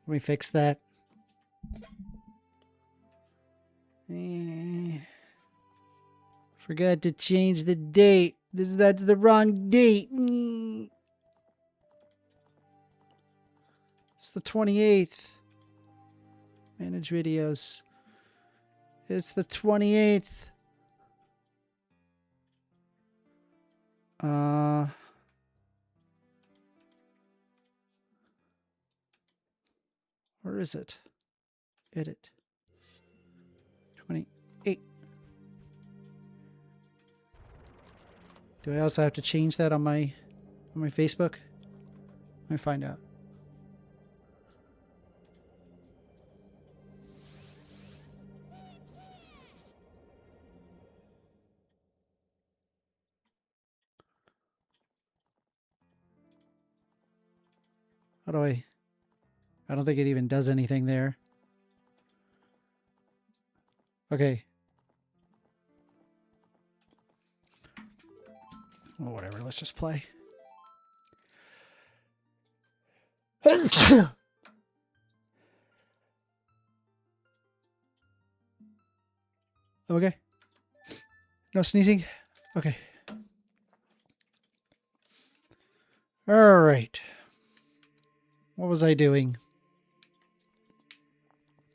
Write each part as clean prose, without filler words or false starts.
Let me fix that. Forgot to change the date. That's the wrong date. It's the 28th. Manage videos. It's the 28th. Where is it? Edit. 28. Do I also have to change that on my Facebook? Let me find out. How do I don't think it even does anything there. Okay. Well, whatever. Let's just play. Okay. No sneezing? Okay. All right. What was I doing?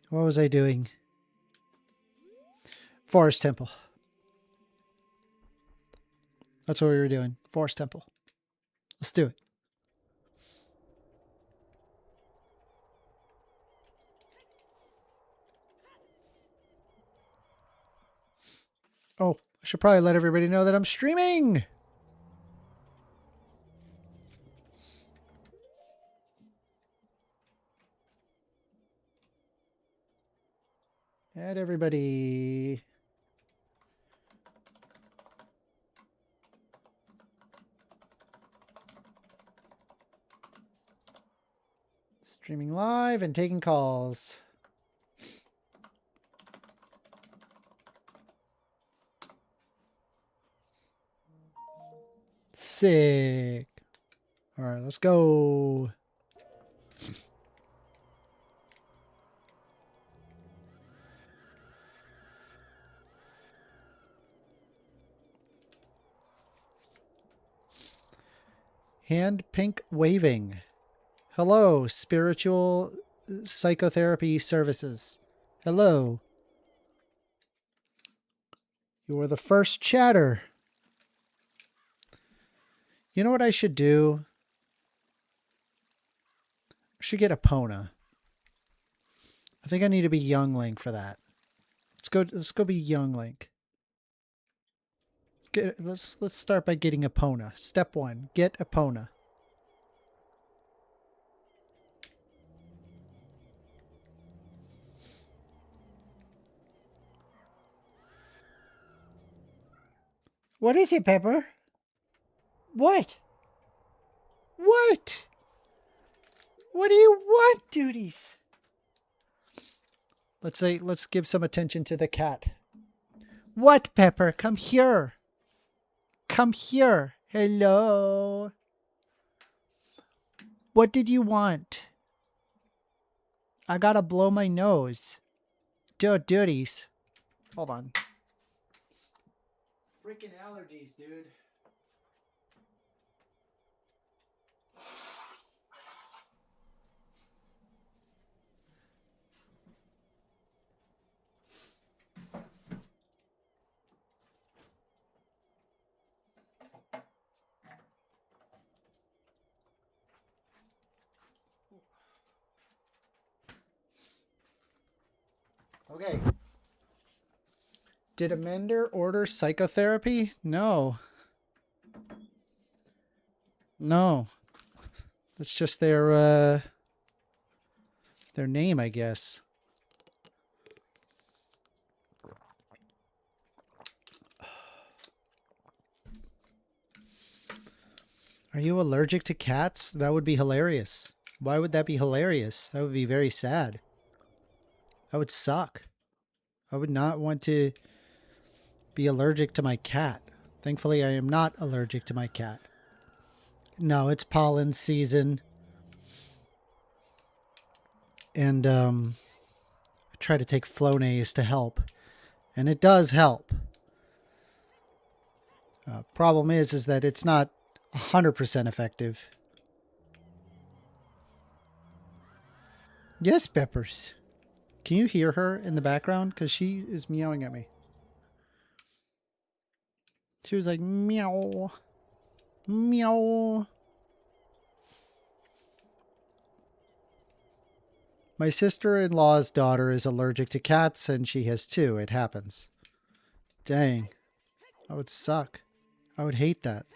What was I doing? Forest Temple. That's what we were doing. Forest Temple. Let's do it. Oh, I should probably let everybody know that I'm streaming. Add everybody. Streaming live and taking calls. Sick. All right, let's go. Hand pink waving. Hello, spiritual psychotherapy services. Hello. You are the first chatter. You know what I should do? I should get Epona. I think I need to be Young Link for that. Let's go be Young Link. Let's start by getting Epona. Step 1, get Epona. What is it, Pepper? What? What? What do you want, duties? Let's give some attention to the cat. What, Pepper? Come here. Come here. Hello. What did you want? I gotta blow my nose. Duties. Hold on. Freaking allergies, dude. Okay. Did Amender order psychotherapy? No. No. That's just their name, I guess. Are you allergic to cats? That would be hilarious. Why would that be hilarious? That would be very sad. That would suck. I would not want to be allergic to my cat. Thankfully, I am not allergic to my cat. No, it's pollen season. And I try to take Flonase to help. And it does help. Problem is that it's not 100% effective. Yes, Peppers. Can you hear her in the background? Because she is meowing at me. She was like, meow. Meow. My sister-in-law's daughter is allergic to cats, and she has two. It happens. Dang. That would suck. I would hate that.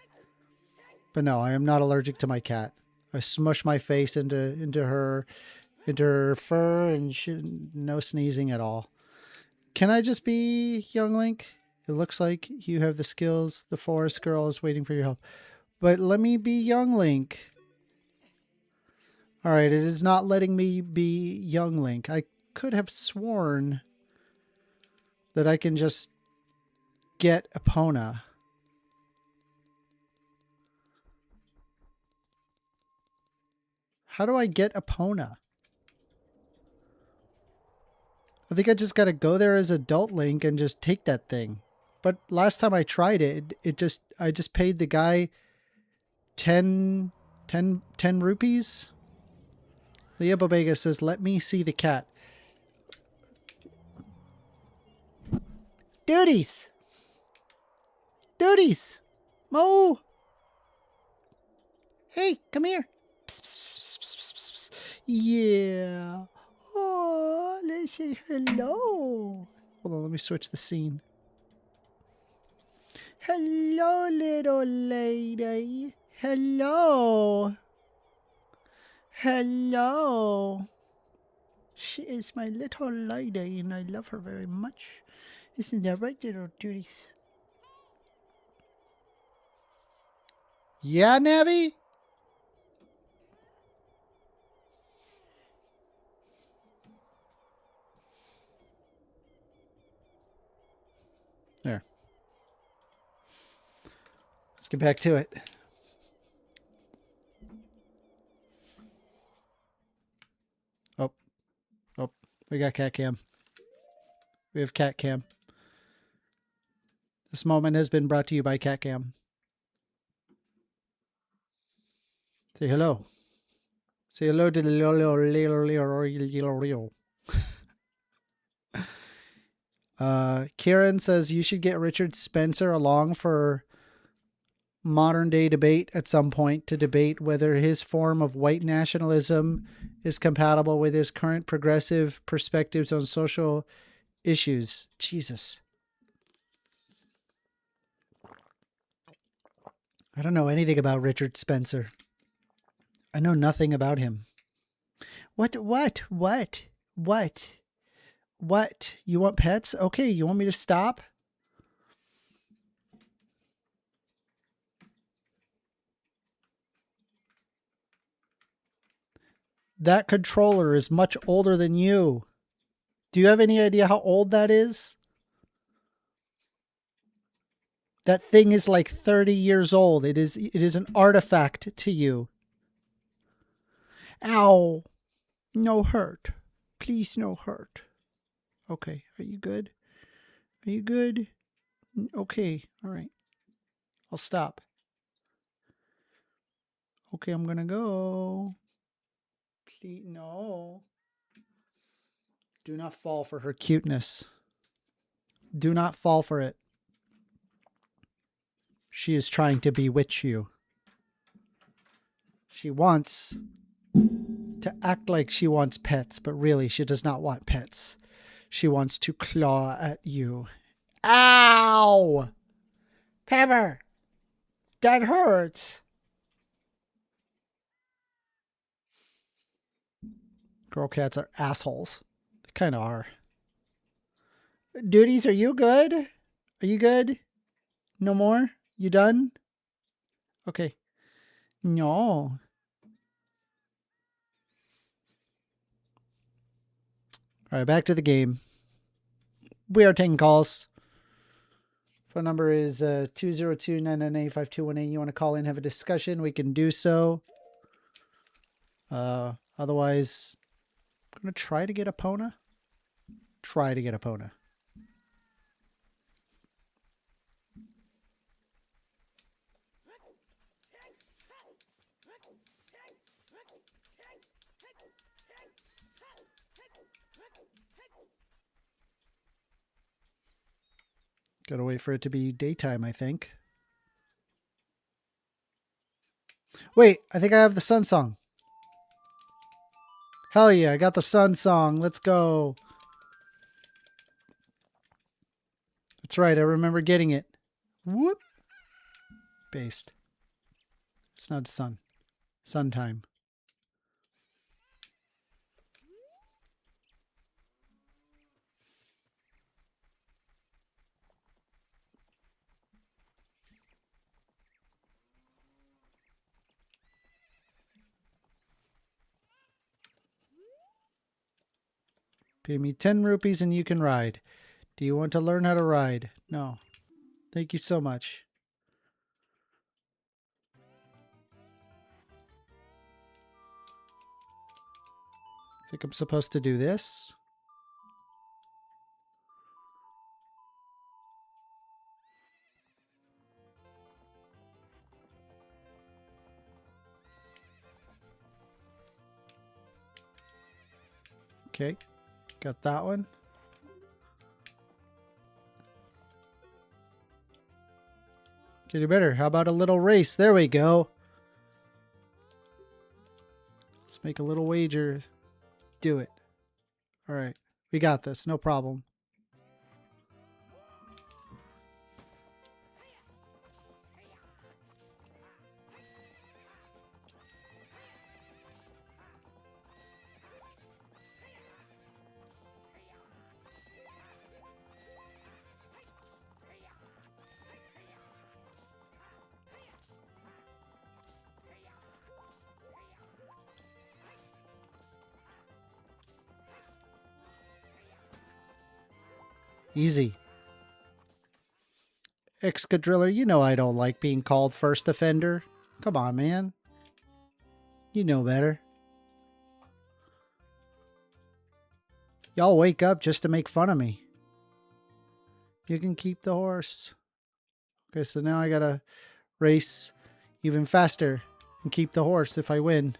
But no, I am not allergic to my cat. I smush my face into her fur, and no sneezing at all. Can I just be Young Link? It looks like you have the skills. The forest girl is waiting for your help. But let me be Young Link. All right, it is not letting me be Young Link. I could have sworn that I can just get Epona. How do I get Epona? I think I just got to go there as adult Link and just take that thing. But last time I tried it, I just paid the guy 10 rupees. Leah Bobega says, let me see the cat. Duties! Duties! Mo! Hey, come here. Psst, psst, psst, psst, psst, psst. Yeah. Oh, let's say hello. Hold on, let me switch the scene. Hello, little lady. Hello. Hello. She is my little lady, and I love her very much. Isn't that right, little duties? Yeah, Navi? There. Let's get back to it. Oh, we got cat cam. We have cat cam. This moment has been brought to you by cat cam. Say hello. Say hello to the little. Kieran says you should get Richard Spencer along for modern day debate at some point to debate whether his form of white nationalism is compatible with his current progressive perspectives on social issues. Jesus. I don't know anything about Richard Spencer. I know nothing about him. What? You want pets? Okay, you want me to stop? That controller is much older than you. Do you have any idea how old that is? That thing is like 30 years old. It is an artifact to you. Ow. No hurt. Please, no hurt. Okay, are you good? Are you good? Okay, all right. I'll stop. Okay, I'm gonna go. Please, no. Do not fall for her cuteness. Do not fall for it. She is trying to bewitch you. She wants to act like she wants pets, but really she does not want pets. She wants to claw at you. Ow! Pepper! That hurts! Girl cats are assholes. They kind of are. Duties, are you good? Are you good? No more? You done? Okay. No. All right, back to the game. We are taking calls. Phone number is 202-998-5218. You want to call in, have a discussion, we can do so. Otherwise, I'm gonna try to get Epona. Try to get Epona. Gotta wait for it to be daytime, I think. Wait, I think I have the sun song. Hell yeah, I got the sun song. Let's go. That's right, I remember getting it. Whoop. Based. It's not sun. Sun time. Pay me 10 rupees and you can ride. Do you want to learn how to ride? No. Thank you so much. I think I'm supposed to do this. Okay. Got that one. Getting better. How about a little race? There we go. Let's make a little wager. Do it. All right. We got this. No problem. Easy. Excadriller, you know I don't like being called first offender. Come on, man. You know better. Y'all wake up just to make fun of me. You can keep the horse. Okay, so now I gotta race even faster and keep the horse if I win.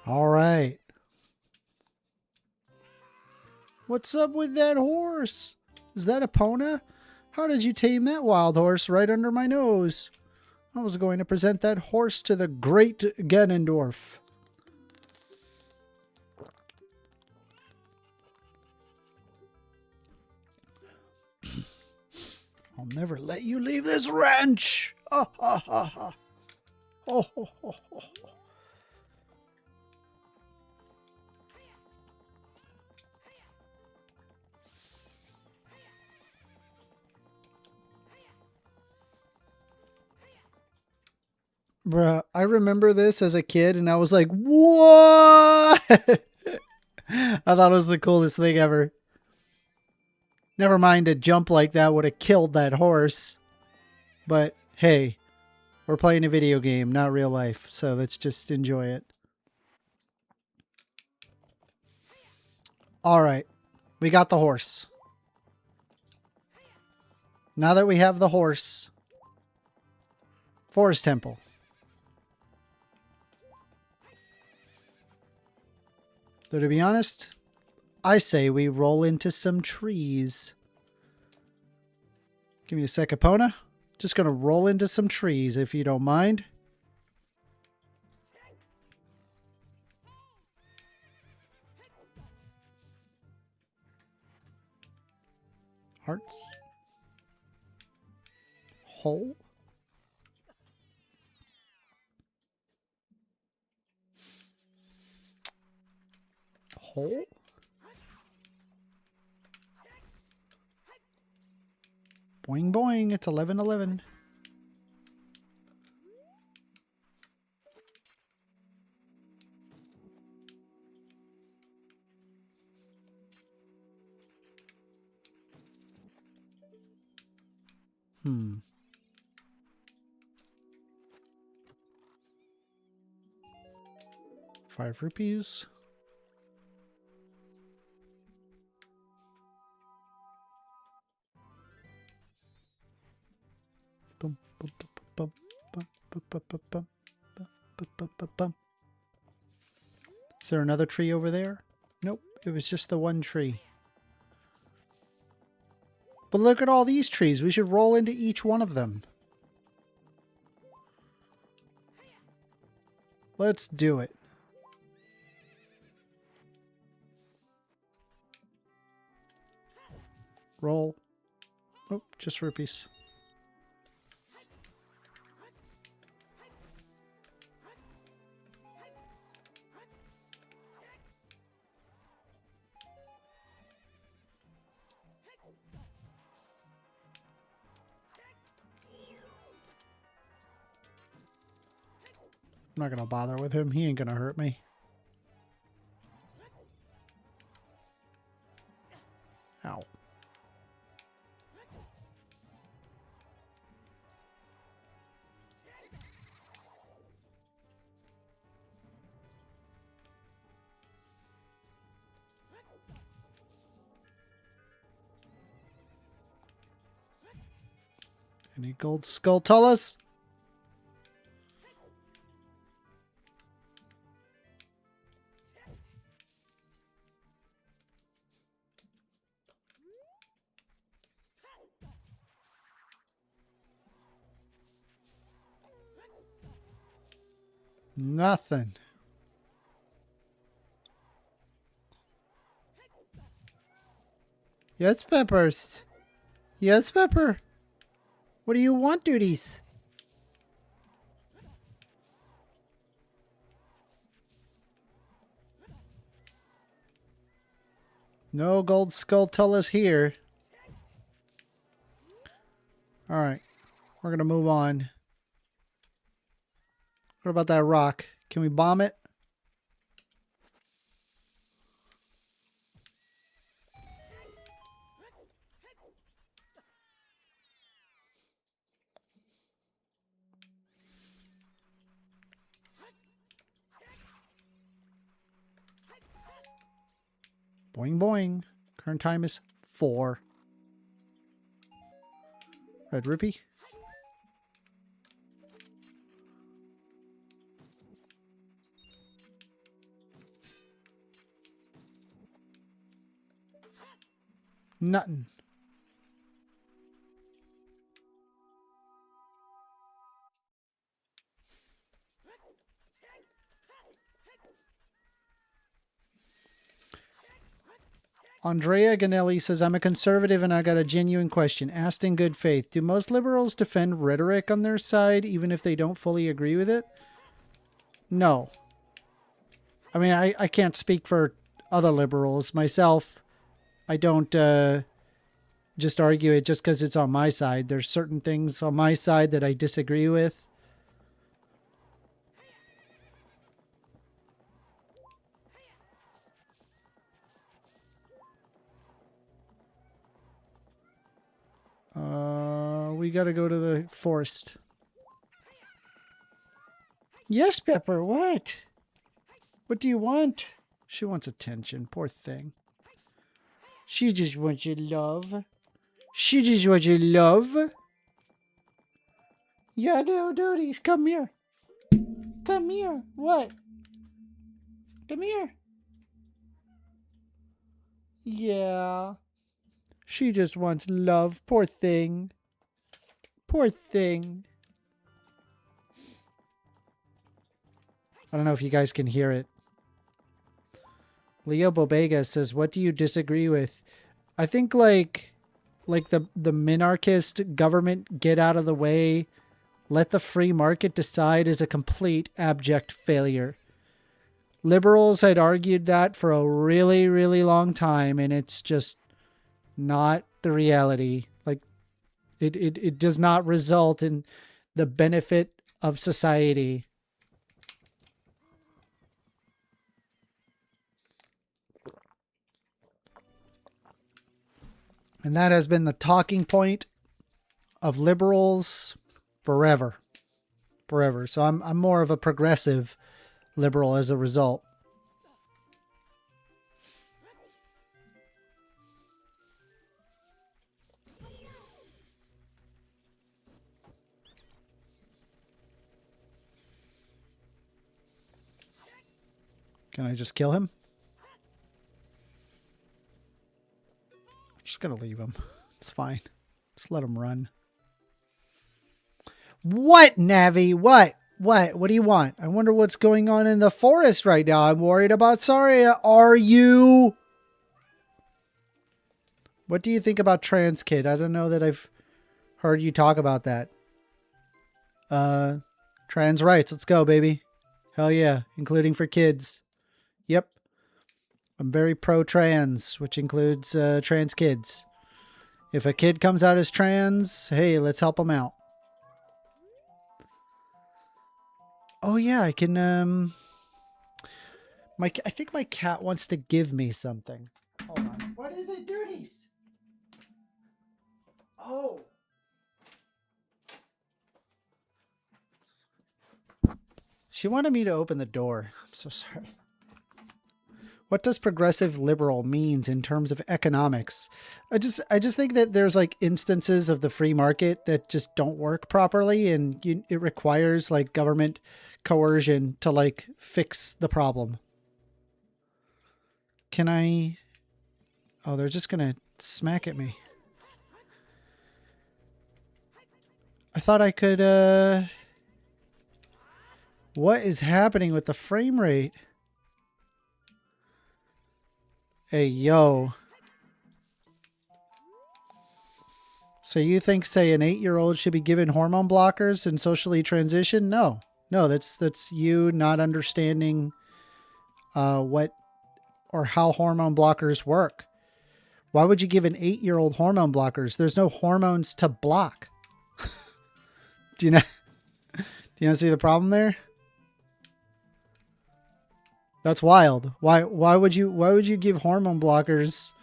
All right. What's up with that horse? Is that Epona? How did you tame that wild horse right under my nose? I was going to present that horse to the great Ganondorf. I'll never let you leave this ranch. Ha ha ha ha. Oh, ho, ho, ho. Bruh, I remember this as a kid and I was like, what? I thought it was the coolest thing ever. Never mind, a jump like that would have killed that horse. But hey, we're playing a video game, not real life. So let's just enjoy it. All right, we got the horse. Now that we have the horse, Forest Temple. Though to be honest, I say we roll into some trees. Give me a sec, Epona. Just gonna roll into some trees if you don't mind. Hearts. Hole. Hole. Boing boing, it's 11:11. Hmm. ₹5. Bum, bum, bum, bum, bum, bum, bum, bum, bum, bum, bum, bum. Is there another tree over there? Nope, it was just the one tree. But look at all these trees. We should roll into each one of them. Let's do it. Roll. Oh, just rupees. I'm not going to bother with him. He ain't going to hurt me. Ow. Any gold skull tullus? Nothing. Yes, Peppers. Yes, Pepper. What do you want, duties? No gold skull tullus here. Alright. We're going to move on. What about that rock? Can we bomb it? Boing boing. Current time is 4. Red rupee. Nothing. Andrea Ganelli says, I'm a conservative and I got a genuine question. Asked in good faith. Do most liberals defend rhetoric on their side even if they don't fully agree with it? No. I mean, I can't speak for other liberals. Myself, I don't just argue it just because it's on my side. There's certain things on my side that I disagree with. We gotta go to the forest. Yes, Pepper, what? What do you want? She wants attention, poor thing. She just wants your love. She just wants your love. Yeah, no, duties, come here. Come here. What? Come here. Yeah. She just wants love, poor thing. Poor thing. I don't know if you guys can hear it. Leo Bobega says, what do you disagree with? I think like the minarchist government get out of the way, let the free market decide is a complete abject failure. Liberals had argued that for a really, really long time, and it's just not the reality. Like, It does not result in the benefit of society. And that has been the talking point of liberals forever. Forever. So I'm more of a progressive liberal as a result. Can I just kill him? I'm just going to leave him. It's fine. Just let him run. What, Navi? What? What do you want? I wonder what's going on in the forest right now. I'm worried about Saria. Are you? What do you think about trans kid? I don't know that I've heard you talk about that. Trans rights. Let's go, baby. Hell yeah. Including for kids. Yep. I'm very pro-trans, which includes trans kids. If a kid comes out as trans, hey, let's help them out. Oh yeah, I can I think my cat wants to give me something. Hold on. What is it, duties? Oh. She wanted me to open the door. I'm so sorry. What does progressive liberal means in terms of economics? I just think that there's like instances of the free market that just don't work properly, and it requires like government coercion to like fix the problem. Can I? Oh, they're just gonna smack at me. I thought I could, what is happening with the frame rate? Hey, yo. So you think, say, an 8-year-old should be given hormone blockers and socially transition? No. No, that's you not understanding what or how hormone blockers work. Why would you give an 8-year-old hormone blockers? There's no hormones to block. Do you not see the problem there? That's wild. Why would you give hormone blockers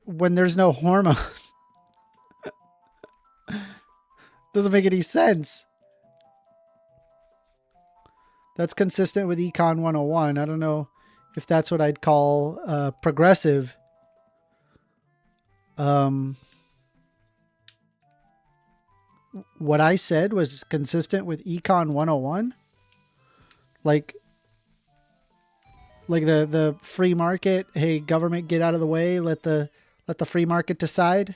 when there's no hormone? Doesn't make any sense. That's consistent with Econ 101. I don't know if that's what I'd call progressive. What I said was consistent with Econ 101. Like the free market. Hey, government, get out of the way. Let the free market decide.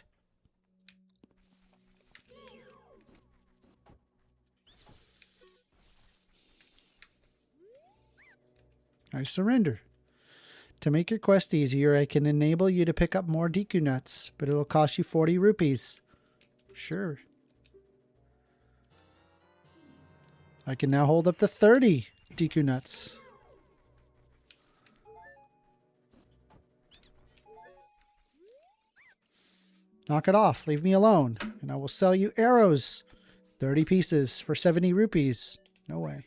I surrender. To make your quest easier, I can enable you to pick up more Deku nuts, but it'll cost you 40 rupees. Sure. I can now hold up to 30 Deku nuts. Knock it off. Leave me alone. And I will sell you arrows. 30 pieces for 70 rupees. No way.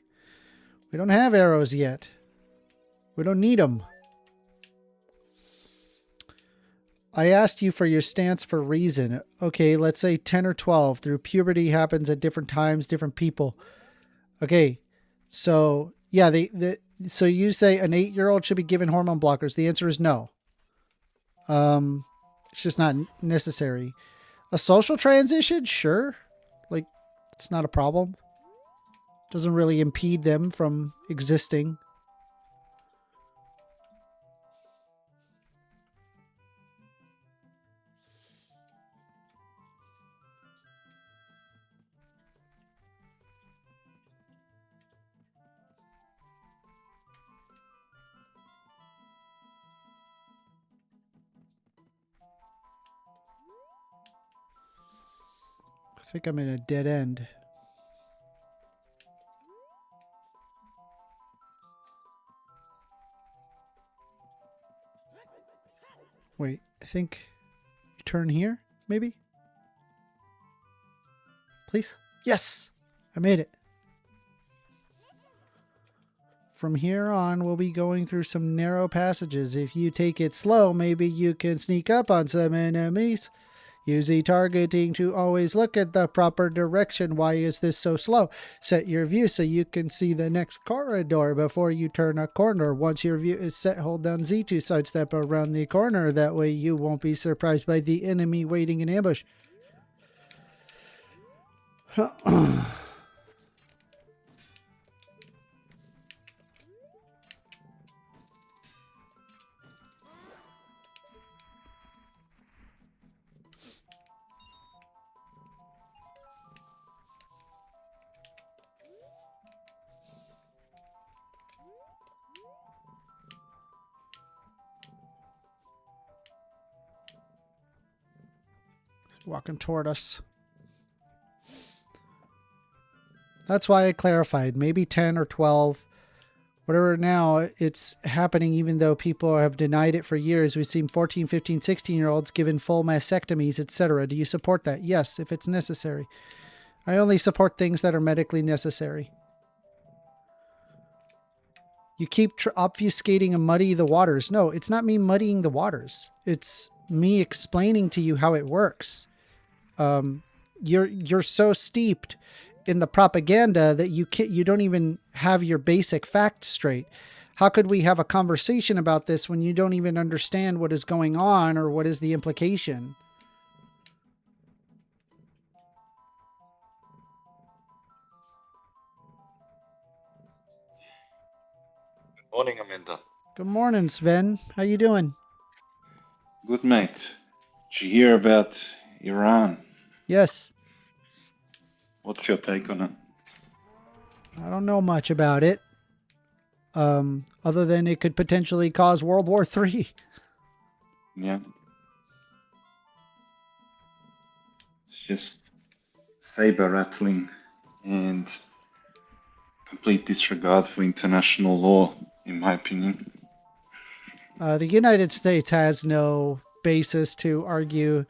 We don't have arrows yet. We don't need them. I asked you for your stance for reason. Okay, let's say 10 or 12. Through puberty happens at different times, different people. Okay, so yeah, so you say an 8-year-old should be given hormone blockers. The answer is no. It's just not necessary. A social transition, sure. Like, it's not a problem. Doesn't really impede them from existing. I think I'm in a dead end. Wait, I think you turn here, maybe? Please. Yes, I made it. From here on, we'll be going through some narrow passages. If you take it slow, maybe you can sneak up on some enemies. Use the targeting to always look at the proper direction. Why is this so slow? Set your view so you can see the next corridor before you turn a corner. Once your view is set, hold down Z to sidestep around the corner. That way you won't be surprised by the enemy waiting in ambush. Walking toward us. That's why I clarified. Maybe 10 or 12. Whatever now, it's happening even though people have denied it for years. We've seen 14, 15, 16-year-olds given full mastectomies, etc. Do you support that? Yes, if it's necessary. I only support things that are medically necessary. You keep obfuscating and muddy the waters. No, it's not me muddying the waters. It's me explaining to you how it works. You're so steeped in the propaganda that you don't even have your basic facts straight. How could we have a conversation about this when you don't even understand what is going on or what is the implication? Good morning, Amanda. Good morning, Sven. How you doing? Good, mate. Did you hear about Iran? Yes. What's your take on it? I don't know much about it. Other than it could potentially cause World War III. Yeah. It's just saber rattling and complete disregard for international law, in my opinion. The United States has no basis to argue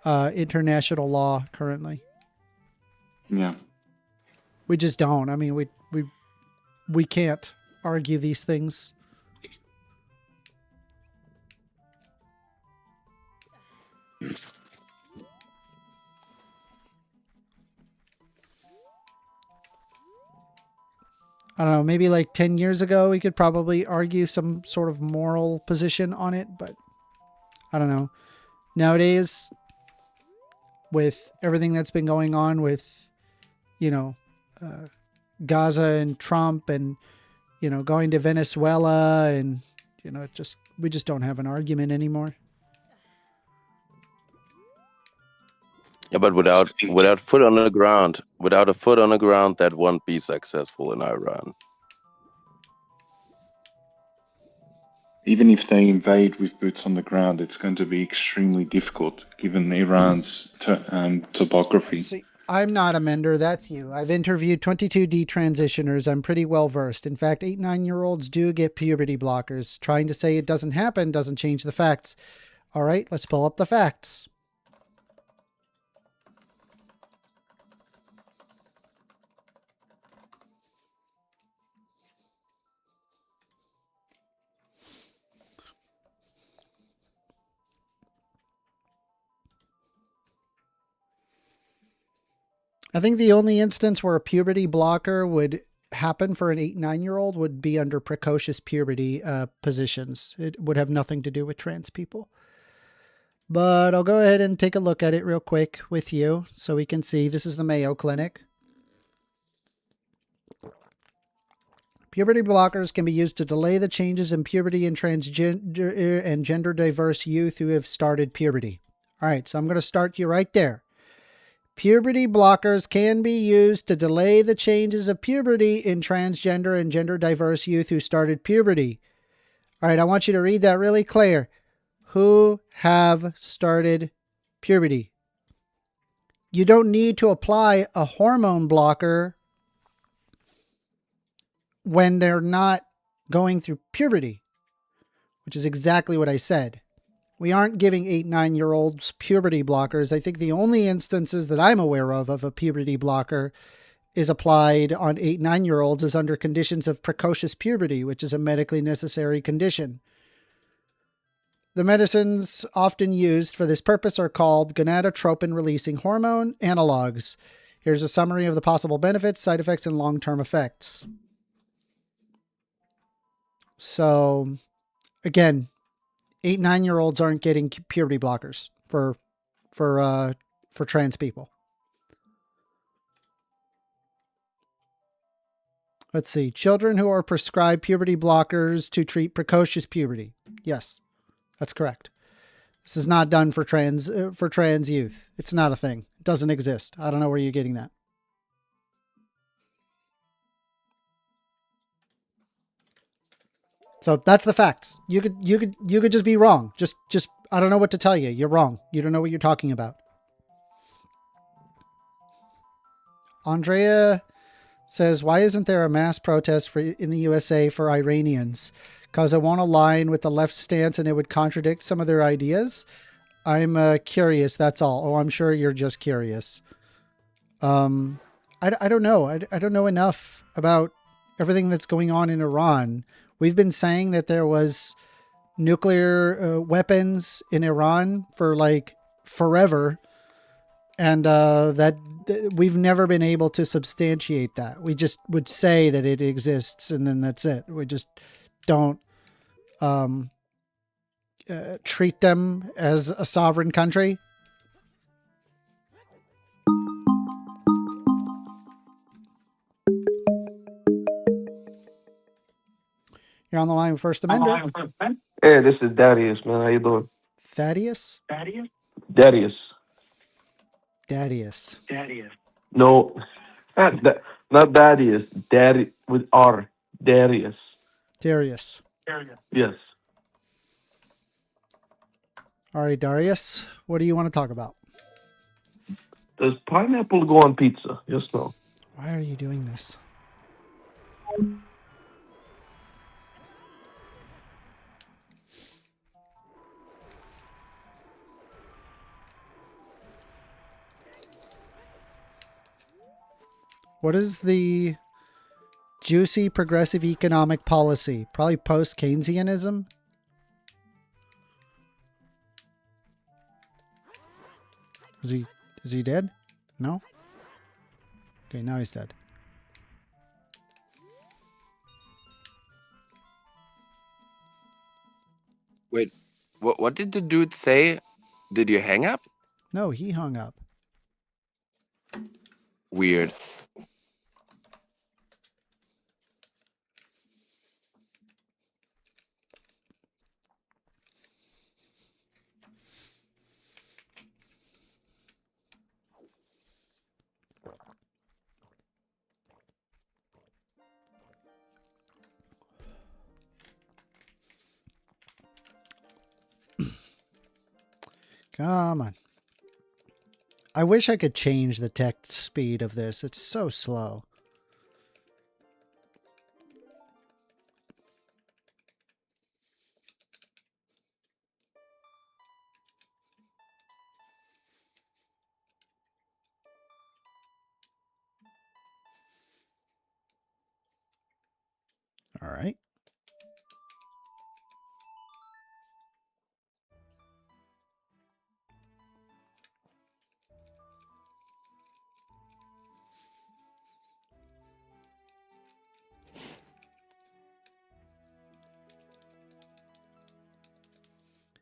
international law currently. Yeah. We just don't. I mean, we can't argue these things. I don't know, maybe like 10 years ago, we could probably argue some sort of moral position on it, but I don't know. Nowadays, with everything that's been going on with, Gaza and Trump and, going to Venezuela and, we just don't have an argument anymore. Yeah, but without foot on the ground, without a foot on the ground, that won't be successful in Iran. Even if they invade with boots on the ground, it's going to be extremely difficult given Iran's topography. See, I'm not a mender. That's you. I've interviewed 22 detransitioners. I'm pretty well versed. In fact, 8, 9-year-olds do get puberty blockers. Trying to say it doesn't happen doesn't change the facts. All right, let's pull up the facts. I think the only instance where a puberty blocker would happen for an 8, 9-year-old would be under precocious puberty positions. It would have nothing to do with trans people. But I'll go ahead and take a look at it real quick with you so we can see. This is the Mayo Clinic. Puberty blockers can be used to delay the changes in puberty in transgender and gender diverse youth who have started puberty. All right, so I'm going to start you right there. Puberty blockers can be used to delay the changes of puberty in transgender and gender diverse youth who started puberty. All right, I want you to read that really clear. Who have started puberty. You don't need to apply a hormone blocker when they're not going through puberty, which is exactly what I said. We aren't giving 8-9-year-olds puberty blockers. I think the only instances that I'm aware of a puberty blocker is applied on 8-9-year-olds is under conditions of precocious puberty, which is a medically necessary condition. The medicines often used for this purpose are called gonadotropin-releasing hormone analogs. Here's a summary of the possible benefits, side effects, and long-term effects. So, again, 8-9-year-olds aren't getting puberty blockers for trans people. Let's see. Children who are prescribed puberty blockers to treat precocious puberty. Yes, that's correct. This is not done for trans youth. It's not a thing. It doesn't exist. I don't know where you're getting that. So that's the facts. You could just be wrong. Just I don't know what to tell you. You're wrong. You don't know what you're talking about. Andrea says, why isn't there a mass protest in the USA for Iranians? Because it won't align with the left stance and it would contradict some of their ideas. I'm curious, that's all. Oh, I'm sure you're just curious. I don't know. I don't know enough about everything that's going on in Iran. We've been saying that there was nuclear weapons in Iran for like forever. And that we've never been able to substantiate that. We just would say that it exists and then that's it. We just don't treat them as a sovereign country. You're on the line with First Amendment. Hey, this is Darius, man. How you doing? Thaddeus? Darius. Thaddeus. No, not Darius. Daddy with R. Darius. Darius. Yes. All right, Darius. What do you want to talk about? Does pineapple go on pizza? Yes, no. Why are you doing this? What is the juicy progressive economic policy? Probably post-Keynesianism. Is he dead? No? Okay, now he's dead. Wait, what did the dude say? Did you hang up? No, he hung up. Weird. Come on. I wish I could change the text speed of this. It's so slow. All right.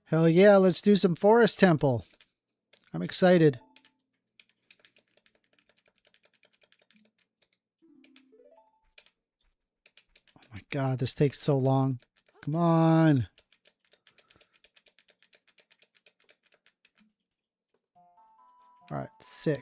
Hell yeah, let's do some Forest Temple. I'm excited. Oh my god, this takes so long. Come on. All right, sick.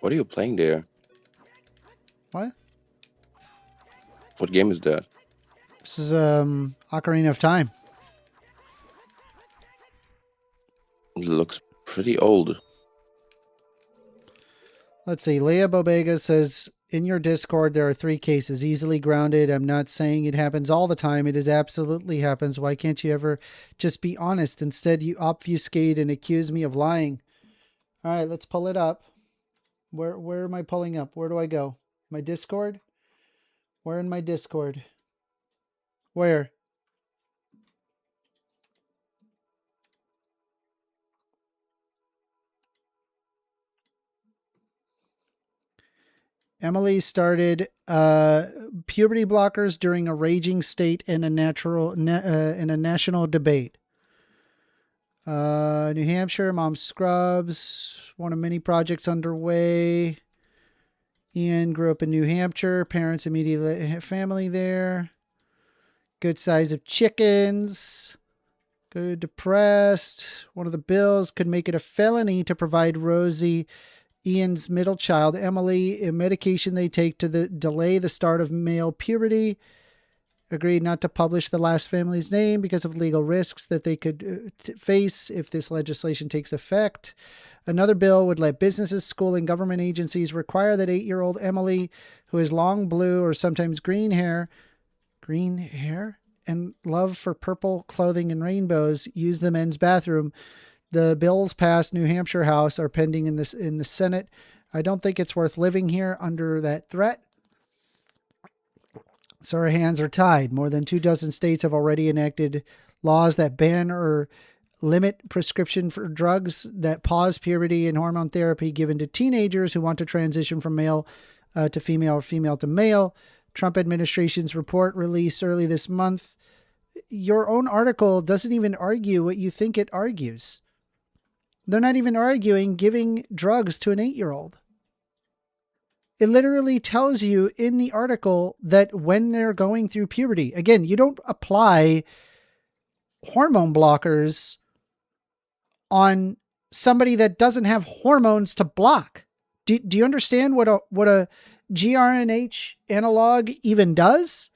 What are you playing there? What? What game is that? This is Ocarina of Time. It looks pretty old. Let's see. Leah Bobega says, in your Discord, there are 3 cases. Easily grounded. I'm not saying it happens all the time. It is absolutely happens. Why can't you ever just be honest? Instead, you obfuscate and accuse me of lying. All right, let's pull it up. Where am I pulling up? Where do I go? My Discord? Where in my Discord? Where? Emily started puberty blockers during a raging state in a national debate. New Hampshire, Mom Scrubs, one of many projects underway. Ian grew up in New Hampshire, parents immediately family there. Good size of chickens. Good depressed. One of the bills could make it a felony to provide Rosie, Ian's middle child, Emily, a medication they take to delay the start of male puberty. Agreed not to publish the last family's name because of legal risks that they could face if this legislation takes effect. Another bill would let businesses, school, and government agencies require that 8-year-old Emily, who has long blue or sometimes green hair, and love for purple clothing and rainbows, use the men's bathroom. The bills passed New Hampshire House are pending in the Senate. I don't think it's worth living here under that threat. So our hands are tied. More than 24 states have already enacted laws that ban or limit prescription for drugs that pause puberty and hormone therapy given to teenagers who want to transition from male to female or female to male. Trump administration's report released early this month. Your own article doesn't even argue what you think it argues. They're not even arguing giving drugs to an 8-year-old. It literally tells you in the article that when they're going through puberty, again, you don't apply hormone blockers on somebody that doesn't have hormones to block. Do you understand what a GRNH analog even does?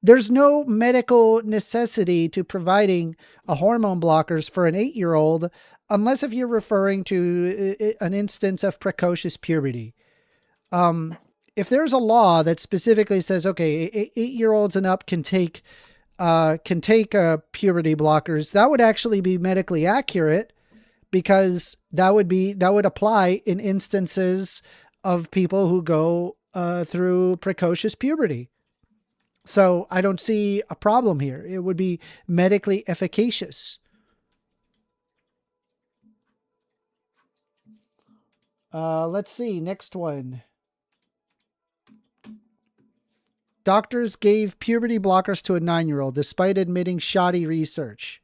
There's no medical necessity to providing a hormone blockers for an 8-year-old unless if you're referring to an instance of precocious puberty. If there's a law that specifically says, okay, 8-year-olds and up can take puberty blockers, that would actually be medically accurate because that would apply in instances of people who go through precocious puberty. So I don't see a problem here. It would be medically efficacious. Let's see. Next one. Doctors gave puberty blockers to a 9-year-old despite admitting shoddy research.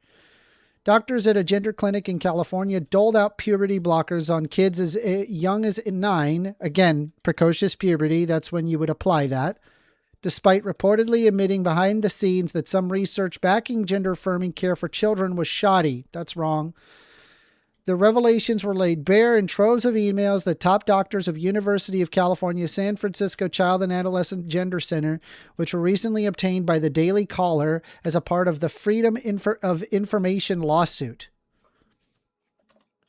Doctors at a gender clinic in California doled out puberty blockers on kids as young as 9. Again, precocious puberty. That's when you would apply that. Despite reportedly admitting behind the scenes that some research backing gender-affirming care for children was shoddy. That's wrong. The revelations were laid bare in troves of emails that top doctors of University of California, San Francisco Child and Adolescent Gender Center, which were recently obtained by the Daily Caller as a part of the Freedom of Information lawsuit.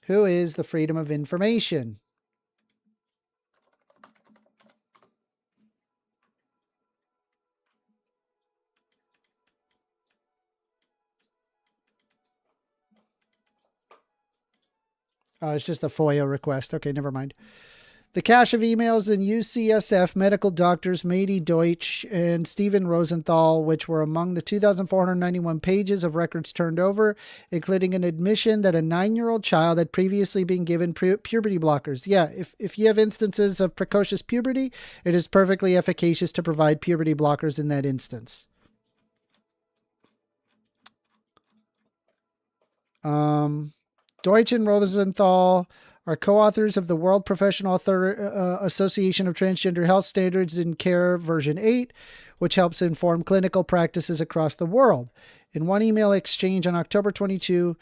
Who is the Freedom of Information? It's just a FOIA request. Okay, never mind. The cache of emails in UCSF medical doctors Mady Deutsch and Stephen Rosenthal, which were among the 2,491 pages of records turned over, including an admission that a 9-year-old child had previously been given puberty blockers. Yeah, if you have instances of precocious puberty, it is perfectly efficacious to provide puberty blockers in that instance. Deutsch and Rosenthal are co-authors of the World Professional Association of Transgender Health Standards in Care version 8, which helps inform clinical practices across the world. In one email exchange on October 22,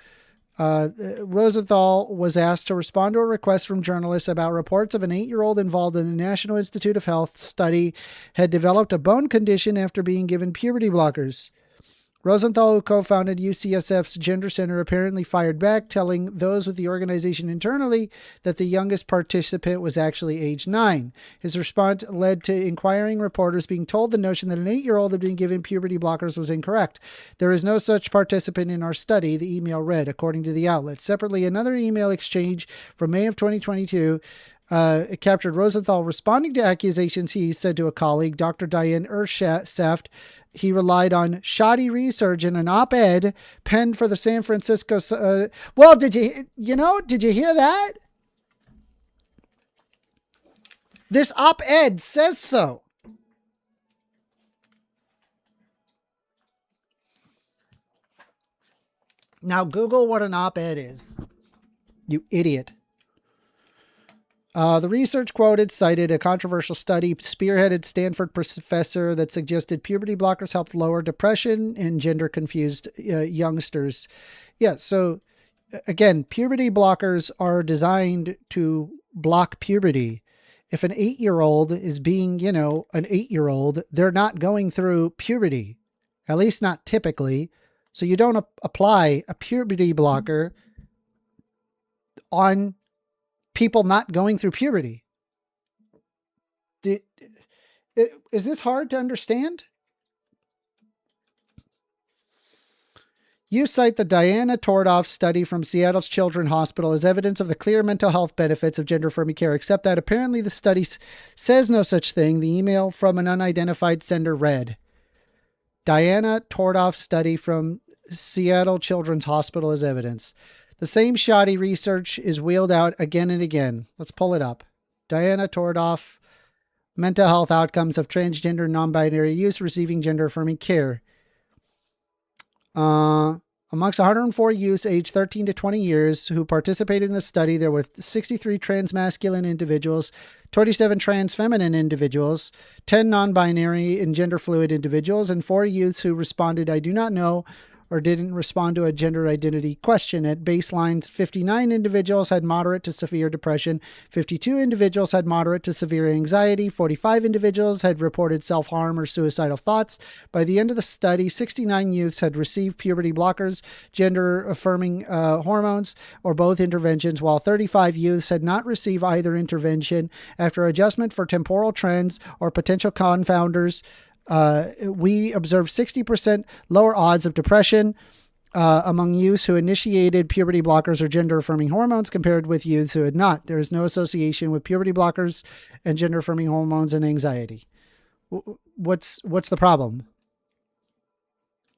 Rosenthal was asked to respond to a request from journalists about reports of an 8-year-old involved in the National Institute of Health study had developed a bone condition after being given puberty blockers. Rosenthal, who co-founded UCSF's Gender Center, apparently fired back, telling those with the organization internally that the youngest participant was actually age 9. His response led to inquiring reporters being told the notion that an 8-year-old had been given puberty blockers was incorrect. There is no such participant in our study, the email read, according to the outlet. Separately, another email exchange from May of 2022 it captured Rosenthal responding to accusations he said to a colleague, Dr. Diane Urshaft. He relied on shoddy research in an op-ed penned for the San Francisco. Well, did you hear that? This op-ed says so. Now Google what an op-ed is. You idiot. The research quoted cited a controversial study spearheaded Stanford professor that suggested puberty blockers helped lower depression in gender-confused youngsters. Yeah, so again, puberty blockers are designed to block puberty. If an 8-year-old is being, an 8-year-old, they're not going through puberty, at least not typically. So you don't apply a puberty blocker on people not going through puberty. Is this hard to understand? You cite the Diana Tordoff study from Seattle's Children's Hospital as evidence of the clear mental health benefits of gender-affirming care, except that apparently the study says no such thing. The email from an unidentified sender read, Diana Tordoff study from Seattle Children's Hospital as evidence. The same shoddy research is wheeled out again and again. Let's pull it up. Diana Tordoff, mental health outcomes of transgender non-binary youth receiving gender-affirming care. Amongst 104 youths aged 13 to 20 years who participated in the study, there were 63 transmasculine individuals, 27 transfeminine individuals, 10 non-binary and gender-fluid individuals, and 4 youths who responded, I do not know, or didn't respond to a gender identity question. At baseline, 59 individuals had moderate to severe depression, 52 individuals had moderate to severe anxiety, 45 individuals had reported self-harm or suicidal thoughts. By the end of the study, 69 youths had received puberty blockers, gender-affirming hormones, or both interventions, while 35 youths had not received either intervention. After adjustment for temporal trends or potential confounders, we observed 60% lower odds of depression among youths who initiated puberty blockers or gender-affirming hormones compared with youths who had not. There is no association with puberty blockers and gender-affirming hormones and anxiety. What's the problem?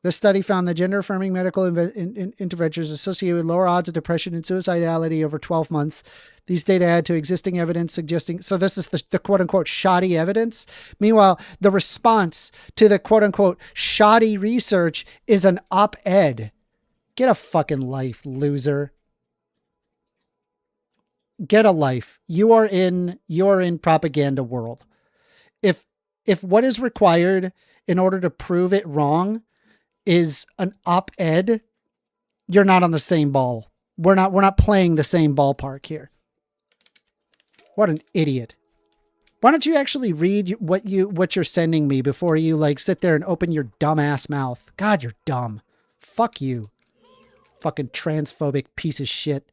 This study found that gender-affirming medical interventions associated with lower odds of depression and suicidality over 12 months. These data add to existing evidence suggesting... So this is the quote-unquote shoddy evidence. Meanwhile, the response to the quote-unquote shoddy research is an op-ed. Get a fucking life, loser. Get a life. You're in propaganda world. If what is required in order to prove it wrong is an op-ed, you're not on the same ball. We're not playing the same ballpark here. What an idiot. Why don't you actually read what you're sending me before you sit there and open your dumb ass mouth? God, you're dumb. Fuck you. Fucking transphobic piece of shit.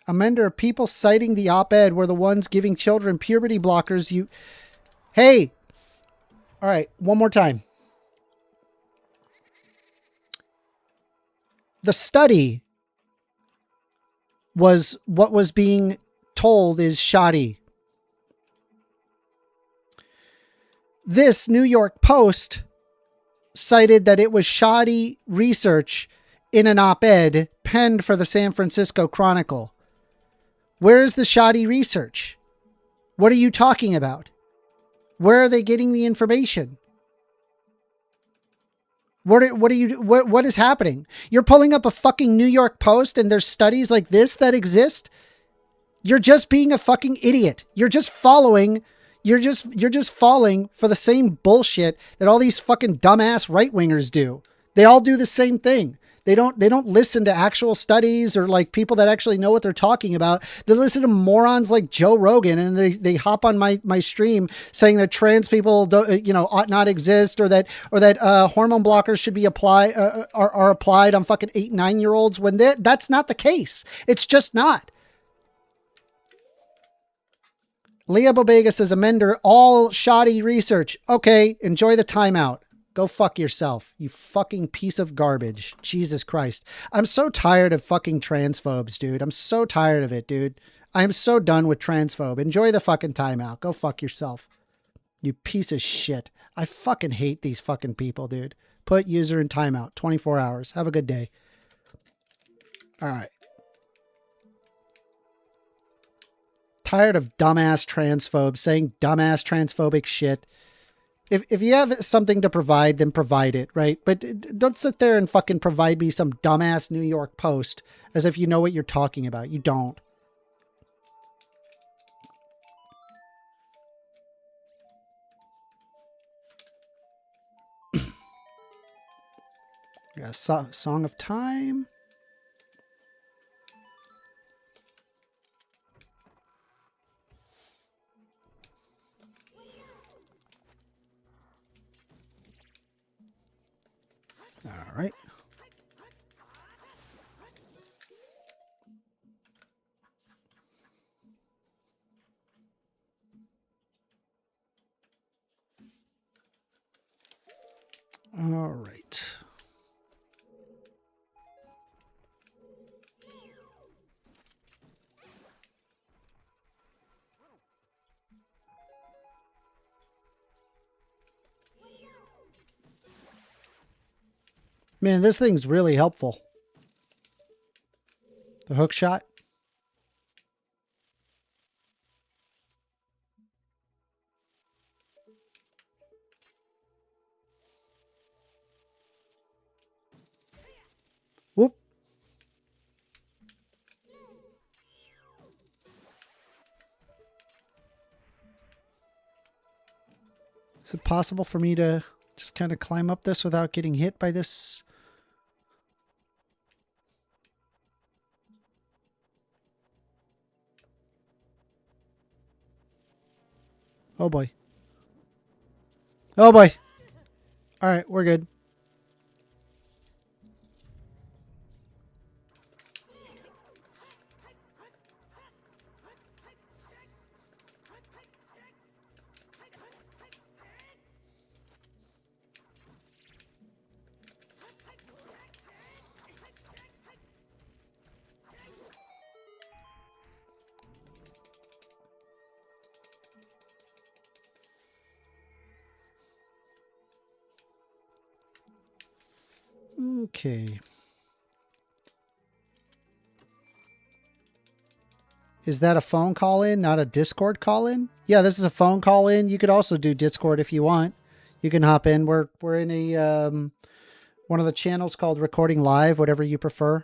Amender, people citing the op-ed were the ones giving children puberty blockers. Hey! All right, one more time. The study was what was being told is shoddy. This New York Post cited that it was shoddy research in an op-ed penned for the San Francisco Chronicle. Where is the shoddy research? What are you talking about? Where are they getting the information? What is happening? You're pulling up a fucking New York Post and there's studies like this that exist? You're just being a fucking idiot. You're just falling for the same bullshit that all these fucking dumbass right-wingers do. They all do the same thing. They don't listen to actual studies or like people that actually know what they're talking about. They listen to morons like Joe Rogan, and they hop on my stream saying that trans people ought not exist, or that hormone blockers should be are applied on fucking 8-9-year-olds when that's not the case. It's just not. Leah Bobega says, Amender, all shoddy research. Okay, enjoy the timeout. Go fuck yourself, you fucking piece of garbage. Jesus Christ. I'm so tired of fucking transphobes, dude. I'm so tired of it, dude. I'm so done with transphobe. Enjoy the fucking timeout. Go fuck yourself, you piece of shit. I fucking hate these fucking people, dude. Put user in timeout, 24 hours. Have a good day. All right. Tired of dumbass transphobes saying dumbass transphobic shit. If you have something to provide, then provide it, right? But don't sit there and fucking provide me some dumbass New York Post as if you know what you're talking about. You don't. Yeah, Song of Time. All right. All right. Man, this thing's really helpful. The hook shot. Whoop. Is it possible for me to just kind of climb up this without getting hit by this? Oh boy. Oh boy. All right, we're good. Okay. Is that a phone call in, not a Discord call in? Yeah, this is a phone call in. You could also do Discord if you want. You can hop in. We're in a one of the channels called Recording Live, whatever you prefer.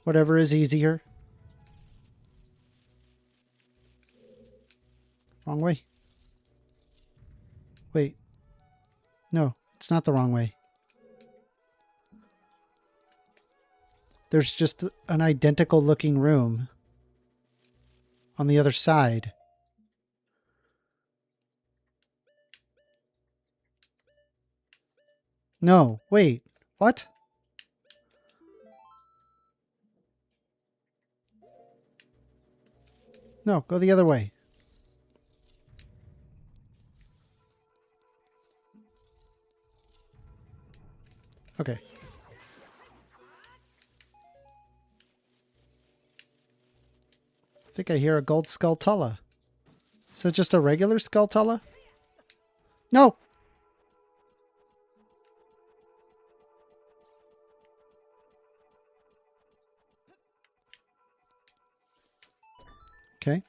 Whatever is easier. Wrong way. Wait. No, it's not the wrong way. There's just an identical looking room on the other side. No, wait. What? No, go the other way. Okay. I think I hear a gold Skulltula. Is it just a regular Skulltula? No! Okay.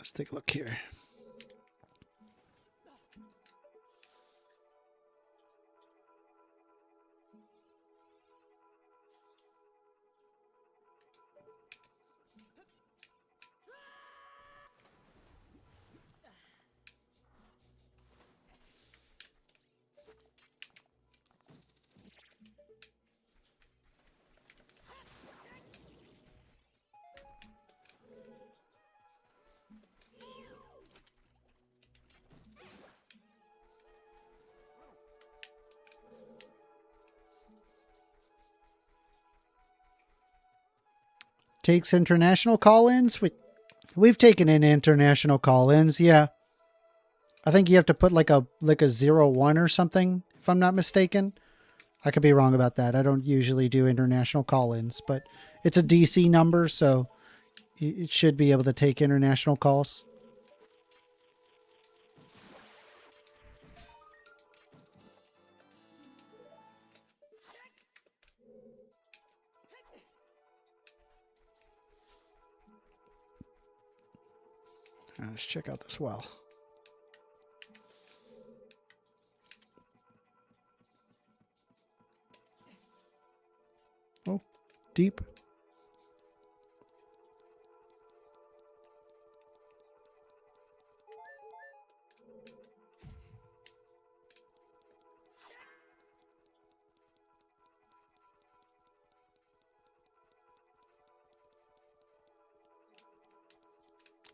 Let's take a look here. Takes international call-ins. We've taken in international call-ins. Yeah, I think you have to put like a 01 or something, if I'm not mistaken. I could be wrong about that. I don't usually do international call-ins, but it's a DC number, so it should be able to take international calls. Let's check out this well. Oh, deep.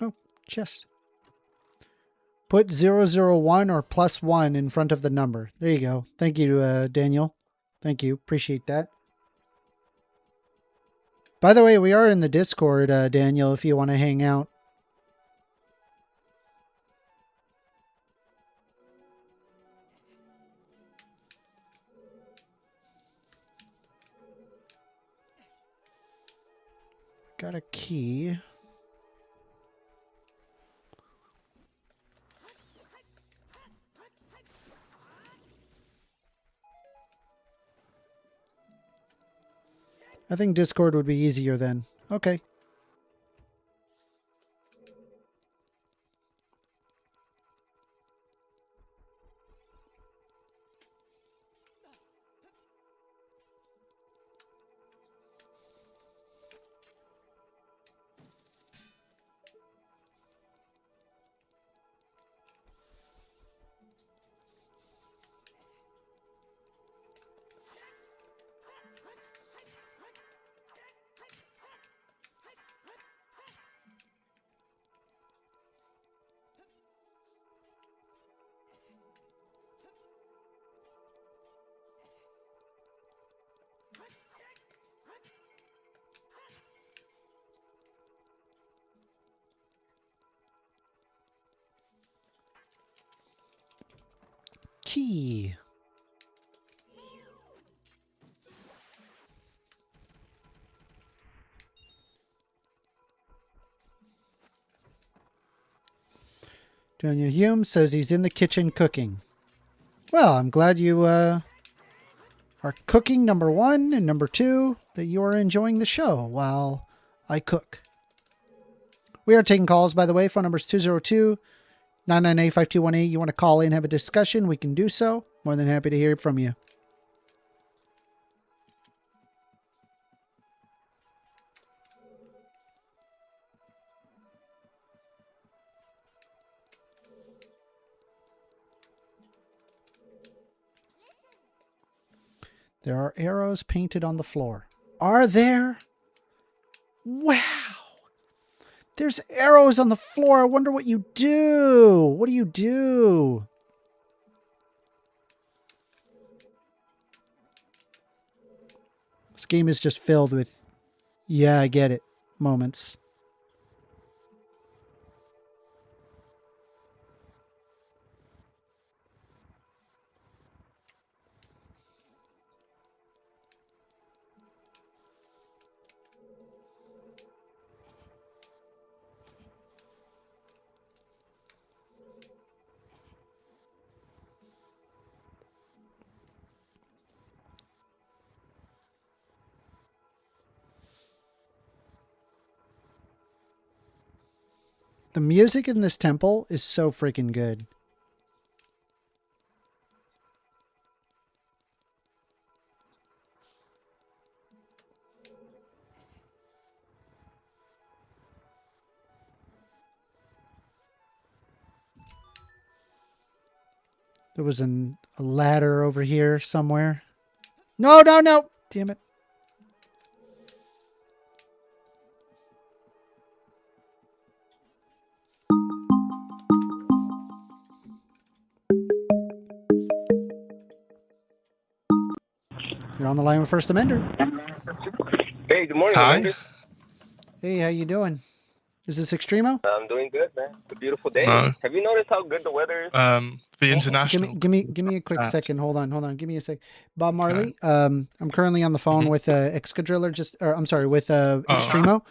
Oh, chest. Put 001 or +1 in front of the number. There you go. Thank you, Daniel. Thank you. Appreciate that. By the way, we are in the Discord, Daniel, if you want to hang out. Got a key. I think Discord would be easier then. Okay. Key. Daniel Hume says he's in the kitchen cooking. Well, I'm glad you are cooking, number one, and number two, that you are enjoying the show while I cook. We are taking calls, by the way. Phone number is 202-998-5218. You want to call in, have a discussion, we can do so. More than happy to hear from you. There are arrows painted on the floor. Are there? Wow. There's arrows on the floor. I wonder what you do. What do you do? This game is just filled with, yeah, I get it, moments. The music in this temple is so freaking good. There was a ladder over here somewhere. No, no, no. Damn it. You're on the line with First Amender. Hey, good morning, Hi. Amanda. Hey, how you doing? Is this Extremo? I'm doing good, man. It's a beautiful day. No. Have you noticed how good the weather is? The international. Give me a quick Cat. second. Hold on. Give me a sec. Bob Marley. I'm currently on the phone with Excadriller. With Extremo.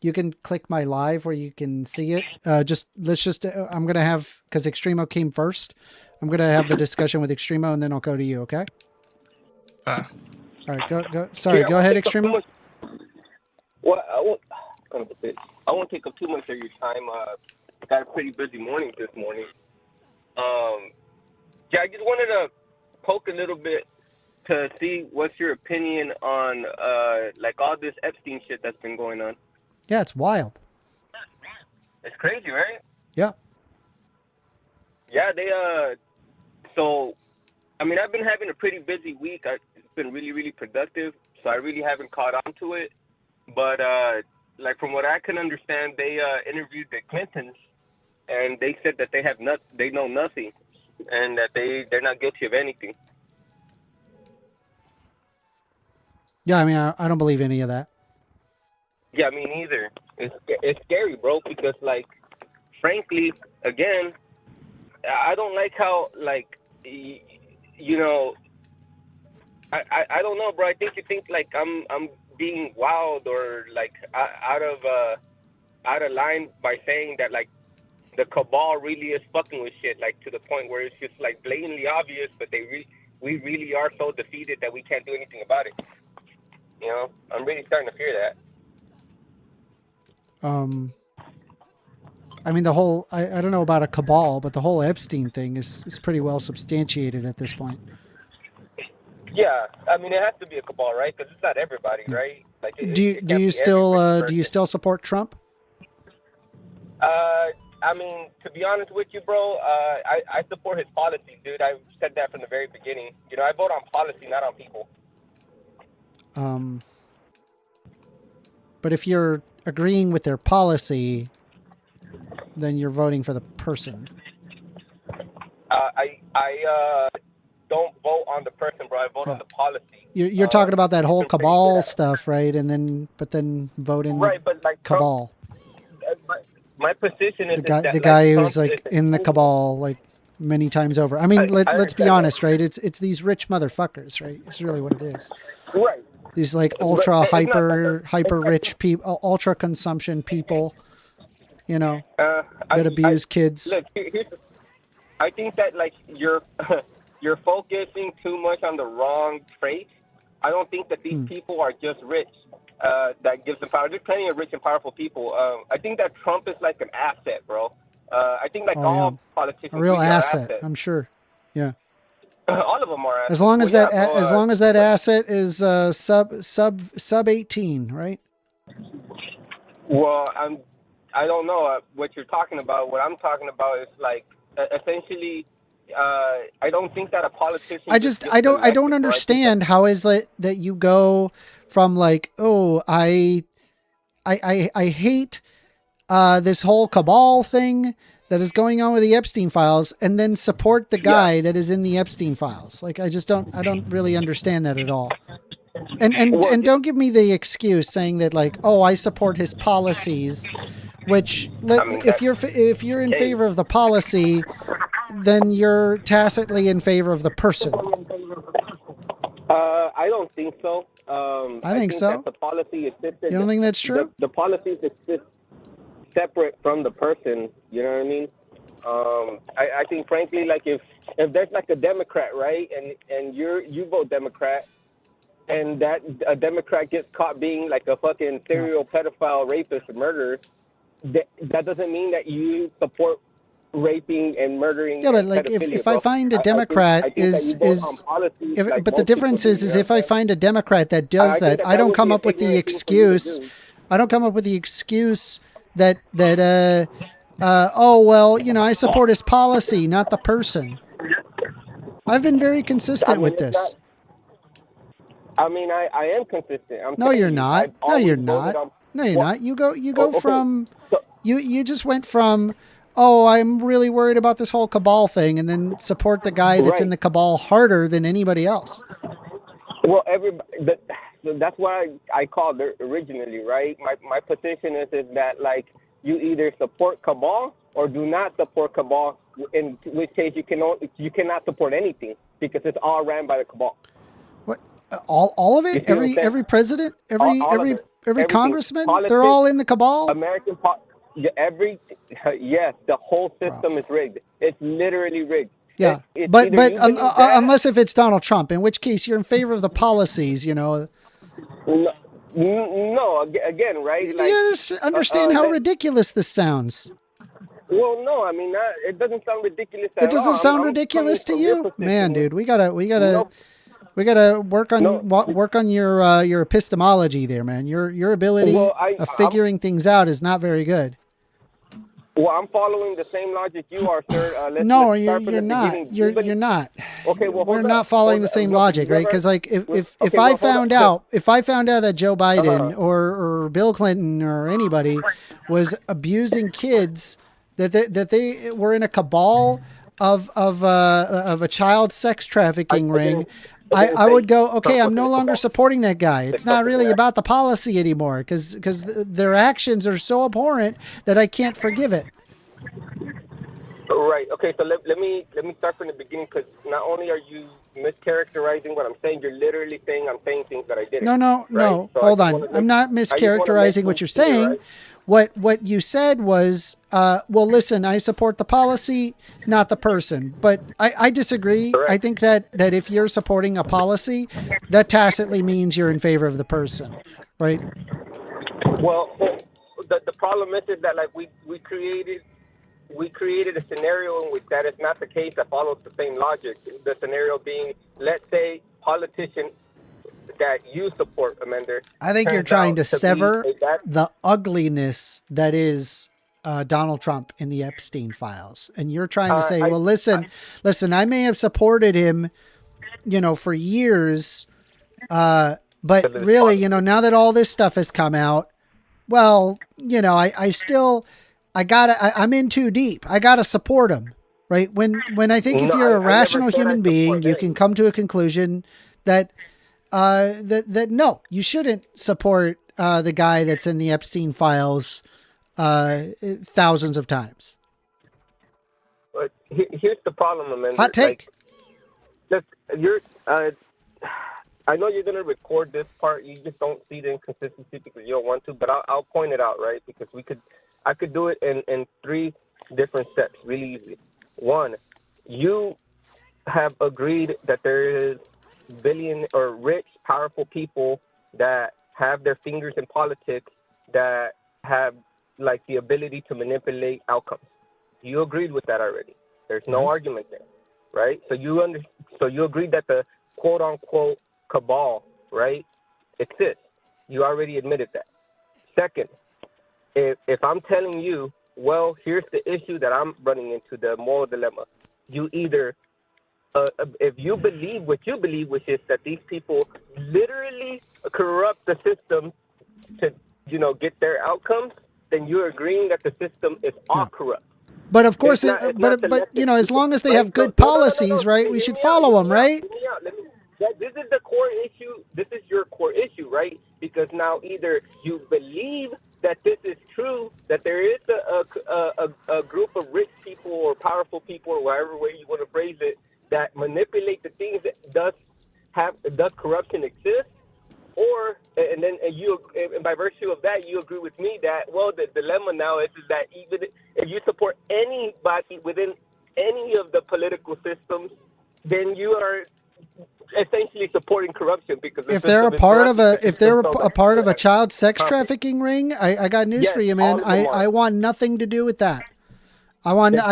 You can click my live where you can see it. I'm gonna have, because Extremo came first. I'm gonna have the discussion with Extremo, and then I'll go to you. Okay. Ah. All right. Go. Sorry. Yeah, Go ahead, Extremo. Well, I won't take up too much of your time. Got a pretty busy morning this morning. Yeah, I just wanted to poke a little bit to see what's your opinion on like all this Epstein shit that's been going on. Yeah, it's wild. It's crazy, right? Yeah. Yeah, so I mean, I've been having a pretty busy week. It's been really, really productive, so I really haven't caught on to it. But like from what I can understand, they interviewed the Clintons, and they said that they know nothing, and that they're not guilty of anything. Yeah, I mean, I don't believe any of that. Yeah, me neither. It's scary, bro, because like, frankly, again, I don't like how like, you know, I don't know, bro. I think you think like I'm being wild or like out of line by saying that like the cabal really is fucking with shit, like to the point where it's just like blatantly obvious, but we really are so defeated that we can't do anything about it. You know, I'm really starting to fear that. I mean, the whole, I don't know about a cabal, but the whole Epstein thing is pretty well substantiated at this point. Yeah, I mean, it has to be a cabal, right? Because it's not everybody, right? Like, Do you still support Trump? I mean, to be honest with you, bro, I support his policies, dude. I've said that from the very beginning. You know, I vote on policy, not on people. But if you're agreeing with their policy, then you're voting for the person. I don't vote on the person, bro. I vote on the policy. You're talking about that whole cabal stuff, right? But then vote in right, but like cabal. My position is the guy who's like in the cabal like many times over. I mean, let's be honest, right? It's these rich motherfuckers, right? It's really what it is. Right. These like ultra hyper rich people, ultra consumption people, you know, that abuse kids. Look, I think that like you're focusing too much on the wrong traits. I don't think that these people are just rich. That gives them power. There's plenty of rich and powerful people. I think that Trump is like an asset, bro. I think like all politicians, a real asset. I'm sure. Yeah. All of them are assets. As long as that asset is sub 18, right? Well, I don't know what you're talking about. What I'm talking about is like essentially. I don't think that a politician. I don't understand how is it that you go from like, oh, I hate this whole cabal thing that is going on with the Epstein files, and then support the guy that is in the Epstein files. Like, I don't really understand that at all. And don't give me the excuse saying that like, oh, I support his policies, which if you're in favor of the policy, then you're tacitly in favor of the person. I don't think so. I think so. That the policy existed. You don't think that's true? The policies exist separate from the person. You know what I mean? I think, frankly, like if there's like a Democrat, right, and you vote Democrat, and that a Democrat gets caught being like a fucking serial pedophile, rapist, or murderer, that doesn't mean that you support raping and murdering. Yeah, but and like pedophilia, if I bro. find a I Democrat think that you vote on policies like but the most people difference do, is you know if what I I'm saying? find a Democrat that does I think that, that I that don't would come be an up with the ignorant thing for you to excuse. do. I don't come up with the excuse that oh well, you know, I support his policy, not the person. I've been very I consistent mean, with it's not. this. I mean, I am consistent. I'm No, telling you're you, not. I've No, always you're voted not. on. No, you're Well, not. You go okay. from So, you just went from, oh, I'm really worried about this whole cabal thing, and then support the guy that's in right. the cabal harder than anybody else. Well, that's why I called it originally, right? My position is that like you either support cabal or do not support cabal. In which case you cannot support anything because it's all ran by the cabal. What? All of You it? see what I'm saying? Every president, All of every it, every everything. congressman, they're Politics, all in the cabal. American yes, the whole system is rigged. It's literally rigged. Yeah, It's but either you believe that, unless if it's Donald Trump, in which case you're in favor of the policies, you know. no, again, right? Do Like, you understand how ridiculous this sounds? well, no, I mean, it doesn't sound ridiculous It at doesn't all. sound I'm ridiculous to coming from your you, position man, here. dude. We gotta No, work on no. work on your epistemology there, man. Your ability Well, of figuring things out is not very good. I'm following the same logic you are, sir. Let's No, start you're from the you're not. beginning. You're not. Okay, well, We're hold not up. following the same logic, right? Because like if I found out that Joe Biden or Bill Clinton or anybody was abusing kids, that they were in a cabal of a child sex trafficking ring, I would go, okay, I'm no longer supporting that guy. It's not really about the policy anymore because their actions are so abhorrent that I can't forgive it. Right. Okay. So let me start from the beginning because not only are you mischaracterizing what I'm saying, you're literally saying I'm saying things that I didn't. No. So Hold on. I'm not mischaracterizing what you're saying. Right? What you said was, well, listen, I support the policy, not the person. But I disagree. Correct. I think that if you're supporting a policy, that tacitly means you're in favor of the person, right? Well, the problem is that like we created a scenario in which that is not the case that follows the same logic. The scenario being, let's say, politician that you support, Amender. I think you're trying to sever the ugliness that is Donald Trump in the Epstein files. And you're trying to say, well, listen, I may have supported him, you know, for years. But really, you know, now that all this stuff has come out, well, you know, I'm in too deep. I gotta support him, right? When I think if you're a rational human being, you can come to a conclusion that that no, you shouldn't support the guy that's in the Epstein files thousands of times. But here's the problem, Amender. Hot take. Like, I know you're gonna record this part. You just don't see the inconsistency because you don't want to. But I'll point it out, right? Because I could do it in 3 different steps really easily. 1, you have agreed that there is billion or rich, powerful people that have their fingers in politics that have like the ability to manipulate outcomes. You agreed with that already. There's no argument there, right? So you agreed that the quote unquote cabal, right, exists. You already admitted that. Second, if I'm telling you, well, here's the issue that I'm running into, the moral dilemma. You either, if you believe what you believe, which is that these people literally corrupt the system to, you know, get their outcomes, then you're agreeing that the system is all corrupt. But of course, but you know, as long as they have good policies, right, we should follow them, right? This is the core issue. This is your core issue, right? Because now either you believe that this is true, that there is a group of rich people or powerful people or whatever way you want to phrase it that manipulate the things that does corruption exist, or and by virtue of that you agree with me that, well, the dilemma now is that even if you support anybody within any of the political systems, then you are essentially supporting corruption because if they're a part of a part of a child sex trafficking ring, I got news for you, man. I want nothing to do with that. I would not,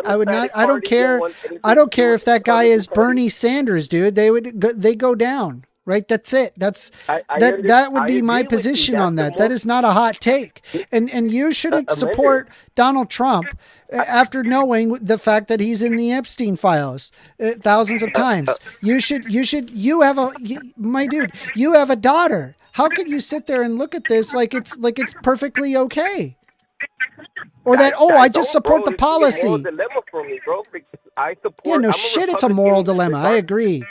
I don't care if that guy is Bernie Sanders, dude. They go down, right? That's it. That would be my position on that. That is not a hot take. And you shouldn't support Donald Trump after knowing the fact that he's in the Epstein files thousands of times. You have a daughter. How could you sit there and look at this like it's perfectly okay? Or that, I just support the policy. It's a moral dilemma for me, bro, because I support... Yeah, no shit, it's a moral dilemma. I agree.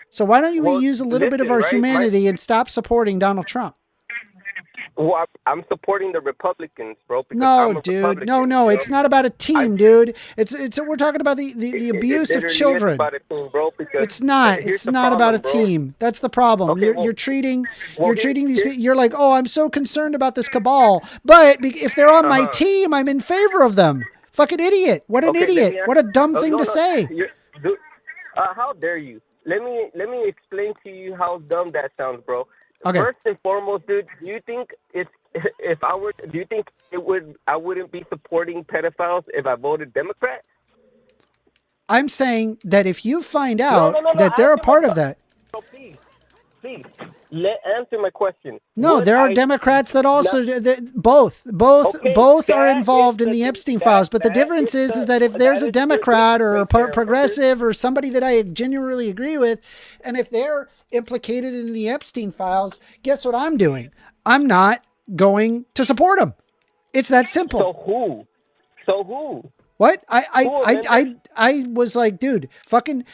So why don't we use a little bit of our humanity and stop supporting Donald Trump? Well, I'm supporting the Republicans, bro. No, dude. No. It's not about a team, dude. It's we're talking about the abuse of children. It's not. It's not about a team. That's the problem. Okay, you're treating these people. You're like, I'm so concerned about this cabal, but if they're on my team, I'm in favor of them. Fucking idiot! What an idiot! What a dumb thing to say. How dare you? Let me explain to you how dumb that sounds, bro. Okay. First and foremost, dude, do you think I wouldn't be supporting pedophiles if I voted Democrat? I'm saying that if you find out that they're a part of that. So please, answer my question. No, there are Democrats that also both are involved in the Epstein files. But the difference is that if there's a Democrat or a progressive or somebody that I genuinely agree with, and if they're implicated in the Epstein files, guess what I'm doing? I'm not going to support them. It's that simple. So who? What? I was like, dude, fucking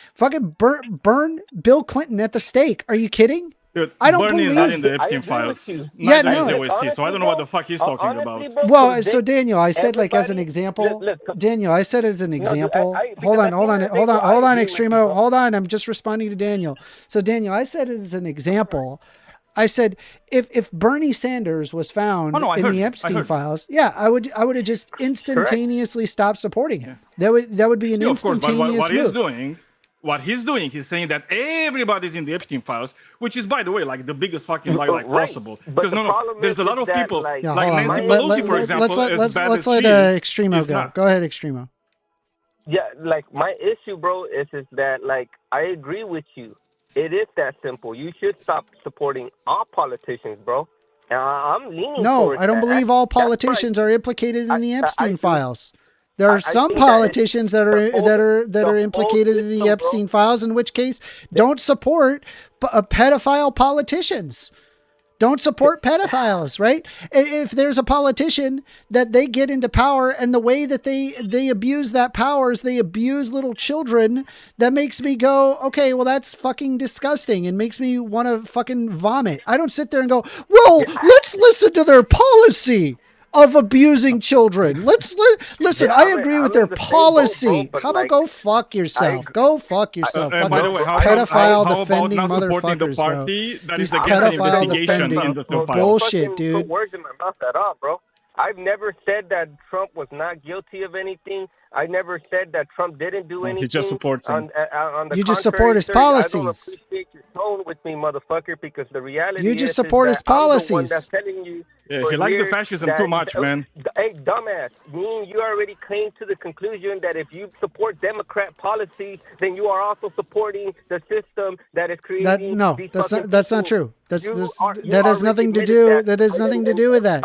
burn Bill Clinton at the stake. Are you kidding? Dude, I don't Bernie believe. is not in the Epstein files. Yeah, no. no. So I don't know what the fuck he's talking about. Well, so Daniel, I said like as an example. Daniel, I said as an example. Hold on, Extremo. Hold on, I'm just responding to Daniel. So Daniel, I said as an example. I said, if Bernie Sanders was found in the Epstein files, I would have just instantaneously stopped supporting him. That would be an instantaneous move. What he's doing, he's saying that everybody's in the Epstein files, which is, by the way, like the biggest fucking lie possible. Because there's a lot of people, like Nancy Pelosi, for example. Let's let Extremo go. Go ahead, Extremo. Yeah, like my issue, bro, is that like I agree with you. It is that simple. You should stop supporting all politicians, bro. I'm leaning. No, I don't believe all politicians are implicated in the Epstein files. There are some politicians that are implicated in the Epstein files, in which case don't support pedophile politicians. Don't support pedophiles, right? If there's a politician that they get into power and the way that they abuse that power is they abuse little children, that makes me go, okay, well, that's fucking disgusting and makes me want to fucking vomit. I don't sit there and go, well, let's listen to their policy of abusing children. Listen. I agree with their policy. How about go fuck yourself? Go fuck yourself. By the way, pedophile defending motherfuckers, bro. These pedophile defending bullshit, dude. Put words in my mouth at all, bro. I've never said that Trump was not guilty of anything. I never said that Trump didn't do anything. He just supports him. You just support his policies. I don't appreciate your tone with me, motherfucker, because the reality you just support his policies. I'm the one that's telling you. Yeah, he likes the fascism too much, man. Hey, dumbass. Me and you already came to the conclusion that if you support Democrat policies, then you are also supporting the system that is creating. That's not true. That has nothing to do. That has nothing to do with that.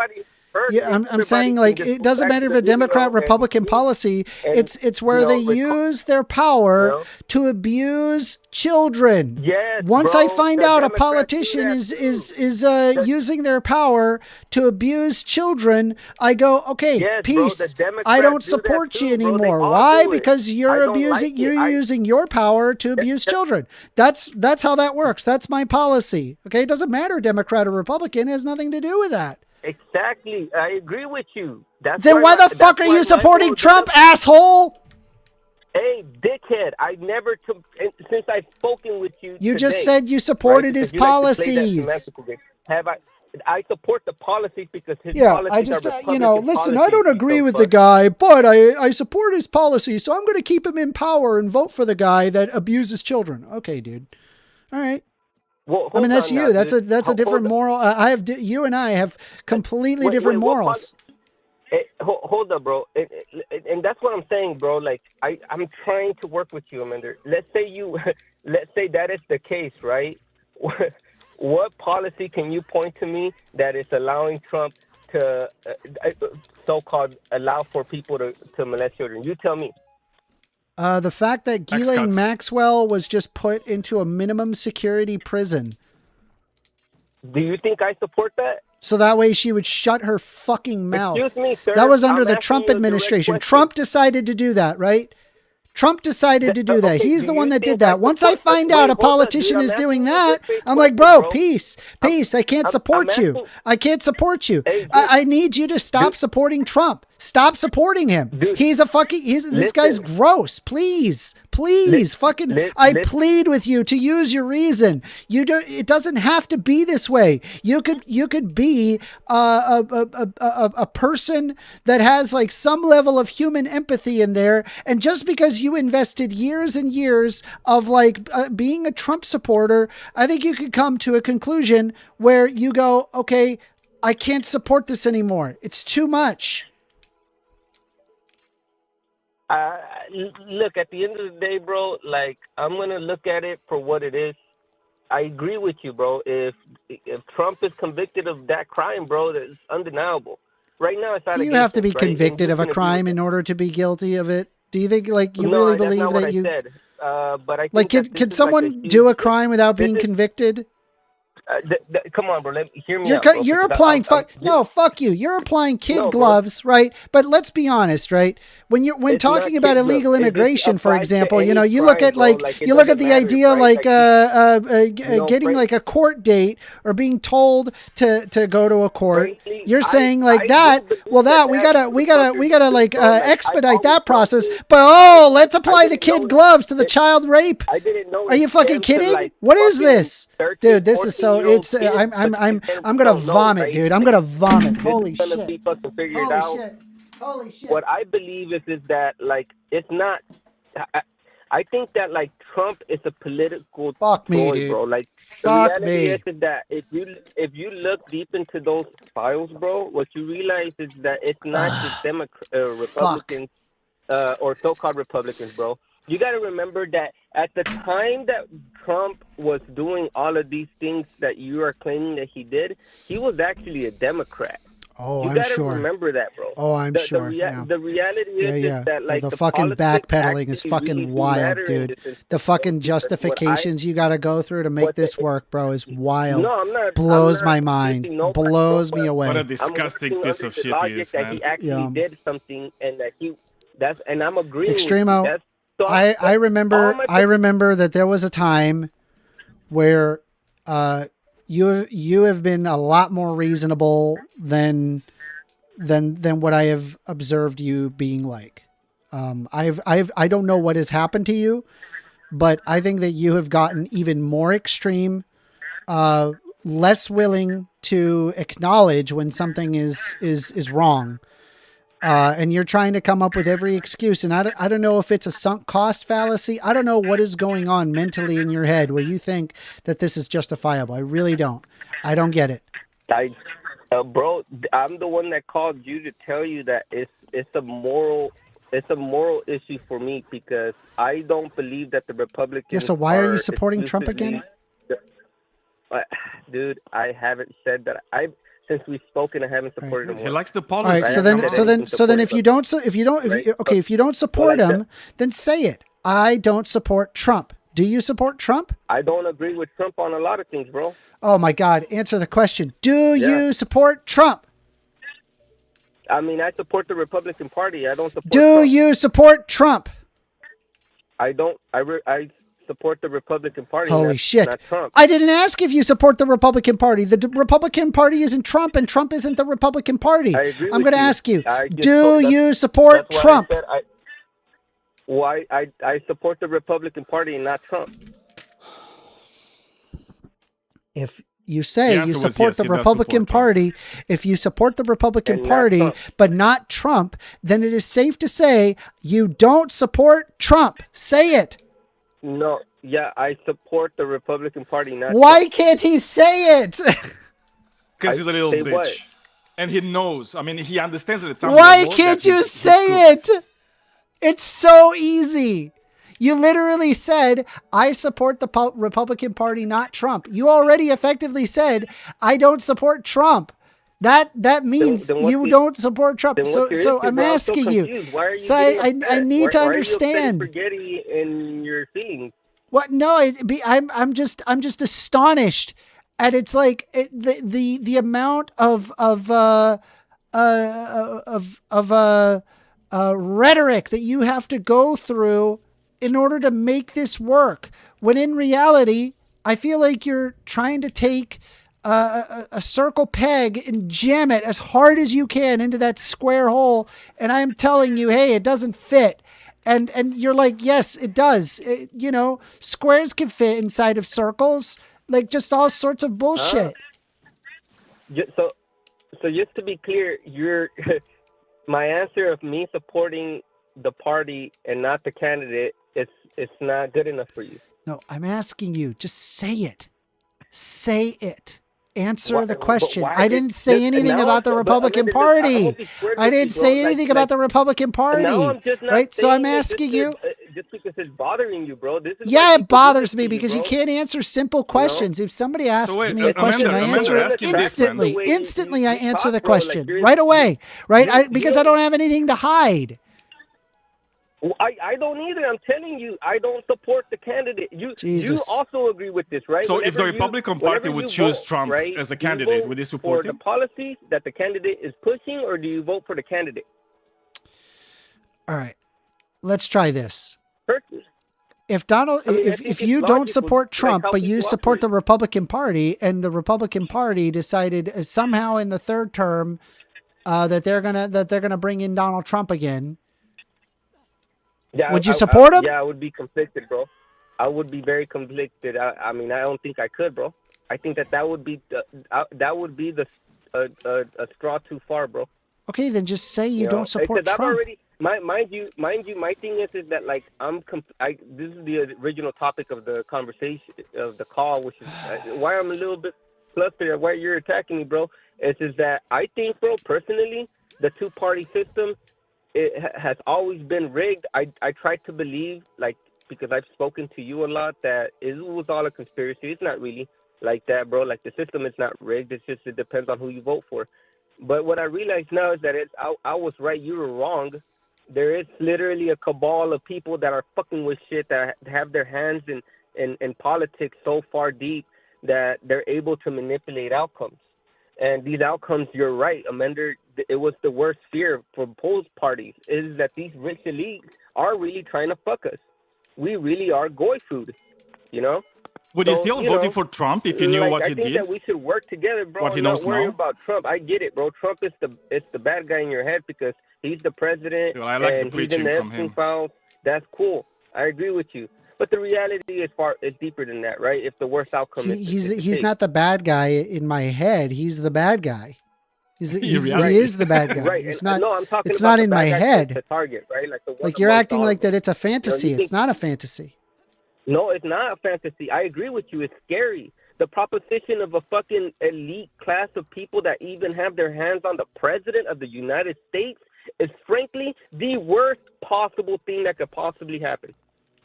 Yeah, I'm saying like it doesn't matter if a Democrat Republican policy. It's where they use their power to abuse children. Yes, once I find out a politician is using their power to abuse children, I go, okay, peace. I don't support you anymore. Why? Because you're using your power to abuse children. That's how that works. That's my policy. Okay, it doesn't matter Democrat or Republican. It has nothing to do with that. Exactly. I agree with you. Then why the fuck are you supporting Trump, asshole? Hey, dickhead. since I've spoken with you You just said you supported his policies. Have I? I support the policies because his yeah, policies I just, are listen, I don't agree with the guy, but I support his policy, so I'm going to keep him in power and vote for the guy that abuses children. Okay, dude. All right. Well, I mean, that's you. Now, that's a different moral. You and I have completely different morals. Hold up, bro. And that's what I'm saying, bro. Like, I'm trying to work with you, Amanda. Let's say that is the case, right? What policy can you point to me that is allowing Trump to so-called allow for people to molest children? You tell me. The fact that Ghislaine Maxwell was just put into a minimum security prison. Do you think I support that? So that way she would shut her fucking mouth. Excuse me, sir. That was under the Trump administration. Trump decided to do that, right? Trump decided to do that. Okay, He's the one that did that. Once I find out a politician is doing that, I'm like, bro, peace. I can't support you. I can't support you. I need you to stop supporting Trump. Stop supporting him. He's a fucking, this guy's gross. Please, I plead with you to use your reason. It doesn't have to be this way. You could be a person that has like some level of human empathy in there. And just because you invested years and years of like being a Trump supporter, I think you could come to a conclusion where you go, okay, I can't support this anymore. It's too much. Look, at the end of the day, bro, like, I'm going to look at it for what it is. I agree with you, bro. If Trump is convicted of that crime, bro, that's undeniable. Right now, it's not. Do you have to be convicted of a crime in order to be guilty of it? Do you think, like, you really believe that's not that what you... I said. But I like, think can someone do a crime without being convicted? Come on, bro. Hear me out. Bro, you're applying fuck you. You're applying kid gloves, right? But let's be honest, right? When talking about illegal immigration, for example, you look at the idea like getting like a court date or being told to go to a court. You're saying like that. Well, we gotta like expedite that process. But let's apply the kid gloves to the child rape. Are you fucking kidding? What is this, dude? This is so. I'm gonna vomit, dude. I'm gonna vomit. Holy shit. Holy shit. What I believe is that like it's not. I think that like Trump is a political fuck me, toy, dude. Bro. Like the reality is that if you look deep into those files, bro, what you realize is that it's not just Republicans or so-called Republicans, bro. You got to remember that at the time that Trump was doing all of these things that you are claiming that he did, he was actually a Democrat. Oh, I'm sure. You gotta remember that, bro. Oh, I'm sure. The reality is that like the fucking backpedaling is fucking really wild, dude. The fucking justifications you gotta go through to make this work, bro, is wild. No, I'm not. Blows my mind. Blows me away. What a disgusting piece of shit he is, that man. He actually did something, and that and I'm agreeing. Extremo. With you. I remember that there was a time where you have been a lot more reasonable than what I have observed you being like. I don't know what has happened to you, but I think that you have gotten even more extreme, less willing to acknowledge when something is wrong. And you're trying to come up with every excuse. And I don't know if it's a sunk cost fallacy. I don't know what is going on mentally in your head where you think that this is justifiable. I really don't. I don't get it. Bro, I'm the one that called you to tell you that it's a moral issue for me because I don't believe that the Republicans. Yeah, so why are you supporting Trump again? Dude, I haven't said that. Since we've spoken, I haven't supported him. He likes the policy. All right, so then, if you don't support him, then say it. I don't support Trump. Do you support Trump? I don't agree with Trump on a lot of things, bro. Oh my God! Answer the question. Do you support Trump? I mean, I support the Republican Party. I don't support. Do you support Trump? I don't. I support the Republican Party. Holy shit. Not Trump. I didn't ask if you support the Republican Party. The Republican Party isn't Trump and Trump isn't the Republican Party. I'm going to ask you, do you support Trump? I support the Republican Party and not Trump. If You say answer you was support yes, the he does Republican support Trump. Party. If you support the Republican And not Party, Trump. but not Trump, then it is safe to say you don't support Trump. Say it. No, yeah, I support the Republican Party. Not Why Trump. can't he say it? Because he's a little say bitch. what? And he knows. I mean, he understands it at some Why level can't that you he's say scooped. it? It's so easy. You literally said, I support the Republican Party, not Trump. You already effectively said, I don't support Trump. That means Then you don't support Trump. Then what's your So issue, I'm bro? I'm so asking you. confused. Why are you So getting I upset? need to Why understand. Are you upset and forgetting in your feelings? What? No, I'm just astonished at it's like the amount of rhetoric that you have to go through in order to make this work. When in reality, I feel like you're trying to take a circle peg and jam it as hard as you can into that square hole. And I'm telling you, hey, it doesn't fit. And you're like, yes, it does. Squares can fit inside of circles, like just all sorts of bullshit. So just to be clear, my answer of me supporting the party and not the candidate, it's not good enough for you. No, I'm asking you, just say it. Say it. Answer the question. I didn't say anything about the Republican Party. I didn't say anything about the Republican Party. Right? So I'm asking you. Just because it's bothering you, bro. This is yeah, it bothers me because you can't answer simple questions. If somebody asks me a question, I answer it instantly. Instantly, I answer the question right away. Right? Because I don't have anything to hide. I don't either. I'm telling you, I don't support the candidate. You also agree with this, right? So if the Republican Party would choose Trump as a candidate, would you support him? For the policies that the candidate is pushing, or do you vote for the candidate? All right. Let's try this. Personally. If you don't support Trump, but you support the Republican Party, and the Republican Party decided somehow in the third term that they're gonna bring in Donald Trump again, would you support him? Yeah, I would be conflicted, bro. I would be very conflicted. I mean, I don't think I could, bro. I think that would be the straw too far, bro. Okay, then just say you don't support Trump. Mind you, my thing is that like this is the original topic of the conversation of the call, which is why I'm a little bit flustered at why you're attacking me, bro. Is that I think, bro, personally, the two-party system has always been rigged. I try to believe, like, because I've spoken to you a lot, that it was all a conspiracy. It's not really like that, bro. Like, the system is not rigged. It's just it depends on who you vote for. But what I realize now is that I was right, you were wrong. There is literally a cabal of people that are fucking with shit, that have their hands in politics so far deep that they're able to manipulate outcomes. And these outcomes, you're right, Amender, it was the worst fear for both parties, is that these rich elites are really trying to fuck us. We really are goy food, Would you still voting for Trump if you knew what he did? I think that we should work together, bro. What he knows not worry now? about Trump. I get it, bro. Trump is the bad guy in your head because he's the president. Well, I like and the preaching he's in the from Epstein him. files. That's cool. I agree with you. But the reality is deeper than that, right? If the worst outcome he's not the bad guy in my head. He's the bad guy. He is the bad guy. Right. It's not. No, I'm talking it's about not the in bad my guy head. The target, right? Like you're acting like that. It's a fantasy. It's not a fantasy. No, it's not a fantasy. I agree with you. It's scary. The proposition of a fucking elite class of people that even have their hands on the president of the United States is frankly the worst possible thing that could possibly happen.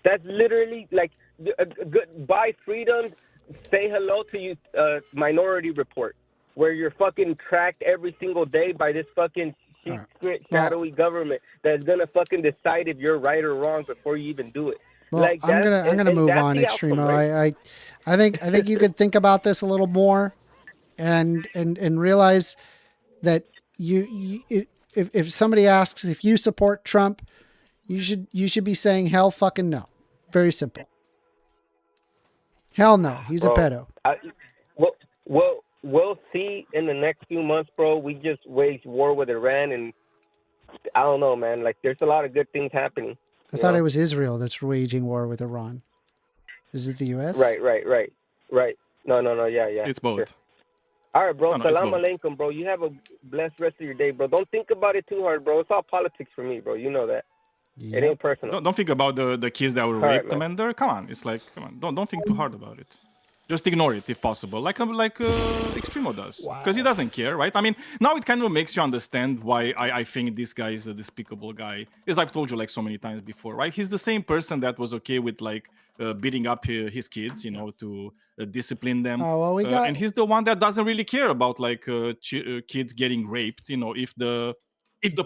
That's literally like buy freedom, say hello to you, Minority Report, where you're fucking tracked every single day by this fucking secret, shadowy government that's gonna fucking decide if you're right or wrong before you even do it. Well, like I'm gonna move on, Extremo. Right? I think you could think about this a little more, and realize that if somebody asks if you support Trump, you should be saying hell fucking no. Very simple. Hell no. He's a pedo. We'll see in the next few months, bro. We just waged war with Iran, and I don't know, man. Like, there's a lot of good things happening. I thought it was Israel that's waging war with Iran. Is it the U.S.? Right. No. Yeah. It's both. Sure. All right, bro. No, it's Salam both. alaikum, bro. You have a blessed rest of your day, bro. Don't think about it too hard, bro. It's all politics for me, bro. You know that. It ain't personal. Don't think about the kids that were raped, Amanda. Come on, it's like, come on. Don't think too hard about it. Just ignore it if possible, like Extremo does, because he doesn't care, right? I mean, now it kind of makes you understand why I think this guy is a despicable guy, as I've told you like so many times before, right? He's the same person that was okay with like beating up his kids, you know, to discipline them. Oh, well, and he's the one that doesn't really care about like kids getting raped, you know, if the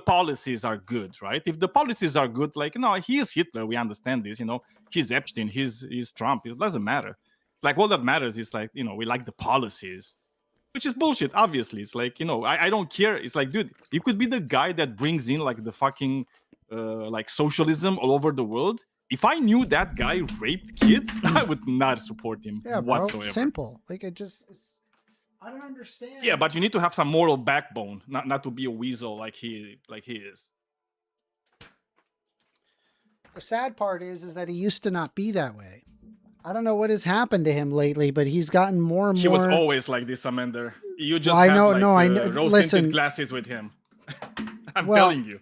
policies are good, right? If the policies are good, like, no, he's Hitler, we understand this, you know, he's Epstein, he's Trump, it doesn't matter. Like, all that matters is like, you know, we like the policies, which is bullshit, obviously. It's like, you know, I don't care. It's like, dude, you could be the guy that brings in like the fucking like socialism all over the world. If I knew that guy raped kids, I would not support him whatsoever. Simple. Like, I don't understand. Yeah, but you need to have some moral backbone, not to be a weasel like he is. The sad part is that he used to not be that way. I don't know what has happened to him lately, but he's gotten more and more. He was always like this, Amanda. You just I know. Listen, glasses with him. I'm telling you.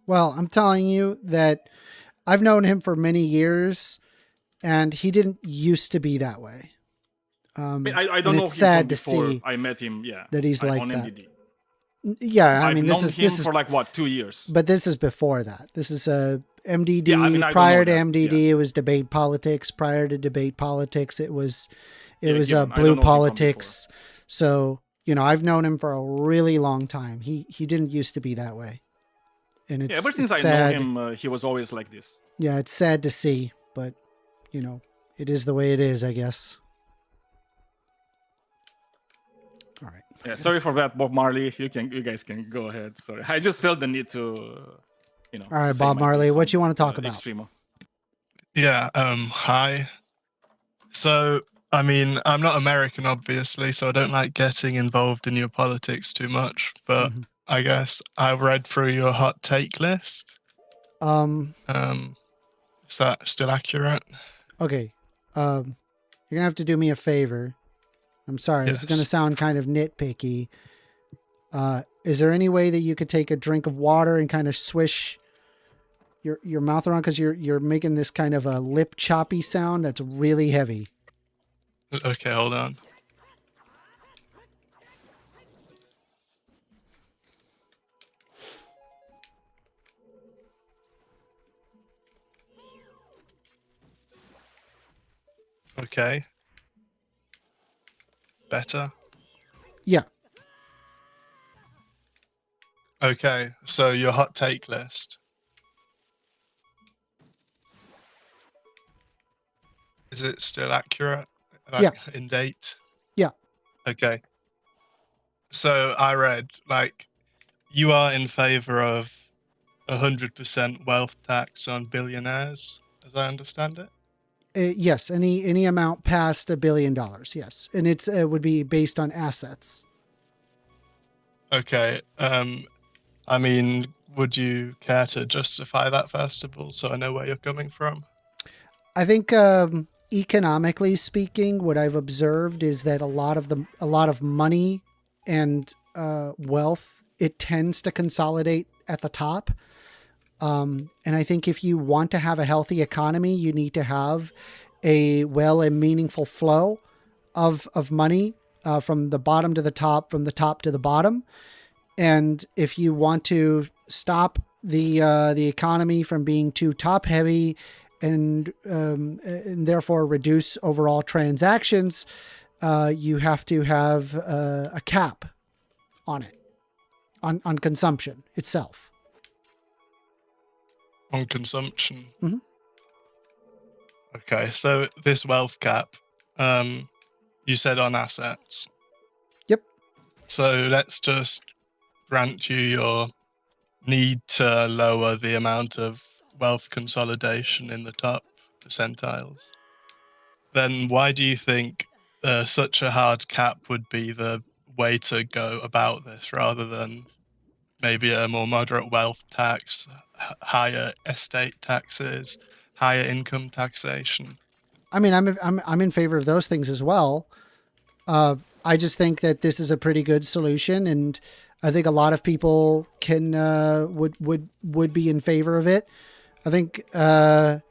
Well, I'm telling you that I've known him for many years, and he didn't used to be that way. I don't know. It's sad to see. I met him. Yeah, that he's like on that. MDD. Yeah, I I've mean, known this him is for like what, 2 years. But this is before that. This is a MDD. Yeah, I mean, prior to MDD, it was debate politics. Prior to debate politics, it was blue politics. So, you know, I've known him for a really long time. He didn't used to be that way, and it's ever since it's I sad. know him, he was always like this. Yeah, it's sad to see, but you know, it is the way it is, I guess. All right. Yeah, sorry for that, Bob Marley. You guys can go ahead. Sorry, I just felt the need to, you know. All right, Bob Marley, what you want to talk about? Extremo. Yeah. Hi. So, I mean, I'm not American, obviously, so I don't like getting involved in your politics too much. But I guess I've read through your hot take list. Is that still accurate? Okay. You're gonna have to do me a favor. I'm sorry, This is going to sound kind of nitpicky. Is there any way that you could take a drink of water and kind of swish your mouth around, because you're making this kind of a lip choppy sound that's really heavy? Okay, hold on. Okay. Better? Yeah. Okay, so your hot take list. Is it still accurate? Like, in date? Yeah. Okay. So I read, like, you are in favor of 100% wealth tax on billionaires, as I understand it? Yes, any amount past $1 billion, yes. And it would be based on assets. Okay. I mean, would you care to justify that first of all, so I know where you're coming from? I think economically speaking, what I've observed is that a lot of money and wealth, it tends to consolidate at the top. And I think if you want to have a healthy economy, you need to have a well and meaningful flow of money from the bottom to the top, from the top to the bottom. And if you want to stop the economy from being too top heavy and therefore reduce overall transactions, you have to have a cap on it, on consumption itself. On consumption. Mm-hmm. Okay, so this wealth cap, you said on assets. Yep. So let's just grant you your need to lower the amount of wealth consolidation in the top percentiles. Then why do you think such a hard cap would be the way to go about this, rather than maybe a more moderate wealth tax, higher estate taxes, higher income taxation? I mean, I'm in favor of those things as well. I just think that this is a pretty good solution, and I think a lot of people can would be in favor of it. I think that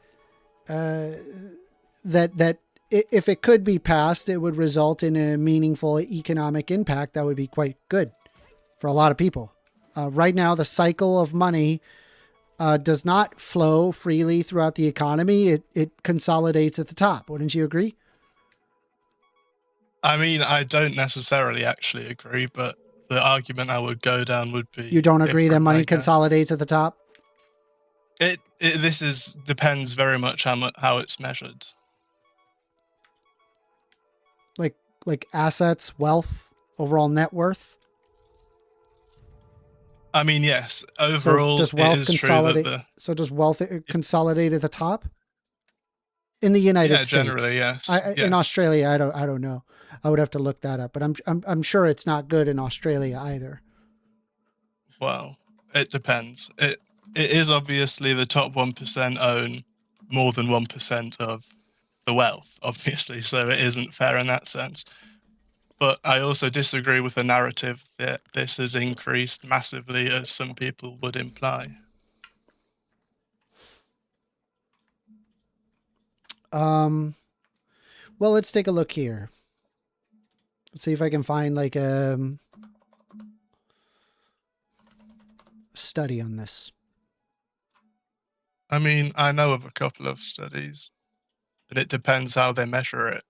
if it could be passed, it would result in a meaningful economic impact that would be quite good for a lot of people. Right now, the cycle of money does not flow freely throughout the economy. It consolidates at the top. Wouldn't you agree? I mean, I don't necessarily actually agree, but the argument I would go down would be... You don't agree that money consolidates at the top? This depends very much how it's measured. Like assets, wealth, overall net worth? I mean, yes. Overall, does wealth it is consolidate? True that does wealth consolidate at the top? In the United States, generally, yes. In Australia, I don't know. I would have to look that up, but I'm sure it's not good in Australia either. Well, it depends. It is obviously the top 1% own more than 1% of the wealth, obviously, so it isn't fair in that sense. But I also disagree with the narrative that this has increased massively, as some people would imply. Well, let's take a look here. Let's see if I can find like a study on this. I mean, I know of a couple of studies, but it depends how they measure it.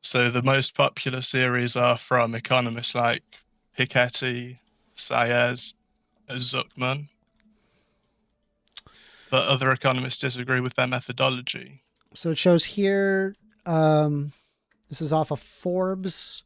So the most popular series are from economists like Piketty, Saez, and Zuckman. But other economists disagree with their methodology. So it shows here, this is off of Forbes,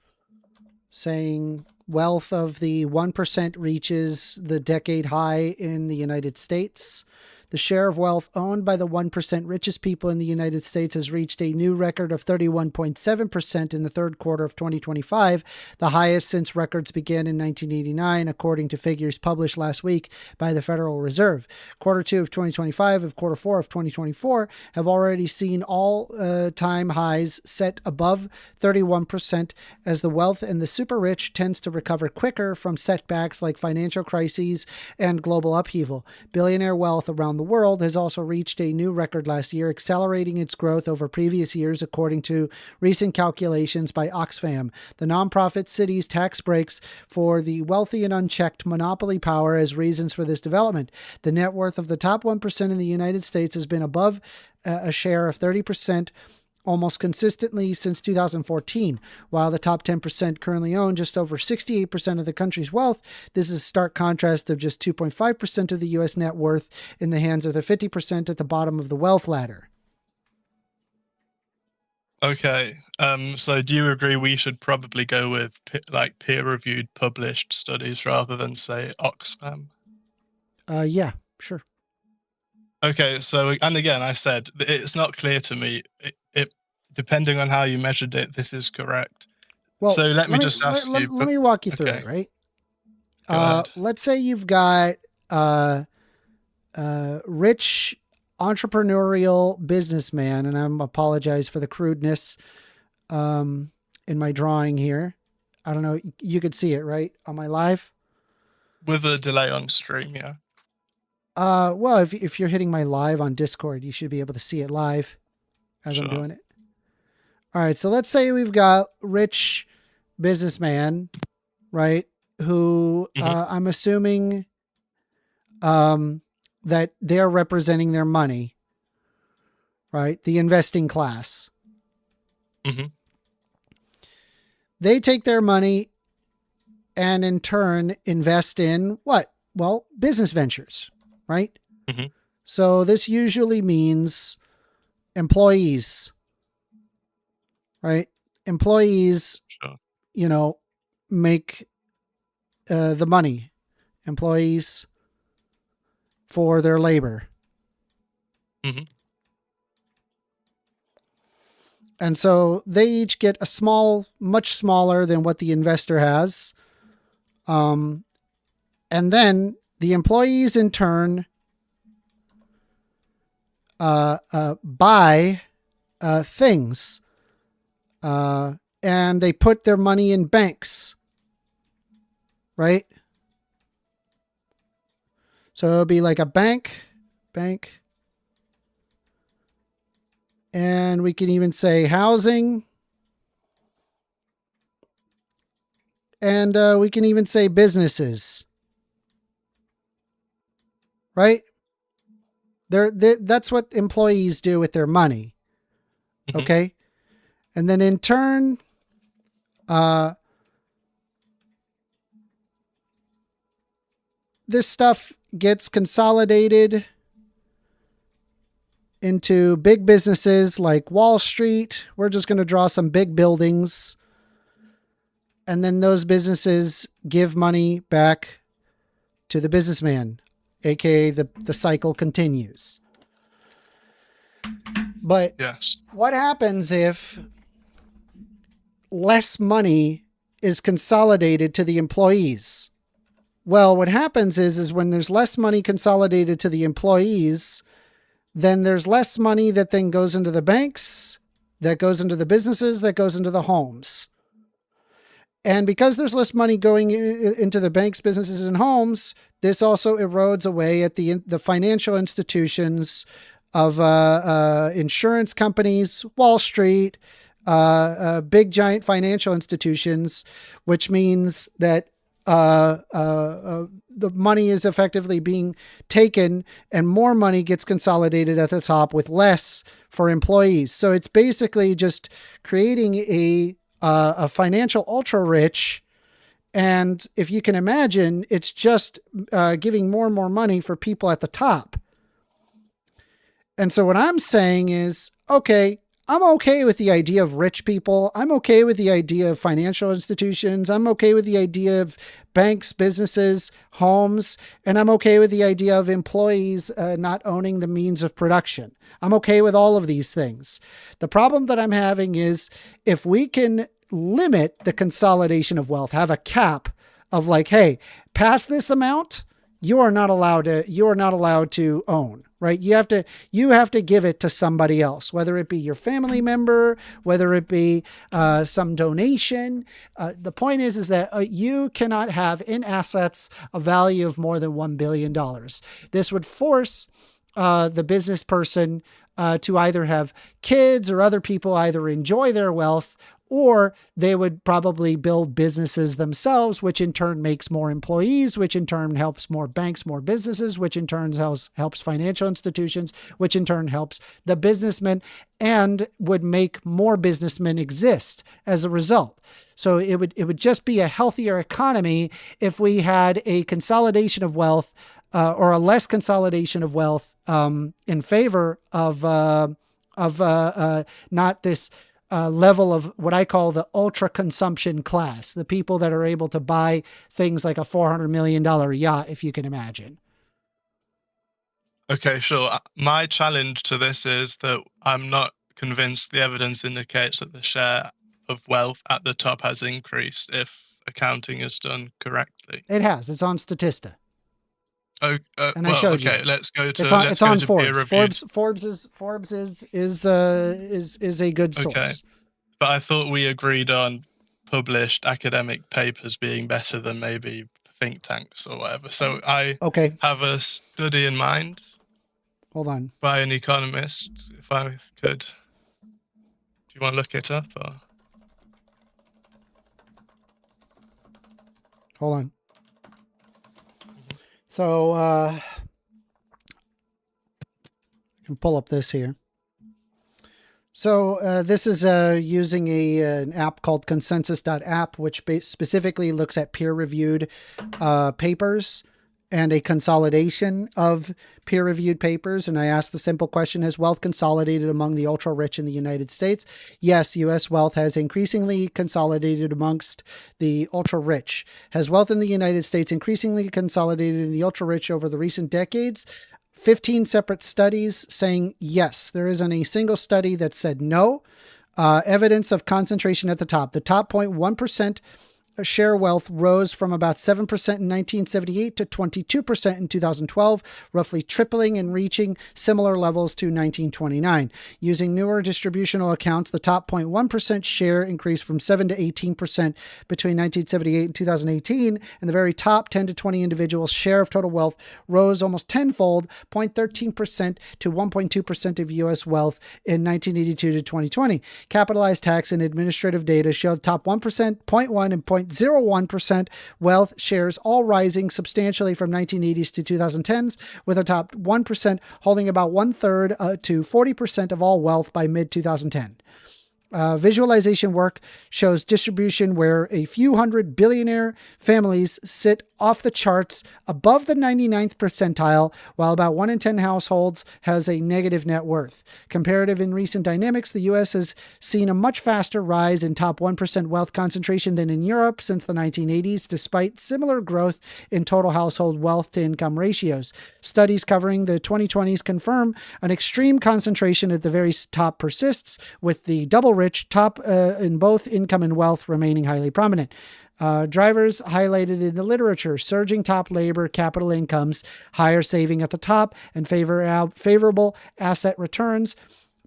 saying wealth of the 1% reaches the decade high in the United States. The share of wealth owned by the 1% richest people in the United States has reached a new record of 31.7% in the third quarter of 2025, the highest since records began in 1989, according to figures published last week by the Federal Reserve. Quarter 2 of 2025 and quarter 4 of 2024 have already seen all-time highs set above 31%, as the wealth and the super rich tends to recover quicker from setbacks like financial crises and global upheaval. Billionaire wealth around the world has also reached a new record last year, accelerating its growth over previous years, according to recent calculations by Oxfam. The nonprofit cities tax breaks for the wealthy and unchecked monopoly power as reasons for this development. The net worth of the top 1% in the United States has been above a share of 30% almost consistently since 2014. While the top 10% currently own just over 68% of the country's wealth, this is a stark contrast of just 2.5% of the U.S. net worth in the hands of the 50% at the bottom of the wealth ladder. Okay, so do you agree we should probably go with peer-reviewed published studies rather than, say, Oxfam? Yeah, sure. Okay, so, and again, I said, it's not clear to me. It depending on how you measured it, this is correct. Well, so let me just ask you. Let me walk you through it, right? Go ahead. Let's say you've got rich entrepreneurial businessman, and I apologize for the crudeness in my drawing here. I don't know. You could see it, right, on my live? With a delay on stream, yeah. Well, if you're hitting my live on Discord, you should be able to see it live as I'm doing it. All right, so let's say we've got rich businessman, right, who I'm assuming that they're representing their money, right, the investing class. Mm-hmm. They take their money and in turn invest in what? Well, business ventures, right? Mm-hmm. So this usually means employees, right? Employees, make the money. Employees for their labor. Mm-hmm. And so they each get a much smaller than what the investor has. And then the employees in turn buy things, and they put their money in banks, right? So it'll be like a bank, and we can even say housing, and we can even say businesses, right? That's what employees do with their money. Okay. And then in turn, this stuff gets consolidated into big businesses like Wall Street. We're just going to draw some big buildings. And then those businesses give money back to the businessman, aka the cycle continues. But Yes. what happens if less money is consolidated to the employees? Well, what happens is when there's less money consolidated to the employees, then there's less money that then goes into the banks, that goes into the businesses, that goes into the homes. And because there's less money going into the banks, businesses, and homes, this also erodes away at the financial institutions of insurance companies, Wall Street, big giant financial institutions, which means that the money is effectively being taken and more money gets consolidated at the top with less for employees. So it's basically just creating a financial ultra rich. And if you can imagine, it's just giving more and more money for people at the top. And so what I'm saying is, okay, I'm okay with the idea of rich people. I'm okay with the idea of financial institutions. I'm okay with the idea of banks, businesses, homes, and I'm okay with the idea of employees not owning the means of production. I'm okay with all of these things. The problem that I'm having is if we can limit the consolidation of wealth, have a cap of like, hey, past this amount, you are not allowed to own, right? You have to give it to somebody else, whether it be your family member, whether it be some donation. The point is that you cannot have in assets a value of more than $1 billion. This would force the business person to either have kids or other people either enjoy their wealth, or they would probably build businesses themselves, which in turn makes more employees, which in turn helps more banks, more businesses, which in turn helps financial institutions, which in turn helps the businessmen and would make more businessmen exist as a result. So it would just be a healthier economy if we had a consolidation of wealth or a less consolidation of wealth in favor of not this level of what I call the ultra consumption class, the people that are able to buy things like a $400 million yacht, if you can imagine. Okay, sure. My challenge to this is that I'm not convinced the evidence indicates that the share of wealth at the top has increased if accounting is done correctly. It has. It's on Statista. Oh, and I showed you. Okay, let's go to it's on Forbes. Forbes is a good source. Okay, but I thought we agreed on published academic papers being better than maybe think tanks or whatever. So I have a study in mind. Hold on. By an economist, if I could. Do you want to look it up or? Hold on. So I can pull up this here. So this is using an app called consensus.app, which specifically looks at peer-reviewed papers and a consolidation of peer-reviewed papers. And I asked the simple question, has wealth consolidated among the ultra-rich in the United States? Yes, U.S. wealth has increasingly consolidated amongst the ultra-rich. Has wealth in the United States increasingly consolidated in the ultra-rich over the recent decades? 15 separate studies saying yes. There isn't a single study that said no. Evidence of concentration at the top. The top 0.1% share wealth rose from about 7% in 1978 to 22% in 2012, roughly tripling and reaching similar levels to 1929. Using newer distributional accounts, the top 0.1% share increased from 7 to 18% between 1978 and 2018, and the very top 10 to 20 individuals' share of total wealth rose almost tenfold, 0.13% to 1.2% of U.S. wealth in 1982 to 2020. Capitalized tax and administrative data showed top 1%, 0.1, and 0.01% wealth shares all rising substantially from 1980s to 2010s, with a top 1% holding about 1/3 to 40% of all wealth by mid-2010. Visualization work shows distribution where a few hundred billionaire families sit off the charts above the 99th percentile, while about 1 in 10 households has a negative net worth. Comparative in recent dynamics, the U.S. has seen a much faster rise in top 1% wealth concentration than in Europe since the 1980s, despite similar growth in total household wealth to income ratios. Studies covering the 2020s confirm an extreme concentration at the very top persists, with the double rich top in both income and wealth remaining highly prominent. Drivers highlighted in the literature: surging top labor capital incomes, higher saving at the top, and favorable asset returns.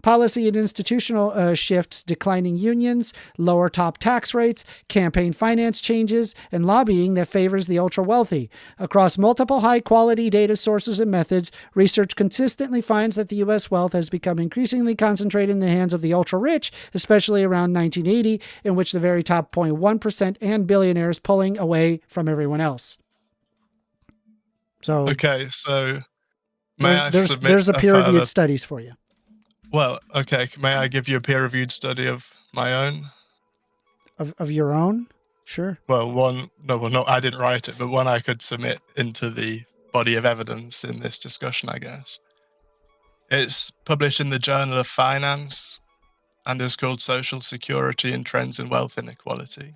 Policy and institutional shifts, declining unions, lower top tax rates, campaign finance changes, and lobbying that favors the ultra-wealthy. Across multiple high-quality data sources and methods, research consistently finds that the U.S. wealth has become increasingly concentrated in the hands of the ultra-rich, especially around 1980, in which the very top 0.1% and billionaires pulling away from everyone else. So, Okay, so may I submit there's a peer-reviewed further... studies for you. Well, okay, may I give you a peer-reviewed study of my own? Of your own? Sure. Well, I didn't write it, but one I could submit into the body of evidence in this discussion, I guess. It's published in the Journal of Finance and is called Social Security and Trends in Wealth Inequality.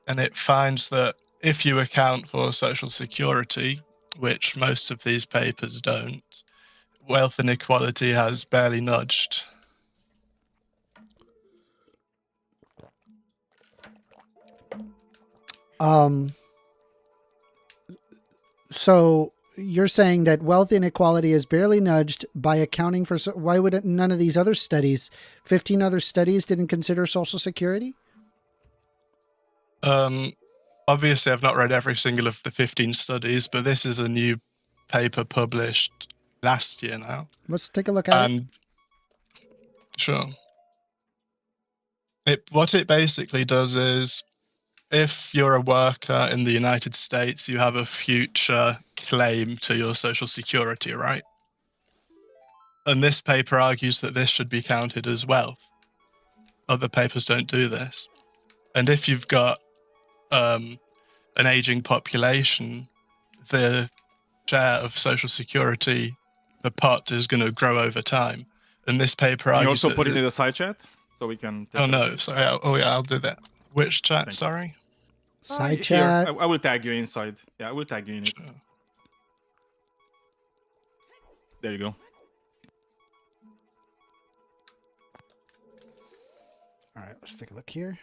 And it finds that if you account for Social Security, which most of these papers don't, wealth inequality has barely nudged. So you're saying that wealth inequality is barely nudged by accounting for... Why would none of these other studies, 15 other studies, didn't consider Social Security? Obviously, I've not read every single of the 15 studies, but this is a new paper published last year now. Let's take a look at it. Sure. What it basically does is, if you're a worker in the United States, you have a future claim to your Social Security, right? And this paper argues that this should be counted as wealth. Other papers don't do this. And if you've got an aging population, the share of Social Security, the pot, is going to grow over time. And this paper Can you argues also put it in the side chat so we can... Oh, no, sorry. I'll do that. Which chat, Thank you. sorry? Side Here, chat. I will tag you inside. Yeah, I will tag you in it. Sure. There you go. All right, let's take a look here.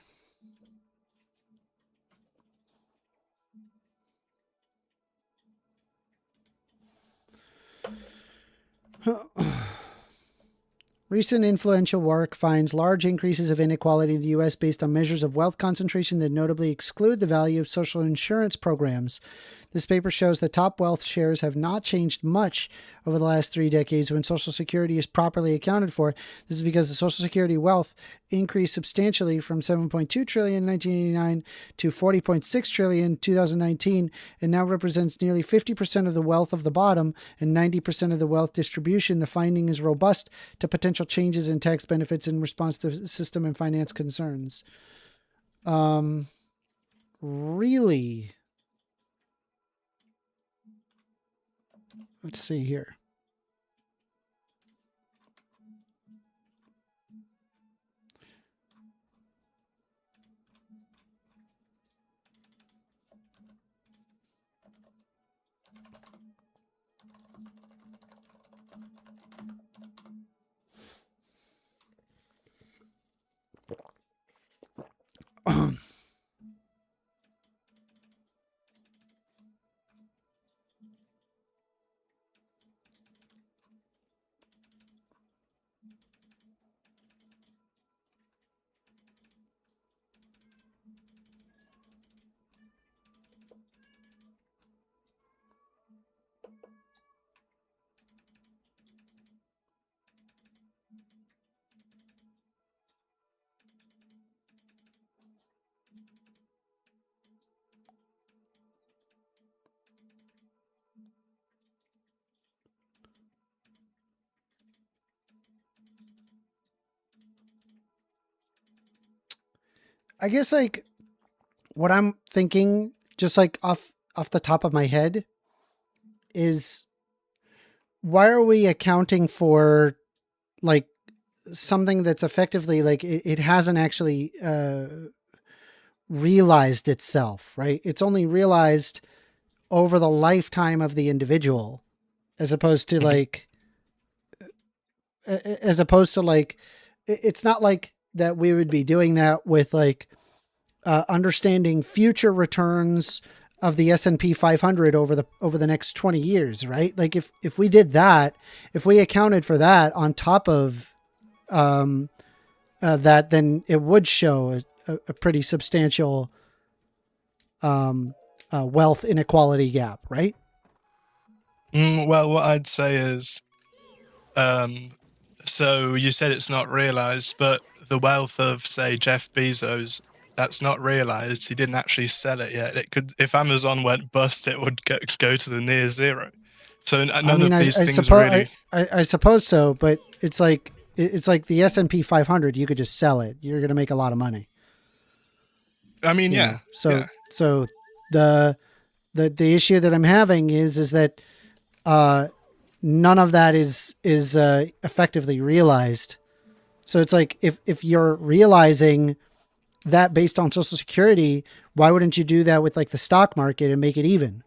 Recent influential work finds large increases of inequality in the U.S. based on measures of wealth concentration that notably exclude the value of social insurance programs. This paper shows that top wealth shares have not changed much over the last 3 decades when Social Security is properly accounted for. This is because the Social Security wealth increased substantially from $7.2 trillion in 1989 to $40.6 trillion in 2019, and now represents nearly 50% of the wealth of the bottom and 90% of the wealth distribution. The finding is robust to potential changes in tax benefits in response to system and finance concerns. Really? Let's see here. I guess like what I'm thinking, just like off the top of my head, is why are we accounting for like something that's effectively like it hasn't actually realized itself, right? It's only realized over the lifetime of the individual, as opposed to like, it's not like that we would be doing that with like understanding future returns of the S&P 500 over the next 20 years, right? Like if we did that, if we accounted for that on top of that, then it would show a pretty substantial wealth inequality gap, right? Well, what I'd say is, so you said it's not realized, but the wealth of, say, Jeff Bezos, that's not realized. He didn't actually sell it yet. It could, if Amazon went bust, it would go to the near zero. So none of these things really. I suppose so, but it's like the S&P 500. You could just sell it. You're going to make a lot of money. I mean, yeah. So the issue that I'm having is that none of that is effectively realized. So it's like if you're realizing that based on Social Security, why wouldn't you do that with like the stock market and make it even?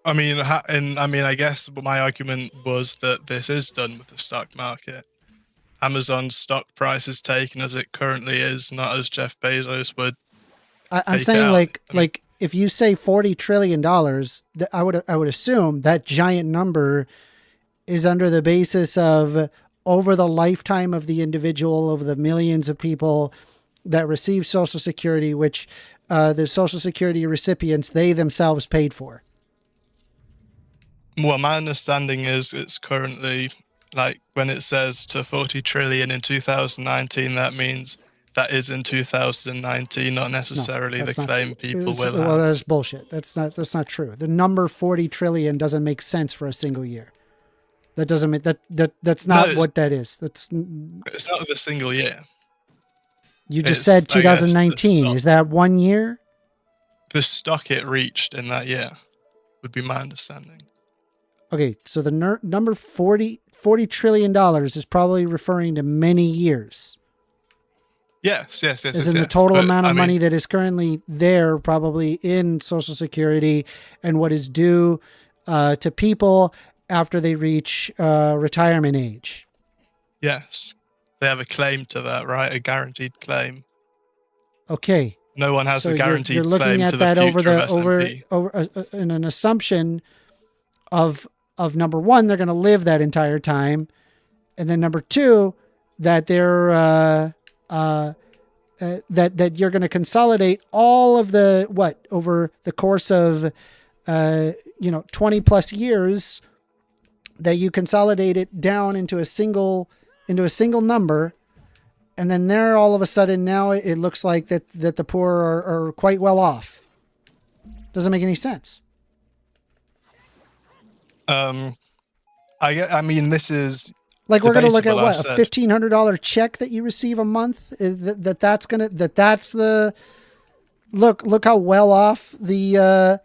I mean, I guess my argument was that this is done with the stock market. Amazon's stock price is taken as it currently is, not as Jeff Bezos would. I'm saying like if you say $40 trillion, I would assume that giant number is under the basis of over the lifetime of the individual, of the millions of people that receive Social Security, which the Social Security recipients, they themselves paid for. Well, my understanding is it's currently, like, when it says to 40 trillion in 2019, that means that is in 2019, not necessarily the claim people will have. Well, that's bullshit. That's not true. The number 40 trillion doesn't make sense for a single year. That doesn't make that's not what that is. It's not the single year. You just said 2019. Is that 1 year? The stock it reached in that year would be my understanding. Okay, so the number $40 trillion is probably referring to many years. Yes. As in the total amount of money that is currently there, probably in Social Security, and what is due to people after they reach retirement age. Yes. They have a claim to that, right? A guaranteed claim. Okay. No one has a guaranteed you're looking claim at to that the future of S&P. over in an assumption of number one, they're going to live that entire time, and then number two, that they're that you're going to consolidate all of the over the course of 20 plus years, that you consolidate it down into a single number, and then there all of a sudden now it looks like that the poor are quite well off. Doesn't make any sense. I mean, this is like we're going to look at what, a $1,500 check that you receive a month. That's the look how well off look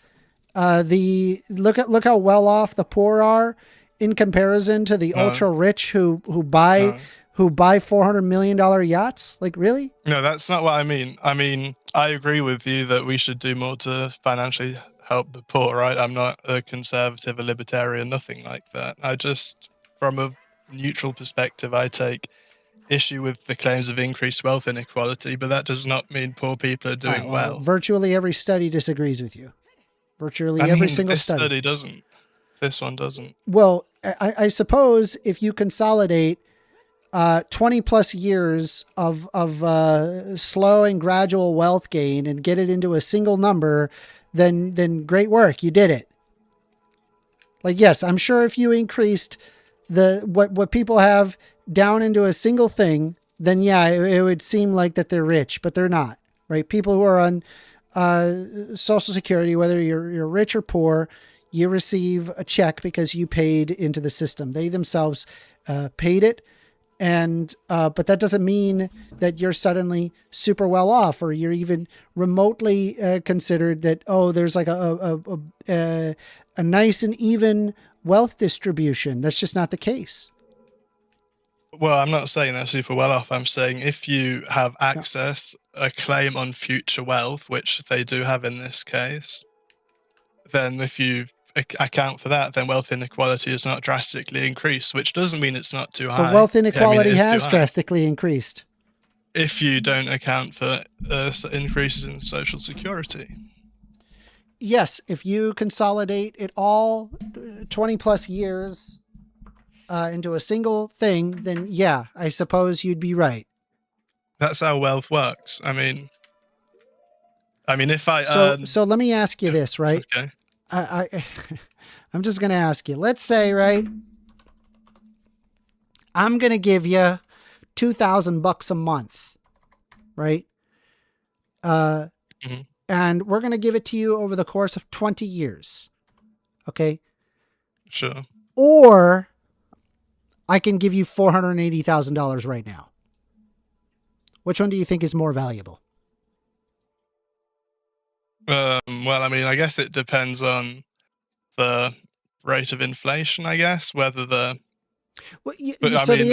how well off the poor are in comparison to the ultra rich who buy $400 million yachts. Like, really? No, that's not what I mean. I mean, I agree with you that we should do more to financially help the poor, right? I'm not a conservative, a libertarian, nothing like that. I just, from a neutral perspective, I take issue with the claims of increased wealth inequality, but that does not mean poor people are doing well. Virtually every study disagrees with you. Every single this study doesn't. This one doesn't. Well, I suppose if you consolidate 20 plus years of slow and gradual wealth gain and get it into a single number, then great work. You did it. Like, yes, I'm sure if you increased what people have down into a single thing, then yeah, it would seem like that they're rich, but they're not, right? People who are on Social Security, whether you're rich or poor, you receive a check because you paid into the system. They themselves paid it, And but that doesn't mean that you're suddenly super well off, or you're even remotely considered that, oh, there's like a nice and even wealth distribution. That's just not the case. Well, I'm not saying they're super well off. I'm saying if you have access, a claim on future wealth, which they do have in this case, then if you account for that, then wealth inequality is not drastically increased, which doesn't mean it's not too high. But wealth inequality it is has too high. drastically increased. If you don't account for increases in social security. Yes, if you consolidate it all 20 plus years into a single thing, then yeah, I suppose you'd be right. That's how wealth works. I mean, if I so let me ask you this, right? Okay. I'm just gonna ask you. Let's say, right, I'm gonna give you $2,000 a month, right? And we're gonna give it to you over the course of 20 years. Okay. Sure. Or I can give you $480,000 right now. Which one do you think is more valuable? Well, I guess it depends on the rate of inflation, I guess, whether the... Well, so the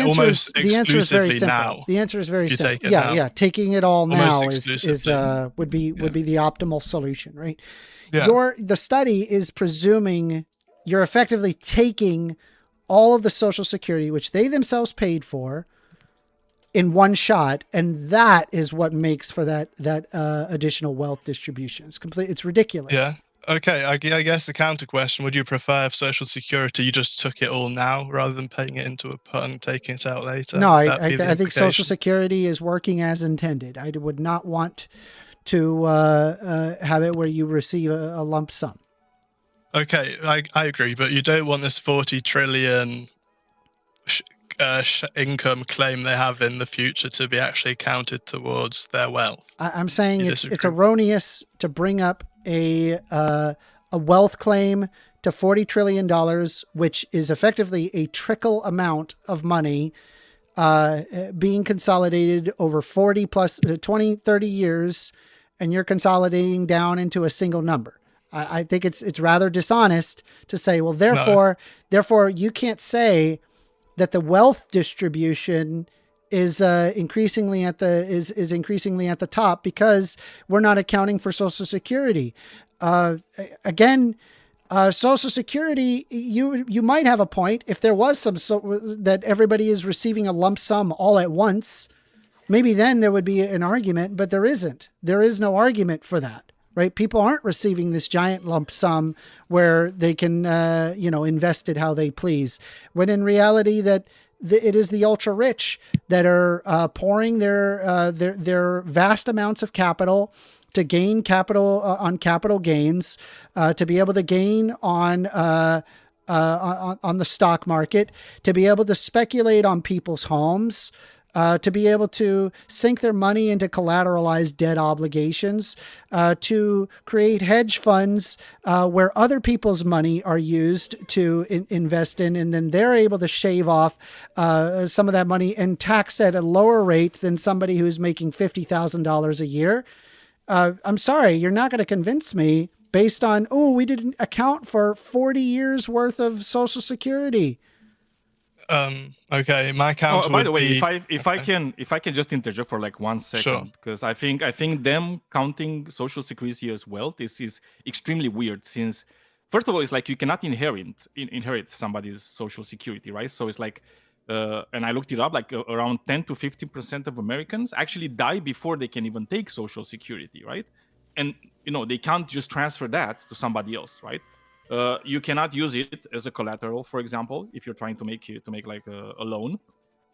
answer is very simple. now, the answer is very you simple. take it Yeah, now. yeah. Taking it all Almost now is would be the optimal solution, right? Yeah. The study is presuming you're effectively taking all of the Social Security, which they themselves paid for, in one shot, and that is what makes for that additional wealth distribution. It's ridiculous. Yeah. Okay, I guess the counter question, would you prefer if Social Security, you just took it all now rather than paying it into a pot and taking it out later? No, I think Social Security is working as intended. I would not want to have it where you receive a lump sum. Okay, I agree, but you don't want this 40 trillion income claim they have in the future to be actually counted towards their wealth. I'm saying it's erroneous to bring up a wealth claim to $40 trillion, which is effectively a trickle amount of money being consolidated over 40 plus 20, 30 years, and you're consolidating down into a single number. I think it's rather dishonest to say, well, therefore you can't say that the wealth distribution is increasingly at the top because we're not accounting for Social Security. Again, Social Security, you might have a point if there was that everybody is receiving a lump sum all at once. Maybe then there would be an argument, but there isn't. There is no argument for that, right? People aren't receiving this giant lump sum where they can, invest it how they please. When in reality, it is the ultra rich that are pouring their vast amounts of capital to gain capital on capital gains, to be able to gain on the stock market, to be able to speculate on people's homes, to be able to sink their money into collateralized debt obligations, to create hedge funds where other people's money are used to invest in, and then they're able to shave off some of that money and tax at a lower rate than somebody who's making $50,000 a year. I'm sorry, you're not going to convince me based on, we didn't account for 40 years worth of Social Security. Okay, my counter. By the way, if I can just interject for like 1 second, Sure. because I think them counting Social Security as wealth is extremely weird. Since first of all, it's like you cannot inherit somebody's Social Security, right? So it's like, and I looked it up, like around 10 to 15% of Americans actually die before they can even take Social Security, right? And they can't just transfer that to somebody else, right? You cannot use it as a collateral, for example, if you're trying to make like a loan,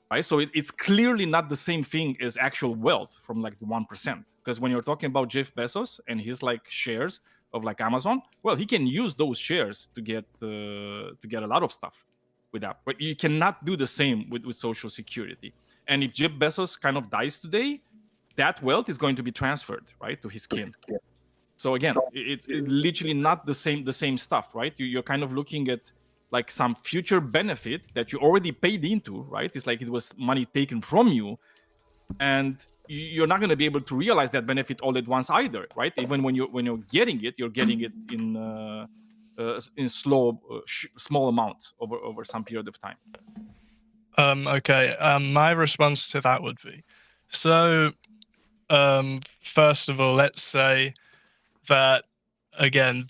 right? So it's clearly not the same thing as actual wealth from like the 1%. Because when you're talking about Jeff Bezos and his like shares of like Amazon, well, he can use those shares to get a lot of stuff with that. But you cannot do the same with Social Security. And if Jeff Bezos kind of dies today, that wealth is going to be transferred, right, to his kin. So again, it's literally not the same stuff, right? You're kind of looking at like some future benefit that you already paid into, right? It's like it was money taken from you, and you're not going to be able to realize that benefit all at once either, right? Even when you're getting it, you're getting it in small amounts over some period of time. Okay. My response to that would be, so first of all, let's say that again,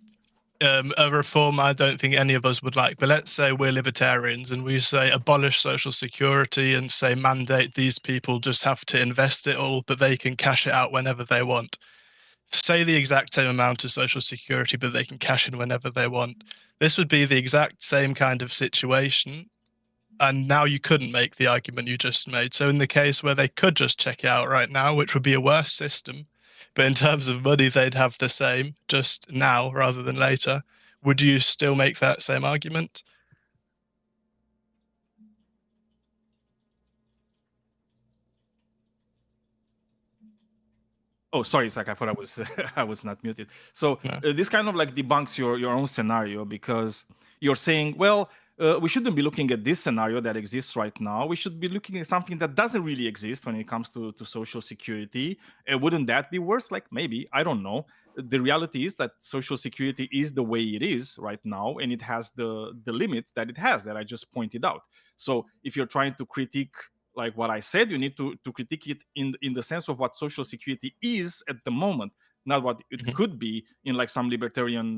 a reform I don't think any of us would like, but let's say we're libertarians and we say abolish social security and say mandate these people just have to invest it all, but they can cash it out whenever they want. Say the exact same amount of social security, but they can cash in whenever they want. This would be the exact same kind of situation. And now you couldn't make the argument you just made. So in the case where they could just check it out right now, which would be a worse system, but in terms of money, they'd have the same just now rather than later. Would you still make that same argument? Oh, sorry, Zach. I thought I was I was not muted. So this kind of like debunks your own scenario, because you're saying, well, we shouldn't be looking at this scenario that exists right now. We should be looking at something that doesn't really exist when it comes to social security. Wouldn't that be worse? Like, maybe, I don't know. The reality is that social security is the way it is right now, and it has the limits that it has that I just pointed out. So if you're trying to critique like what I said, you need to critique it in the sense of what social security is at the moment, not what it could be in like some libertarian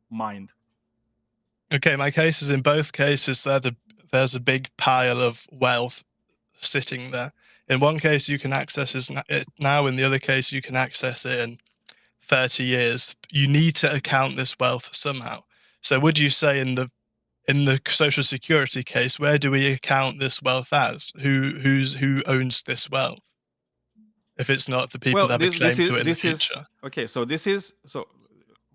mind. Okay, my case is in both cases there's a big pile of wealth sitting there. In one case you can access it now, in the other case you can access it in 30 years. You need to account this wealth somehow. So would you say in the social security case, where do we account this wealth as? Who owns this wealth? If it's not the people that have a claim to it in the future. Okay, so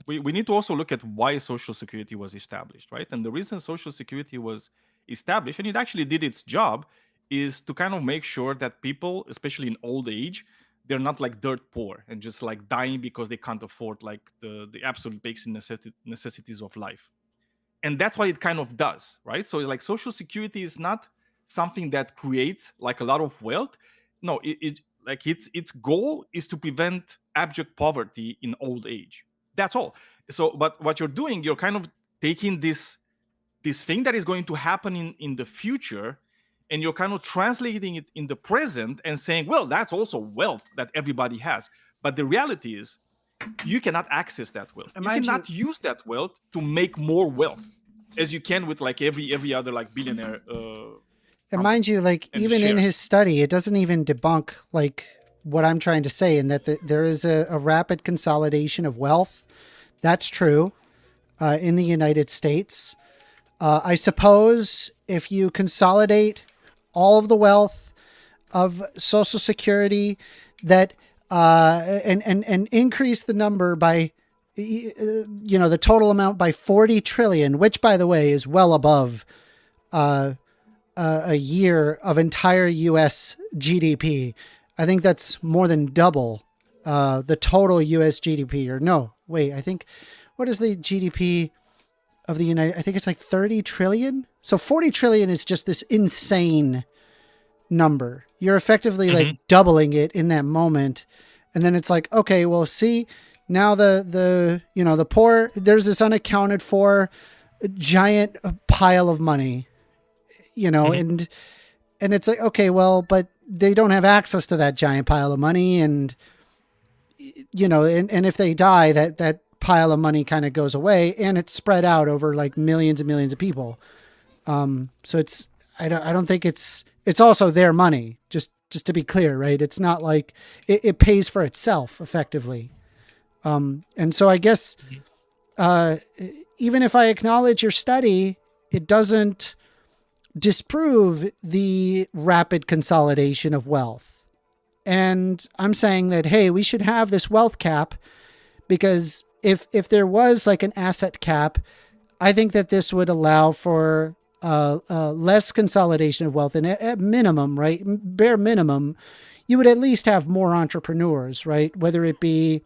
we need to also look at why social security was established, right? And the reason social security was established, and it actually did its job, is to kind of make sure that people, especially in old age, they're not like dirt poor and just like dying because they can't afford like the absolute basic necessities of life. And that's what it kind of does, right? So like social security is not something that creates like a lot of wealth. No, its goal is to prevent abject poverty in old age. That's all. So, but what you're doing, you're kind of taking this thing that is going to happen in the future, and you're kind of translating it in the present and saying, well, that's also wealth that everybody has. But the reality is, you cannot access that wealth. You cannot use that wealth to make more wealth, as you can with like every other like billionaire. And mind you, like even in his study, it doesn't even debunk like what I'm trying to say, in that there is a rapid consolidation of wealth. That's true in the United States. I suppose if you consolidate all of the wealth of Social Security, that and increase the number by the total amount by 40 trillion, which by the way is well above a year of entire US GDP. I think that's more than double the total US GDP. Or no, wait, I think, what is the GDP of the United? I think it's like 30 trillion. So 40 trillion is just this insane number. You're effectively like doubling it in that moment. And then it's like, okay, well, see, now the poor, there's this unaccounted for giant pile of money, and it's like, okay, well, but they don't have access to that giant pile of money. And, and if they die, that pile of money kind of goes away, and it's spread out over like millions and millions of people. So I don't think it's also their money, just to be clear, right? It's not like it pays for itself effectively. And so I guess, even if I acknowledge your study, it doesn't disprove the rapid consolidation of wealth. And I'm saying that, hey, we should have this wealth cap, because if there was like an asset cap, I think that this would allow for less consolidation of wealth. And at minimum, right, bare minimum, you would at least have more entrepreneurs, right? Whether it be,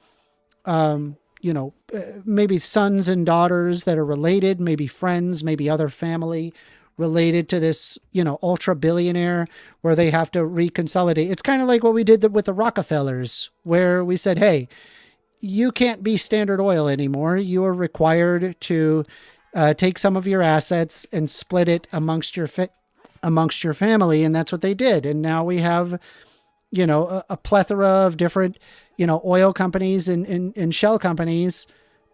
maybe sons and daughters that are related, maybe friends, maybe other family related to this, ultra billionaire where they have to reconsolidate. It's kind of like what we did with the Rockefellers, where we said, hey, you can't be Standard Oil anymore. You are required to take some of your assets and split it amongst your family. And that's what they did. And now we have, a plethora of different, oil companies and shell companies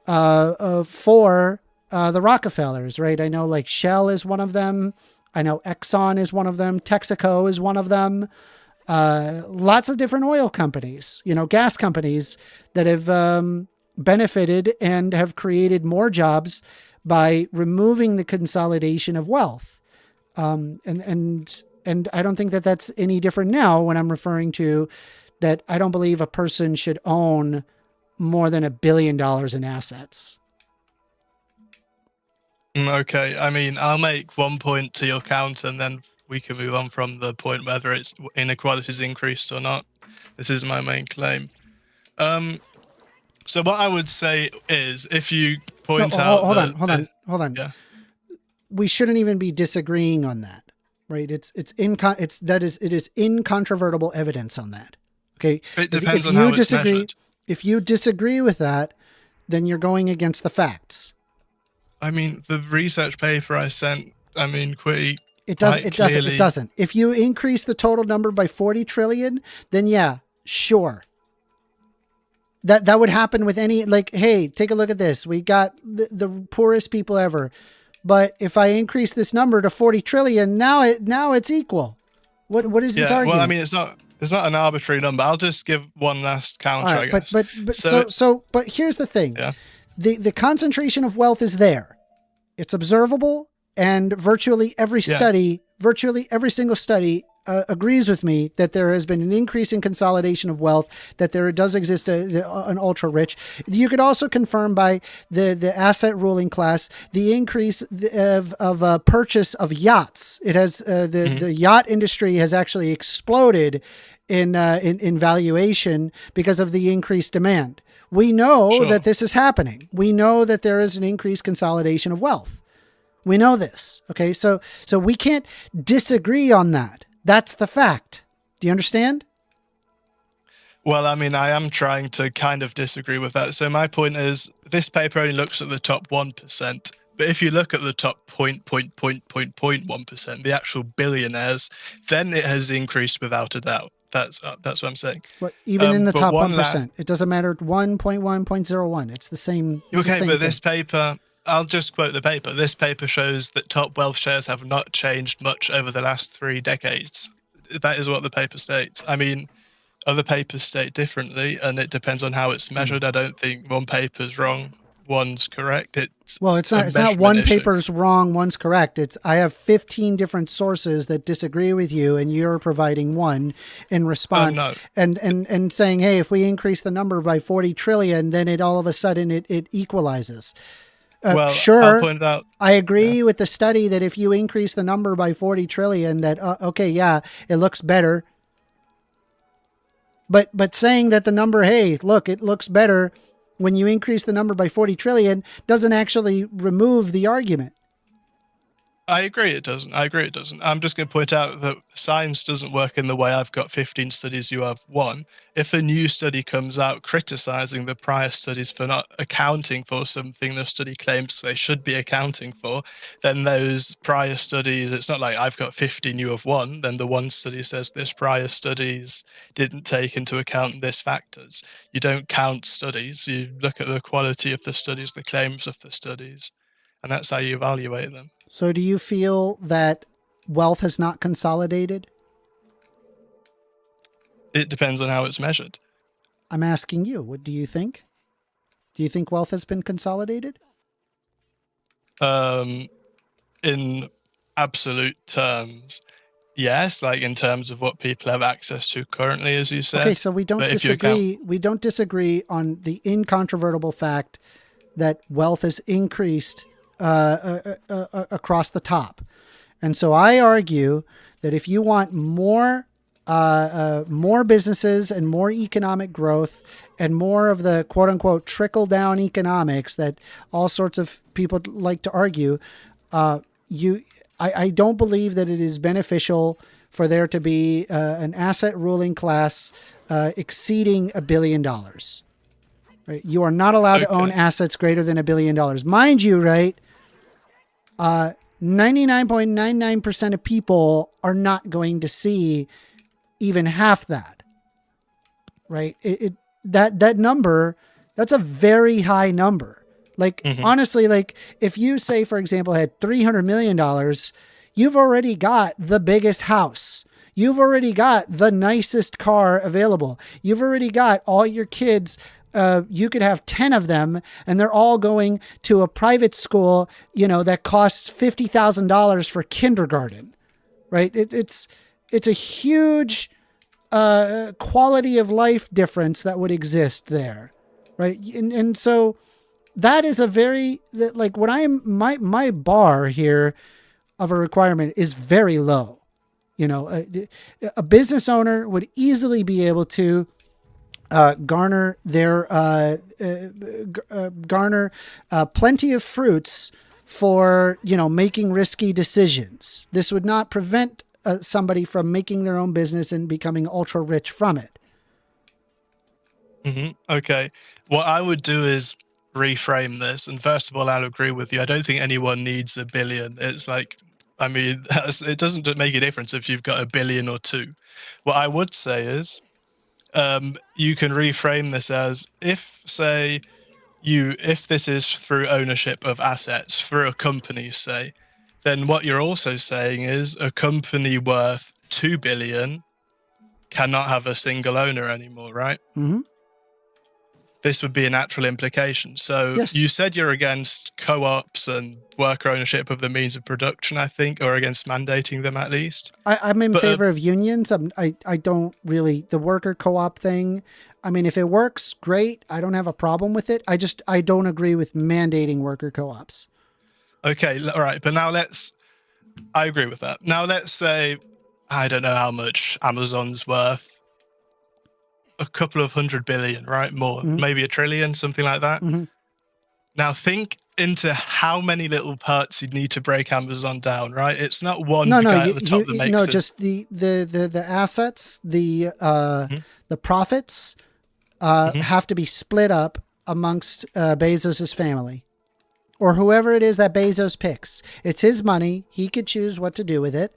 for the Rockefellers, right? I know like Shell is one of them. I know Exxon is one of them. Texaco is one of them. Lots of different oil companies, gas companies that have benefited and have created more jobs by removing the consolidation of wealth. And I don't think that that's any different now when I'm referring to that. I don't believe a person should own more than $1 billion in assets. Okay, I mean, I'll make one point to your counter, and then we can move on from the point whether it's inequality's increased or not. This is my main claim. So what I would say is, if you point out, hold on. Yeah. We shouldn't even be disagreeing on that, right? It is incontrovertible evidence on that. Okay. It depends on how it's measured. If you disagree with that, then you're going against the facts. I mean, the research paper I sent, It doesn't. If you increase the total number by 40 trillion, then yeah, sure. That would happen with any, like, hey, take a look at this. We got the poorest people ever. But if I increase this number to 40 trillion, now it's equal. What is this argument? Well, I mean, it's not an arbitrary number. I'll just give one last counter, I guess. But here's the thing. Yeah. The concentration of wealth is there. It's observable, and virtually every single study agrees with me that there has been an increase in consolidation of wealth, that there does exist an ultra rich. You could also confirm by the asset ruling class the increase of purchase of yachts. It has the yacht industry has actually exploded in valuation because of the increased demand. We know that this is happening. We know that there is an increased consolidation of wealth. We know this. Okay. So we can't disagree on that. That's the fact. Do you understand? Well, I mean, I am trying to kind of disagree with that. So my point is, this paper only looks at the top 1%. But if you look at the top 0.1%, the actual billionaires, then it has increased without a doubt. That's what I'm saying. But even in the top 1%, it doesn't matter. 1.1, 0.01. It's the same. This paper, I'll just quote the paper. This paper shows that top wealth shares have not changed much over the last 3 decades. That is what the paper states. I mean, other papers state differently, and it depends on how it's measured. I don't think one paper's wrong, one's correct. It's not one paper's wrong, one's correct. I have 15 different sources that disagree with you, and you're providing one in response. And saying, hey, if we increase the number by 40 trillion, then it all of a sudden it equalizes. Sure. I'll point out, I agree with the study that if you increase the number by 40 trillion, that it looks better. But saying that the number, hey, look, it looks better when you increase the number by 40 trillion doesn't actually remove the argument. I agree it doesn't. I'm just going to point out that science doesn't work in the way I've got 15 studies, you have one. If a new study comes out criticizing the prior studies for not accounting for something the study claims they should be accounting for, then those prior studies, it's not like I've got 15, you have one. Then the one study says this prior studies didn't take into account this factors. You don't count studies. You look at the quality of the studies, the claims of the studies, and that's how you evaluate them. So do you feel that wealth has not consolidated? It depends on how it's measured. I'm asking you, what do you think? Do you think wealth has been consolidated? In absolute terms, yes, like in terms of what people have access to currently, as you said. Okay, so we don't disagree. We don't disagree on the incontrovertible fact that wealth has increased across the top. And so I argue that if you want more more businesses and more economic growth and more of the quote unquote trickle down economics that all sorts of people like to argue, I don't believe that it is beneficial for there to be an asset ruling class exceeding $1 billion. Right? You are not allowed to own assets greater than $1 billion. Mind you, right? 99.99% of people are not going to see even half that. Right? That number, that's a very high number. Like, honestly, like if you say, for example, had $300 million, you've already got the biggest house. You've already got the nicest car available. You've already got all your kids. You could have 10 of them and they're all going to a private school, that costs $50,000 for kindergarten, right? It's a huge quality of life difference that would exist there, right? And so that is like when my bar here of a requirement is very low. A business owner would easily be able to garner plenty of fruits for making risky decisions. This would not prevent somebody from making their own business and becoming ultra rich from it. Okay, what I would do is reframe this, and first of all, I'll agree with you. I don't think anyone needs $1 billion. It's like, I mean, it doesn't make a difference if you've got $1 billion or $2 billion. What I would say is, you can reframe this as if this is through ownership of assets through a company, say, then what you're also saying is a company worth $2 billion cannot have a single owner anymore, right? Mm-hmm. This would be a natural implication. So yes. You said you're against co-ops and worker ownership of the means of production, I think, or against mandating them at least. I'm in favor of unions. I don't really, the worker co-op thing. I mean, if it works, great. I don't have a problem with it. I don't agree with mandating worker co-ops. Okay, all right. But now I agree with that. Now let's say, I don't know how much Amazon's worth. A couple of 100 billion, right? More, maybe $1 trillion, something like that. Now think into how many little parts you'd need to break Amazon down, right? It's not one guy at the top that makes it. Just the assets, the profits have to be split up amongst Bezos's family or whoever it is that Bezos picks. It's his money. He could choose what to do with it.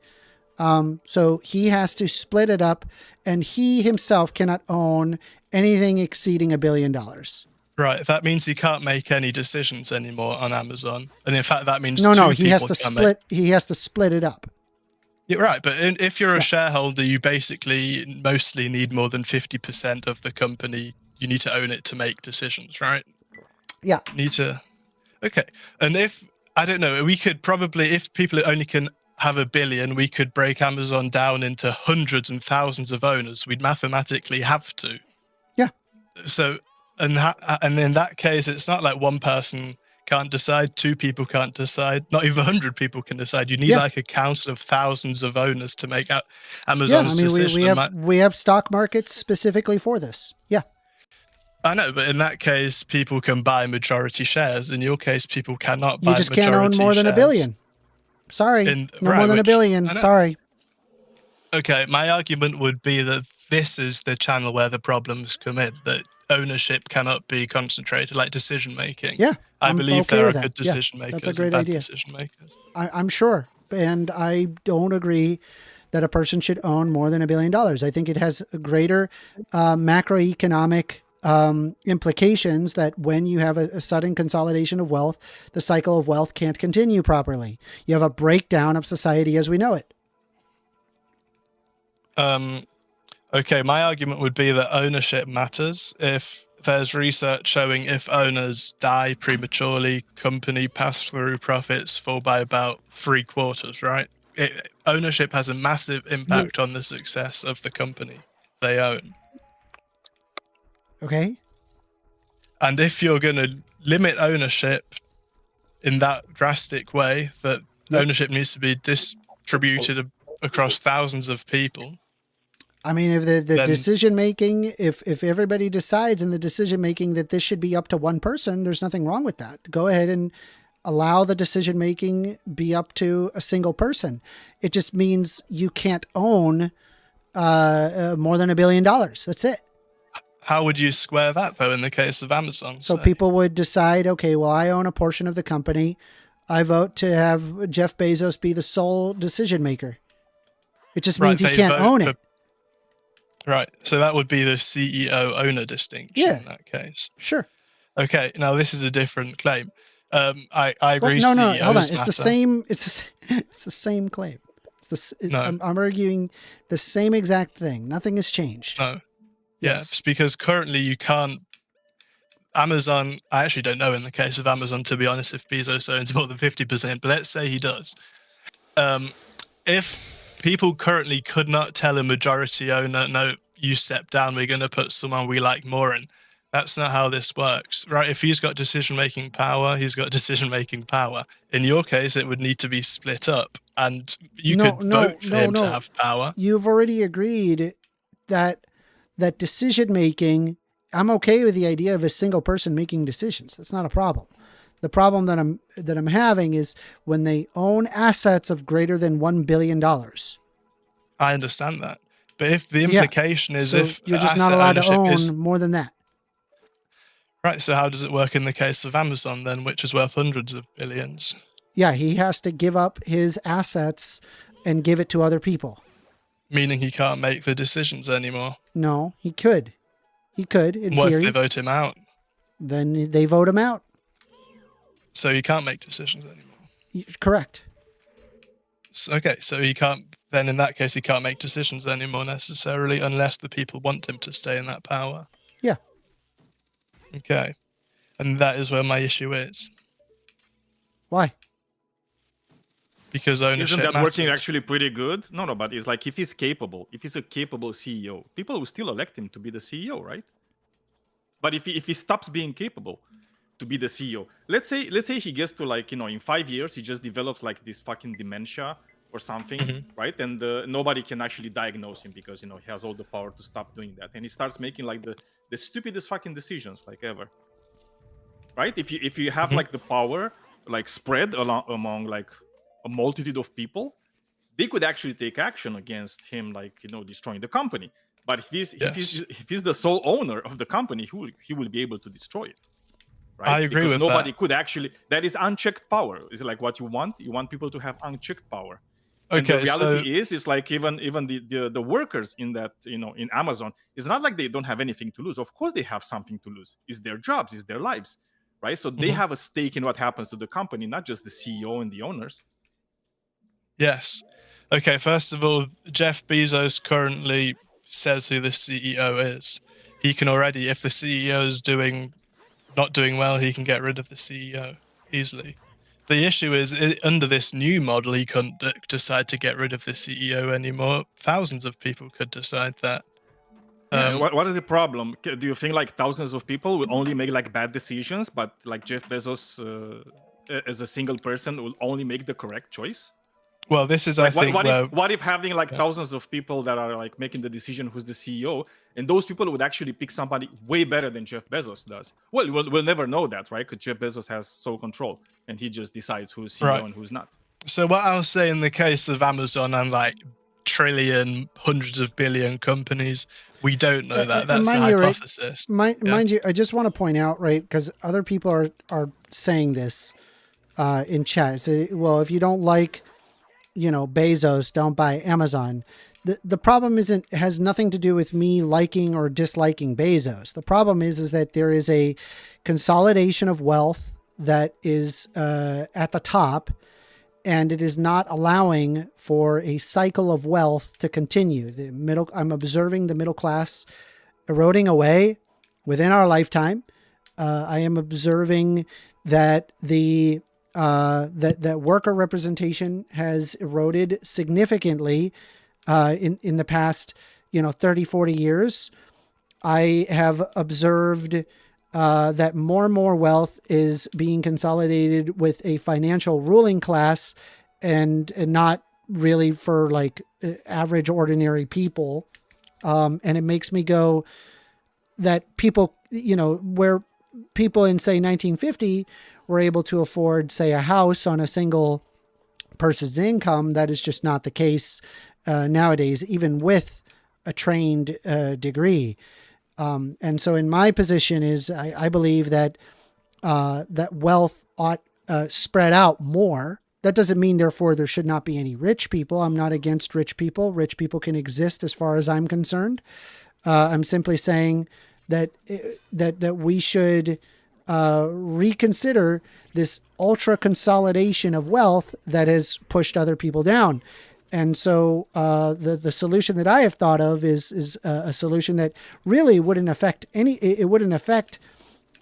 So he has to split it up, and he himself cannot own anything exceeding $1 billion. Right. That means he can't make any decisions anymore on Amazon. And in fact, that means he has to split. He has to split it up. You're right. But if you're a shareholder, you basically mostly need more than 50% of the company. You need to own it to make decisions, right? Yeah. Okay. And I don't know, we could probably, if people only can have $1 billion, we could break Amazon down into hundreds and thousands of owners. We'd mathematically have to. Yeah. So, and in that case, it's not like one person can't decide, two people can't decide, not even 100 people can decide. You need like a council of thousands of owners to make out Amazon's decision. We have stock markets specifically for this. Yeah. I know, but in that case, people can buy majority shares. In your case, people cannot buy majority shares. You just can't own more than $1 billion. Sorry, more than $1 billion. Sorry. Okay, my argument would be that this is the channel where the problems come in, that ownership cannot be concentrated, like decision making. Yeah, I believe there are good decision makers that's a great and bad idea. decision makers. I'm sure. And I don't agree that a person should own more than $1 billion. I think it has a greater macroeconomic implications that when you have a sudden consolidation of wealth, the cycle of wealth can't continue properly. You have a breakdown of society as we know it. Okay, my argument would be that ownership matters. If there's research showing if owners die prematurely, company pass-through profits fall by about 3/4, right? Ownership has a massive impact on the success of the company they own. Okay. And if you're going to limit ownership in that drastic way, that ownership needs to be distributed across thousands of people. I mean, if the then- decision making, if everybody decides in the decision making that this should be up to one person, there's nothing wrong with that. Go ahead and allow the decision making be up to a single person. It just means you can't own more than $1 billion. That's it. How would you square that though in the case of Amazon? So say? people would decide, okay, well, I own a portion of the company. I vote to have Jeff Bezos be the sole decision maker. It just means he they can't vote own for- it. Right. So that would be the CEO owner distinction Yeah. in that case. Sure. Okay. Now this is a different claim. I agree. Well, no, CEOs hold on. It's matter. the same. It's the same claim. No. I'm arguing the same exact thing. Nothing has changed. No. Yes. Yes, because currently you can't. Amazon, I actually don't know in the case of Amazon, to be honest, if Bezos owns more than 50%, but let's say he does. If people currently could not tell a majority owner, no, you step down, we're going to put someone we like more in. That's not how this works, right? If he's got decision-making power, he's got decision-making power. In your case, it would need to be split up, and you could vote for him to have power. You've already agreed that decision making. I'm okay with the idea of a single person making decisions. That's not a problem. The problem that I'm having is when they own assets of greater than $1 billion. I understand that, but if the implication is So if you're the just not asset allowed to ownership own is more than that. right, so how does it work in the case of Amazon then, which is worth hundreds of billions? Yeah, he has to give up his assets and give it to other people. Meaning he can't make the decisions anymore. No, he could. He could, in What if theory. they vote him out? Then they vote him out. So he can't make decisions anymore. Correct. Okay, so he can't. Then in that case, he can't make decisions anymore necessarily, unless the people want him to stay in that power. Yeah. Okay, and that is where my issue is, Why? because ownership Isn't that matters. working actually pretty good? No, but it's like if he's capable, if he's a capable CEO, people will still elect him to be the CEO, right? But if he stops being capable to be the CEO, let's say he gets to like, in 5 years he just develops like this fucking dementia or something, right? And nobody can actually diagnose him because he has all the power to stop doing that, and he starts making like the stupidest fucking decisions like ever, right? If you have like the power like spread among like a multitude of people, they could actually take action against him, like destroying the company. But if he's the sole owner of the company, he will be able to destroy it. Right? I agree because with nobody that. could actually. That is unchecked power. Is like what you want. You want people to have unchecked power. And Okay, the reality is like even the workers in that in Amazon, it's not like they don't have anything to lose. Of course they have something to lose. It's their jobs, it's their lives, right? So they have a stake in what happens to the company, not just the CEO and the owners. Yes. Okay, first of all, Jeff Bezos currently says who the CEO is. He can already, if the CEO is not doing well, he can get rid of the CEO easily. The issue is, under this new model, he couldn't decide to get rid of the CEO anymore. Thousands of people could decide that. What is the problem? Do you think like thousands of people will only make like bad decisions, but like Jeff Bezos as a single person will only make the correct choice? Well, this is, Like, I think, what if having like thousands of people that are like making the decision who's the CEO, and those people would actually pick somebody way better than Jeff Bezos does? Well, we'll never know that, right? Because Jeff Bezos has sole control, and he just decides who's CEO and who's not. So what I'll say in the case of Amazon and like trillion, hundreds of billion companies, we don't know that. That's a hypothesis. Mind you, I just want to point out, right, because other people are saying this in chat. Say, well, if you don't like Bezos, don't buy Amazon. The problem has nothing to do with me liking or disliking Bezos. The problem is that there is a consolidation of wealth that is at the top, and it is not allowing for a cycle of wealth to continue. I'm observing the middle class eroding away within our lifetime. I am observing that that worker representation has eroded significantly in the past 30, 40 years. I have observed that more and more wealth is being consolidated with a financial ruling class and not really for like average ordinary people And it makes me go that people, where people in say 1950 were able to afford, say, a house on a single person's income. That is just not the case nowadays, even with a trained degree. And so in my position is I believe that that wealth ought spread out more. That doesn't mean, therefore, there should not be any rich people. I'm not against rich people. Rich people can exist as far as I'm concerned. I'm simply saying that we should reconsider this ultra consolidation of wealth that has pushed other people down. And so the solution that I have thought of is a solution that really wouldn't affect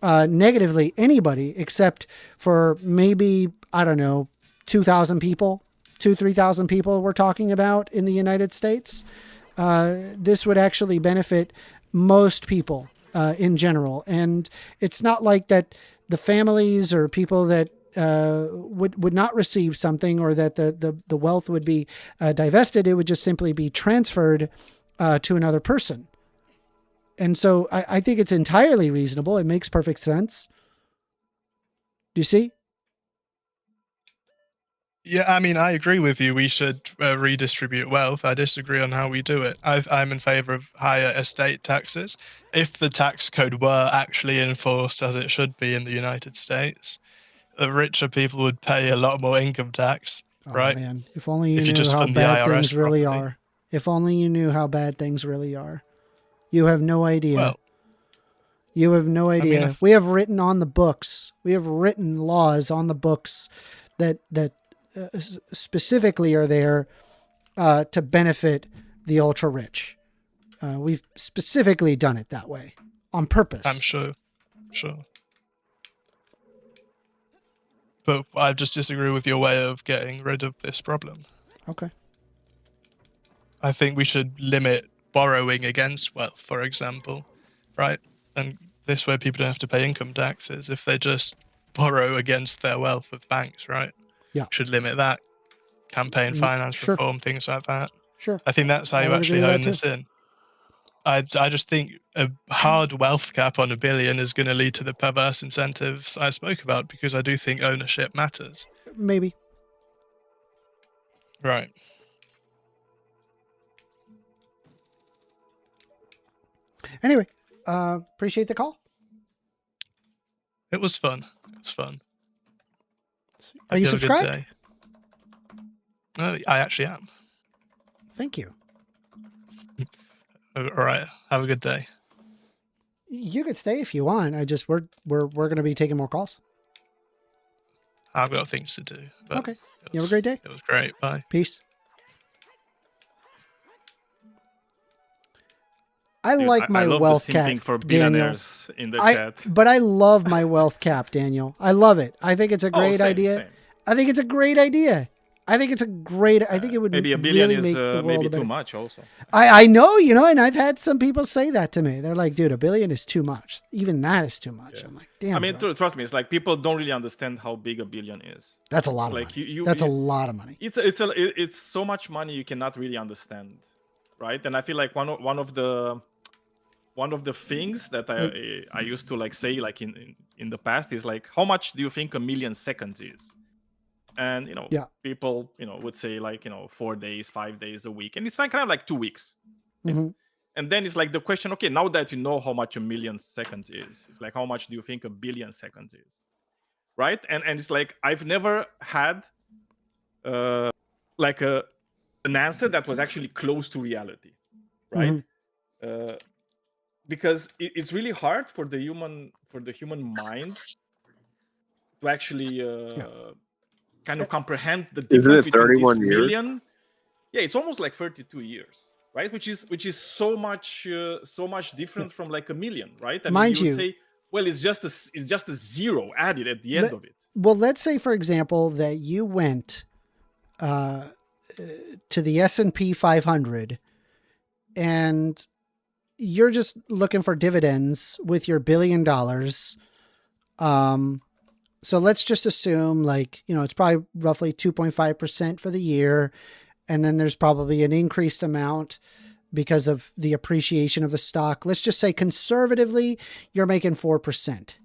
negatively anybody except for maybe, I don't know, 3,000 people we're talking about in the United States. This would actually benefit most people in general. And it's not like that the families or people that would not receive something, or that the wealth would be divested. It would just simply be transferred to another person. And so I think it's entirely reasonable. It makes perfect sense. Do you see? Yeah, I mean, I agree with you. We should redistribute wealth. I disagree on how we do it. I'm in favor of higher estate taxes. If the tax code were actually enforced as it should be in the United States, the richer people would pay a lot more income tax, right? Man, if only you If you knew just how fund the bad IRS things really properly. are. If only you knew how bad things really are. You have no idea. Well, you have no idea. I mean, we have written on the books. We have written laws on the books that specifically are there to benefit the ultra rich. We've specifically done it that way on purpose. I'm sure. But I just disagree with your way of getting rid of this problem. Okay. I think we should limit borrowing against wealth, for example, right? And this way people don't have to pay income taxes if they just borrow against their wealth with banks, right? Yeah. Should limit that. Campaign finance Sure. reform, things like that. Sure. I think that's how I you would actually agree with hone that this in. I just think a hard wealth cap on $1 billion is going to lead to the perverse incentives I spoke about, because I do think ownership matters. Maybe. Right. Anyway, appreciate the call. It was fun. Are you Hope have a good subscribed? day. No, I actually am. Thank you. All right. Have a good day. You could stay if you want. We're going to be taking more calls. I've got things to do. But Okay. You have a great day. It was great. Bye. Peace. I like my love wealth the cap, simping for Daniel. billionaires in the chat. But I love my wealth cap, Daniel. I love it. I think it's a great Same, idea. same. I think it's a great idea. I think it would Maybe $1 billion really is make the world maybe a better. too much also. I know, and I've had some people say that to me. They're like, dude, $1 billion is too much. Even that is too much. Yeah. I'm like, damn. I mean, bro. trust me, it's like people don't really understand how big $1 billion is. That's a lot of Like money. That's a you- lot of money. It's so much money you cannot really understand, right? And I feel like one of the things that I used to like say like in the past is like, how much do you think 1 million seconds is? And Yeah. people would say like 4 days, 5 days, a week, and it's like kind of like 2 weeks. Mhm. And then it's like the question, okay, now that you know how much 1 million seconds is, it's like, how much do you think 1 billion seconds is? Right? And it's like, I've never had like an answer that was actually close to reality, right? Because it's really hard for the human mind to actually kind of comprehend the Isn't difference it between 31 this years? million. Yeah, it's almost like 32 years, right? Which is so much different from like 1 million, right? I mean, Mind you you- would say, well, it's just a zero added at the end of it. Well, let's say, for example, that you went to the S&P 500 and you're just looking for dividends with your $1 billion. So let's just assume like, it's probably roughly 2.5% for the year. And then there's probably an increased amount because of the appreciation of the stock. Let's just say conservatively, you're making 4%,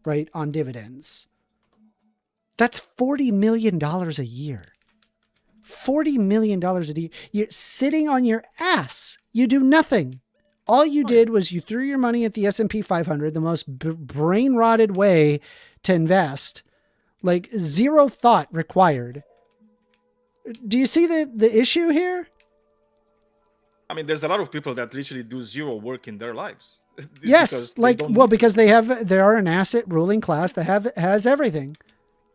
right, on dividends. That's $40 million a year. $40 million a year. You're sitting on your ass. You do nothing. All you did was you threw your money at the S&P 500, the most brain-rotted way to invest, like zero thought required. Do you see the issue here? I mean, there's a lot of people that literally do zero work in their lives. Yes, like, well, because they are an asset ruling class that has everything.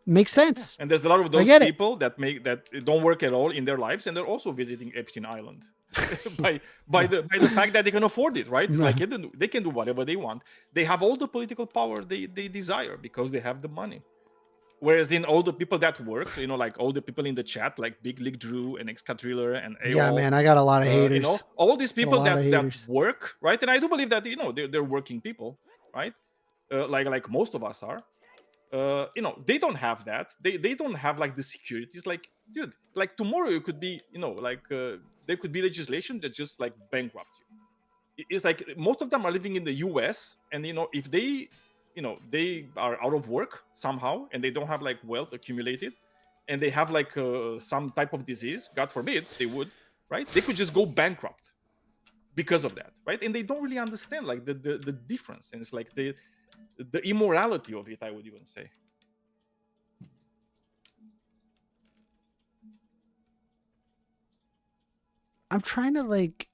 Makes sense. And there's a lot of those people that don't work at all in their lives, and they're also visiting Epstein Island by the fact that they can afford it, right? It's like they can do whatever they want. They have all the political power they desire because they have the money. Whereas in all the people that work, you know, like all the people in the chat, like Big League Drew and Extremo and AOL, yeah, man, I got a lot of haters. You know, all these people that work, right? And I do believe that, you know, they're working people, right? Like most of us are. You know, they don't have that. They don't have like the securities. Like, dude, like tomorrow you could be, you know, like there could be legislation that just like bankrupts you. It's like most of them are living in the US, and you know, if they, you know, they are out of work somehow and they don't have like wealth accumulated, and they have like some type of disease, God forbid they would, right? They could just go bankrupt because of that, right? And they don't really understand like the difference, and it's like the immorality of it, I would even say. I'm trying to like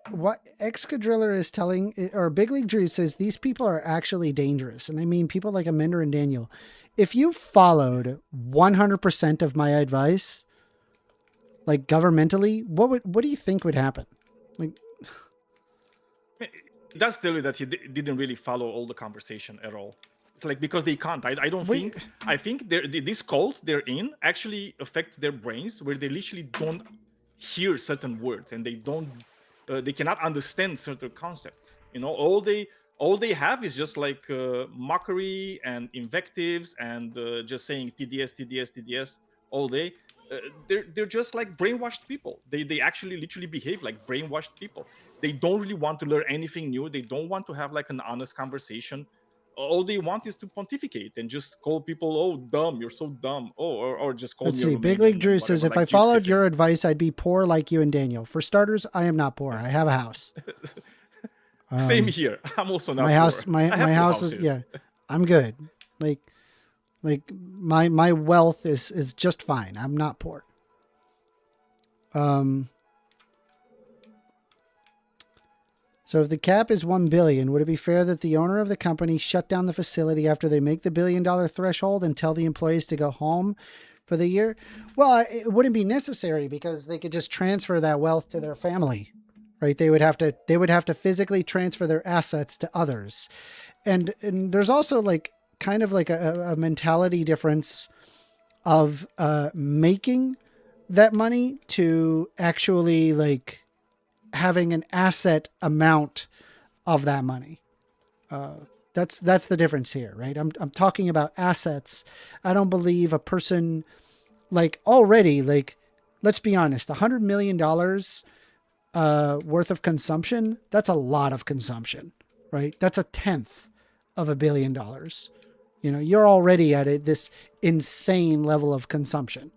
what Excadriller is telling, or Big League Drew says these people are actually dangerous. And I mean, people like Amender and Daniel, if you followed 100% of my advice, like governmentally, what do you think would happen? Like, that's tell you that he didn't really follow all the conversation at all. It's like, because they can't. I don't think. I think this cult they're in actually affects their brains, where they literally don't hear certain words and they don't. They cannot understand certain concepts. You know, all they have is just like mockery and invectives and just saying TDS all day. They're just like brainwashed people. They actually literally behave like brainwashed people. They don't really want to learn anything new. They don't want to have like an honest conversation. All they want is to pontificate and just call people, oh, dumb, you're so dumb. Oh, or just call. Let's see. Big League Drew says, if I followed your advice, I'd be poor like you and Daniel. For starters, I am not poor. I have a house. Same here. I'm also not my poor. house. My house is, yeah, I'm good. Like my wealth is just fine. I'm not poor. So if the cap is 1 billion, would it be fair that the owner of the company shut down the facility after they make the $1 billion threshold and tell the employees to go home for the year? Well, it wouldn't be necessary because they could just transfer that wealth to their family, right? They would have to physically transfer their assets to others. And there's also like kind of like a mentality difference of making that money to actually like having an asset amount of that money. That's the difference here, right? I'm talking about assets. I don't believe a person like already, like, let's be honest, $100 million worth of consumption. That's a lot of consumption, right? That's a 1/10 of $1 billion. You know, you're already at this insane level of consumption.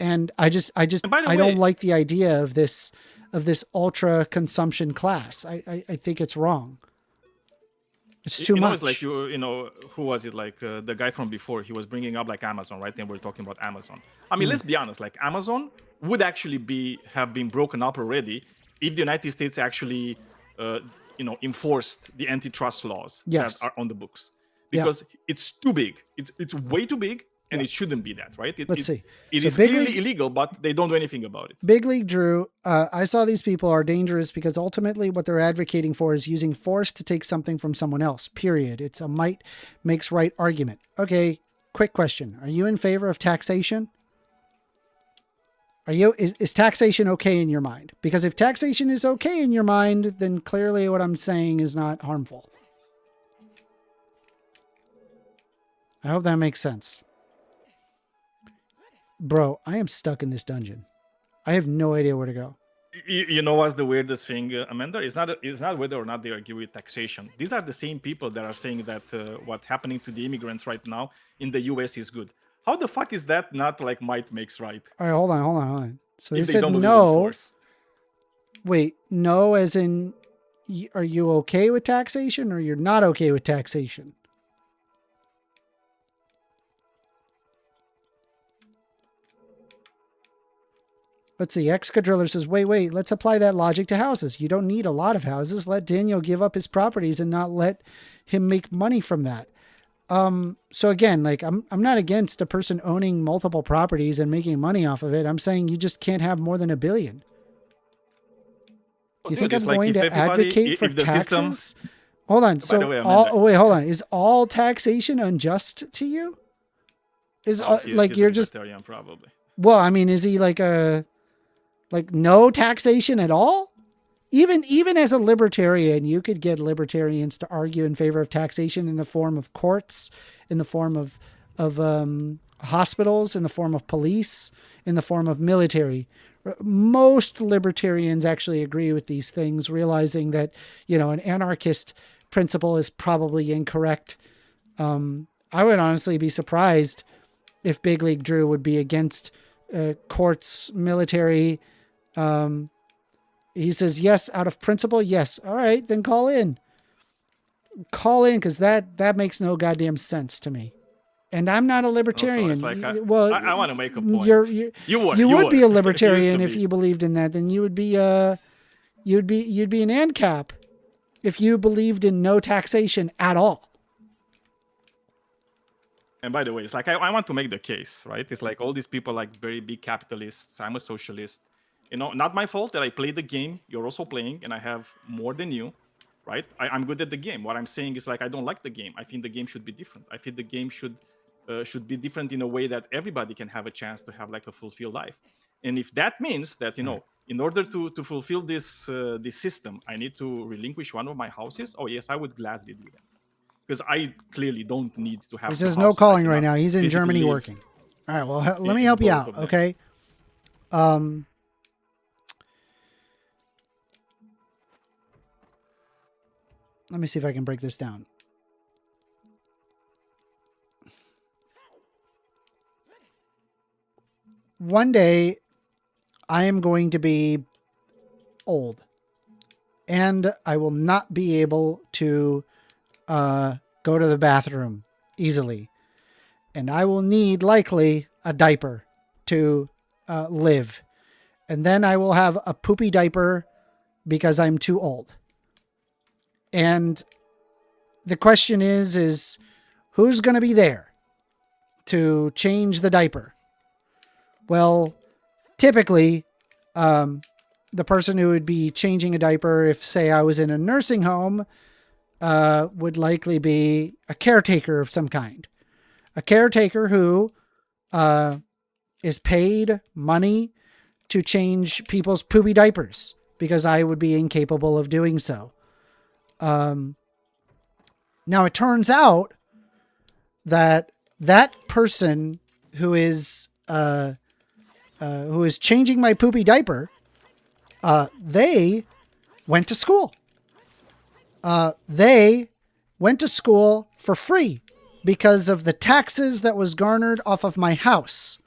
And I don't like the idea of this ultra consumption class. I think it's wrong. It's too much. It's like you know, who was it? Like the guy from before, he was bringing up like Amazon, right? And we're talking about Amazon. I mean, let's be honest. Like Amazon would actually have been broken up already if the United States actually, enforced the antitrust laws that are on the books. Because it's too big. It's way too big. And it shouldn't be that, right? Let's see. It is clearly illegal, but they don't do anything about it. Big League Drew, I saw these people are dangerous because ultimately what they're advocating for is using force to take something from someone else, period. It's a might makes right argument. Okay, quick question. Are you in favor of taxation? Is taxation okay in your mind? Because if taxation is okay in your mind, then clearly what I'm saying is not harmful. I hope that makes sense. Bro, I am stuck in this dungeon. I have no idea where to go. You know what's the weirdest thing, Amanda? It's not whether or not they agree with taxation. These are the same people that are saying that what's happening to the immigrants right now in the U.S. is good. How the fuck is that not like might makes right? All right, hold on. So they If said don't believe in no. force. Wait, no, as in, are you okay with taxation or you're not okay with taxation? Let's see. Excadriller says, wait, let's apply that logic to houses. You don't need a lot of houses. Let Daniel give up his properties and not let him make money from that. So again, like I'm not against a person owning multiple properties and making money off of it. I'm saying you just can't have more than $1 billion. You think I'm going to advocate for taxes? Hold on. So hold on. Is all taxation unjust to you? Like you're just probably. Well, I mean, is he like no taxation at all? Even as a libertarian, you could get libertarians to argue in favor of taxation in the form of courts, in the form of hospitals, in the form of police, in the form of military. Most libertarians actually agree with these things, realizing that, an anarchist principle is probably incorrect. I would honestly be surprised if Big League Drew would be against courts, military. He says, yes, out of principle. Yes. All right, then call in. Call in, because that makes no goddamn sense to me. And I'm not a libertarian. Also, I want to make a point. You would be a libertarian if you believed in that. Then you would be you'd be an ANCAP if you believed in no taxation at all. And by the way, it's like I want to make the case, right? It's like all these people like very big capitalists. I'm a socialist. Not my fault that I play the game. You're also playing, and I have more than you, right? I'm good at the game. What I'm saying is like I don't like the game. I think the game should be different. I think the game should be different in a way that everybody can have a chance to have like a fulfilled life. And if that means that in order to fulfill this system, I need to relinquish one of my houses. Oh yes, I would gladly do that, because I clearly don't need to have. He says no calling right now. He's in Germany working. All right. Well, let me help you out. Okay. Let me see if I can break this down. One day, I am going to be old, and I will not be able to go to the bathroom easily, and I will need likely a diaper to live, and then I will have a poopy diaper because I'm too old. And the question is who's going to be there to change the diaper? Well, typically, the person who would be changing a diaper, if say I was in a nursing home, would likely be a caretaker of some kind. A caretaker who is paid money to change people's poopy diapers, because I would be incapable of doing so. Now it turns out that person who is changing my poopy diaper, they went to school. They went to school for free because of the taxes that was garnered off of my house.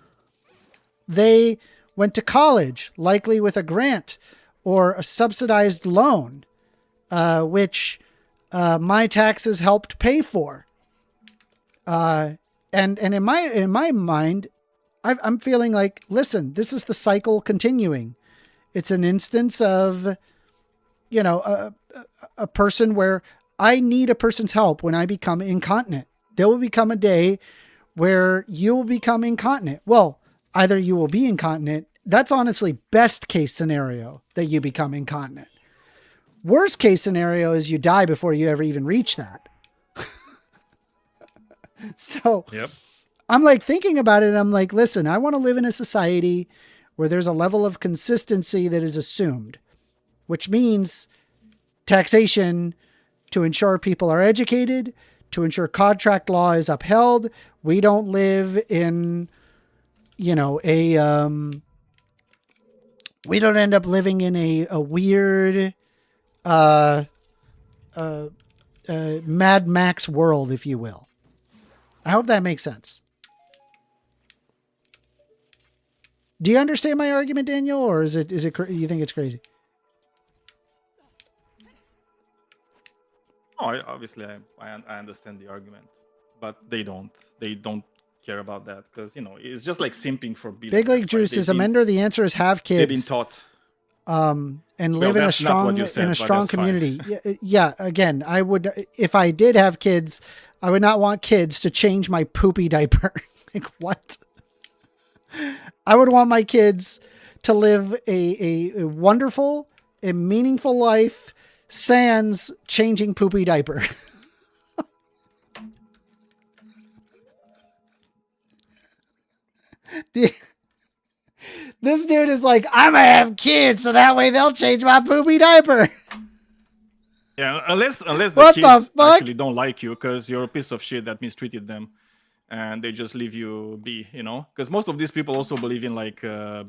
They went to college, likely with a grant or a subsidized loan, which my taxes helped pay for. And in my mind, I'm feeling like, listen, this is the cycle continuing. It's an instance of, a person where I need a person's help when I become incontinent. There will become a day where you will become incontinent. Well, either you will be incontinent. That's honestly best case scenario, that you become incontinent. Worst case scenario is you die before you ever even reach that. So yep. I'm like thinking about it. I'm like, listen, I want to live in a society where there's a level of consistency that is assumed, which means taxation to ensure people are educated, to ensure contract law is upheld. We don't live in, we don't end up living in a weird Mad Max world, if you will. I hope that makes sense. Do you understand my argument, Daniel, or is it you think it's crazy? Oh, I understand the argument, but they don't care about that because it's just like simping for billionaires. Big League Drew says, Amender, the answer is have kids. They've been taught. And live in a strong community. Yeah. Again, I would, if I did have kids, I would not want kids to change my poopy diaper. Like what? I would want my kids to live a wonderful and meaningful life sans changing poopy diaper. This dude is like, I'm gonna have kids so that way they'll change my poopy diaper. Yeah, unless the kids actually don't like you because you're a piece of shit that mistreated them, and they just leave you be, Because most of these people also believe in like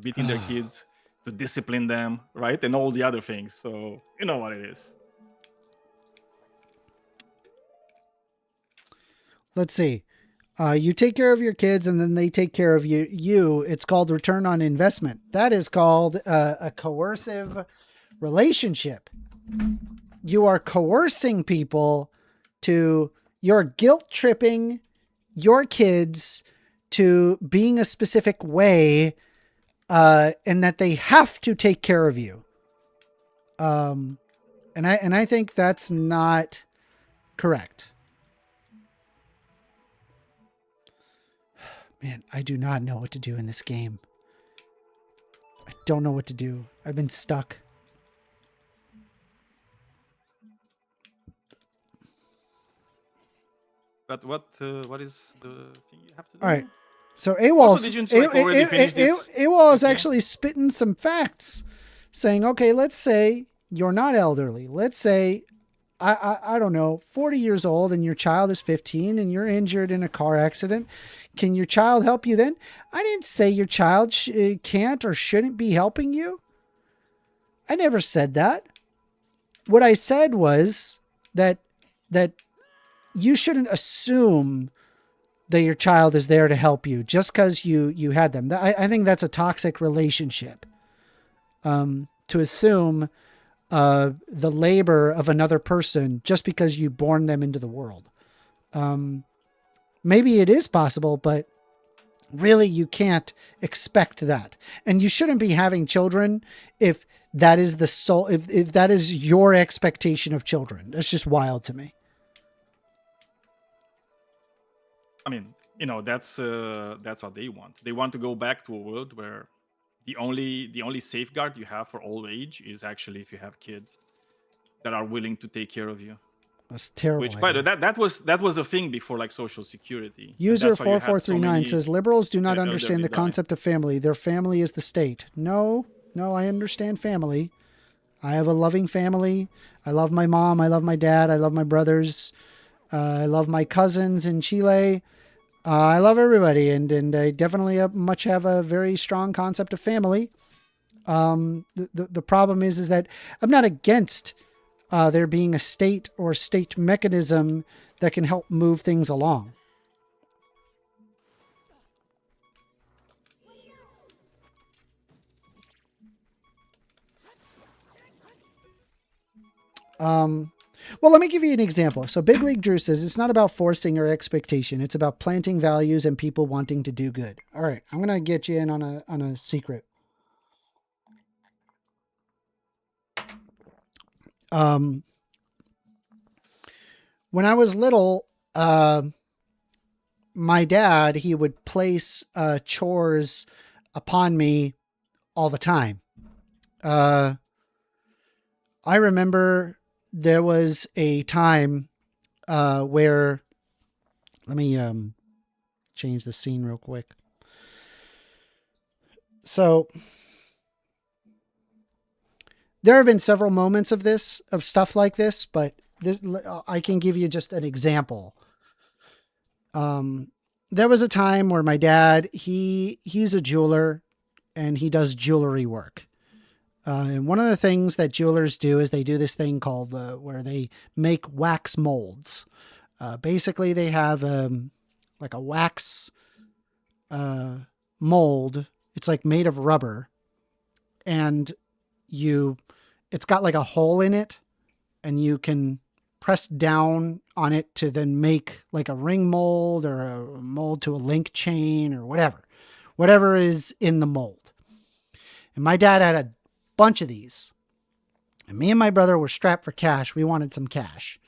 beating their kids to discipline them, right, and all the other things. So you know what it is. Let's see. You take care of your kids and then they take care of you. It's called return on investment. That is called a coercive relationship. You are coercing people you're guilt tripping your kids to being a specific way, and that they have to take care of you. And I think that's not correct. Man, I do not know what to do in this game. I don't know what to do. I've been stuck. But what is the thing you have to do? All right. So AWOL is actually spitting some facts, saying, okay, let's say you're not elderly. Let's say, I don't know, 40 years old and your child is 15 and you're injured in a car accident. Can your child help you then? I didn't say your child can't or shouldn't be helping you. I never said that. What I said was that you shouldn't assume that your child is there to help you just because you had them. I think that's a toxic relationship. To assume the labor of another person just because you born them into the world. Maybe it is possible, but really you can't expect that. And you shouldn't be having children if that is if that is your expectation of children. That's just wild to me. I mean, that's what they want. They want to go back to a world where the only safeguard you have for old age is actually if you have kids that are willing to take care of you. That's terrible. Which, by the way, that was a thing before, like Social Security. User 4439 says liberals do not understand the concept of family. Their family is the state. No, I understand family. I have a loving family. I love my mom. I love my dad. I love my brothers. I love my cousins in Chile. I love everybody, and I definitely much have a very strong concept of family. The problem is that I'm not against there being a state or state mechanism that can help move things along. Well, let me give you an example. So Big League Drew says it's not about forcing or expectation. It's about planting values and people wanting to do good. All right. I'm going to get you in on a secret. When I was little, my dad, he would place chores upon me all the time. I remember there was a time where, let me change the scene real quick. So there have been several moments of stuff like this, but I can give you just an example. There was a time where my dad, he's a jeweler and he does jewelry work. And one of the things that jewelers do is they do this thing called where they make wax molds. Basically, they have like a wax mold. It's like made of rubber, and it's got like a hole in it, and you can press down on it to then make like a ring mold or a mold to a link chain or whatever is in the mold. And my dad had a bunch of these, and me and my brother were strapped for cash. We wanted some cash,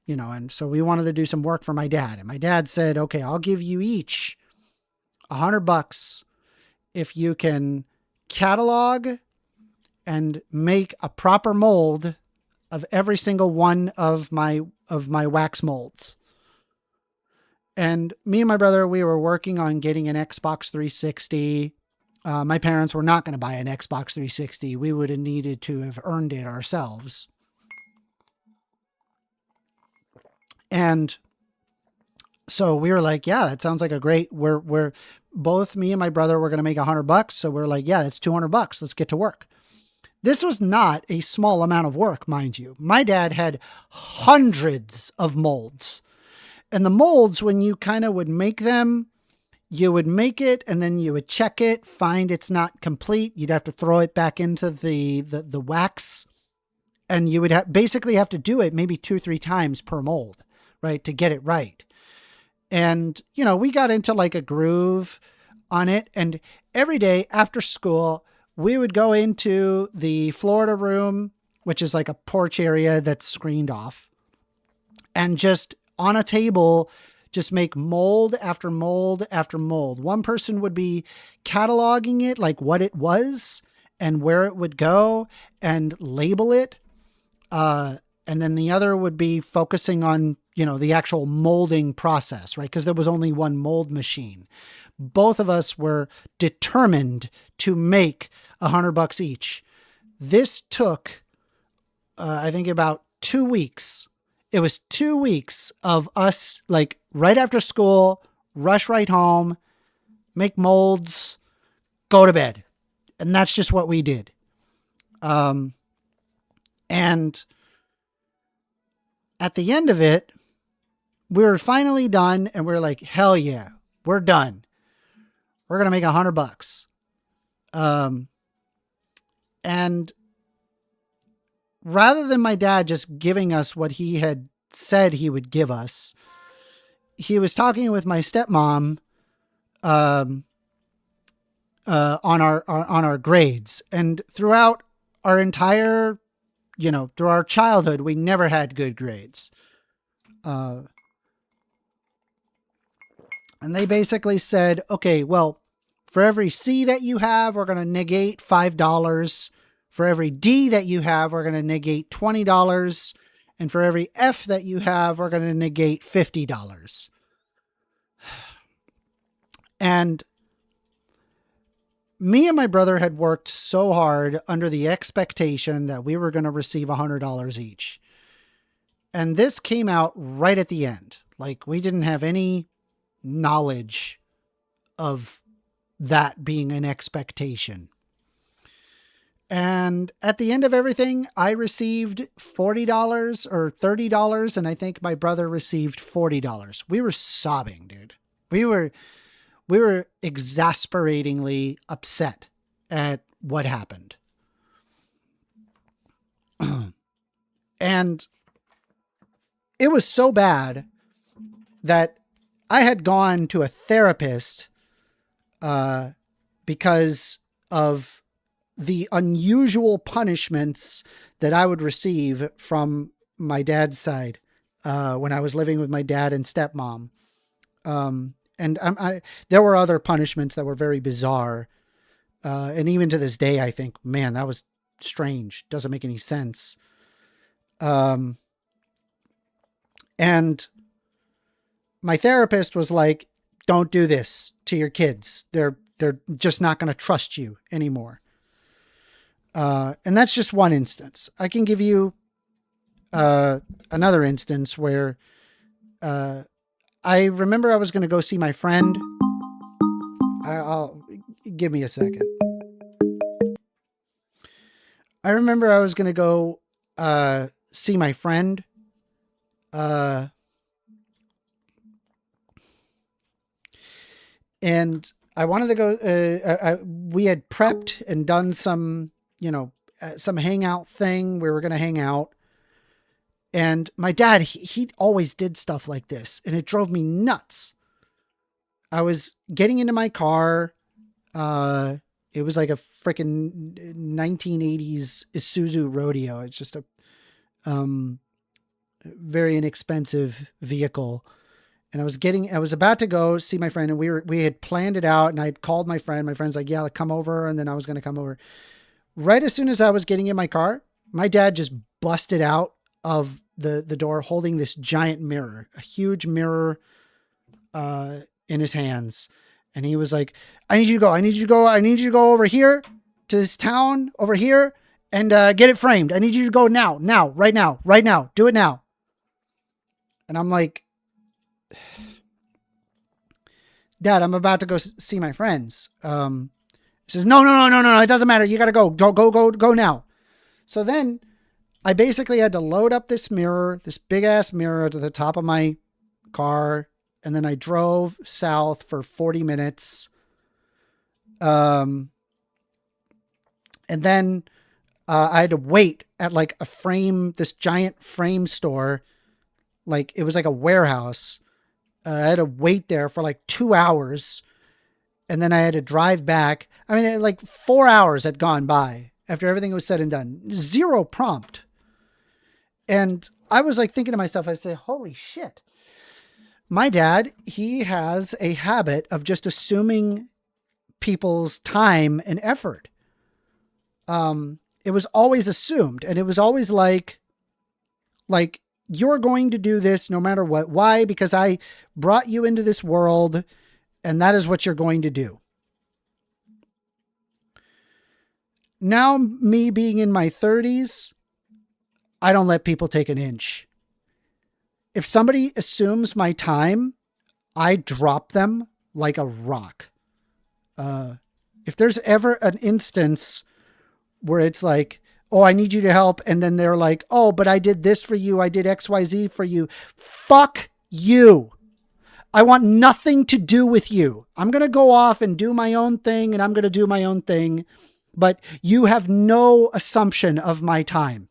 and so we wanted to do some work for my dad. And my dad said, okay, I'll give you each $100 if you can catalog and make a proper mold of every single one of my wax molds. And me and my brother, we were working on getting an Xbox 360. My parents were not going to buy an Xbox 360. We would have needed to have earned it ourselves. And so we were like, yeah, that sounds like a great, we're both me and my brother were going to make $100. So we're like, yeah, that's $200. Let's get to work. This was not a small amount of work, mind you. My dad had hundreds of molds. And the molds, when you kind of would make them, you would make it and then you would check it, find it's not complete. You'd have to throw it back into the wax. And you would basically have to do it maybe 2-3 times per mold, right, to get it right. And, we got into like a groove on it. And every day after school, we would go into the Florida room, which is like a porch area that's screened off, and just on a table, just make mold after mold after mold. One person would be cataloging it, like what it was and where it would go, and label it. And then the other would be focusing on, the actual molding process, right? Because there was only one mold machine. Both of us were determined to make $100 each. This took, I think, about 2 weeks. It was 2 weeks of us, like right after school, rush right home, make molds, go to bed. And that's just what we did. And at the end of it, we were finally done, and we were like, hell yeah, we're done. We're going to make $100. And rather than my dad just giving us what he had said he would give us, he was talking with my stepmom on our grades. And throughout our entire, through our childhood, we never had good grades. And they basically said, okay, well, for every C that you have, we're going to negate $5. For every D that you have, we're going to negate $20. And for every F that you have, we're going to negate $50. And me and my brother had worked so hard under the expectation that we were going to receive $100 each. And this came out right at the end. Like, we didn't have any knowledge of that being an expectation. And at the end of everything, I received $40 or $30, and I think my brother received $40. We were sobbing, dude. We were exasperatingly upset at what happened. And it was so bad that I had gone to a therapist because of the unusual punishments that I would receive from my dad's side when I was living with my dad and stepmom. And there were other punishments that were very bizarre. And even to this day, I think, man, that was strange. Doesn't make any sense. And my therapist was like, don't do this to your kids. They're just not going to trust you anymore. And that's just one instance. I can give you another instance where I remember I was going to go see my friend. I'll give me a second. I remember I was going to go see my friend. And I wanted to go. We had prepped and done some, some hangout thing. We were going to hang out. And my dad, he always did stuff like this, and it drove me nuts. I was getting into my car. It was like a freaking 1980s Isuzu Rodeo. It's just a very inexpensive vehicle. And I was about to go see my friend, and we had planned it out, and I'd called my friend. My friend's like, yeah, come over. And then I was going to come over. Right as soon as I was getting in my car, my dad just busted out of the door holding this giant mirror, a huge mirror, in his hands. And he was like, I need you to go over here to this town over here and, get it framed. I need you to go now, right now, do it now. And I'm like, Dad, I'm about to go see my friends. He says, no, it doesn't matter. You got to go. Go now. So then I basically had to load up this mirror, this big ass mirror to the top of my car. And then I drove south for 40 minutes. And then I had to wait at like this giant frame store. Like it was like a warehouse. I had to wait there for like 2 hours. And then I had to drive back. I mean, like 4 hours had gone by after everything was said and done. Zero prompt. And I was like thinking to myself, I said, holy shit. My dad, he has a habit of just assuming people's time and effort. It was always assumed, and it was always like you're going to do this no matter what. Why? Because I brought you into this world, and that is what you're going to do. Now, me being in my 30s, I don't let people take an inch. If somebody assumes my time, I drop them like a rock. If there's ever an instance where it's like, oh, I need you to help. And then they're like, oh, but I did this for you. I did XYZ for you. Fuck you. I want nothing to do with you. I'm going to go off and do my own thing, and I'm going to do my own thing. But you have no assumption of my time.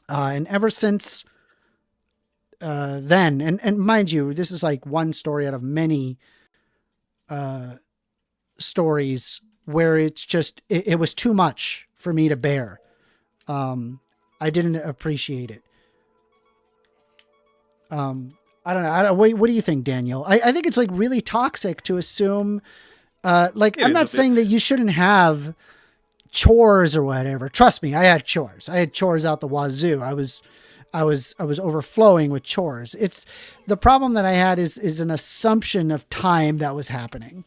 And ever since then, and mind you, this is like one story out of many stories where it's just, it was too much for me to bear. I didn't appreciate it. I don't know. What do you think, Daniel? I think it's like really toxic to assume, I'm not saying that you shouldn't have chores or whatever. Trust me, I had chores. I had chores out the wazoo. I was overflowing with chores. It's the problem that I had is an assumption of time that was happening.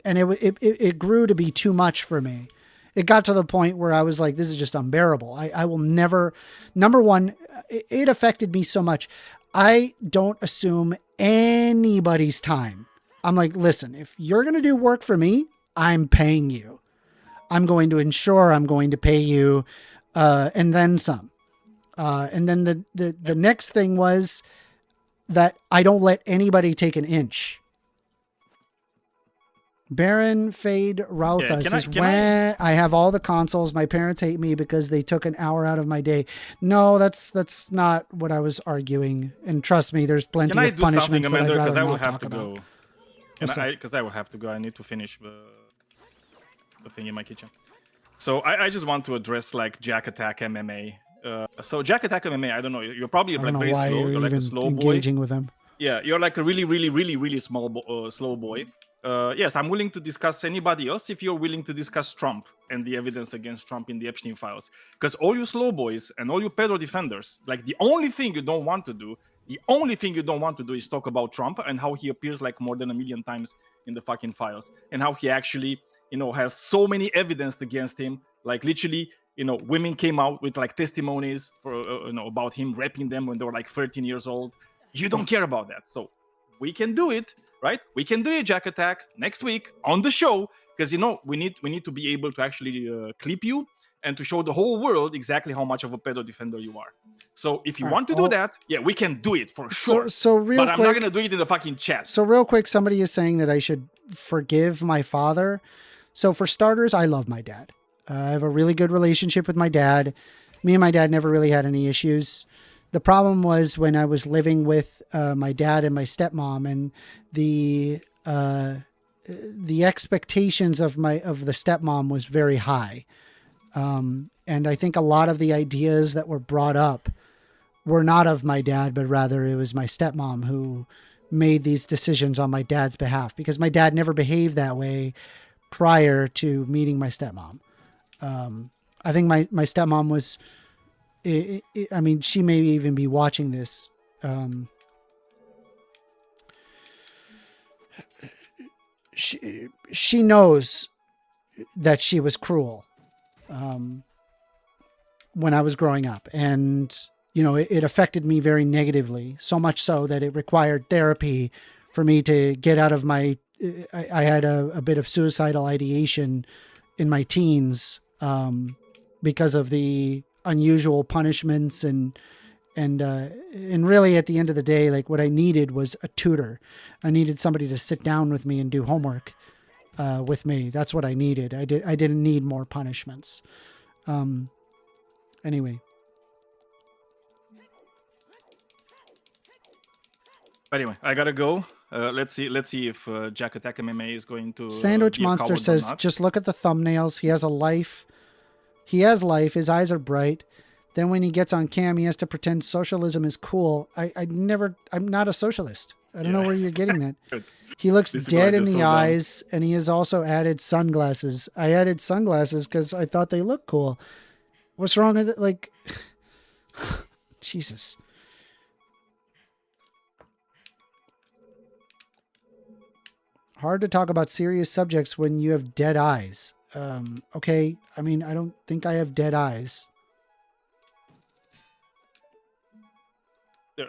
And it grew to be too much for me. It got to the point where I was like, this is just unbearable. I will never, number one, it affected me so much. I don't assume anybody's time. I'm like, listen, if you're going to do work for me, I'm paying you. I'm going to ensure I'm going to pay you, and then some. And then the next thing was that I don't let anybody take an inch. Baron Fade Routhus says, when I have all the consoles, my parents hate me because they took an hour out of my day. No, that's not what I was arguing. And trust me, there's plenty of punishments that I'd rather not talk about. Because I will have to go. I need to finish the thing in my kitchen. So I just want to address like Jack Attack MMA. So Jack Attack MMA, I don't know. You're probably like very slow. You're like a slow boy. Engaging with him. Yeah, you're like a really small, slow boy. Yes, I'm willing to discuss anybody else if you're willing to discuss Trump and the evidence against Trump in the Epstein files. Because all you slow boys and all you pedo defenders, like the only thing you don't want to do is talk about Trump and how he appears like more than 1 million times in the fucking files, and how he actually, has so many evidence against him. Like literally, women came out with like testimonies for, about him raping them when they were like 13 years old. You don't care about that. So we can do it, right? We can do a Jack Attack next week on the show, because we need to be able to actually clip you and to show the whole world exactly how much of a pedo defender you are. So if you All want to right, do that, yeah, we can do it for sure. So real but I'm quick, not gonna do it in the fucking chat. So real quick, somebody is saying that I should forgive my father. So for starters, I love my dad. I have a really good relationship with my dad. Me and my dad never really had any issues. The problem was when I was living with my dad and my stepmom, and the expectations of the stepmom was very high. And I think a lot of the ideas that were brought up were not of my dad, but rather it was my stepmom who made these decisions on my dad's behalf, because my dad never behaved that way prior to meeting my stepmom. I think my stepmom was, I mean, she may even be watching this. She knows that she was cruel when I was growing up, and you know, it affected me very negatively, so much so that it required therapy for me to get out of my, I had a bit of suicidal ideation in my teens because of the unusual punishments and really at the end of the day, like what I needed was a tutor. I needed somebody to sit down with me and do homework with me. That's what I needed. I didn't need more punishments. Anyway. Anyway, I gotta go. Let's see if Jack Attack MMA is going to. Sandwich be a Monster coward or says, not. just look at the thumbnails. He has a life. He has life. His eyes are bright. Then when he gets on cam, he has to pretend socialism is cool. I'm not a socialist. I don't know where you're getting that. He looks These people dead are in just the so dumb. eyes, and he has also added sunglasses. I added sunglasses because I thought they looked cool. What's wrong with it? Like, Jesus. Hard to talk about serious subjects when you have dead eyes. Okay. I mean, I don't think I have dead eyes.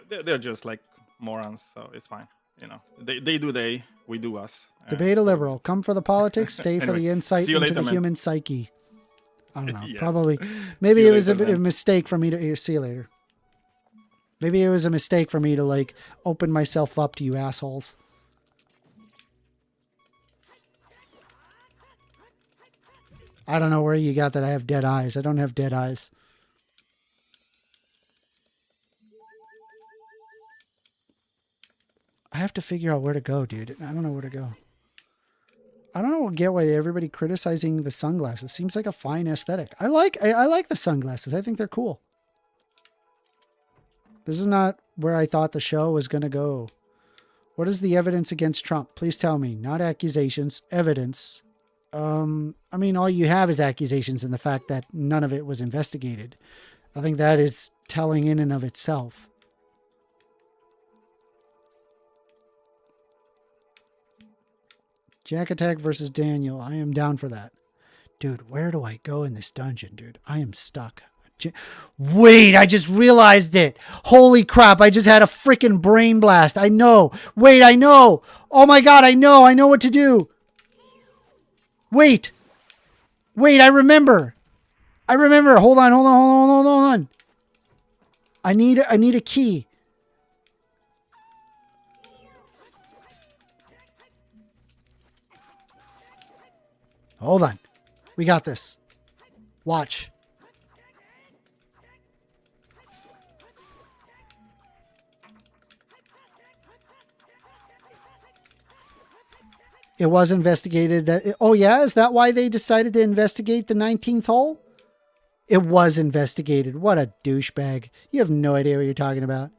They're just like morons, so it's fine. You know, they do they, we do us. Debate a liberal. Come for the politics, stay for Anyway, the insight see you into later, the man. human psyche. I don't know. Yes. Probably. See Maybe you it was later, a man. mistake for me to see you later. Maybe it was a mistake for me to like open myself up to you assholes. I don't know where you got that I have dead eyes. I don't have dead eyes. I have to figure out where to go, dude. I don't know where to go. I don't get why everybody criticizing the sunglasses. Seems like a fine aesthetic. I like the sunglasses. I think they're cool. This is not where I thought the show was going to go. What is the evidence against Trump? Please tell me. Not accusations, evidence. I mean, all you have is accusations and the fact that none of it was investigated. I think that is telling in and of itself. Jack Attack versus Daniel. I am down for that. Dude, where do I go in this dungeon, dude? I am stuck. Wait, I just realized it. Holy crap, I just had a freaking brain blast. I know. Wait, I know. Oh my God, I know. I know what to do. Wait, I remember. Hold on. I need a key. Hold on. We got this. Watch. It was investigated that, oh yeah, is that why they decided to investigate the 19th hole? It was investigated. What a douchebag. You have no idea what you're talking about.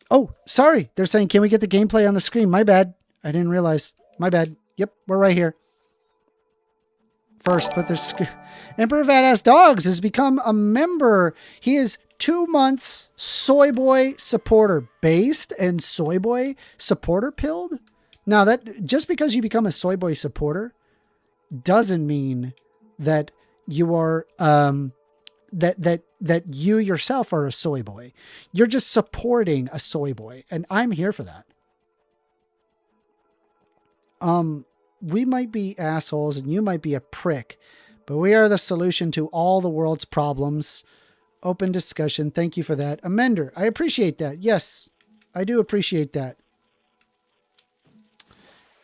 Oh, sorry. They're saying, can we get the gameplay on the screen? My bad. I didn't realize. My bad. Yep, we're right here. First, put this. Emperor Badass Dogs has become a member. He is 2 months Soy Boy supporter based and Soy Boy supporter pilled. Now, that just because you become a Soy Boy supporter doesn't mean that you are that you yourself are a soy boy. You're just supporting a soy boy, and I'm here for that. We might be assholes and you might be a prick, But we are the solution to all the world's problems. Open discussion. Thank you for that. Amender, I appreciate that. Yes, I do appreciate that.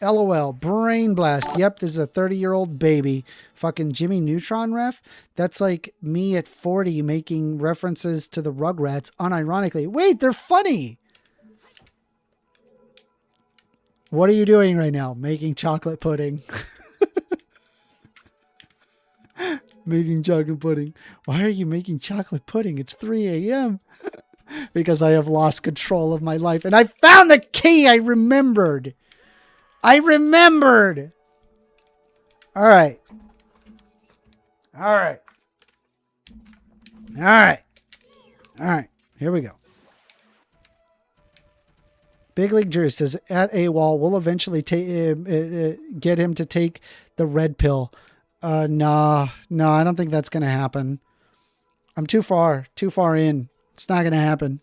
LOL. Brain blast. Yep, this is a 30-year-old baby. Fucking Jimmy Neutron ref. That's like me at 40 making references to the Rugrats unironically. Wait, they're funny. What are you doing right now? Making chocolate pudding. Making chocolate pudding. Why are you making chocolate pudding? It's 3 a.m. Because I have lost control of my life. And I found the key. I remembered. All right. Here we go. Big League Drew says, at AWOL, we'll eventually get him to take the red pill. No, I don't think that's going to happen. I'm too far in. It's not going to happen.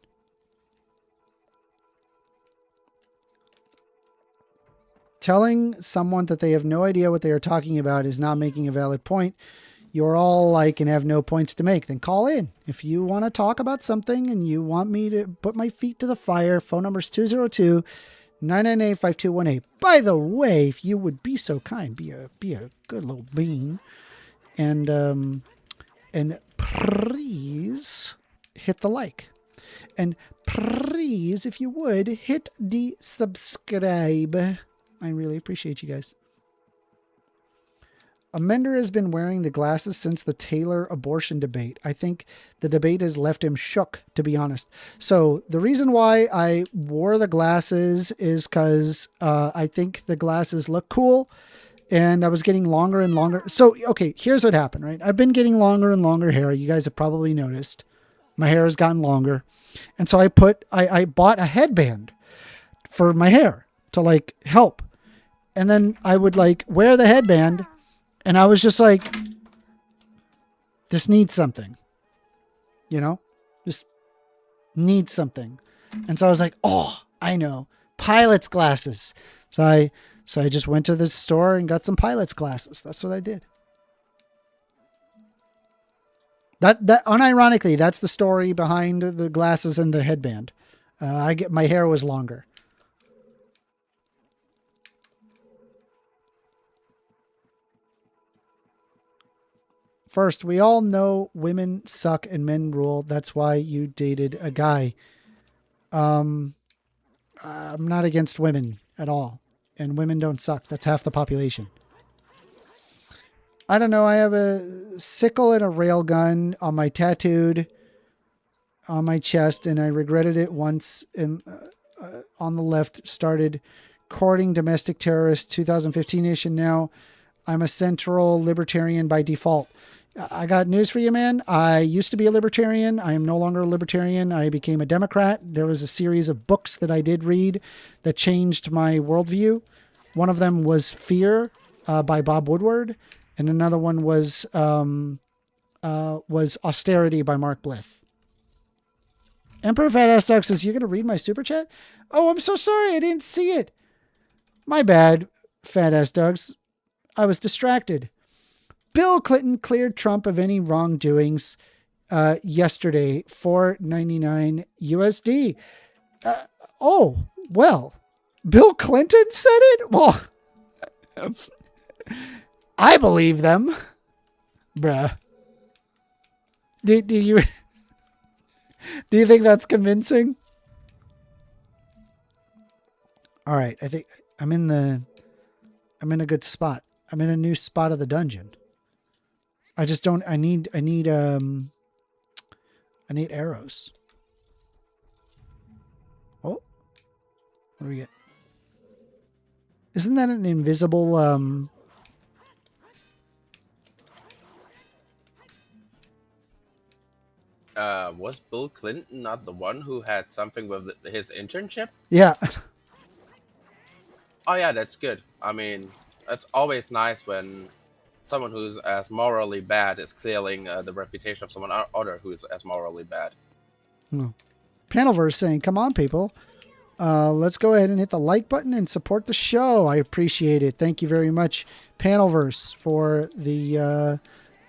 Telling someone that they have no idea what they are talking about is not making a valid point. You're all like and have no points to make. Then call in. If you want to talk about something and you want me to put my feet to the fire, phone number is 202-998-5218. By the way, if you would be so kind, be a good little bean. And please hit the like. And please, if you would, hit the subscribe. I really appreciate you guys. Amender has been wearing the glasses since the Taylor abortion debate. I think the debate has left him shook, to be honest. So the reason why I wore the glasses is because I think the glasses look cool. And I was getting longer and longer. So, okay, here's what happened, right? I've been getting longer and longer hair. You guys have probably noticed. My hair has gotten longer. And so I bought a headband for my hair to like help. And then I would like wear the headband and I was just like, this needs something, you know, just needs something. And so I was like, oh, I know, pilot's glasses. So I just went to the store and got some pilot's glasses. That's what I did. That unironically, that's the story behind the glasses and the headband. My hair was longer. First, we all know women suck and men rule. That's why you dated a guy. I'm not against women at all. And women don't suck. That's half the population. I don't know. I have a sickle and a railgun on my tattooed on my chest, and I regretted it once. And on the left, started courting domestic terrorists 2015-ish, and now I'm a central libertarian by default. I got news for you, man. I used to be a libertarian. I am no longer a libertarian. I became a Democrat. There was a series of books that I did read that changed my worldview. One of them was Fear by Bob Woodward, and another one was Austerity by Mark Blith. Emperor Fat Ass Dog says, "You're going to read my super chat?" Oh, I'm so sorry. I didn't see it. My bad, Fat Ass Dogs. I was distracted. Bill Clinton cleared Trump of any wrongdoings yesterday, $4.99 USD. Oh, well, Bill Clinton said it? Well, I believe them. Bruh. Do you think that's convincing? All right, I think I'm in a good spot. I'm in a new spot of the dungeon. I just don't, I need arrows. Oh, what do we get? Isn't that an invisible, was Bill Clinton not the one who had something with his internship? Yeah. Oh yeah, that's good. I mean, it's always nice when someone who's as morally bad is clearing the reputation of someone other who's as morally bad. Panelverse saying, come on, people. Let's go ahead and hit the like button and support the show. I appreciate it. Thank you very much, Panelverse, for the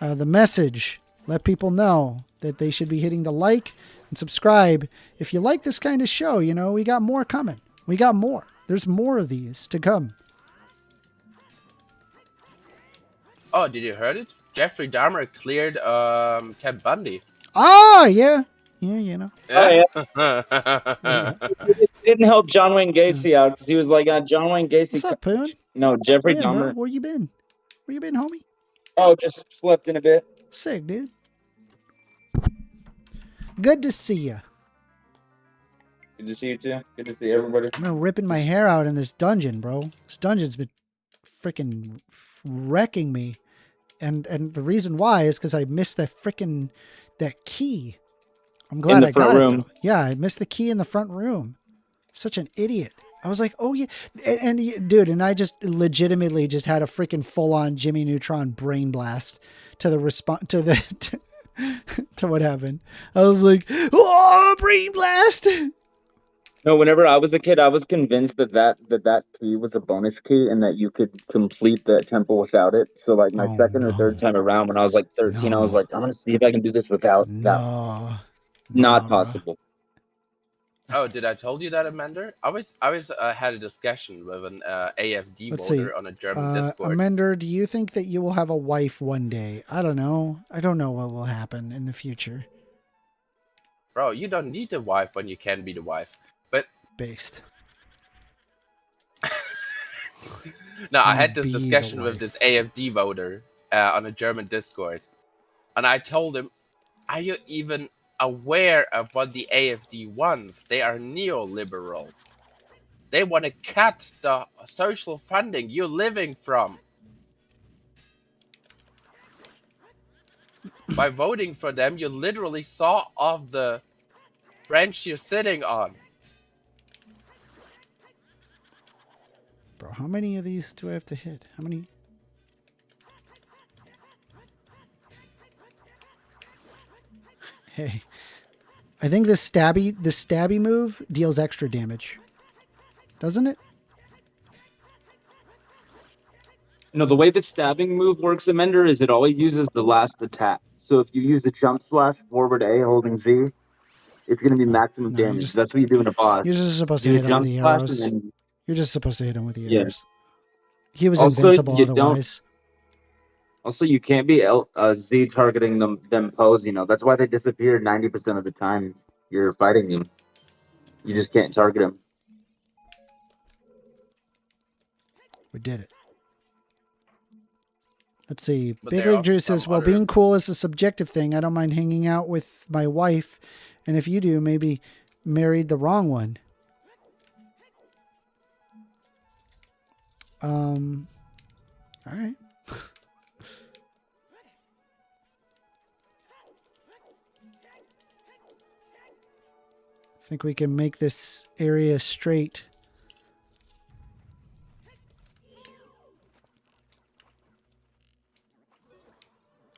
the message. Let people know that they should be hitting the like and subscribe. If you like this kind of show, you know, we got more coming. We got more. There's more of these to come. Oh, did you heard it? Jeffrey Dahmer cleared Ted Bundy. Oh, yeah. Yeah, you know. Yeah. It didn't help John Wayne Gacy out because he was like, John Wayne Gacy. What's up, Poon? No, Jeffrey Yeah, bro. Dahmer. Where you been? Where you been, homie? Oh, just slept in a bit. Sick, dude. Good to see you. Good to see you too. Good to see everybody. I'm ripping my hair out in this dungeon, bro. This dungeon's been freaking wrecking me. And the reason why is because I missed that key. I'm glad I got it, though. Yeah, I missed the key in the front room. Such an idiot. I was like, oh yeah. Dude, and I just legitimately just had a freaking full-on Jimmy Neutron brain blast to the response to the to what happened. I was like, oh, brain blast. No, whenever I was a kid, I was convinced that key was a bonus key and that you could complete the temple without it. So like my second or third time around when I was like 13, I was like, I'm going to see if I can do this without that. Not possible. Oh, did I told you that, Amender? I was had a discussion with an AFD voter on a German Discord. Amender, do you think that you will have a wife one day? I don't know. I don't know what will happen in the future. Bro, you don't need a wife when you can be the wife. But based. No, I had this discussion with this AFD voter on a German Discord, and I told him, "Are you even aware of what the AFD wants? They are neoliberals. They want to cut the social funding you're living from. By voting for them, you literally saw off the branch you're sitting on." Bro, how many of these do I have to hit? How many? Hey, I think this stabby move deals extra damage, doesn't it? No, the way the stabbing move works, Amender, is it always uses the last attack. So if you use the jump slash forward A holding Z, it's going to be maximum damage. That's what you do in a boss. You're just supposed to hit him with the arrows. You're just supposed to hit him with the arrows. He was invincible otherwise. Also, you can't be Z targeting them pose. You know that's why they disappear 90% of the time you're fighting them. You just can't target them. We did it. Let's see. Big League Drew says, well, being cool is a subjective thing. I don't mind hanging out with my wife. And if you do, maybe married the wrong one. All right. I think we can make this area straight.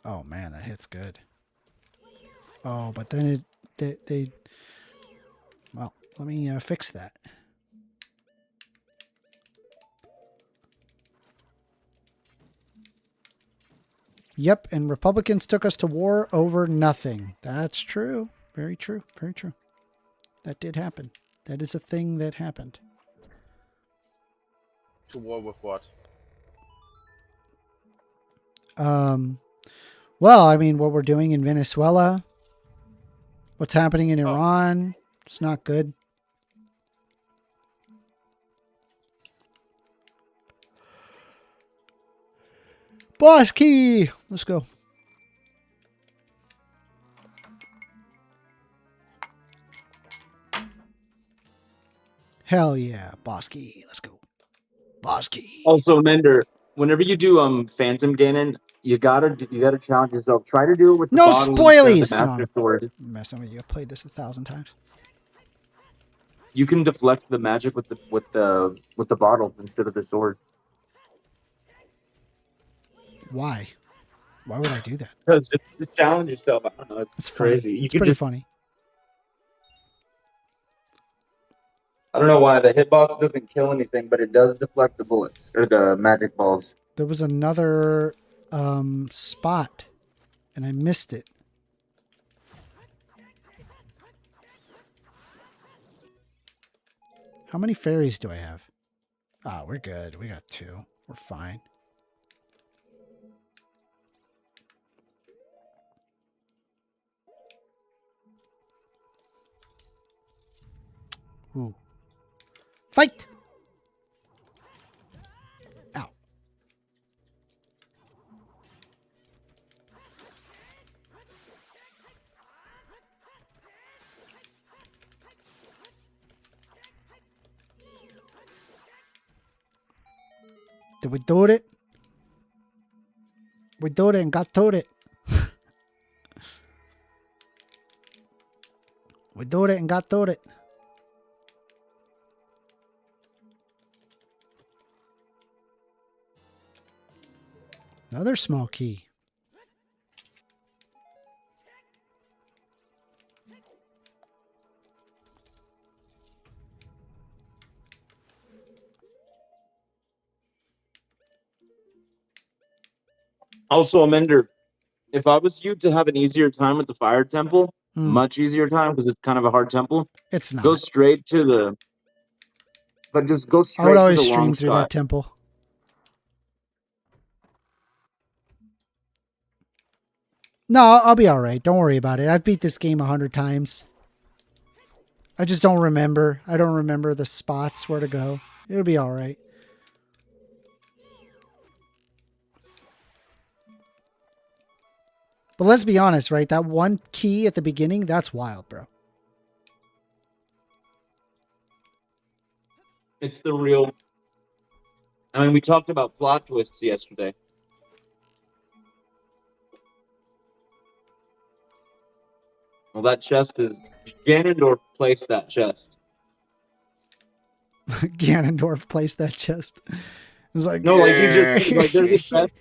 Oh man, that hits good. Oh, but then they well, let me fix that. Yep, and Republicans took us to war over nothing. That's true. Very true. Very true. That did happen. That is a thing that happened. To war with what? Well, I mean, what we're doing in Venezuela, what's happening in Iran, it's not good. Boss key! Let's go. Hell yeah, boss key. Let's go. Boss key. Also, Mender, whenever you do Phantom Ganon, you gotta challenge yourself. Try to do it with the bottle spoilies. The Master Sword. I'm messing with you. I've played this 1,000 times. You can deflect the magic with the bottle instead of the sword. Why? Why would I do that? Because just to challenge yourself. I don't know. It's crazy. It's pretty funny. I don't know why the hitbox doesn't kill anything, but it does deflect the bullets or the magic balls. There was another spot and I missed it. How many fairies do I have? Ah, we're good. We got 2. We're fine. Ooh. Fight! Ow. Did we do it? We do it and got to it. We do it and got to it. Another small key. Also, Amender, if I was you to have an easier time with the fire temple, Hmm. much easier time because it's kind of a hard temple, It's not. go straight to the. But just go I would straight to always the stream long through shot. that temple. No, I'll be all right. Don't worry about it. I've beat this game 100 times. I just don't remember. I don't remember the spots where to go. It'll be all right. But let's be honest, right? That one key at the beginning, that's wild, bro. It's the real. I mean, we talked about plot twists yesterday. Well, that chest is. Ganondorf placed that chest. Ganondorf placed that chest. It's like, No, like he just like there's a chest.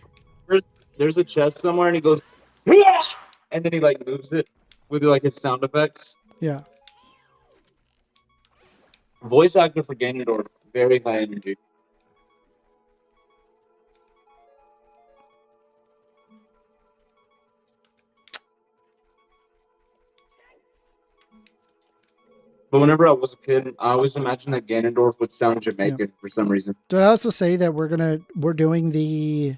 There's a chest somewhere, and he goes, and then he like moves it with like his sound effects. Yeah. Voice actor for Ganondorf, very high energy. But whenever I was a kid, I always imagined that Ganondorf would sound Jamaican for some reason. Did I also say that we're doing the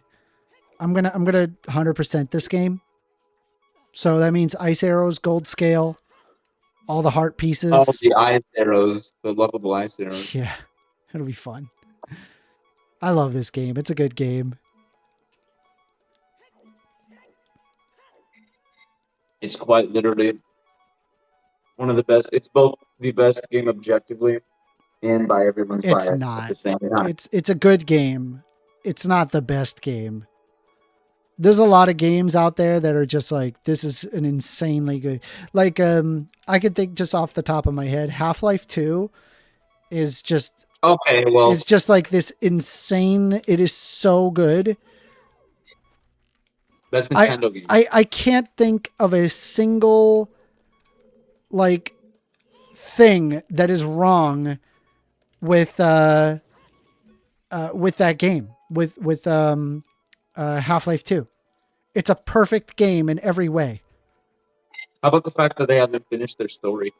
I'm gonna 100% this game. So that means ice arrows, gold scale, all the heart pieces. Oh, the ice arrows, the lovable ice arrows. Yeah, it'll be fun. I love this game. It's a good game. It's quite literally one of the best. It's both the best game objectively and by everyone's It's bias not. at the same time. It's a good game. It's not the best game. There's a lot of games out there that are just like, this is an insanely good. Like, I could think just off the top of my head, Half-Life 2 is just okay. Well, it's just like this insane. It is so good. Best Nintendo game. I can't think of a single like thing that is wrong with that game with Half-Life 2. It's a perfect game in every way. How about the fact that they haven't finished their story?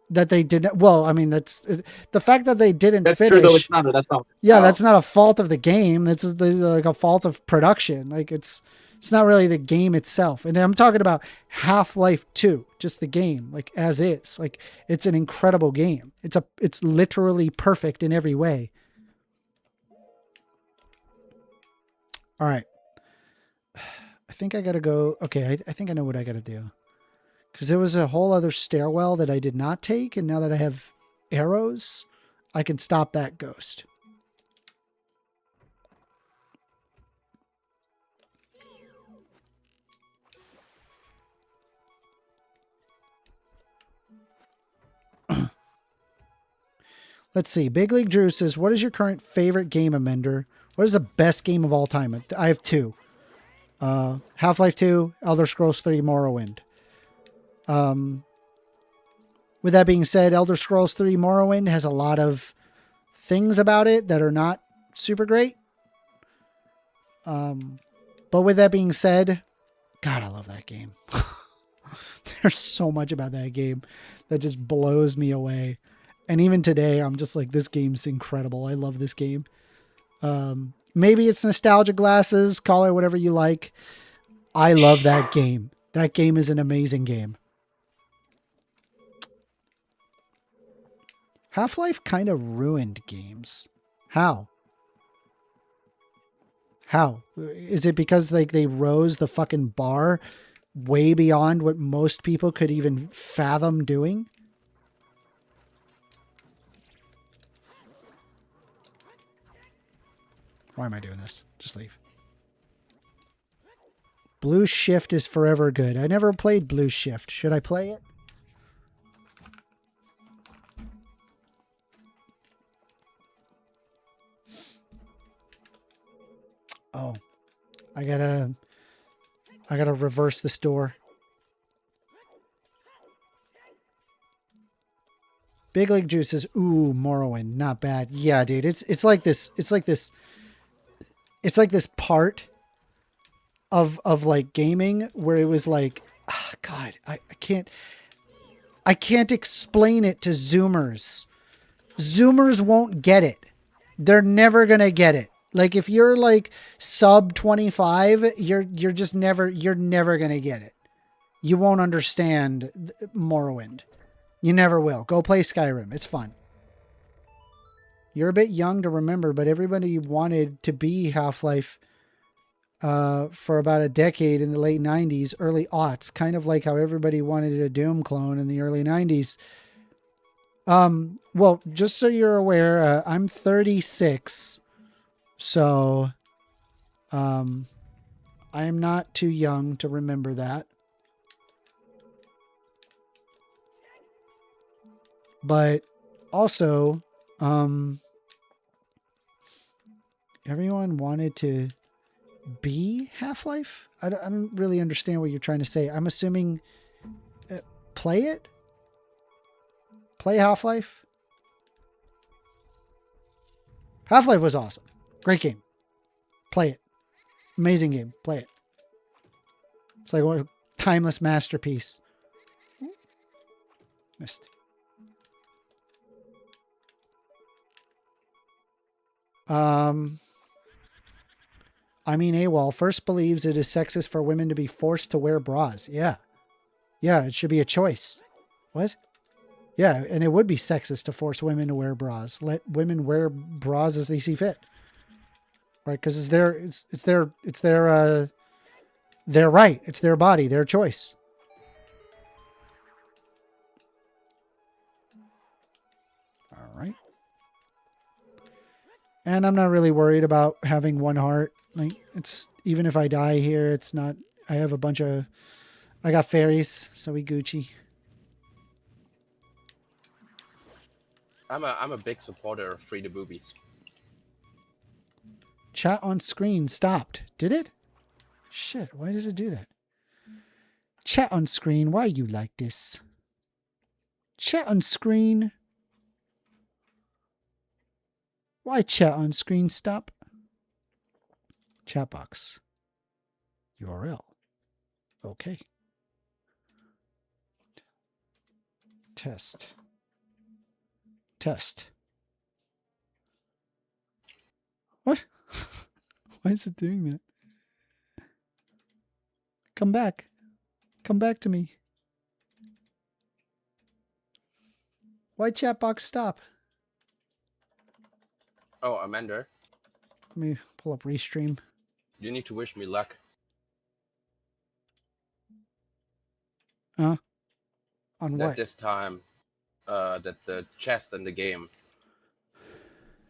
That they didn't. Well, I mean, that's the fact that they didn't That's finish. true, though. It's not. That's not. Yeah, that's not a fault of the game. That's like a fault of production. Like it's not really the game itself. And I'm talking about Half-Life 2, just the game, like as is. Like it's an incredible game. It's literally perfect in every way. All right. I think I got to go. Okay, I think I know what I got to do. Because there was a whole other stairwell that I did not take. And now that I have arrows, I can stop that ghost. Let's see. Big League Drew says, what is your current favorite game, Amender? What is the best game of all time? I have 2. Half-Life 2, Elder Scrolls 3, Morrowind. With that being said, Elder Scrolls 3 Morrowind has a lot of things about it that are not super great. But with that being said, God, I love that game. There's so much about that game that just blows me away. And even today, I'm just like, this game's incredible. I love this game. Maybe it's nostalgia glasses, call it whatever you like. I love that game. That game is an amazing game. Half-Life kind of ruined games. How? How? Is it because like they rose the fucking bar way beyond what most people could even fathom doing? Why am I doing this? Just leave. Blue Shift is forever good. I never played Blue Shift. Should I play it? Oh, I gotta reverse this door. Big League Juice says, ooh, Morrowind, not bad. Yeah, dude, it's like this part of like gaming where it was like, God, I can't explain it to Zoomers. Zoomers won't get it. They're never gonna get it. Like if you're like sub 25, you're never gonna get it. You won't understand Morrowind. You never will. Go play Skyrim. It's fun. You're a bit young to remember, but everybody wanted to be Half-Life for about a decade in the late 90s, early aughts, kind of like how everybody wanted a Doom clone in the early 90s. Well, just so you're aware, I'm 36. So, I am not too young to remember that. But also, everyone wanted to be Half-Life? I don't really understand what you're trying to say. I'm assuming play it? Play Half-Life? Half-Life was awesome. Great game. Play it. Amazing game. Play it. It's like a timeless masterpiece. Missed. I mean, AWOL first believes it is sexist for women to be forced to wear bras. Yeah. Yeah, it should be a choice. What? Yeah, and it would be sexist to force women to wear bras. Let women wear bras as they see fit. Right? Because it's their right. It's their body, their choice. All right. And I'm not really worried about having one heart. Like it's even if I die here, it's not. I have a bunch of. I got fairies, so we Gucci. I'm a big supporter of free the boobies. Chat on screen stopped. Did it? Shit, why does it do that? Chat on screen, why are you like this? Chat on screen. Why chat on screen stop? Chat box. URL. Okay. Test. Test. What? Why is it doing that? Come back. Come back to me. Why chat box stop? Oh, Amanda. Let me pull up Restream. You need to wish me luck. On that what? This time, that the chest in the game.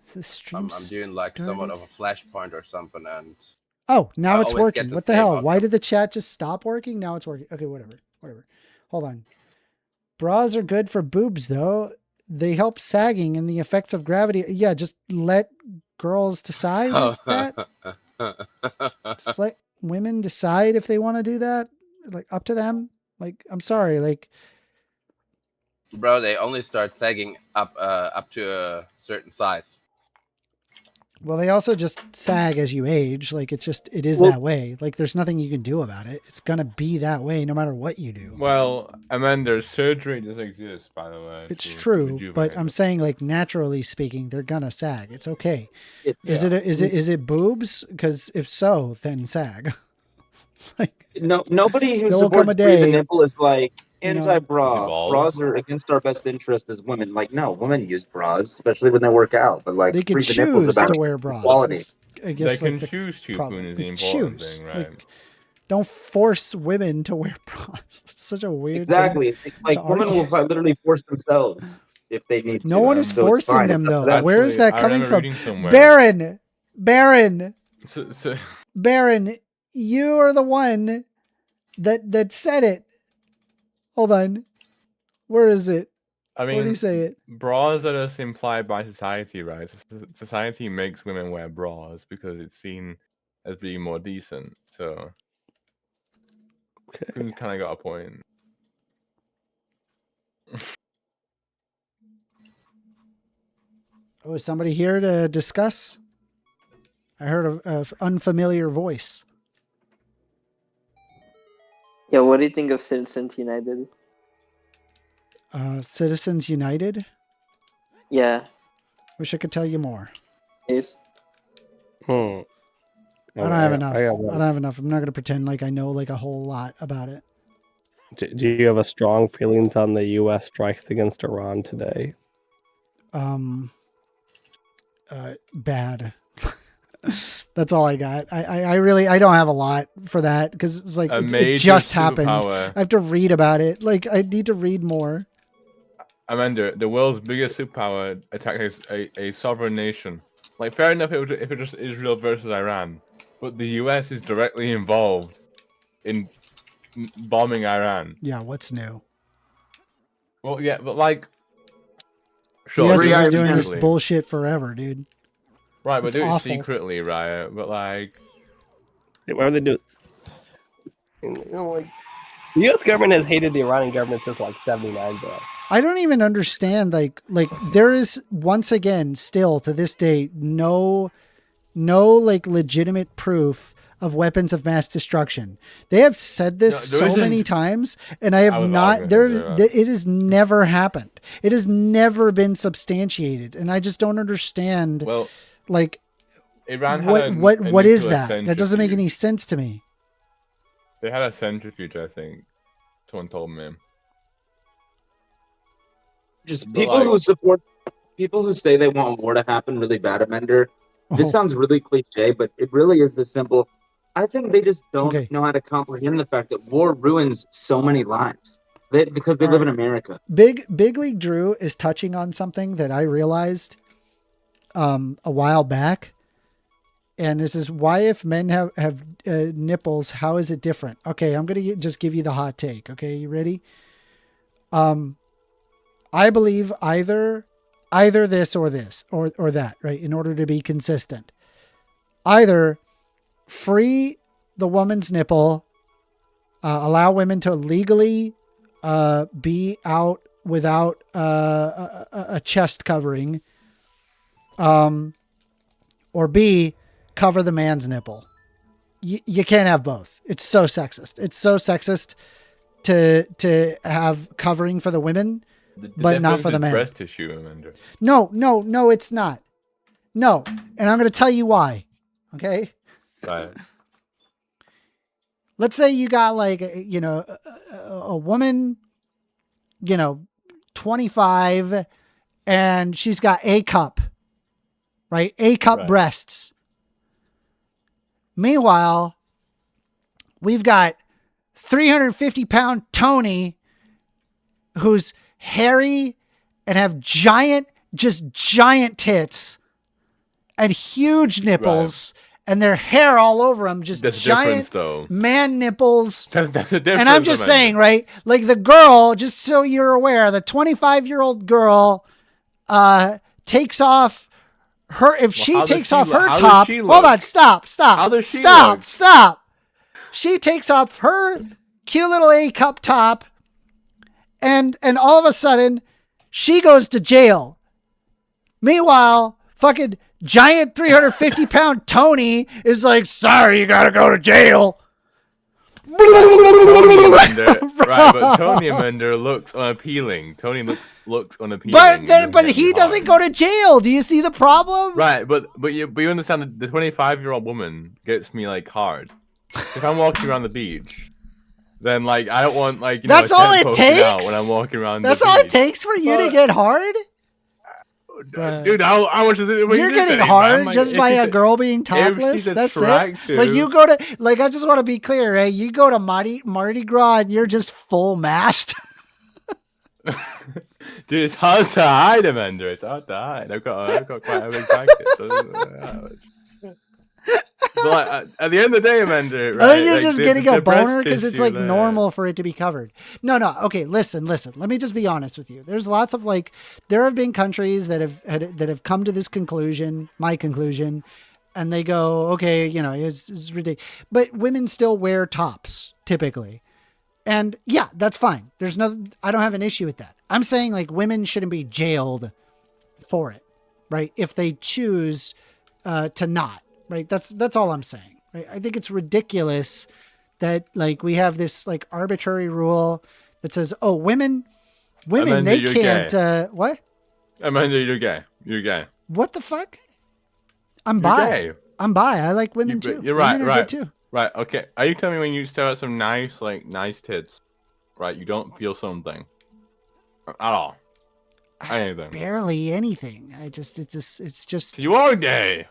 Is this stream I'm doing like somewhat of a flashpoint or something, and oh, now I it's always working. get What the same hell? outcome. Why did the chat just stop working? Now it's working. Okay, whatever. Hold on. Bras are good for boobs, though. They help sagging and the effects of gravity. Yeah, just let girls decide that. Just let women decide if they want to do that. Like, up to them. Like, I'm sorry. Like, Bro, they only start sagging up to a certain size. Well, they also just sag as you age. Like it is that way. Like there's nothing you can do about it. It's gonna be that way no matter what you do. Well, Amanda, surgery does exist, by the way. It's true, but I'm saying like naturally speaking, they're gonna sag. It's okay. Is it boobs? Because if so, then sag. Like nobody who There will come supports a free the day, nipple is like you know, anti-bra. Bras are against our best interest as women. Like no, women use bras, especially when they work out. But like they can free the nipple's choose about to wear bras. equality. I guess they like can choose to. problem. Is They the important choose. thing, right? Like, don't force women to wear bras. It's such a weird Exactly. thing Like women argue. will literally force themselves if they need to. No one is so it's forcing fine. them It's up to though. Where is that I coming remember from? reading somewhere. Baron, So, Baron, you are the one that said it. Hold on. Where is it? I mean, Where do you say it? bras are just implied by society, right? Society makes women wear bras because it's seen as being more decent. So, you kind of got a point. Oh, is somebody here to discuss? I heard a unfamiliar voice. Yeah, what do you think of Citizens United? Citizens United? Yeah. Wish I could tell you more. Yes. I don't have enough. I don't have enough. I'm not going to pretend like I know like a whole lot about it. Do you have a strong feelings on the U.S. strikes against Iran today? Bad. That's all I got. I really don't have a lot for that because it's like it just happened. I have to read about it. Like I need to read more. Amanda, the world's biggest superpower attacked a sovereign nation. Like fair enough, if it was just Israel versus Iran, but the U.S. is directly involved in bombing Iran. Yeah, what's new? Well, yeah, but like, sure, the U.S. has been doing this bullshit forever, dude. Right, but do it awful. secretly, right? But like, why would they do it? You know, like the U.S. government has hated the Iranian government since like '79, bro. I don't even understand. Like there is once again still to this day no like legitimate proof of weapons of mass destruction. They have said this so many times, and I have not. It has never happened. It has never been substantiated, and I just don't understand. Well, like Iran what is that? That doesn't make any sense to me. They had a centrifuge, I think. Someone told me. Just people who say they want war to happen really bad, Amender. This sounds really cliche, but it really is the simple. I think they just don't know how to comprehend the fact that war ruins so many lives because they live in America. Big League Drew is touching on something that I realized a while back, and this is why if men have nipples, how is it different? Okay, I'm gonna just give you the hot take. Okay, you ready? I believe either this or that, right? In order to be consistent, either free the woman's nipple, allow women to legally be out without a chest covering, or B, cover the man's nipple. You can't have both. It's so sexist. It's so sexist to have covering for the women. But not for the men. Breast tissue, Amanda. No, it's not. No, and I'm going to tell you why. Okay. Right. Let's say you got like a woman, 25, and she's got A cup, right? A cup breasts. Meanwhile, we've got 350-pound Tony, who's hairy and have giant tits and huge nipples and their hair all over them, just giant man nipples. That's and I'm just saying, right? Like the girl, just so you're aware, the 25-year-old girl takes off her, if she takes off her top, hold on, stop. She takes off her cute little A cup top, and all of a sudden she goes to jail. Meanwhile, Fucking giant 350-pound Tony is like, sorry, you gotta go to jail. Right, but Tony Amender looks unappealing. Tony looks unappealing. But he doesn't go to jail. Do you see the problem? Right, but you understand that the 25-year-old woman gets me like hard. If I'm walking around the beach, then like I don't want like that's all it takes when I'm walking around. That's all it takes for you to get hard. Dude, how much is it? You're getting hard like, just by a girl being topless. That's it. Like you go to, like I just want to be clear, right? You go to Mardi Gras and you're just full mast. Dude, it's hard to hide, Amanda. It's hard to hide. I've got quite a big practice. So, like, at the end of the day, Amanda, right, I think you're like, just getting a boner because it's like normal for it to be covered. No. Okay, listen. Let me just be honest with you. There's lots of like, there have been countries that have come to this conclusion, my conclusion, and they go, okay, it's ridiculous. But women still wear tops typically, and yeah, that's fine. I don't have an issue with that. I'm saying like women shouldn't be jailed for it, right? If they choose to not. Right. That's all I'm saying. Right. I think it's ridiculous that like we have this like arbitrary rule that says, oh, women, Amanda, they can't. What? Amanda, you're gay. You're gay. What the fuck? I'm bi. Gay. I'm bi. I like women too. You're right. Women are right. good too. Right. Okay. Are you telling me when you stare at some nice tits, right? You don't feel something at all. Anything. Barely anything. It's just. You are gay.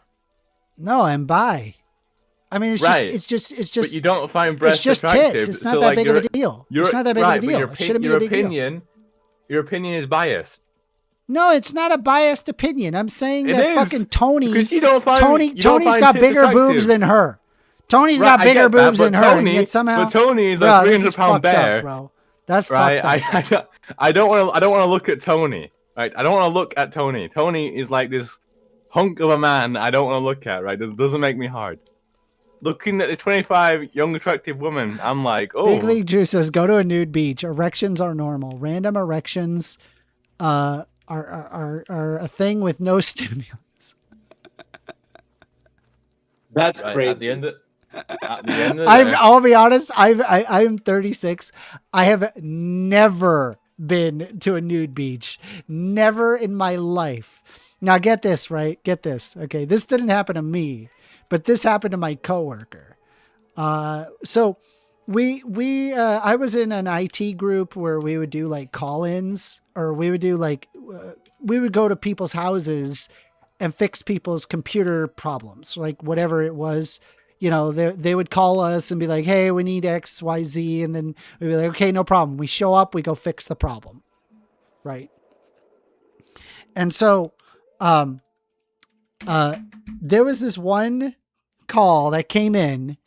No, I'm bi. I mean, it's right. just. But you don't find breasts it's just attractive. Tits. It's not that big of a deal. It's not that big of a deal. It shouldn't be a big deal. Your opinion is biased. No, it's not a biased opinion. I'm saying that fucking Tony. Because you don't find Tony's got bigger boobs than her. Tony's got bigger boobs than her. Tony, and yet somehow. But Tony is a 300-pound bear, up, bro. That's right. fucked up. I don't want to look at Tony. Right. I don't want to look at Tony. Tony is like this hunk of a man I don't want to look at, right? It doesn't make me hard. Looking at the 25 young attractive woman, I'm like, oh. Big League Drew says, go to a nude beach. Erections are normal. Random erections are a thing with no stimulus. That's right, crazy. At the end of the I'll be honest, I'm 36. I have never been to a nude beach. Never in my life. Now get this, right? Get this. Okay. This didn't happen to me, but this happened to my coworker. So I was in an IT group where we would do like call-ins, or we would do like, we would go to people's houses and fix people's computer problems, like whatever it was. They would call us and be like, hey, we need X, Y, Z. And then we'd be like, okay, no problem. We show up, we go fix the problem. Right. And so, there was this one call that came in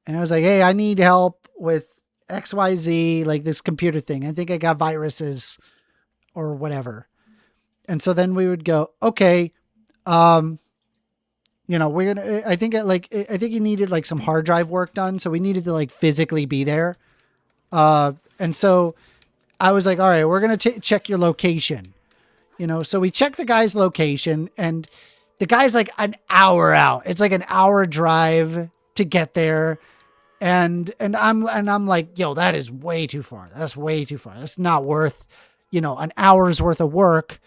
and I was like, hey, I need help with XYZ, like this computer thing. I think I got viruses or whatever. And so then we would go, okay, we're gonna, I think he needed like some hard drive work done. So we needed to like physically be there. And so I was like, all right, we're going to check your location. So we check the guy's location and the guy's like an hour out. It's like an hour drive to get there. And I'm like, yo, that is way too far. That's way too far. That's not worth, an hour's worth of work,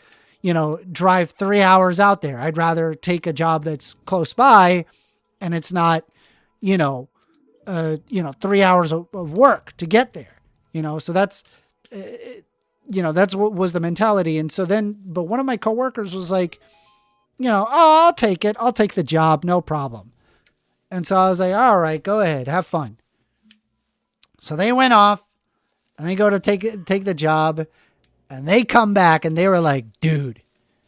drive 3 hours out there. I'd rather take a job that's close by and it's not, 3 hours of work to get there, so that's, that's what was the mentality. And so then, but one of my coworkers was like, oh, I'll take it. I'll take the job. No problem. And so I was like, all right, go ahead. Have fun. So they went off and they go to take the job and they come back and they were like, dude,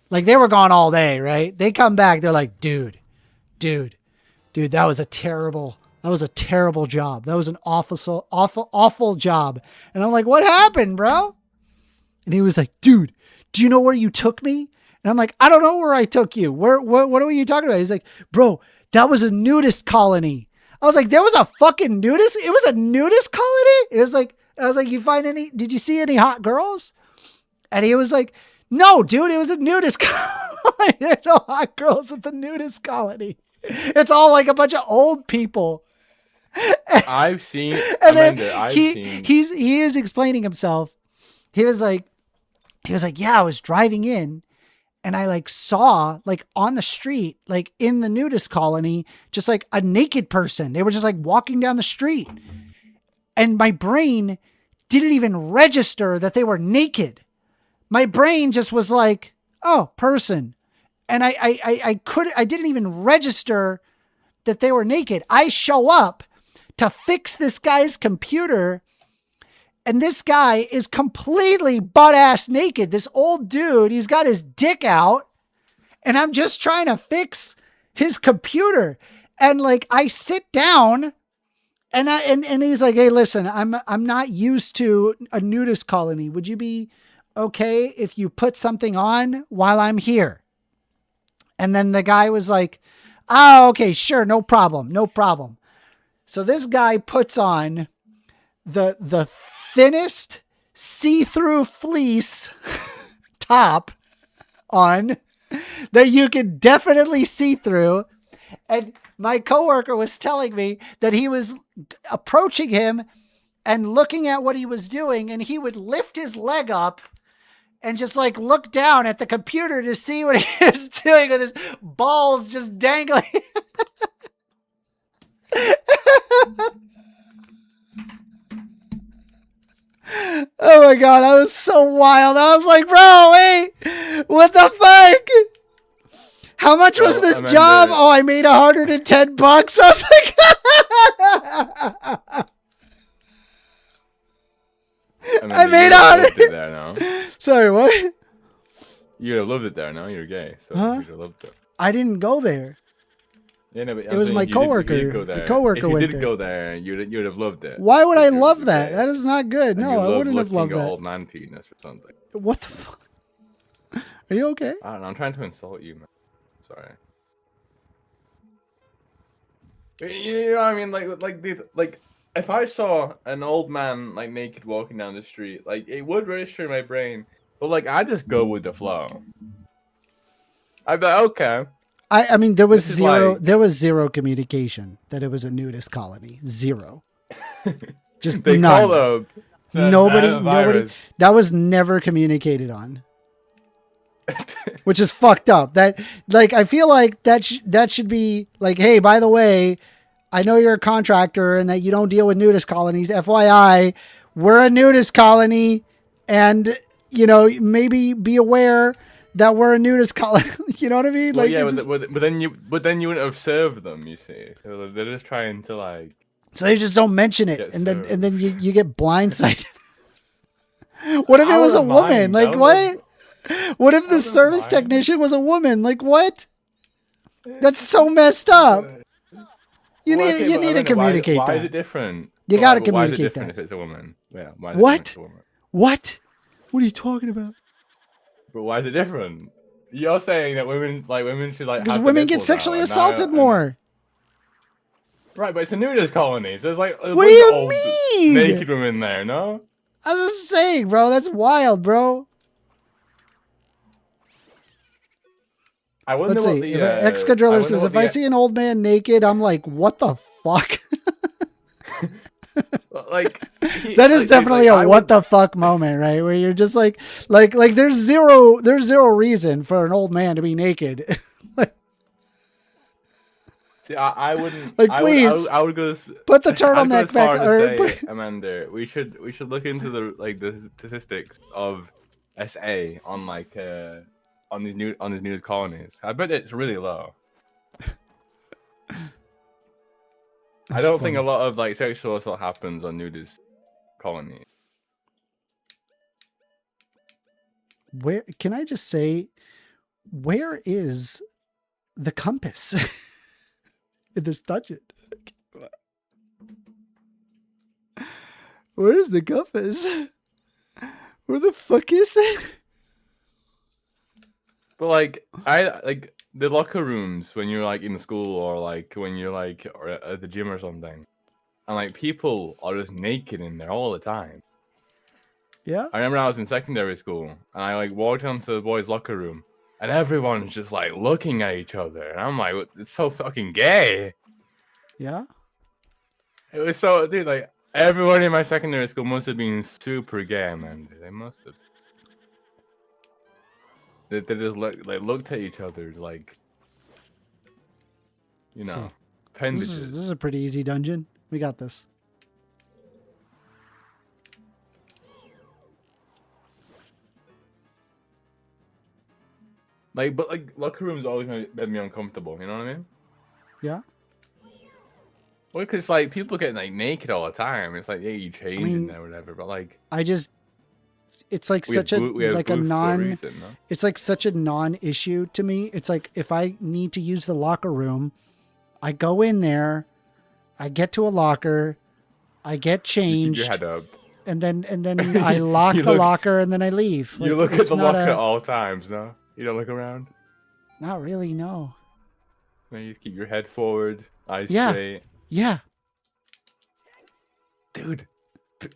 like they were gone all day. Right. They come back. They're like, dude, that was a terrible job. That was an awful job. And I'm like, what happened, bro? And he was like, dude, do you know where you took me? And I'm like, I don't know where I took you. What are you talking about? He's like, bro, that was a nudist colony. I was like, there was a fucking nudist? It was a nudist colony? It was like, I was like, did you see any hot girls? And he was like, No, dude, it was a nudist colony. There's no hot girls at the nudist colony. It's all like a bunch of old people. I've seen, And then Amanda, he is explaining himself. He was like, yeah, I was driving in and I like saw like on the street, like in the nudist colony, just like a naked person. They were just like walking down the street. And my brain didn't even register that they were naked. My brain just was like, oh, person. And I didn't even register that they were naked. I show up to fix this guy's computer, and this guy is completely butt-ass naked. This old dude, he's got his dick out, and I'm just trying to fix his computer. And like, I sit down, and he's like, hey, listen, I'm not used to a nudist colony. Would you be okay if you put something on while I'm here? And then the guy was like, oh, okay, sure. No problem. So this guy puts on the thinnest see-through fleece top on that you can definitely see through. And my coworker was telling me that he was approaching him and looking at what he was doing, and he would lift his leg up and just like look down at the computer to see what he is doing with his balls just dangling. Oh my God, I was so wild. I was like, bro, wait, what the fuck? How much was this job? Oh, I made $110. I was like, I made 100. There now. Sorry, what? You'd have loved it there. No, you're gay, so Huh? you'd have loved it. I didn't go there. Yeah, no, but It was my coworker. The coworker if went you did there. go there, you'd have loved it. Why would I love that? That is not good. And No, you I love wouldn't have loved lifting a that. old man penis or something. What the fuck? Are you okay? I don't know. I'm trying to insult you, man. Sorry. You know what I mean? Like, if I saw an old man like naked walking down the street, like it would register in my brain. But like, I just go with the flow. I'd be like, okay. I mean, there was This is zero. like- There was zero communication that it was a nudist colony. Zero. Just They none. call up. Nobody. That was never communicated on. Which is fucked up. That, like, I feel like that should be like, hey, by the way, I know you're a contractor and that you don't deal with nudist colonies. FYI, we're a nudist colony, and you know, maybe be aware that we're a nudist colony. You know what I mean? Well, Like, yeah, it just- but then you wouldn't observe them. You see, so they're just trying to like. so they just don't mention it, Get and then you get blindsided. What if it I was a wouldn't woman? mind. Like, I what? What if the wouldn't service mind. technician was a woman? Like, what? That's so messed up. You Well, need okay, you but need I to mean, communicate why that. is it different? You But, gotta like, why is it communicate different that. if it's a woman? Yeah. Why is it What? different if it's a woman? What? What are you talking about? But why is it different? You're saying that women should like. Because have their women get nipples sexually out, and assaulted more. Right, but it's a nudist colony. So there's like. a What bunch do you of old mean? Naked women there, no? I was just saying, bro. That's wild, bro. I wonder Let's what see. the If I Extra Driller wonder says, what if I the- see an old man naked, I'm like, what the fuck? like That is definitely a what the fuck moment, right? Where you're just like there's zero reason for an old man to be naked. See, I wouldn't. Like, I please, I would go. put the I'd go turtleneck as far back, as or to say, Amanda, we should look into the statistics of SA on on these nudist colonies. I bet it's really low. I don't think a lot of like sexual assault happens on nudist colonies. Where can I just say, where is the compass in this dungeon? Where's the compass? Where the fuck is it? But like like the locker rooms when you're like in school or like when you're like or at the gym or something, and like people are just naked in there all the time. Yeah. I remember I was in secondary school and I like walked onto the boys' locker room and everyone's just like looking at each other. And I'm like, it's so fucking gay. Yeah. It was so, dude, like everyone in my secondary school must have been super gay, man. They must have. They just looked at each other like, you know, appendages. This is a pretty easy dungeon. We got this. Like, but like locker rooms always made me uncomfortable. You know what I mean? Yeah. Well, because like people get like naked all the time. It's like, yeah, you change in there, whatever. But like, it's like such it's like such a non-issue to me. It's like if I need to use the locker room, I go in there, I get to a locker, I get changed, you keep your head up, and then I lock the locker and then I leave. You look at the locker at all times, no? You don't look around? Not really, no. No, you keep your head forward, eyes straight. Yeah. Dude,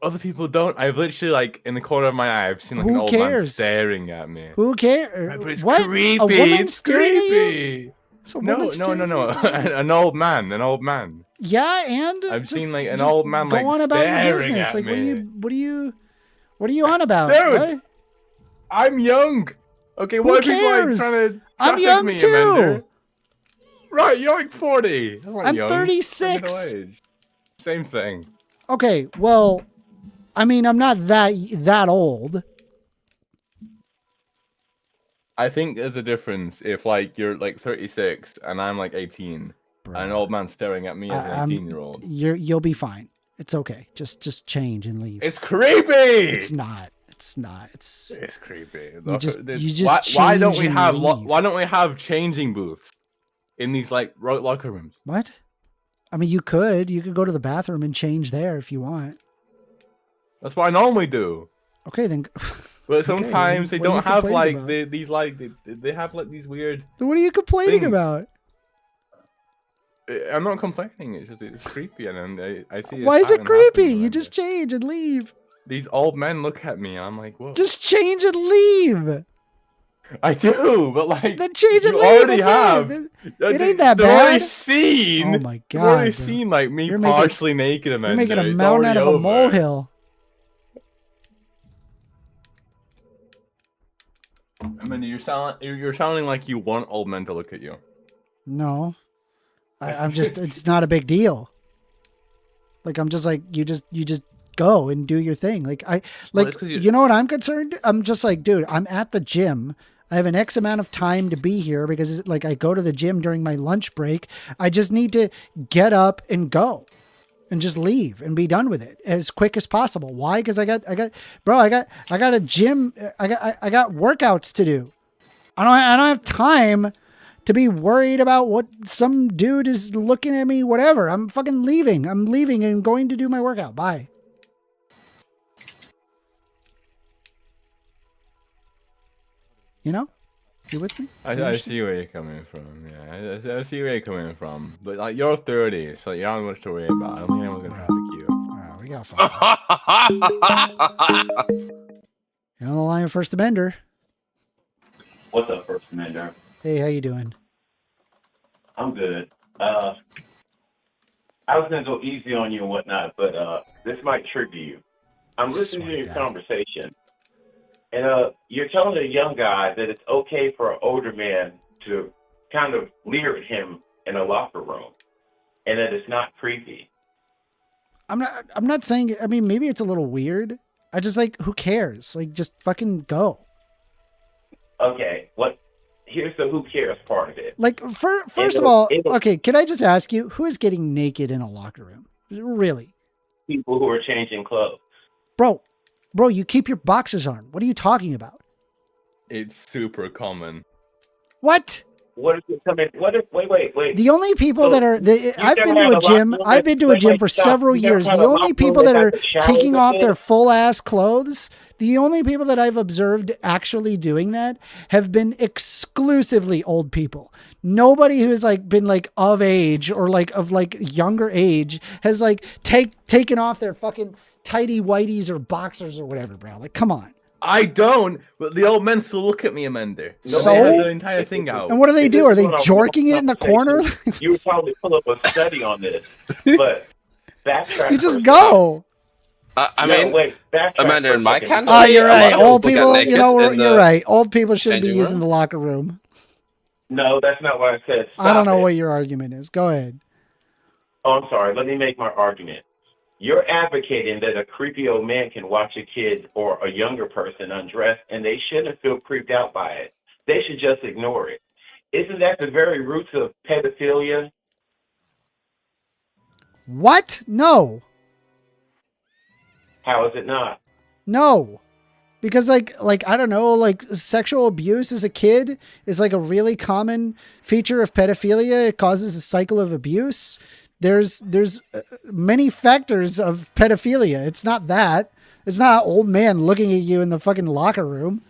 other people don't. I've literally, like, in the corner of my eye, I've seen like an old man staring at me. Who cares? But it's what? creepy. A woman it's staring creepy. at you? So No. An old man. Yeah, and I've seen like an old man like go on about your staring business. at Like, me. what are you on about? Dude, What? I'm young. Okay, Who what if he's cares? like trying to I'm traffic young me, too. Amanda? Right, you're like 40. I'm young. 36. I'm middle-aged. Same thing. Okay, well, I mean, I'm not that old. I think there's a difference if like you're like 36 and I'm like 18 and an old man staring at me as an 18-year-old. You'll be fine. It's okay. Just change and leave. It's creepy. It's not. It's creepy. You just why don't change we and have leave. why don't we have changing booths in these like locker rooms? What? I mean, you could go to the bathroom and change there if you want. That's what I normally do. Okay, then. But sometimes okay, they don't have like about? these like they have like these weird. Then what are you complaining things. about? I'm not complaining. It's just it's creepy, and I see. Why is it creepy? You just change and leave. These old men look at me. I'm like, whoa. Just change and leave. I do, but like then change and you leave. already have. It ain't that They've bad. already seen. Oh my god! They've already seen like me partially naked. You're making a mountain out of a molehill. I mean, you're sounding like you want old men to look at you. No, I'm just. It's not a big deal. Like I'm just like you just go and do your thing. Like you know what I'm concerned? I'm just like, dude, I'm at the gym. I have an X amount of time to be here because like I go to the gym during my lunch break. I just need to get up and go and just leave and be done with it as quick as possible. Why? Because I got a gym. I got workouts to do. I don't have time to be worried about what some dude is looking at me, whatever. I'm fucking leaving. I'm leaving and going to do my workout. Bye. You know? You with me? I see where you're coming from. Yeah, I see where you're coming from. But like you're 30, so you don't have much to worry about. I don't think anyone's gonna traffic you. Oh, we got fun. You're on the line with First Amender. What's up, First Amender? Hey, how you doing? I'm good. I was gonna go easy on you and whatnot, but this might trigger you. I'm listening to your conversation, and you're telling a young guy that it's okay for an older man to kind of leer at him in a locker room, and that it's not creepy. I'm not saying. I mean, maybe it's a little weird. I just like, who cares? Like, just fucking go. Okay, here's the who cares part of it. Like, first of all, okay, can I just ask you, who is getting naked in a locker room? Really? People who are changing clothes. Bro, you keep your boxers on. What are you talking about? It's super common. What? What is it coming? What if? Wait. The only people So, that are, I've never been had to a a locker gym. room I've that- been to a wait, gym wait, for stop. several You never years. had The a only locker room people that has are a shower taking off in their it? full ass clothes, the only people that I've observed actually doing that have been exclusively old people. Nobody who's like been like of age or like of like younger age has like taken off their fucking tighty whities or boxers or whatever, bro. Like, come on. I don't, but the old men still look at me, Amanda. So? They have the entire thing out. And what do they do? Are they jorking it in the corner? You would probably pull up a study on this, but backtrack. You just first. go. I No, mean, wait, backtrack Amanda, for a in my second. country, Oh, you're a lot right. of Old get people, naked you know, in you're the right. Old people shouldn't be changing using room. the locker room. No, that's not what I said. I don't Stop know it. what your argument is. Go ahead. Oh, I'm sorry. Let me make my argument. You're advocating that a creepy old man can watch a kid or a younger person undress, and they shouldn't feel creeped out by it. They should just ignore it. Isn't that the very roots of pedophilia? What? No. How is it not? No. Because like I don't know, like sexual abuse as a kid is like a really common feature of pedophilia. It causes a cycle of abuse. There's many factors of pedophilia. It's not that. It's not an old man looking at you in the fucking locker room.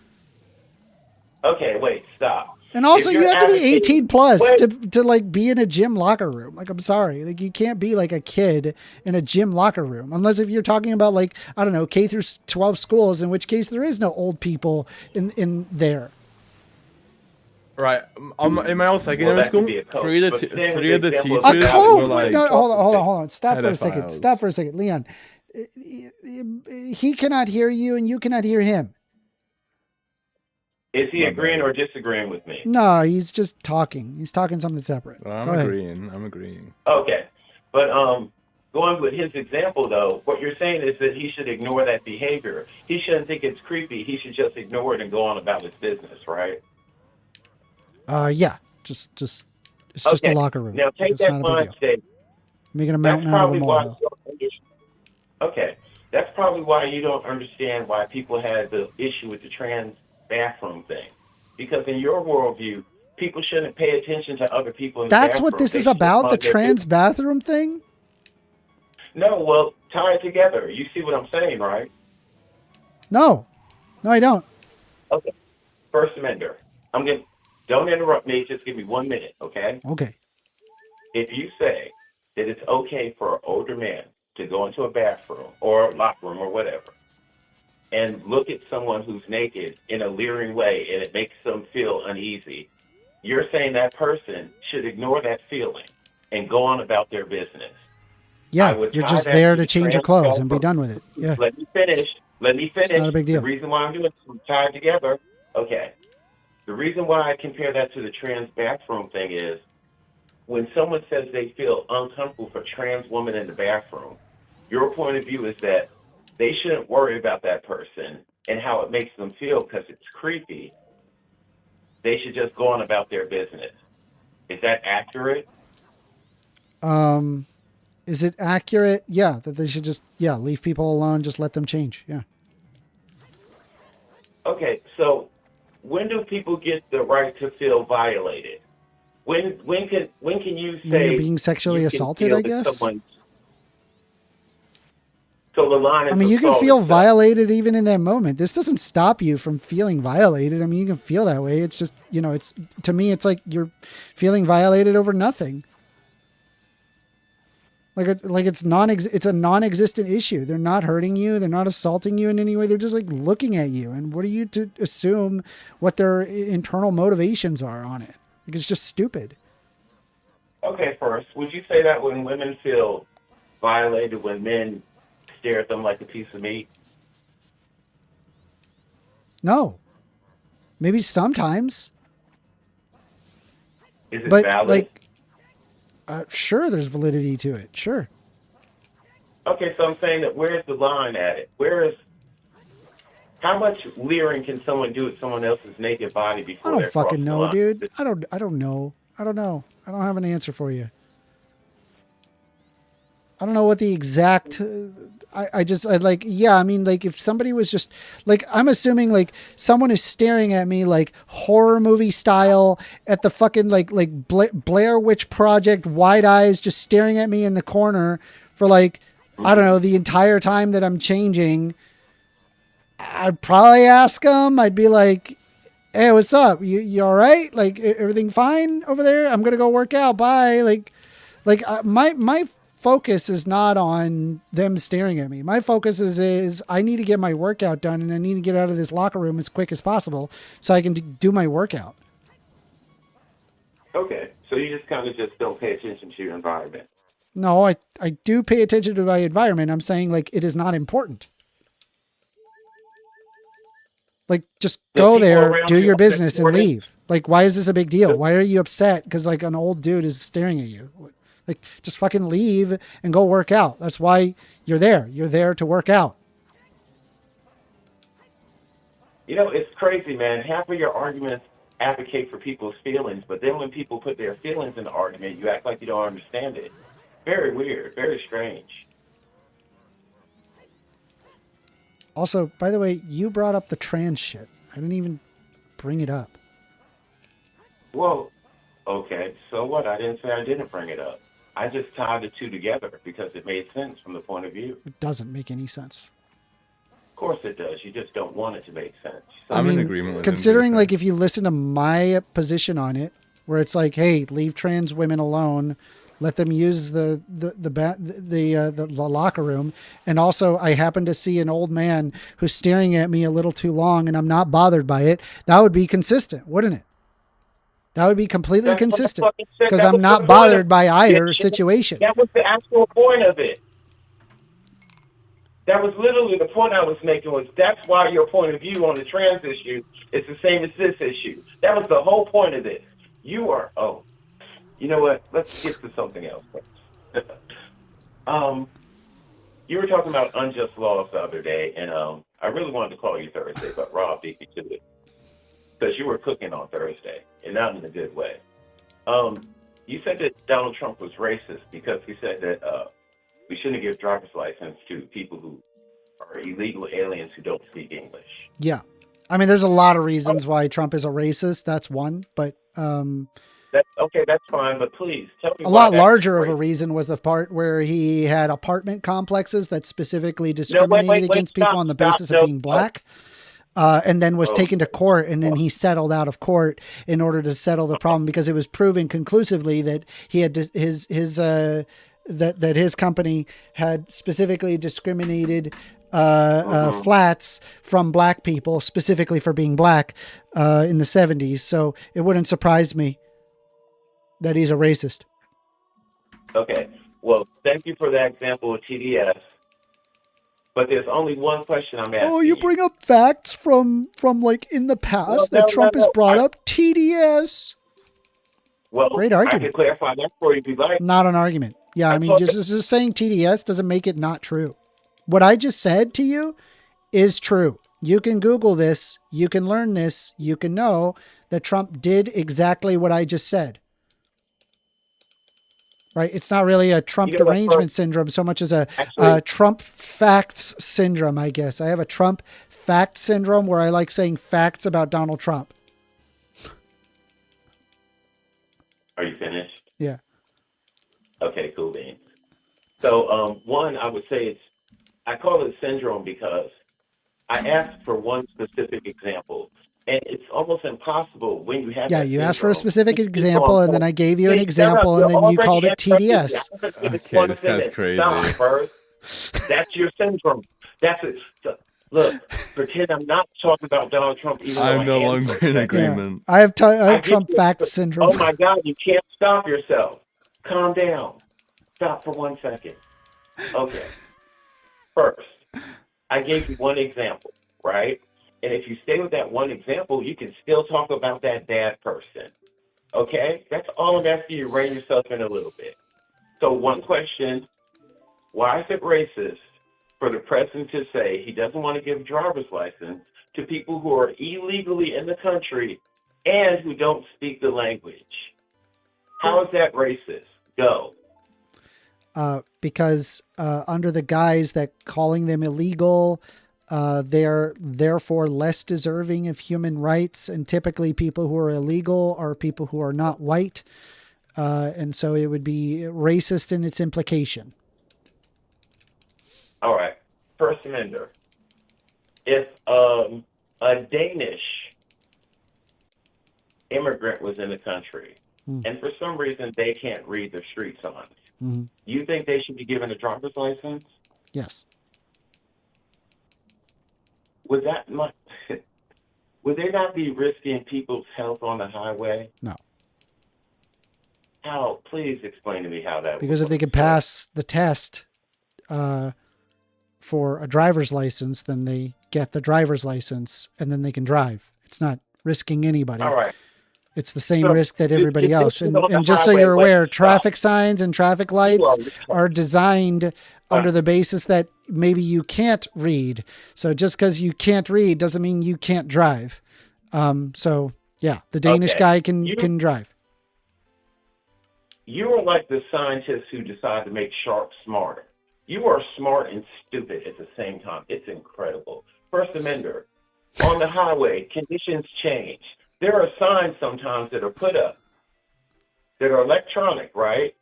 Okay, wait, stop. And also, If you you're have to be advocating- 18 plus Wait. to like be in a gym locker room. Like, I'm sorry. Like, you can't be like a kid in a gym locker room. Unless if you're talking about like, I don't know, K through 12 schools, in which case there is no old people in there. Right. In my old secondary that could school, be a coach, three of but the then three of the example teachers of A that cope? were like, No, hold on. Stop for a second. pedophiles. Stop for a second. Leon, he cannot hear you and you cannot hear him. Is he agreeing or disagreeing with me? No, he's just talking. He's talking something separate. I'm Go ahead. agreeing. Okay. But going with his example, though, what you're saying is that he should ignore that behavior. He shouldn't think it's creepy. He should just ignore it and go on about his business, right? Yeah. Just it's just a locker room. Now take It's that not a big mind deal. state. Making a That's mountain out of a probably why. molehill. Okay, that's probably why you don't understand why people had the issue with the trans bathroom thing, because in your worldview, people shouldn't pay attention to other people in the That's bathroom. what this They is should about, the mind their trans bathroom thing? No, well, tie it together. You see what I'm saying, right? No, I don't. Okay. First Amender, don't interrupt me. Just give me 1 minute, okay? Okay. If you say that it's okay for an older man to go into a bathroom or a locker room or whatever and look at someone who's naked in a leering way and it makes them feel uneasy, you're saying that person should ignore that feeling and go on about their business. Yeah, I would you're tie just that there to to the change your trans clothes and be bathroom. done with it. Yeah. Let me finish. It's not a big deal. The reason why I'm doing it is tied together. Okay. The reason why I compare that to the trans bathroom thing is when someone says they feel uncomfortable for trans women in the bathroom, your point of view is that they shouldn't worry about that person and how it makes them feel because it's creepy. They should just go on about their business. Is that accurate? Is it accurate? Yeah, that they should just leave people alone, just let them change. Yeah. Okay, so when do people get the right to feel violated? When can you say When you're being sexually you can assaulted, feel I that guess. someone- So the line is I mean, you can assault feel is violated even in that moment. This doesn't stop you from feeling violated. I mean, you can feel that way. It's just, it's, to me, it's like you're feeling violated over nothing. It's a non-existent issue. They're not hurting you. They're not assaulting you in any way. They're just like looking at you. And what are you to assume what their internal motivations are on it? Like, it's just stupid. Okay, first, would you say that when women feel violated when men stare at them like a piece of meat? No. Maybe sometimes. Is it But valid? sure, there's validity to it. Sure. Okay, so I'm saying that where's the line at it? How much leering can someone do at someone else's naked body I before don't they're fucking crossing the know, line? dude. I don't know. I don't know. I don't have an answer for you. I don't know what the exact, yeah, I mean, like if somebody was just like, I'm assuming like someone is staring at me like horror movie style at the fucking like Blair Witch Project, wide eyes, just staring at me in the corner for like, I don't know, the entire time that I'm changing. I'd probably ask them, I'd be like, hey, what's up? You all right? Like everything fine over there? I'm going to go work out. Bye. My focus is not on them staring at me. My focus is I need to get my workout done, and I need to get out of this locker room as quick as possible so I can do my workout. Okay, so you just kind of just don't pay attention to your environment. No, I do pay attention to my environment. I'm saying like it is not important. Like just go there, do your business, and leave. Like, why is this a big deal? Why are you upset? Because like an old dude is staring at you. Like, just fucking leave and go work out. That's why you're there. You're there to work out. You know, it's crazy, man. Half of your arguments advocate for people's feelings, but then when people put their feelings in the argument, you act like you don't understand it. Very weird, very strange. Also, by the way, you brought up the trans shit. I didn't even bring it up. Well, okay, so what? I didn't say I didn't bring it up. I just tied the two together because it made sense from the point of view. It doesn't make any sense. Of course it does. You just don't want it to make sense. So I'm in agreement with considering him. like if you listen to my position on it, where it's like, hey, leave trans women alone, let them use the locker room, and also I happen to see an old man who's staring at me a little too long, and I'm not bothered by it. That would be consistent, wouldn't it? That would be completely consistent because I'm not bothered by either situation. That was the actual point of it. That was literally the point I was making. Was that's why your point of view on the trans issue is the same as this issue. That was the whole point of this. You are you know what? Let's get to something else. You were talking about unjust laws the other day, and I really wanted to call you Thursday, but Rob beat me to it because you were cooking on Thursday, and not in a good way. You said that Donald Trump was racist because he said that we shouldn't give driver's license to people who are illegal aliens who don't speak English. Yeah. I mean, there's a lot of reasons why Trump is a racist. That's one, but that's okay. That's fine, but please tell me. A lot larger of a reason was the part where he had apartment complexes that specifically discriminated against people on the basis of being black. And then was taken to court, and then he settled out of court in order to settle the problem because it was proven conclusively that he had that his company had specifically discriminated flats from black people, specifically for being black in the 70s. So it wouldn't surprise me that he's a racist. Okay. Well, thank you for that example of TDS. But there's only one question I'm asking. Oh, you bring up facts from like in the past that Trump has brought up? TDS. Well, great argument. I can clarify that for you if you like. Not an argument. Yeah, I mean, just saying TDS doesn't make it not true. What I just said to you is true. You can Google this. You can learn this. You can know that Trump did exactly what I just said. Right? It's not really a Trump derangement syndrome so much as a Trump facts syndrome, I guess. I have a Trump fact syndrome where I like saying facts about Donald Trump. Are you finished? Yeah. Okay, cool, beans. So, one, I would say I call it syndrome because I asked for one specific example. And it's almost impossible when you have. Yeah, you asked for a specific example, and then I gave you an example, and then you called it TDS. Okay, this guy's crazy. That's your syndrome. That's it. So, look, pretend I'm not talking about Donald Trump. Even I'm no longer in agreement. Yeah, I have Trump fact syndrome. Oh my God, you can't stop yourself. Calm down. Stop for 1 second. Okay. First, I gave you one example, right? And if you stay with that one example, you can still talk about that bad person. Okay? That's all I'm asking you to rein yourself in a little bit. So one question, why is it racist for the president to say he doesn't want to give driver's license to people who are illegally in the country and who don't speak the language? How is that racist? Go. because under the guise that calling them illegal, they're therefore less deserving of human rights. And typically people who are illegal are people who are not white. And so it would be racist in its implication. All right. First Amender. If a Danish immigrant was in the country and for some reason they can't read the street signs, you think they should be given a driver's license? Yes. Would they not be risking people's health on the highway? No. How? Please explain to me how that Because if they could pass the test for a driver's license, then they get the driver's license and then they can drive. It's not risking anybody. All right. It's the same risk that everybody else. And just so you're aware, traffic signs and traffic lights are designed under the basis that maybe you can't read. So just because you can't read doesn't mean you can't drive. So yeah, the Danish guy can drive. You are like the scientists who decide to make sharks smarter. You are smart and stupid at the same time. It's incredible. First Amender, on the highway, conditions change. There are signs sometimes that are put up that are electronic, right?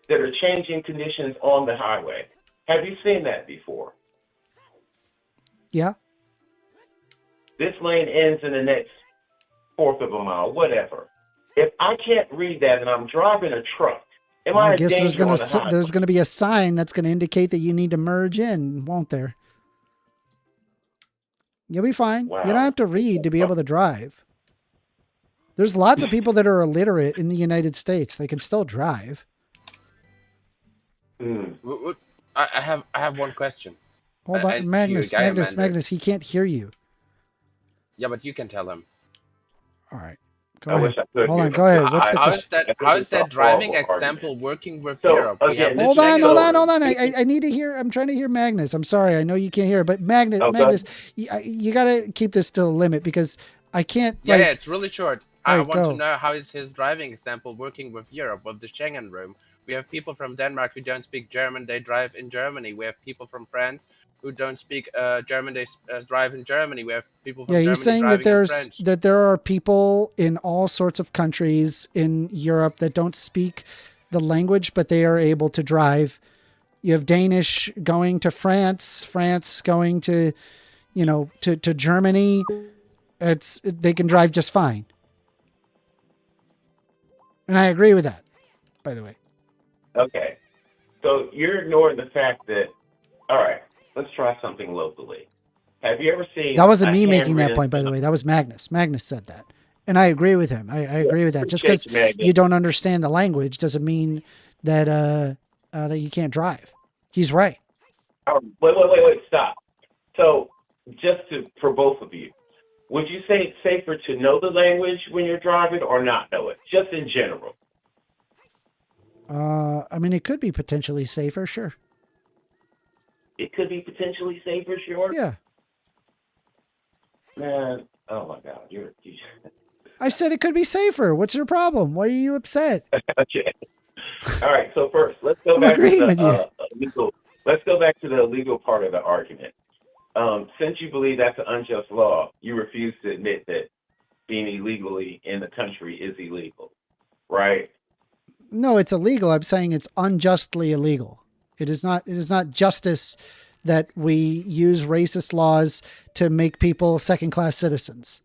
That are changing conditions on the highway. Have you seen that before? Yeah. This lane ends in the next fourth of a mile, whatever. If I can't read that and I'm driving a truck, I guess there's going to be a sign that's going to indicate that you need to merge in, won't there? You'll be fine. Wow. You don't have to read to be able to drive. There's lots of people that are illiterate in the United States. They can still drive. I have one question. Hold on, Magnus, he can't hear you. Yeah, but you can tell him. All right. Go ahead. Hold on, go ahead. What's the question? How is that driving example working with Europe? Hold on. I need to hear. I'm trying to hear Magnus. I'm sorry. I know you can't hear, but Magnus, you got to keep this to a limit because I can't. Yeah, it's really short. I want to know how is his driving example working with Europe, with the Schengen room. We have people from Denmark who don't speak German. They drive in Germany. We have people from France who don't speak German. They drive in Germany. We have people from Germany you're saying that there are people in all sorts of countries in Europe that don't speak the language, but they are able to drive. You have Danish going to France, France going to, to Germany. They can drive just fine. And I agree with that, by the way. Okay. So you're ignoring the fact that, all right, let's try something locally. Have you ever seen... That wasn't me making that point, by the way. That was Magnus. Magnus said that. And I agree with him. I agree with that. Just because you don't understand the language doesn't mean that that you can't drive. He's right. Wait, stop. So for both of you, would you say it's safer to know the language when you're driving or not know it? Just in general. I mean, it could be potentially safer, sure. It could be potentially safer, sure? Yeah. Man, oh my God. I said it could be safer. What's your problem? Why are you upset? Okay. All right, so first, let's go back to the legal. Let's go back to the legal part of the argument. Since you believe that's an unjust law, you refuse to admit that being illegally in the country is illegal, right? No, it's illegal. I'm saying it's unjustly illegal. It is not justice that we use racist laws to make people second-class citizens.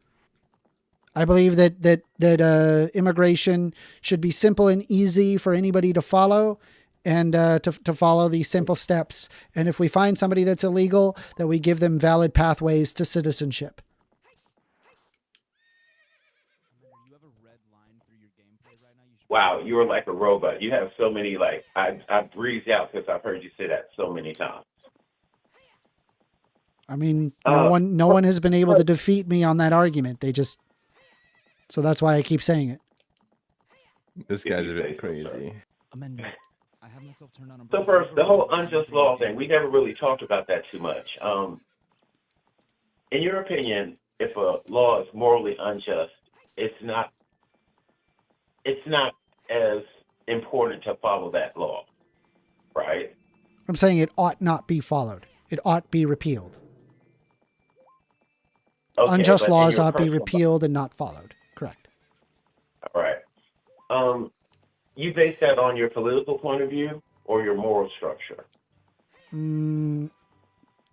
I believe that immigration should be simple and easy for anybody to follow, and to follow these simple steps. And if we find somebody that's illegal, that we give them valid pathways to citizenship. Wow, you are like a robot. You have so many, I breezed out because I've heard you say that so many times. I mean, no one has been able to defeat me on that argument. So that's why I keep saying it. This guy's a bit crazy. So first, the whole unjust law thing, we never really talked about that too much. In your opinion, if a law is morally unjust, it's not as important to follow that law. right? I'm saying it ought not be followed. It ought be repealed. Okay, Unjust but in laws your ought be personal- repealed and not followed. Correct. All right. You base that on your political point of view or your moral structure?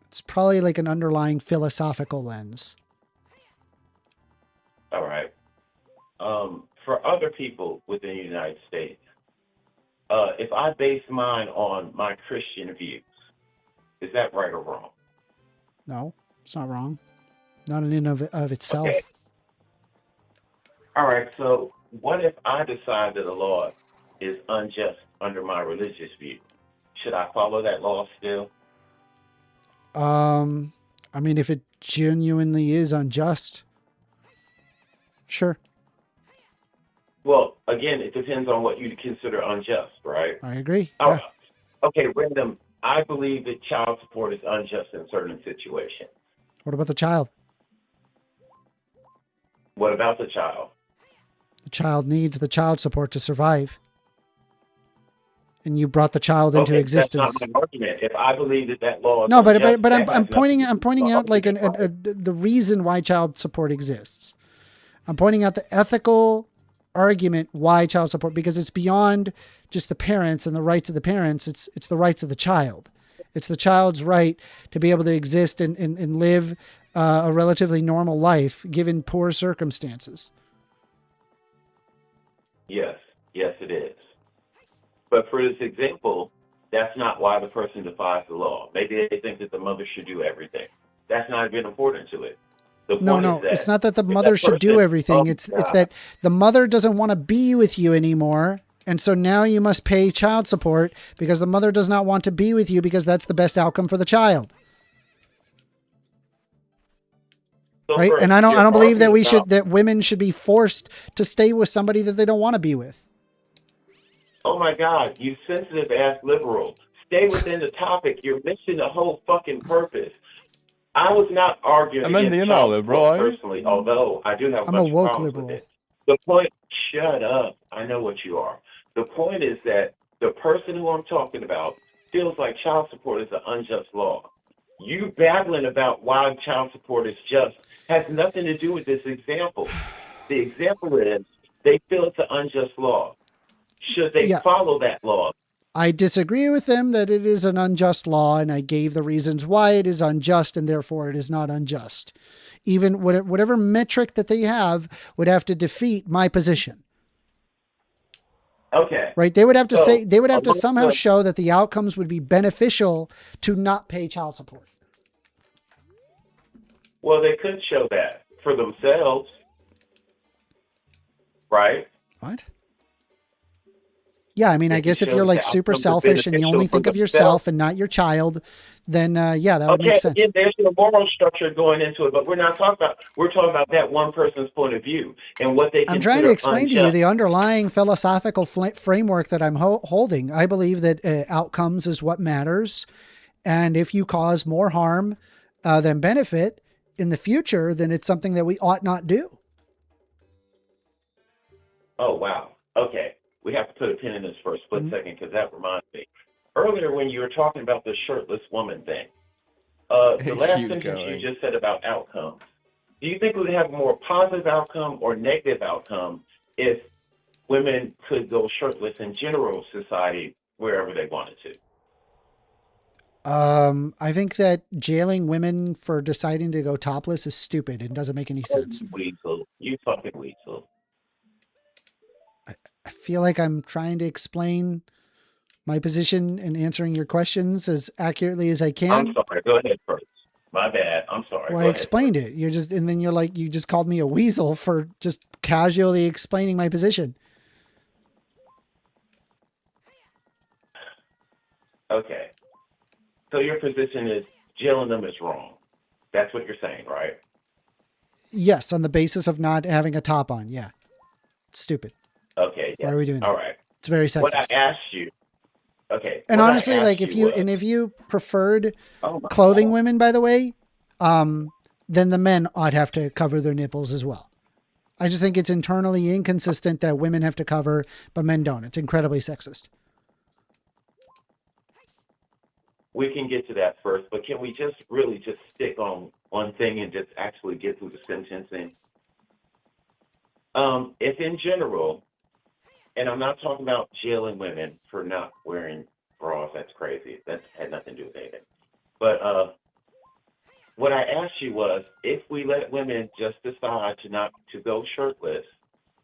It's probably like an underlying philosophical lens. All right. For other people within the United States, if I base mine on my Christian views, is that right or wrong? No, it's not wrong. Not in and of itself. Okay. All right. So what if I decide that a law is unjust under my religious view? Should I follow that law still? I mean, if it genuinely is unjust, sure. Well, again, it depends on what you consider unjust, right? I agree. Oh, Yeah. okay, random. I believe that child support is unjust in certain situations. What about the child? What about the child? The child needs the child support to survive. And you brought the child into existence. That's not my argument. If I believe that law is No, but unjust, that I'm has nothing pointing to do I'm with pointing the out like argument. the reason why child support exists. I'm pointing out the ethical argument why child support, because it's beyond just the parents and the rights of the parents. It's the rights of the child. It's the child's right to be able to exist and live a relatively normal life given poor circumstances. Yes, it is. But for this example, that's not why the person defies the law. Maybe they think that the mother should do everything. That's not even important to it. The point No, is that it's not that the if mother should do person- everything. Oh, It's God. that the mother doesn't want to be with you anymore. And so now you must pay child support because the mother does not want to be with you because that's the best outcome for the child. So Right? first, And I don't you're believe that arguing about- that women should be forced to stay with somebody that they don't want to be with. Oh my God, you sensitive ass liberal. Stay within the topic. You're missing the whole fucking purpose. I was not arguing Amanda, against you're not child liberal, support are you? personally, although I do have a I'm a bunch of woke problems liberal. with it. The point, shut up. I know what you are. The point is that the person who I'm talking about feels like child support is an unjust law. You babbling about why child support is just has nothing to do with this example. The example is they feel it's an unjust law. Should they Yeah. follow that law? I disagree with them that it is an unjust law, and I gave the reasons why it is unjust, and therefore it is not unjust. Even whatever metric that they have would have to defeat my position. Okay. Right? They would have to So, say, they would have to among somehow the- show that the outcomes would be beneficial to not pay child support. Well, they could show that for themselves, right? What? Yeah, I mean, I If guess you if you're show like the super outcomes are selfish and you beneficial only for think of themselves. yourself and not your child, then yeah, that would Okay, make sense. again, there's a moral structure going into it, but we're talking about that one person's point of view and what they I'm consider trying to explain to you unjust. the underlying philosophical framework that I'm holding. I believe that outcomes is what matters. And if you cause more harm than benefit in the future, then it's something that we ought not do. Oh, wow. Okay. We have to put a pin in this for a split second because that reminds me. Earlier, when you were talking about the shirtless woman thing, the last Keep sentence going. you just said about outcomes, do you think we would have a more positive outcome or negative outcome if women could go shirtless in general society wherever they wanted to? I think that jailing women for deciding to go topless is stupid and doesn't make any sense. Weasel. You fucking weasel. I feel like I'm trying to explain my position and answering your questions as accurately as I can. I'm sorry. Go ahead first. My bad. I'm sorry. Well, Go I ahead explained it. You're just, and then you're like, you just called me a weasel for just casually explaining my position. Okay. So your position is jailing them is wrong. That's what you're saying, right? Yes, on the basis of not having a top on. Yeah. It's stupid. Okay. Yeah. Why are we doing that? All right. It's very sexist. What I asked you. Okay. And what I honestly, asked like if you was- if you preferred Oh my clothing God. women, by the way, then the men ought have to cover their nipples as well. I just think it's internally inconsistent that women have to cover, but men don't. It's incredibly sexist. we can get to that first, but can we just really just stick on one thing and just actually get through the sentencing? If in general, and I'm not talking about jailing women for not wearing bras, that's crazy. That had nothing to do with anything. But what I asked you was, if we let women just decide to go shirtless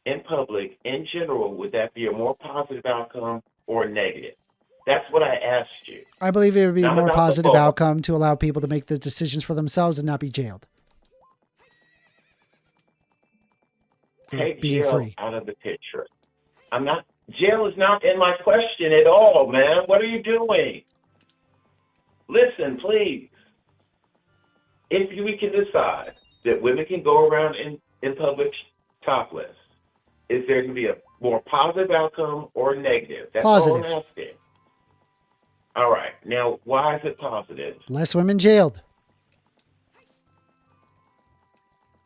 in public, in general, would that be a more positive outcome or a negative? That's what I asked you. I believe it would be a Not more about the positive law. outcome to allow people to make the decisions for themselves and not be jailed. For Take being jail free. out of the picture. Jail is not in my question at all, man. What are you doing? Listen, please. If we can decide that women can go around in public topless, is there going to be a more positive outcome or negative? That's all Positive. I'm asking. All right. Now, why is it positive? Less women jailed.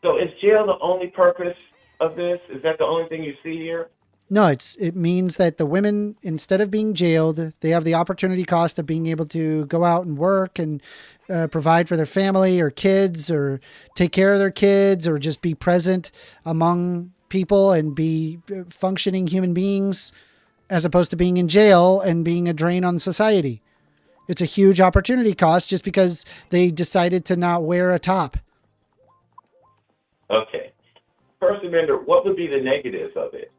So is jail the only purpose of this? Is that the only thing you see here? No, it means that the women, instead of being jailed, they have the opportunity cost of being able to go out and work and provide for their family or kids, or take care of their kids, or just be present among people and be functioning human beings, as opposed to being in jail and being a drain on society. It's a huge opportunity cost just because they decided to not wear a top. Okay. First Amender, what would be the negatives of it?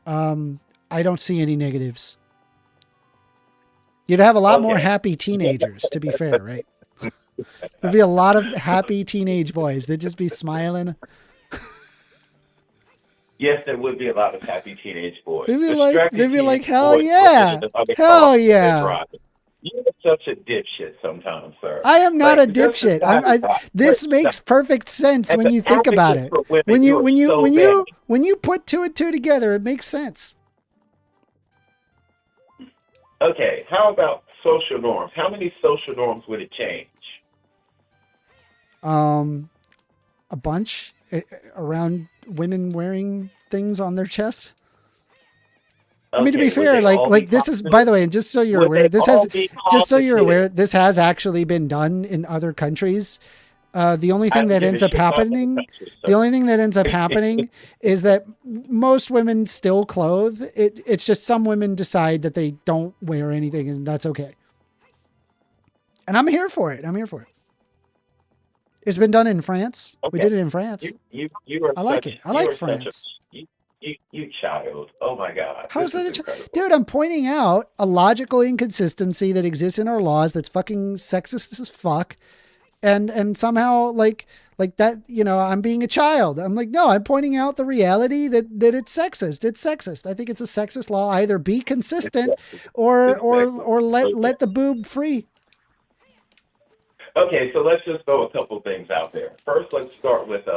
I don't see any negatives. You'd have a lot more happy teenagers, to be fair, right? There'd be a lot of happy teenage boys. They'd just be smiling. Yes, there would be a lot of happy teenage boys. They'd be Distracted like, teenage hell boys yeah. looking at the other Hell cars yeah. they're driving. You're such a dipshit sometimes, sir. I am not Like, a just dipshit. This makes perfect sense when you think about it. When you put two and two together, it makes sense. Okay, how about social norms? How many social norms would it change? A bunch around women wearing things on their chests. I mean, to be fair, like this is, by the way, and just so you're aware, this has actually been done in other countries. The only thing that ends up happening, is that most women still clothe. It's just some women decide that they don't wear anything, and that's okay. And I'm here for it. It's been done in France. Okay. We did it in France. I like it. I like France. You child. Oh my God. How is that dude, I'm pointing out a logical inconsistency that exists in our laws that's fucking sexist as fuck. And somehow like that, I'm being a child. I'm like, no, I'm pointing out the reality that it's sexist. It's sexist. I think it's a sexist law. Either be consistent or let the boob free. Okay, so let's just throw a couple things out there. First, let's start with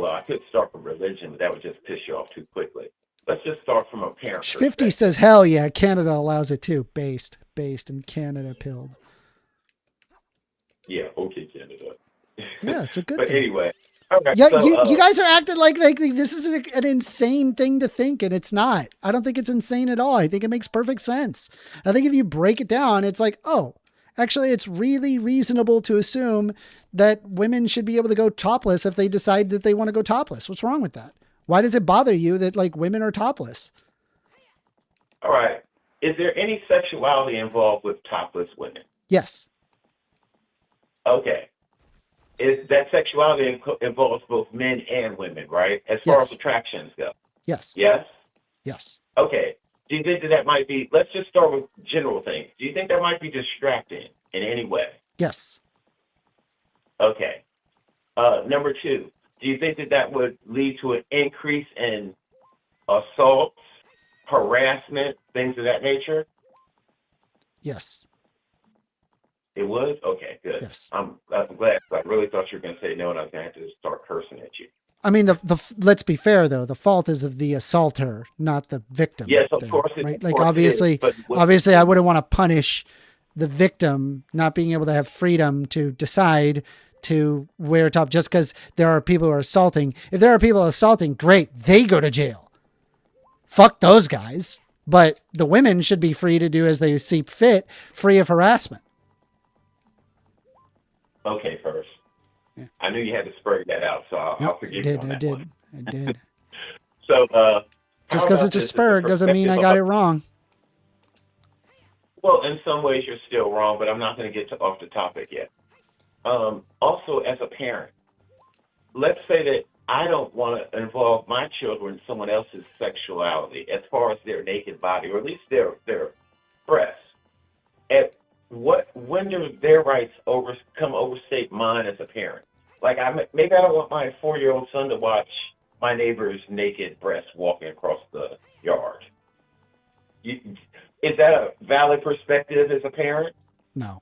I could start from religion, but that would just piss you off too quickly. Let's just start from a parent. 50 says, hell yeah, Canada allows it too. Based in Canada, pilled. Yeah, okay, Canada. Yeah, it's a good but thing. Anyway. Okay, yeah, so, you guys are acting like this is an insane thing to think, and it's not. I don't think it's insane at all. I think it makes perfect sense. I think if you break it down, it's like, oh, actually, it's really reasonable to assume that women should be able to go topless if they decide that they want to go topless. What's wrong with that? Why does it bother you that women are topless? All right. Is there any sexuality involved with topless women? Yes. Okay. Is that sexuality involves both men and women, right? As far as attractions go. Yes. Yes? Yes. Okay. Do you think that might be, let's just start with general things. Do you think that might be distracting in any way? Yes. Okay. Number two, do you think that would lead to an increase in assaults, harassment, things of that nature? Yes. It would? Okay, good. Yes. I'm glad. I really thought you were going to say no, and I was going to have to start cursing at you. I mean, let's be fair though. The fault is of the assaulter, not the victim. Yes, of course. Right? Like obviously, I wouldn't want to punish the victim not being able to have freedom to decide to wear a top just because there are people who are assaulting. If there are people assaulting, great, they go to jail. Fuck those guys. But the women should be free to do as they see fit, free of harassment. Okay, first. Yeah. I knew you had to spur that out, so I'll forgive you on that one. I did. So, just because it's a spur doesn't mean I got it wrong. Well, in some ways you're still wrong, but I'm not going to get off the topic yet. Also, as a parent, let's say that I don't want to involve my children in someone else's sexuality as far as their naked body, or at least their breasts. When do their rights overstate mine as a parent? Like, maybe I don't want my 4-year-old son to watch my neighbor's naked breasts walking across the yard. Is that a valid perspective as a parent? No.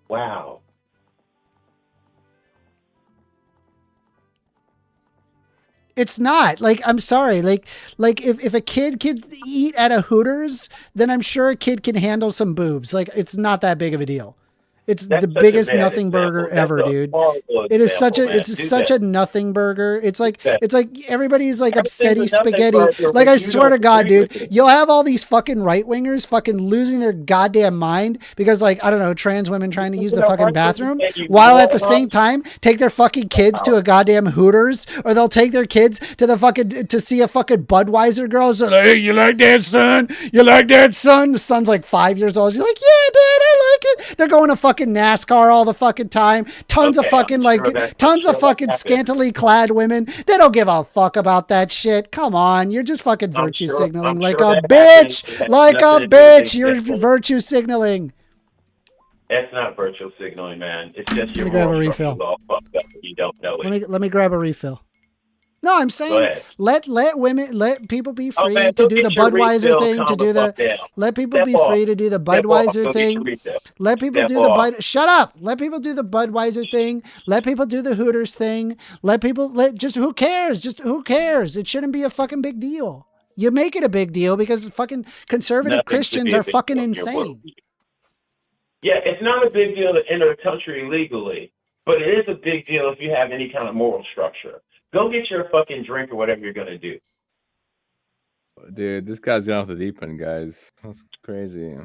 Wow. It's not. Like, I'm sorry. Like if a kid can eat at a Hooters, then I'm sure a kid can handle some boobs. Like, it's not that big of a deal. It's the biggest nothing burger ever, dude. It is such a nothing burger. It's like everybody's like upsetty spaghetti. Like, I swear to God, dude, you'll have all these fucking right wingers fucking losing their goddamn mind because, like, I don't know, trans women trying to use the fucking bathroom while at the same time take their fucking kids to a goddamn Hooters, or they'll take their kids to see a fucking Budweiser girl. So, like, hey, you like that, son? You like that, son? The son's like 5 years old. She's like, yeah, Dad, I like it. They're going to fucking NASCAR all the fucking time. Tons of fucking scantily clad women. They don't give a fuck about that shit. Come on, you're just fucking virtue signaling like a bitch. Like a bitch, you're virtue signaling. That's not virtue signaling, man. It's just your grab a refill. All fucked up and you don't know it. Let me grab a refill. No, I'm saying let people be free to do the Budweiser thing, let people be free to do the Budweiser thing. Let people do the shut up. Let people do the Budweiser thing. Let people do the Hooters thing. Who cares? Just who cares? It shouldn't be a fucking big deal. You make it a big deal because fucking conservative Christians are fucking insane. Yeah, it's not a big deal to enter a country legally, but it is a big deal if you have any kind of moral structure. Go get your fucking drink or whatever you're going to do. Dude, this guy's going off the deep end, guys. That's crazy.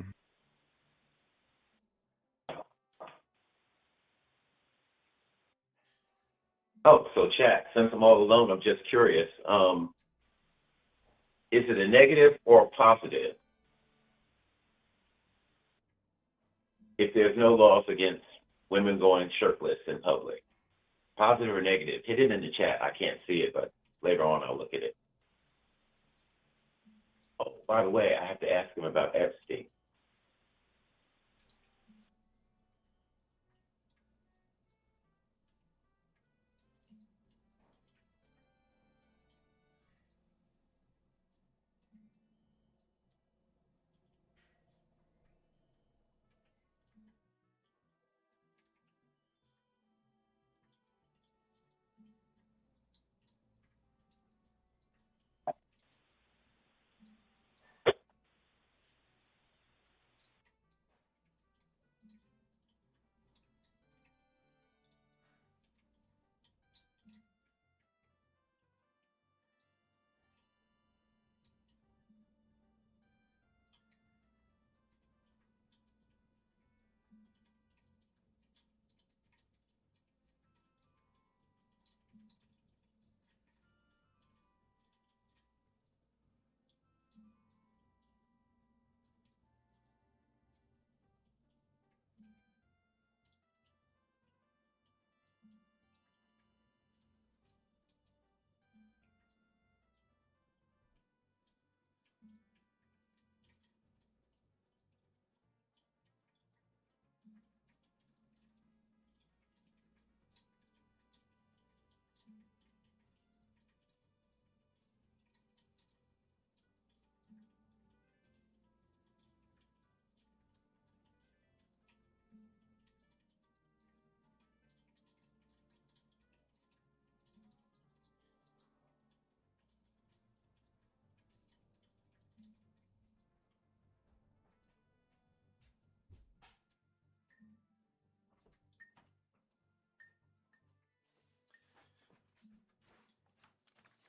Oh, so chat, since I'm all alone, I'm just curious. Is it a negative or a positive if there's no laws against women going shirtless in public? Positive or negative? Hit it in the chat. I can't see it, but later on I'll look at it. Oh, by the way, I have to ask him about Epstein.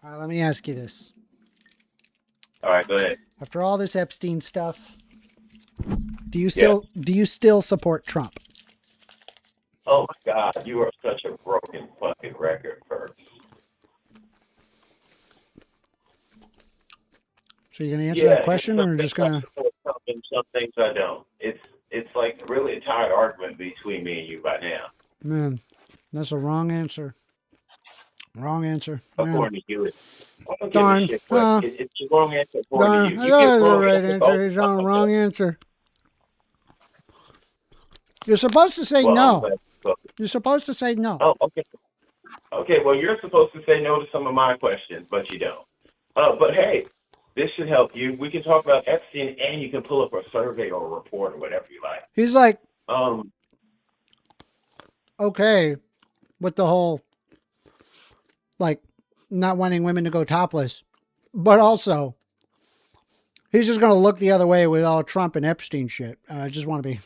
All right, let me ask you this. All right, go ahead. After all this Epstein stuff, do you still support Trump? Oh my God, you are such a broken fucking record, first. So you're gonna answer that question, or just gonna? Some things I don't. It's like really a tired argument between me and you by now. Man, that's a wrong answer. Wrong answer. According to you, I don't darn. give a shit what it's the wrong answer according to you. I You thought get it was the wrong right answers answer. all the It's not a time. wrong answer. You're supposed to say Well, I'm no. glad you spoke. You're supposed to say no. Oh, okay. Okay, well, you're supposed to say no to some of my questions, but you don't. But hey, this should help you. We can talk about Epstein, and you can pull up a survey or a report or whatever you like. He's like, Um, okay, with the whole, like, not wanting women to go topless, but also, he's just gonna look the other way with all Trump and Epstein shit. I just want to be.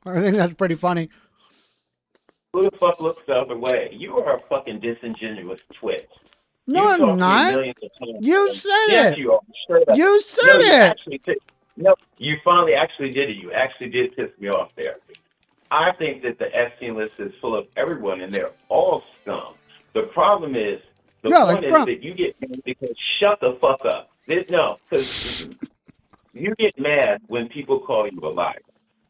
I think that's pretty funny. who the fuck looks the other way? You are a fucking disingenuous twit. No, You I'm talk to me not. millions of times. You said Yes, it. you are. Straight up. You said No, you it. actually did. No, you finally actually did it. You actually did piss me off there. I think that the Epstein list is full of everyone, and they're all scum. The problem is, the Yeah, point like is Trump. that you get mad because shut the fuck up. No, because you get mad when people call you a liar.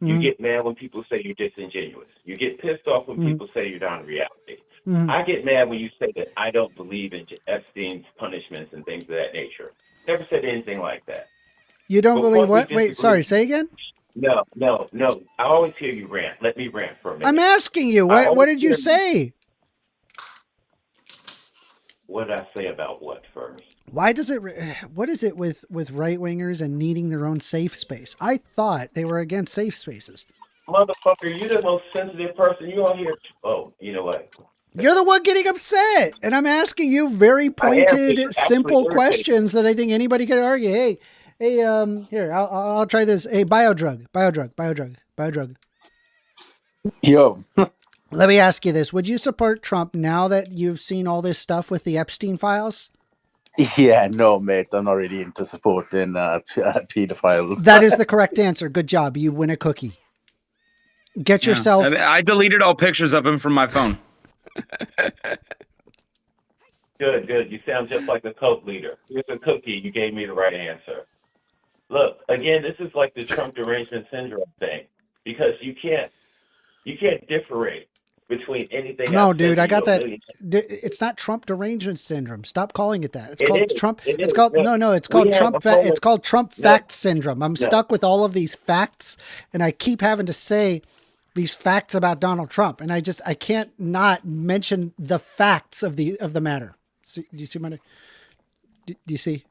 You Mhm. get mad when people say you're disingenuous. You get pissed off when people say you're not in reality. Mhm. I get mad when you say that I don't believe in Epstein's punishments and things of that nature. Never said anything like that. You don't But believe what we what? Wait, disagree- sorry. Say again. No. I always hear you rant. Let me rant for a minute. I'm asking you. I What always did you hear say? What did I say about what first? Why does it? What is it with right wingers and needing their own safe space? I thought they were against safe spaces. Motherfucker, you're the most sensitive person. You all hear. Oh, you know what? You're the one getting upset, and I'm asking you very pointed, simple questions that I think anybody could argue. Hey, here, I'll try this. Hey, biodrug. Yo. Let me ask you this: would you support Trump now that you've seen all this stuff with the Epstein files? Yeah, no, mate. I'm not really into supporting pedophiles. That is the correct answer. Good job. You win a cookie. Get yourself. I deleted all pictures of him from my phone. Good. You sound just like a cult leader. Here's a cookie. You gave me the right answer. Look, again, this is like the Trump derangement syndrome thing, because you can't differentiate between anything. No, I've dude, said I to got you a that. million It's not Trump derangement syndrome. Stop calling it that. It's It called is. Trump. It It's is. called No, It's we called have Trump. a whole- It's called Trump No. fact syndrome. I'm No. stuck with all of these facts, and I keep having to say these facts about Donald Trump, and I can't not mention the facts of the matter. Do you see my? Do you see?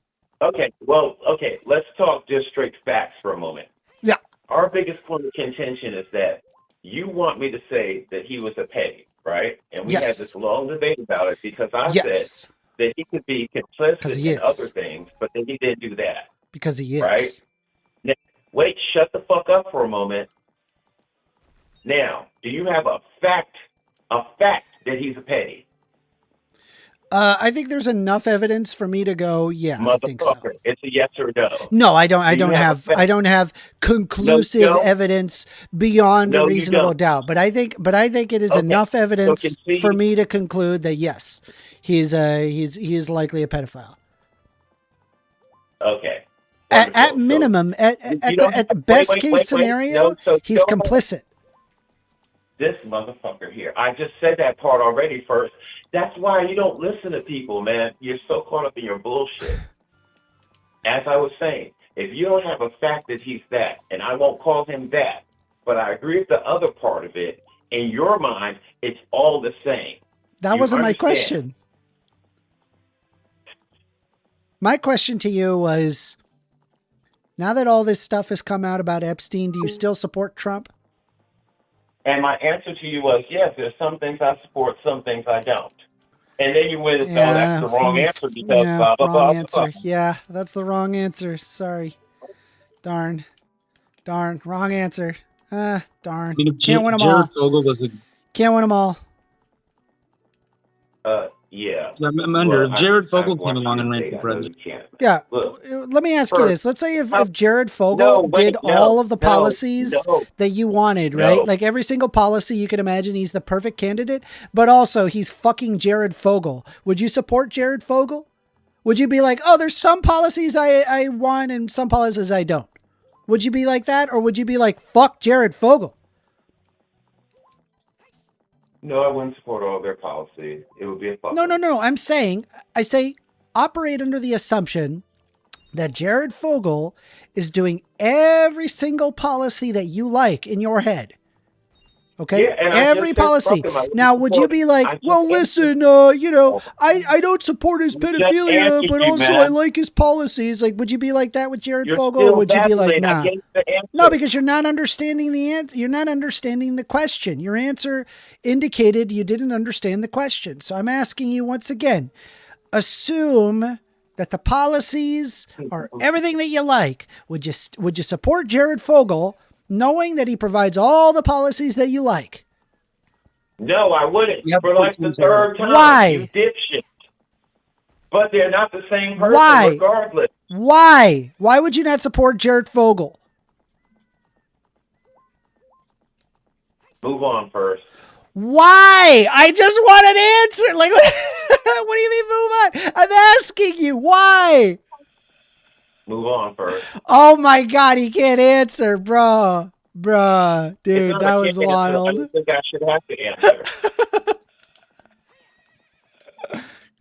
Okay, well, let's talk just straight facts for a moment. Yeah. Our biggest point of contention is that you want me to say that he was a petty, right? And we had Yes. this long debate about it because I Yes. said that he could be 'Cause complicit he in is. other things, but then he didn't do that, Because he is. right? Now, wait, shut the fuck up for a moment. Now, do you have a fact that he's a petty? I think there's enough evidence for me to go. Yeah, I think so. Motherfucker, it's a yes or no. No, I don't. I Do you don't have a have. fact? I don't have conclusive don't. evidence beyond No, a you reasonable don't. doubt. But I think it is Okay, enough evidence concede. for me to conclude that yes, he is likely a pedophile. Okay. At Wonderful. minimum, at You don't the have- best wait, case wait. scenario, No, so you he's don't have- complicit. This motherfucker here. I just said that part already first. That's why you don't listen to people, man. You're so caught up in your bullshit. As I was saying, if you don't have a fact that he's that, and I won't call him that, but I agree with the other part of it, in your mind, it's all the same. That You wasn't my understand? question. My question to you was, now that all this stuff has come out about Epstein, do you still support Trump? And my answer to you was, yes, there's some things I support, some things I don't. And then you went and said, oh, that's the wrong answer because blah, blah, wrong blah, answer. blah. Yeah, that's the wrong answer. Sorry. Darn, wrong answer. Darn. Can't win them all. Jared Fogle was a Can't win them all. Yeah. I'm under. Well, If Jared I Fogle came want along you and to ran say for I know president. you can't. Yeah. Look, Let me ask you this. Let's say if Jared Fogel did no, all of the policies no, that you wanted, no. right? Like every single policy you could imagine, he's the perfect candidate, but also he's fucking Jared Fogel. Would you support Jared Fogel? Would you be like, oh, there's some policies I want and some policies I don't? Would you be like that? Or would you be like, fuck Jared Fogel? No, I wouldn't support all their policies. It would be a fuck. No. I say operate under the assumption that Jared Fogel is doing every single policy that you like in your head. Okay? Yeah, and every policy. Now, would you be like, well, listen, I don't support his pedophilia, but also I like his policies. Like, would you be like that with Jared Fogel? Or would you be like, nah? No, because you're not understanding the answer. You're not understanding the question. Your answer indicated you didn't understand the question. So I'm asking you once again, assume that the policies are everything that you like. Would you support Jared Fogel knowing that he provides all the policies that you like? No, I wouldn't. For like the third time. Why? You dipshit. But they're not the same person Why? regardless. Why? Why would you not support Jared Fogel? Move on first. Why? I just want an answer. Like, what do you mean move on? I'm asking you. Why? Move on first. Oh my God, he can't answer, bro. Bruh, dude, that was wild. I don't think I should have to answer.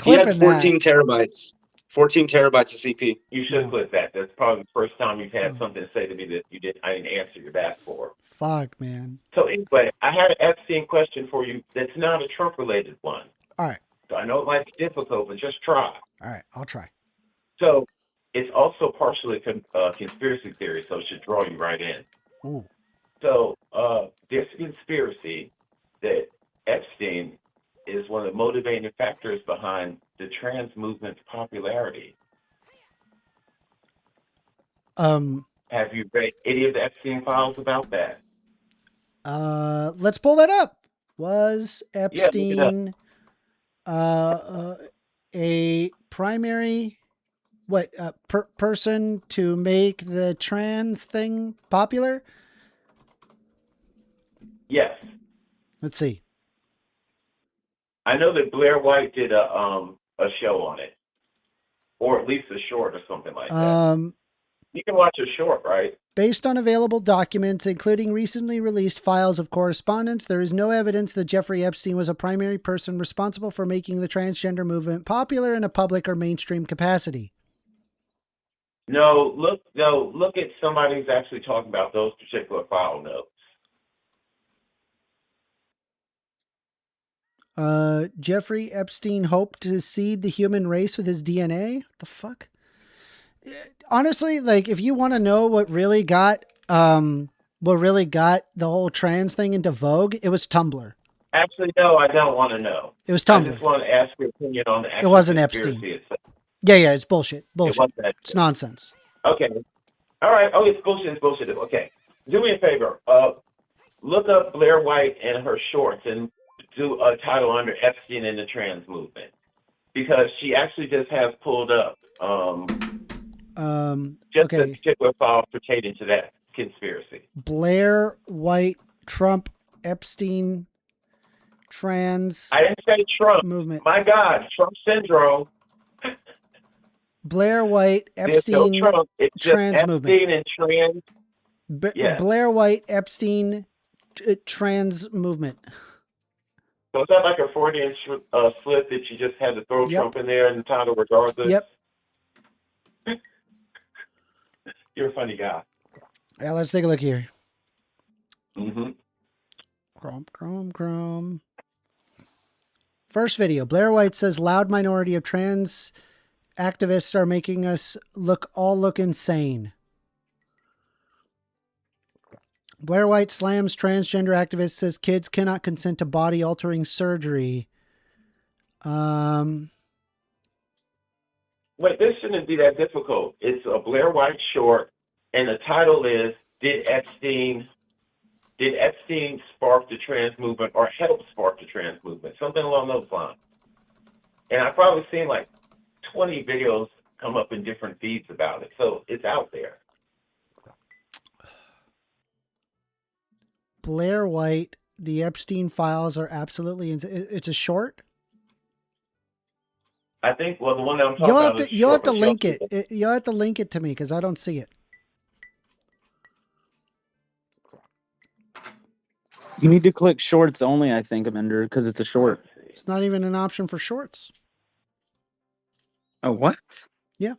He had 14 terabytes. 14 terabytes of CP. You should clip that. That's probably the first time you've had something to say to me that I didn't answer your back for. Fuck, man. So anyway, I had an Epstein question for you that's not a Trump-related one. All right. So I know it might be difficult, but just try. All right, I'll try. So it's also partially conspiracy theory, so it should draw you right in. Ooh. So there's a conspiracy that Epstein is one of the motivating factors behind the trans movement's popularity. Have you read any of the Epstein files about that? Let's pull that up. Was Epstein a primary person to make the trans thing popular? Yes. Let's see. I know that Blair White did a show on it, or at least a short or something like that. You can watch a short, right? Based on available documents, including recently released files of correspondence, there is no evidence that Jeffrey Epstein was a primary person responsible for making the transgender movement popular in a public or mainstream capacity. No, look at somebody who's actually talking about those particular file notes. Jeffrey Epstein hoped to seed the human race with his DNA? What the fuck? Honestly, like, if you want to know what really got the whole trans thing into vogue, it was Tumblr. Actually, no, I don't want to know. It was Tumblr. I just want to ask your opinion on the actual It wasn't conspiracy Epstein. itself. Yeah, it's bullshit. wasn't Epstein. It's nonsense. Okay. All right. Oh, it's bullshit. Okay. Do me a favor. Look up Blair White and her shorts and do a title under Epstein and the trans movement, because she actually just has pulled up just a particular file pertaining to that conspiracy. Blair White, Trump, Epstein, trans. I didn't say Trump movement. My God, Trump syndrome. Blair White, Epstein, no Trump. It's trans just movement. Epstein and trans. Yes. Blair White, Epstein, trans movement. So is that like a Freudian slip that you just had to throw Trump in there and the title regardless? Yep. You're a funny guy. Yeah, let's take a look here. Mm-hmm. Chrome. First video. Blair White says loud minority of trans activists are making us look insane. Blair White slams transgender activist, says kids cannot consent to body altering surgery. Wait, this shouldn't be that difficult. It's a Blair White short, and the title is Did Epstein spark the trans movement or help spark the trans movement? Something along those lines. And I've probably seen like 20 videos come up in different feeds about it. So it's out there. Blair White, the Epstein files are absolutely, it's a short. I think, well, the one that I'm talking about is You'll have to short, link it. You'll have to link it to me because I don't see it. You need to click shorts only, I think, Amender, because it's a short. It's not even an option for shorts. Oh, what? Yeah.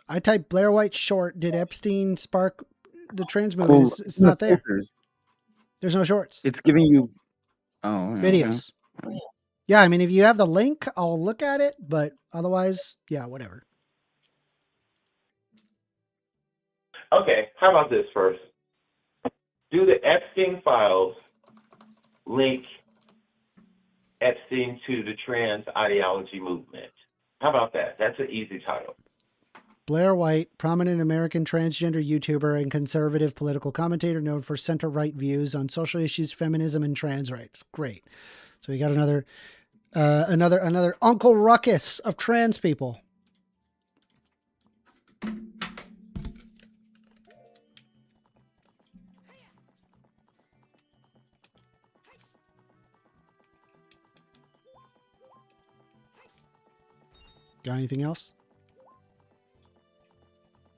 I typed Blair White short. Did Epstein spark the trans movement? It's not there. Filters. There's no shorts. It's giving you Videos. Yeah, I mean, if you have the link, I'll look at it, but otherwise, yeah, whatever. Okay, how about this first? Do the Epstein files link Epstein to the trans ideology movement? How about that? That's an easy title. Blair White, prominent American transgender YouTuber and conservative political commentator known for center-right views on social issues, feminism, and trans rights. Great. So we got another Uncle Ruckus of trans people. Got anything else?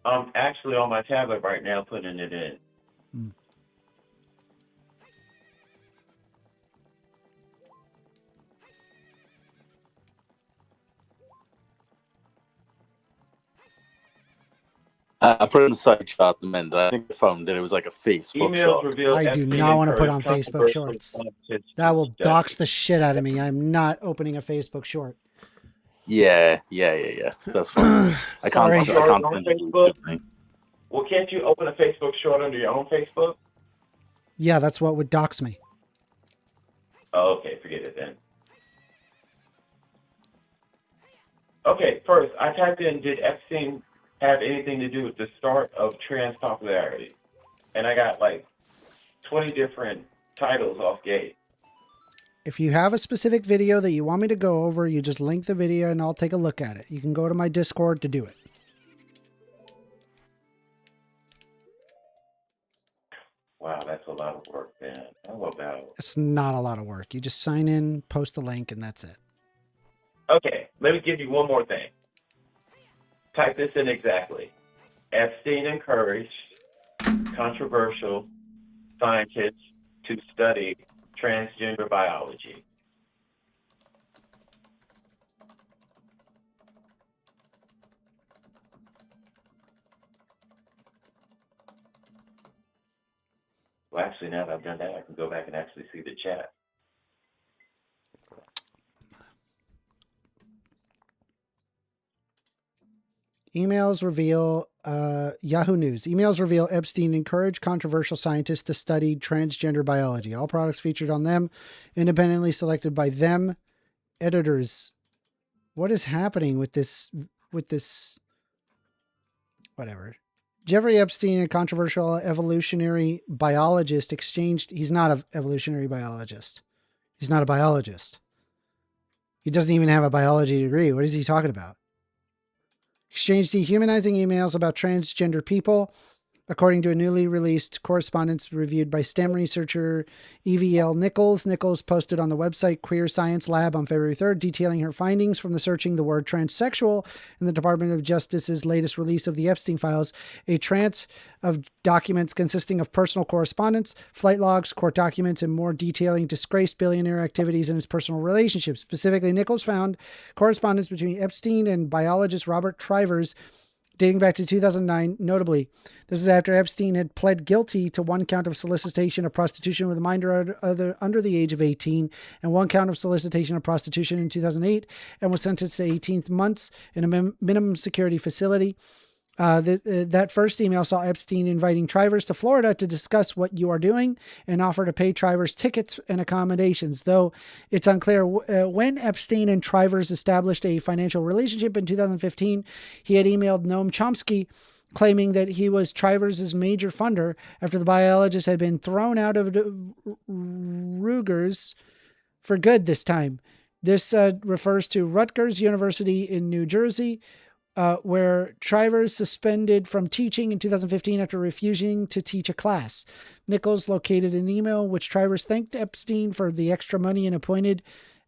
I'm actually on my tablet right now putting it in. I put it in the side shot the minute. I think I found it. It was like a Facebook Emails shot. reveal I do Epstein not want to put on encouraged Facebook controversial shorts. politics That will study. dox the shit out of me. I'm not opening a Facebook short. Yeah. That's fine. I can't. I Short can't. on Facebook? Well, can't you open a Facebook short under your own Facebook? Yeah, that's what would dox me. Oh, okay, forget it then. Okay, first, I typed in, did Epstein have anything to do with the start of trans popularity? And I got like 20 different titles off gate. If you have a specific video that you want me to go over, you just link the video and I'll take a look at it. You can go to my Discord to do it. Wow, that's a lot of work, man. How about... It's not a lot of work. You just sign in, post a link, and that's it. Okay, let me give you one more thing. Type this in exactly. Epstein encouraged controversial scientists to study transgender biology. Well, actually, now that I've done that, I can go back and actually see the chat. Emails reveal, Yahoo News. Emails reveal Epstein encouraged controversial scientists to study transgender biology. All products featured on them, independently selected by them. Editors. What is happening with this, whatever. Jeffrey Epstein, a controversial evolutionary biologist, he's not an evolutionary biologist. He's not a biologist. He doesn't even have a biology degree. What is he talking about? Exchanged dehumanizing emails about transgender people, according to a newly released correspondence reviewed by STEM researcher EVL Nichols. Nichols posted on the website Queer Science Lab on February 3rd, detailing her findings from the Searching the Word Transsexual in the Department of Justice's latest release of the Epstein Files, a trance of documents consisting of personal correspondence, flight logs, court documents, and more detailing disgraced billionaire activities in his personal relationships. Specifically, Nichols found correspondence between Epstein and biologist Robert Trivers dating back to 2009. Notably, this is after Epstein had pled guilty to one count of solicitation of prostitution with a minor under the age of 18 and one count of solicitation of prostitution in 2008 and was sentenced to 18 months in a minimum security facility. That first email saw Epstein inviting Trivers to Florida to discuss what you are doing and offer to pay Trivers tickets and accommodations, though it's unclear when Epstein and Trivers established a financial relationship in 2015. He had emailed Noam Chomsky claiming that he was Trivers' major funder after the biologist had been thrown out of Rutgers for good this time. This refers to Rutgers University in New Jersey, where Trivers suspended from teaching in 2015 after refusing to teach a class. Nichols located an email which Trivers thanked Epstein for the extra money and appointed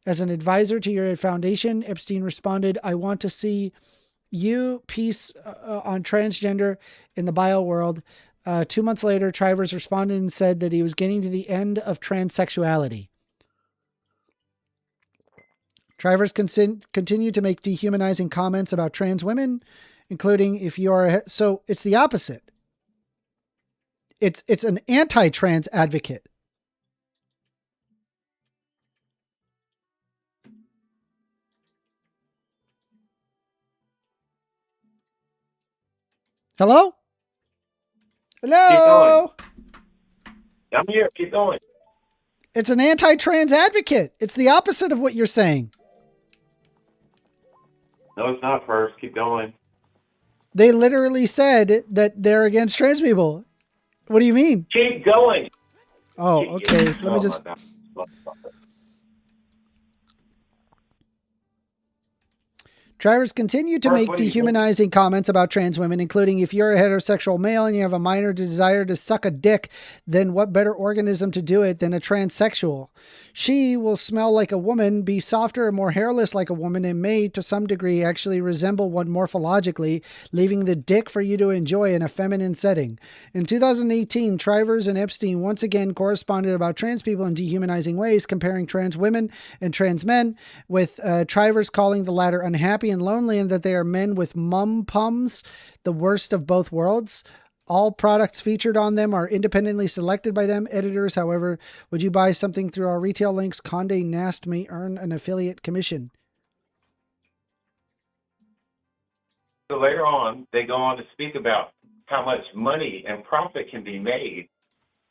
as an advisor to your foundation. Epstein responded, "I want to see you piece on transgender in the bio world." 2 months later, Trivers responded and said that he was getting to the end of transsexuality. Trivers continued to make dehumanizing comments about trans women, including if you are... So it's the opposite. It's an anti-trans advocate. Hello? Hello? I'm here. Keep going. It's an anti-trans advocate. It's the opposite of what you're saying. No, it's not first. Keep going. They literally said that they're against trans people. What do you mean? Keep going. Oh, okay. Let me just... Trivers continued to make dehumanizing comments about trans women, including if you're a heterosexual male and you have a minor desire to suck a dick, then what better organism to do it than a transsexual? She will smell like a woman, be softer and more hairless like a woman, and may, to some degree, actually resemble one morphologically, leaving the dick for you to enjoy in a feminine setting. In 2018, Trivers and Epstein once again corresponded about trans people in dehumanizing ways, comparing trans women and trans men, with Trivers calling the latter unhappy and lonely and that they are men with mum-pums, the worst of both worlds. All products featured on them are independently selected by them. Editors, however, would you buy something through our retail links? Condé Nast may earn an affiliate commission. So later on, they go on to speak about how much money and profit can be made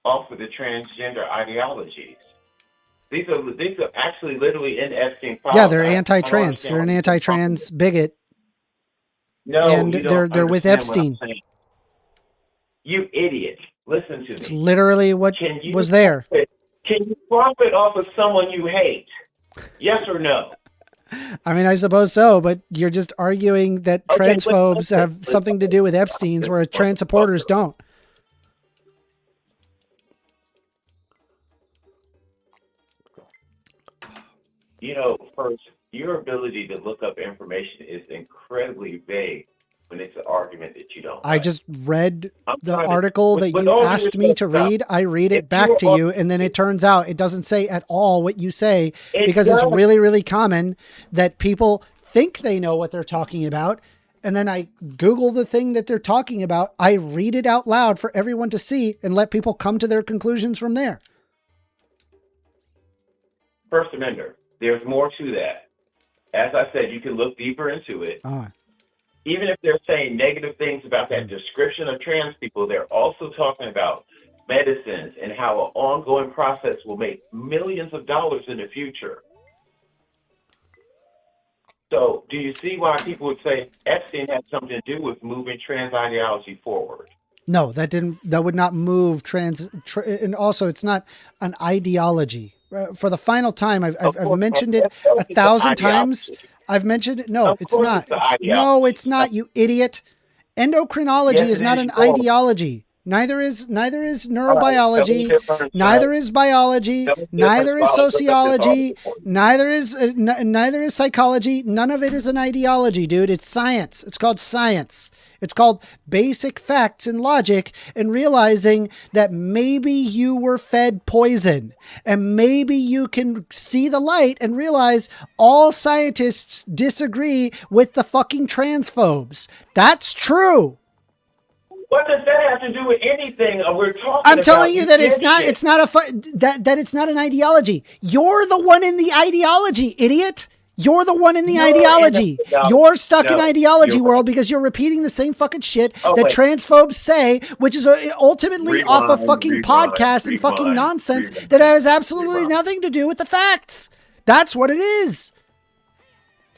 off of the transgender ideologies. These are actually literally in Epstein files. Yeah, they're anti-trans. They're an anti-trans bigot. No, and they're with Epstein. You idiot. Listen to me. It's literally what was there. Can you profit off of someone you hate? Yes or no? I mean, I suppose so, but you're just arguing that transphobes have something to do with Epstein's, whereas trans supporters don't. You know, first, your ability to look up information is incredibly vague when it's an argument that you don't I just read the article that you asked me to read. I read it back to you, and then it turns out it doesn't say at all what you say, because it's really, really common that people think they know what they're talking about, and then I Google the thing that they're talking about. I read it out loud for everyone to see and let people come to their conclusions from there. First Amendment. There's more to that. As I said, you can look deeper into it. Even if they're saying negative things about that description of trans people, they're also talking about medicines and how an ongoing process will make millions of dollars in the future. So do you see why people would say Epstein had something to do with moving trans ideology forward? No, that would not move and also it's not an ideology. For the final time, I've mentioned it 1,000 times. I've mentioned it. No, it's not. No, it's not, you idiot. Endocrinology is not an ideology. Neither is neurobiology. Neither is biology. Neither is sociology. Neither is psychology. None of it is an ideology, dude. It's science. It's called science. It's called basic facts and logic, and realizing that maybe you were fed poison, and maybe you can see the light and realize all scientists disagree with the fucking transphobes. That's true. What does that have to do with anything we're talking about? I'm telling you that it's not an ideology. You're the one in the ideology, idiot. You're the one in the ideology. You're stuck in ideology world because you're repeating the same fucking shit that transphobes say, which is ultimately off a fucking podcast and fucking nonsense that has absolutely nothing to do with the facts. That's what it is.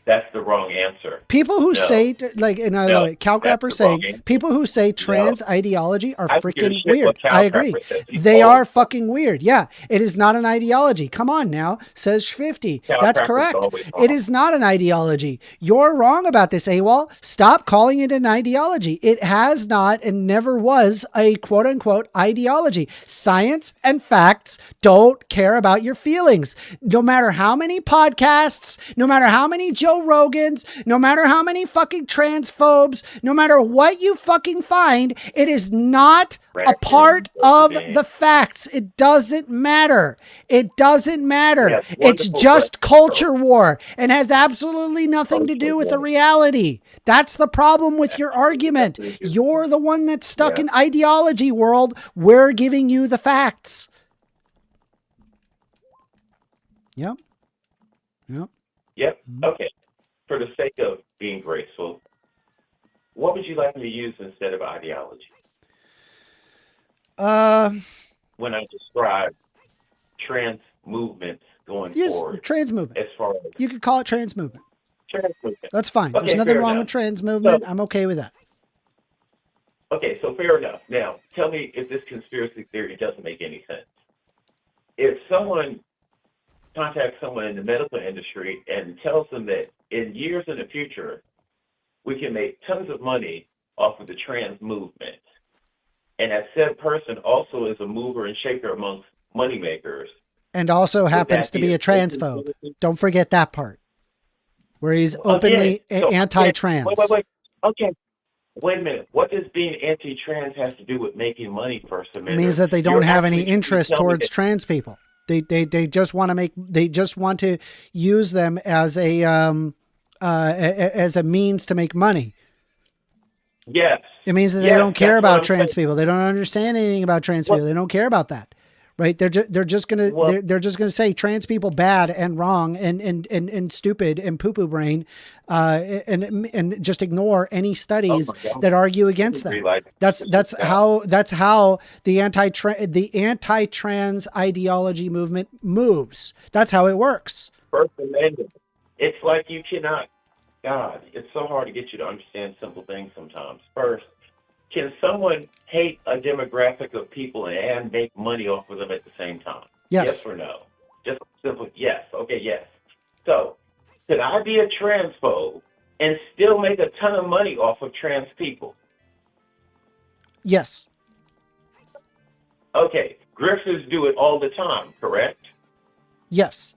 that's the wrong answer. People who No. say, like, and I love it, Cal that's Crapper the saying, wrong answer. people who say trans ideology are I don't give a freaking shit weird. what Cal I agree. Crapper says. He's They old. are fucking weird. Yeah, it is not an ideology. Come on now, says 50. Cal That's Crapper's correct. always It wrong. is not an ideology. You're wrong about this, AWOL. Stop calling it an ideology. It has not and never was a quote unquote ideology. Science and facts don't care about your feelings. No matter how many podcasts, no matter how many Joe Rogans, no matter how many fucking transphobes, no matter what you fucking find, it is not a part of the facts. It doesn't matter. It doesn't matter. Yes, It's wonderful just question. culture war and has absolutely nothing to do with the reality. That's the problem with your argument. You're the one that's stuck in ideology world. We're giving you the facts. Yep. Yep. Yep. Okay. For the sake of being graceful, what would you like me to use instead of ideology when I describe trans movements going Yes, forward? trans movement. As far as You could call it trans movement. trans movement. That's fine. There's Okay, nothing fair wrong enough. with trans movement. So- I'm okay with that. Okay, so fair enough. Now, tell me if this conspiracy theory doesn't make any sense. If someone contacts someone in the medical industry and tells them that in years in the future, we can make tons of money off of the trans movement, and that said person also is a mover and shaker amongst moneymakers, And also would happens that to be be a transphobe. Don't forget that part. Where he's openly so- anti-trans. Wait. Okay. Wait a minute. What does being anti-trans has to do with making money, First It Amendment? means that they don't You're have any actually interest telling me towards that- trans people. They just want to use them as a means to make money. Yes. It means that they Yes, don't care that's what about I'm trans saying. people. They don't understand anything about trans people. They don't care about that, right? They're just gonna say trans people bad and wrong and stupid and poo poo brain, and just ignore any studies God. that argue against them. That's how the anti-trans ideology movement moves. That's how it works. First Amendment. It's like you cannot. God, it's so hard to get you to understand simple things sometimes. First, can someone hate a demographic of people and make money off of them at the same time? Yes. Or no? Just simple yes. Okay, yes. So, could I be a transphobe and still make a ton of money off of trans people? Yes. Okay, grifters do it all the time, correct? Yes.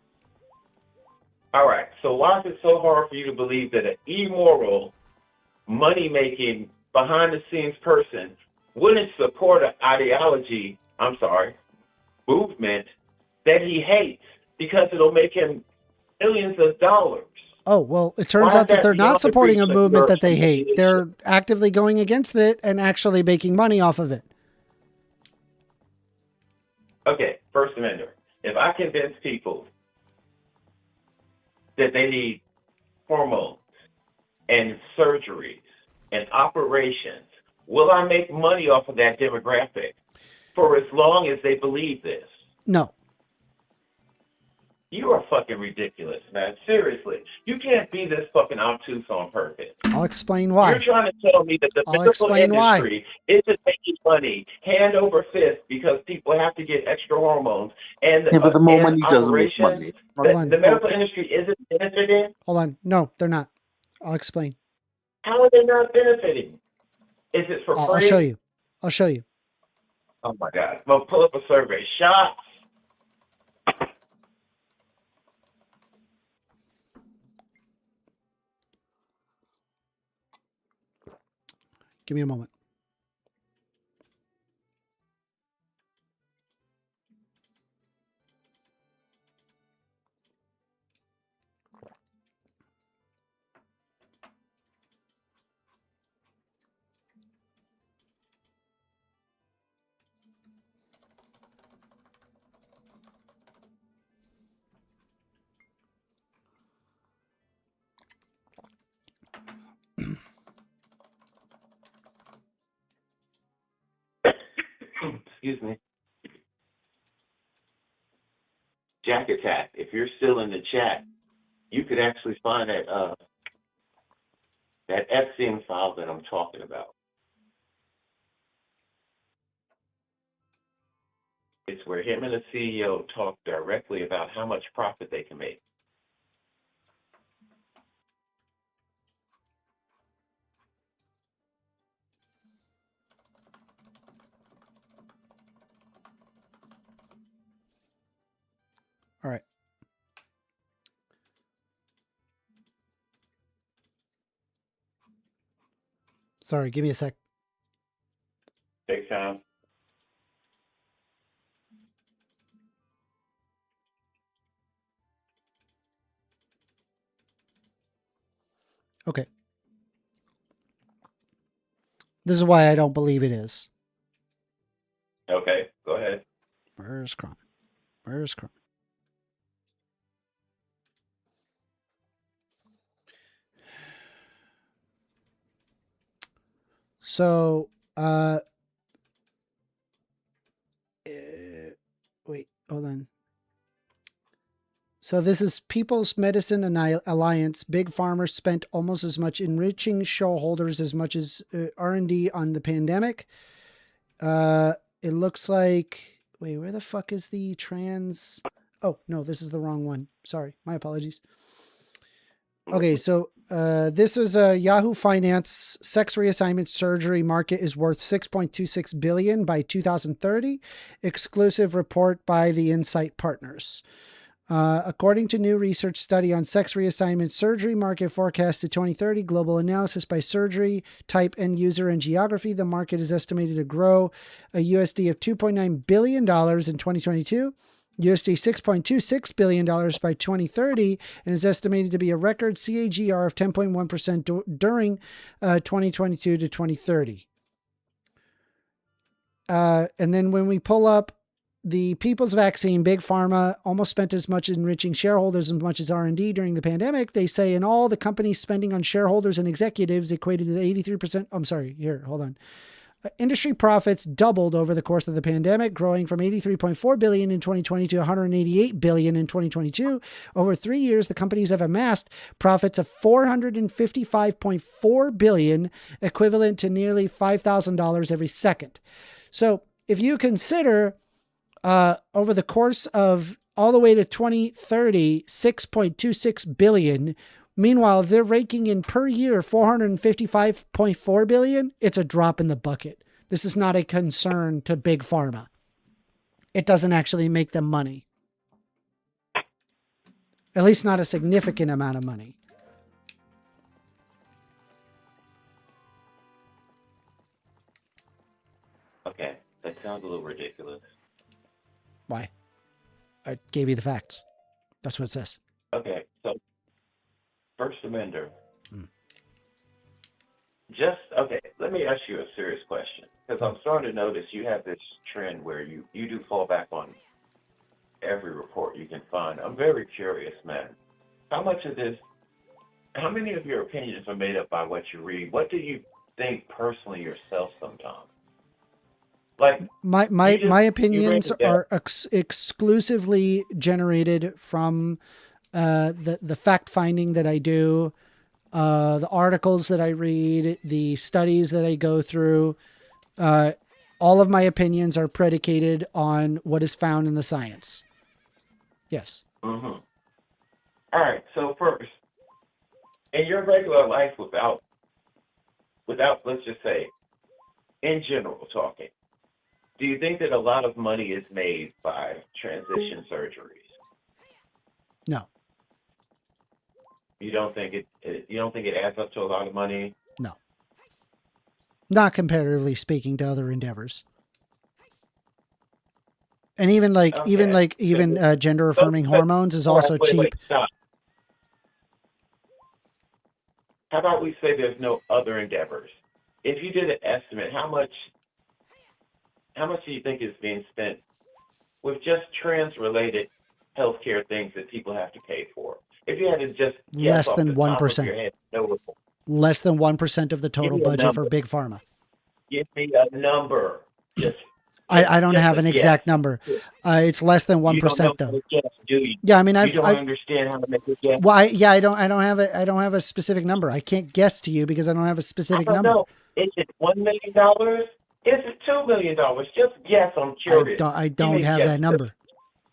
All right, so why is it so hard for you to believe that an immoral, money-making, behind-the-scenes person wouldn't support an movement that he hates because it'll make him millions of dollars? Oh, well, it turns Why out that is they're that not beyond the supporting a reach of movement your that they hate. imagination? They're actively going against it and actually making money off of it. Okay, First Amendment. If I convince people that they need hormones and surgeries and operations, will I make money off of that demographic for as long as they believe this? No. You are fucking ridiculous, man. Seriously. You can't be this fucking obtuse on purpose. I'll explain why. You're trying to tell me that the I'll medical explain why. industry isn't making money hand over fist because people have to get extra hormones and Yeah, but the more money and doesn't make operations, money. Hold on. the medical industry isn't benefiting. Hold on. No, they're not. I'll explain. How are they not benefiting? Is it for I'll free? show you. I'll show you. Oh my God. Well, pull up a survey. Shots. Give me a moment. Excuse me. Jack Attack, if you're still in the chat, you could actually find that Epstein file that I'm talking about. It's where him and the CEO talk directly about how much profit they can make. All right. Sorry, give me a sec. Take time. Okay. This is why I don't believe it is. Okay, go ahead. Where's Chrome? Where's Chrome? So, wait, hold on. So this is People's Medicine Alliance. Big Pharma spent almost as much enriching shareholders as much as R&D on the pandemic. It looks like, wait, where the fuck is the trans? Oh, no, this is the wrong one. Sorry, my apologies. Okay, so this is a Yahoo Finance. Sex reassignment surgery market is worth $6.26 billion by 2030. Exclusive report by the Insight Partners. According to new research study on sex reassignment surgery market forecast to 2030, global analysis by surgery type, end user, and geography, the market is estimated to grow a USD of $2.9 billion in 2022. USD $6.26 billion by 2030, and is estimated to be a record CAGR of 10.1% during 2022 to 2030. And then when we pull up the People's Vaccine, Big Pharma almost spent as much enriching shareholders as much as R&D during the pandemic. They say in all, the company's spending on shareholders and executives equated to 83%. I'm sorry, here, hold on. Industry profits doubled over the course of the pandemic, growing from $83.4 billion in 2020 to $188 billion in 2022. Over 3 years, the companies have amassed profits of $455.4 billion, equivalent to nearly $5,000 every second. So if you consider over the course of all the way to 2030, $6.26 billion. Meanwhile, they're raking in per year $455.4 billion. It's a drop in the bucket. This is not a concern to Big Pharma. It doesn't actually make them money. At least not a significant amount of money. Okay, that sounds a little ridiculous. Why? I gave you the facts. That's what it says. Okay, so First Amender. Hmm. Okay, let me ask you a serious question, because I'm starting to notice you have this trend where you do fall back on every report you can find. I'm very curious, man. How many of your opinions are made up by what you read? What do you think personally yourself sometimes? Like my opinions are exclusively generated from the fact finding that I do, the articles that I read, the studies that I go through. All of my opinions are predicated on what is found in the science. Yes. Mm-hmm. All right. So first, in your regular life, without let's just say, in general talking, do you think that a lot of money is made by transition surgeries? No. You don't think it adds up to a lot of money? No. Not comparatively speaking to other endeavors. And even gender affirming hormones is also cheap. Stop. How about we say there's no other endeavors? If you did an estimate, how much do you think is being spent with just trans-related healthcare things that people have to pay for? If you had to just less than 1%. Less than 1% of the total budget for Big Pharma. Give me a number. Just I don't Just have a an guess. exact number. It's less than You don't know 1% though. how to guess, do you? Yeah, I mean, You I've don't understand how to make a guess. well, I don't have a specific number. I can't guess to you because I don't have a I specific don't number. know. Is it $1 million? Is it $2 million? Just guess. I'm curious. I Give don't me a have guess. that number.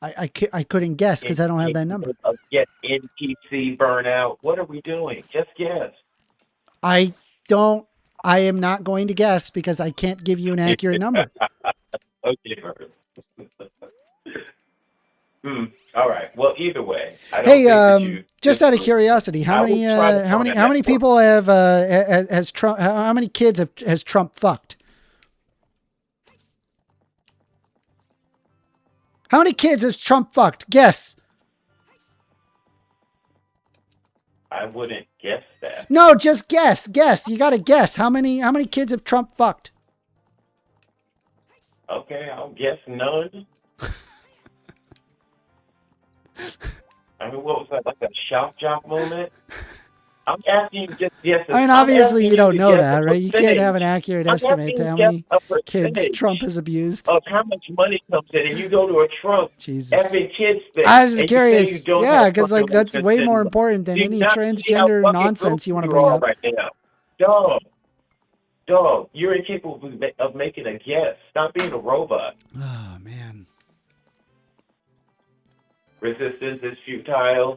I couldn't guess because I don't have that number. Get NPC burnout. What are we doing? Just guess. I am not going to guess because I can't give you an accurate number. Okay, Bird. All right. Well, either way. I don't Hey, think that you just out of curiosity, how many people have has Trump? How many kids has Trump fucked? How many kids has Trump fucked? Guess. I wouldn't guess that. No, just guess. Guess. You got to guess. How many kids have Trump fucked? Okay, I'll guess none. I mean, what was that, like a shock jock moment? I'm asking you just guess. I mean, obviously you don't know that, right? You can't have an accurate estimate to how many kids Trump has abused. Of how much money comes in, and you go to a trunk, every kid's thing. I was just curious. Yeah, because like that's way more important than any transgender nonsense you want to bring up. Right now. Dog, you're incapable of making a guess. Stop being a robot. Oh, man. Resistance is futile.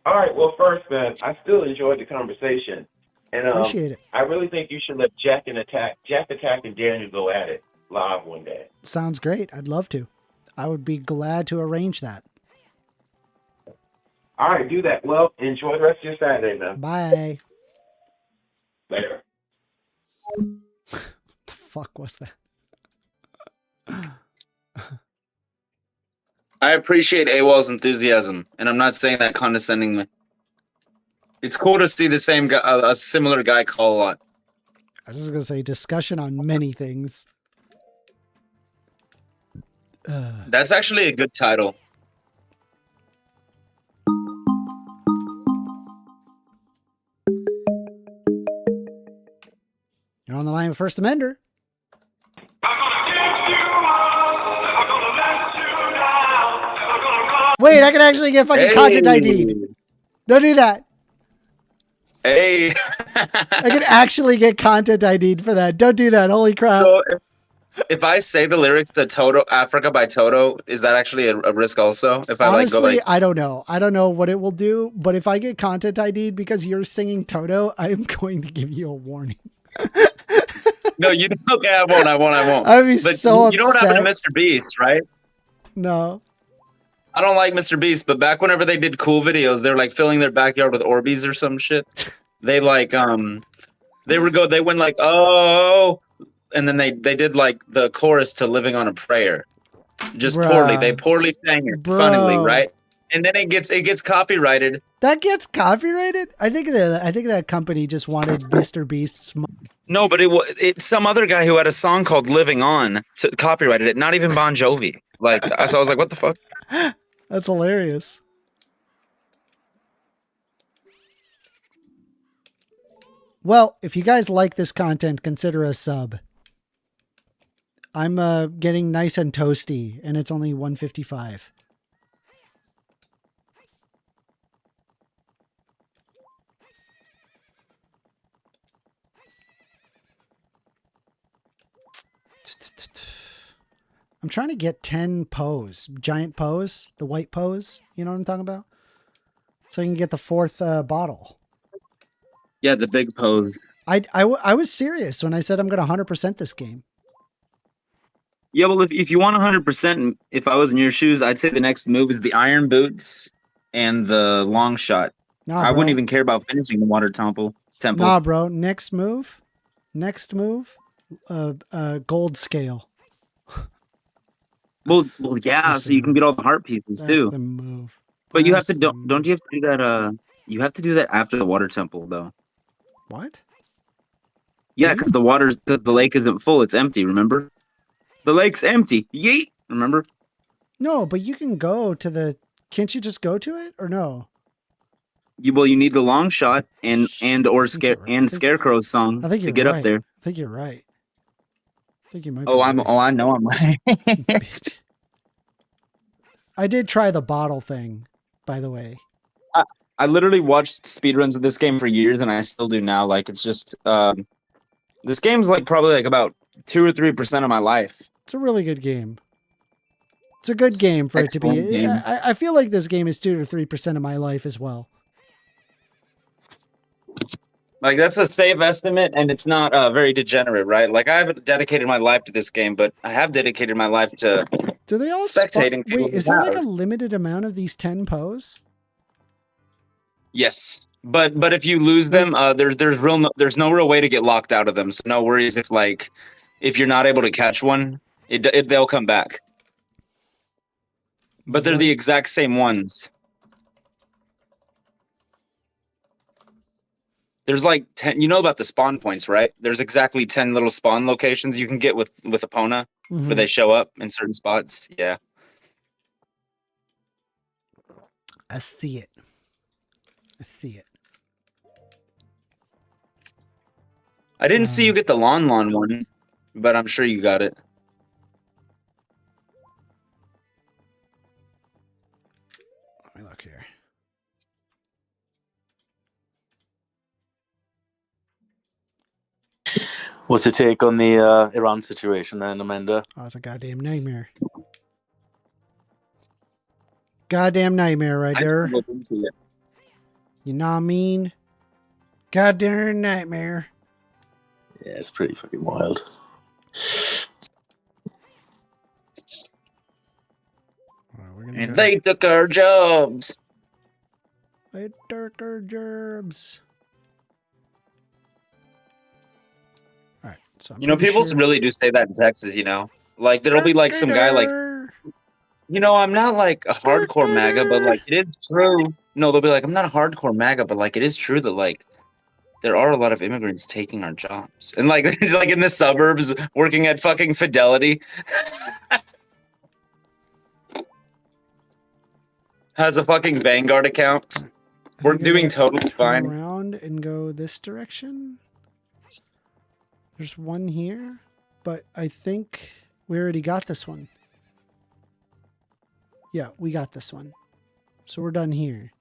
All right, well, first, man, I still enjoyed the conversation. And Appreciate it. I really think you should let Jack Attack and Daniel go at it live one day. Sounds great. I'd love to. I would be glad to arrange that. All right, do that. Well, enjoy the rest of your Saturday, man. Bye. Later. The fuck was that? I appreciate AWOL's enthusiasm, and I'm not saying that condescendingly. It's cool to see the same guy, a similar guy call a lot. I was just gonna say discussion on many things. That's actually a good title. You're on the line with First Amender. Wait, I can actually get fucking content ID. Don't do that. Hey. I can actually get content ID for that. Don't do that. Holy crap. So if I say the lyrics to Toto, Africa by Toto, is that actually a risk also? If I Honestly, I don't know. I don't know what it will do, but if I get content ID because you're singing Toto, I am going to give you a warning. No, you don't. Okay, I won't. I'd be But so you know what happened to upset. Mr. Beast, right? No. I don't like Mr. Beast, but back whenever they did cool videos, they were like filling their backyard with Orbeez or some shit. They like they went like, oh, and then they did like the chorus to Living on a Prayer. Just poorly. They poorly sang it, funnily, right? And then it gets copyrighted. That gets copyrighted? I think that company just wanted Mr. Beast's money. No, but it's some other guy who had a song called "Living On" to copyrighted it. Not even Bon Jovi. Like, so I was like, "What the fuck?" That's hilarious. Well, if you guys like this content, consider a sub. I'm getting nice and toasty, and it's only $1.55. I'm trying to get 10 pose, giant pose, the white pose. You know what I'm talking about? So you can get the fourth bottle. Yeah, the big pose. I was serious when I said I'm going to 100% this game. Yeah, well, if you want 100%, if I was in your shoes, I'd say the next move is the iron boots and the long shot. Nah, I bro. wouldn't even care about finishing the water temple. Nah, bro. Next move, gold scale. Well, yeah. So you can get all the heart pieces too. The move. But you have to don't you have to do that? You have to do that after the water temple, though. What? Yeah, because the lake isn't full; it's empty. Remember, the lake's empty. Yeet. Remember? No, but you can go to the. Can't you just go to it or no? You need the long shot and Scarecrow's song I think to you're get right. up there. I think you're right. think you might. Oh, I know I'm right. I did try the bottle thing, by the way. I literally watched speedruns of this game for years, and I still do now. Like, it's just this game's like probably like about 2 or 3% of my life. It's a really good game. It's a good game for it to be. Game. I feel like this game is 2 to 3% of my life as well. Like, that's a safe estimate, and it's not very degenerate, right? Like, I haven't dedicated my life to this game, but I have dedicated my life to Do they all spectating. Wait, is there like a limited amount of these 10 pose? Yes, but if you lose them, there's no real way to get locked out of them. So no worries if you're not able to catch one, they'll come back. But they're the exact same ones. There's like 10. You know about the spawn points, right? There's exactly 10 little spawn locations you can get with Epona, where they show up in certain spots. Yeah. I see it. I see it. I didn't see you get the Lon one, but I'm sure you got it. Let me look here. What's your take on the Iran situation then, Amanda? Oh, it's a goddamn nightmare. Goddamn nightmare right there. You know what I mean? Goddamn nightmare. Yeah, it's pretty fucking wild. And they took our jobs. They took our jobs. All right. So People really do say that in Texas, Like, there'll be, like, some guy, like, I'm not, like, a hardcore MAGA, but, like, it is true. No, they'll be like, I'm not a hardcore MAGA, but, like, it is true that, like, there are a lot of immigrants taking our jobs. And, like, he's, like, in the suburbs working at fucking Fidelity. Has a fucking Vanguard account. We're doing totally fine. Turn around and go this direction. There's one here, but I think we already got this one. Yeah, we got this one. So we're done here.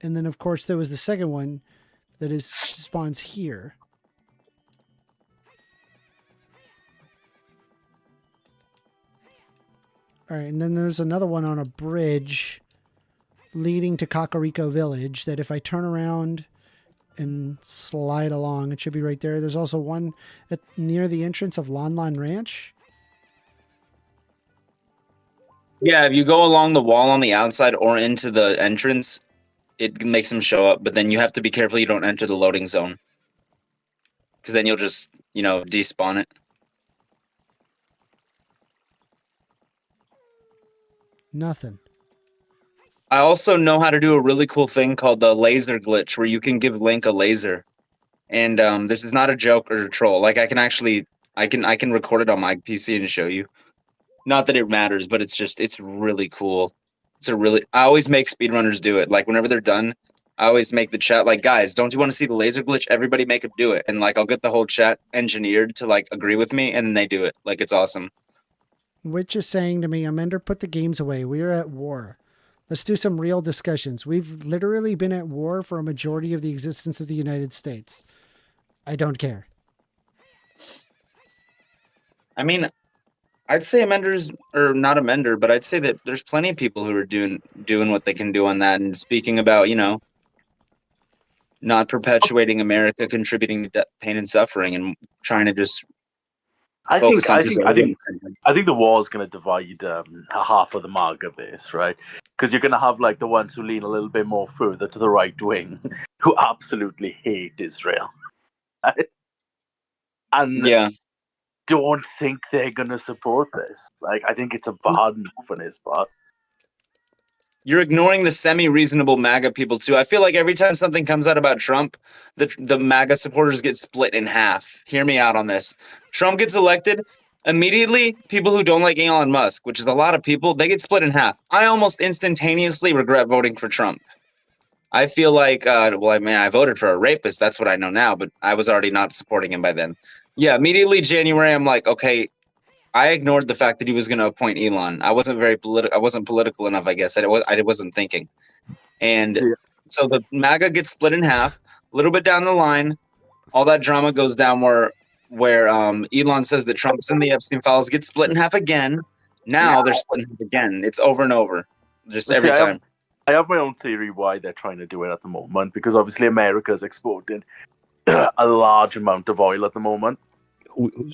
And then, of course, there was the second one that spawns here. All right, and then there's another one on a bridge leading to Kakariko Village that if I turn around and slide along, it should be right there. There's also one near the entrance of Lon Lon Ranch. Yeah, if you go along the wall on the outside or into the entrance, it makes them show up. But then you have to be careful you don't enter the loading zone. Because then you'll just, despawn it. Nothing. I also know how to do a really cool thing called the laser glitch, where you can give Link a laser. And this is not a joke or a troll. Like, I can record it on my PC and show you. Not that it matters, but it's really cool. I always make speedrunners do it. Like, whenever they're done, I always make the chat like, guys, don't you want to see the laser glitch? Everybody make them do it. And, like, I'll get the whole chat engineered to, like, agree with me, and then they do it. Like, it's awesome. Which is saying to me, Amender, put the games away. We are at war. Let's do some real discussions. We've literally been at war for a majority of the existence of the United States. I don't care. I mean, I'd say Amender's, or not Amender, but I'd say that there's plenty of people who are doing what they can do on that. And speaking about, not perpetuating America, contributing to pain and suffering, and trying to just I think the war is going to divide half of the MAGA base, right? Because you're going to have like the ones who lean a little bit more further to the right wing, who absolutely hate Israel, right? And don't think they're going to support this. Like, I think it's a bad move on his part. You're ignoring the semi-reasonable MAGA people too. I feel like every time something comes out about Trump, the MAGA supporters get split in half. Hear me out on this. Trump gets elected, immediately people who don't like Elon Musk, which is a lot of people, they get split in half. I almost instantaneously regret voting for Trump. I feel like, I voted for a rapist. That's what I know now, but I was already not supporting him by then. Yeah, immediately January, I'm like, okay, I ignored the fact that he was going to appoint Elon. I wasn't very political. I wasn't political enough, I guess. I wasn't thinking. And so the MAGA gets split in half. A little bit down the line, all that drama goes down where Elon says that Trump's in the Epstein files, gets split in half again. Now they're split in half again. It's over and over, just every time. I have my own theory why they're trying to do it at the moment, because obviously America's exporting a large amount of oil at the moment.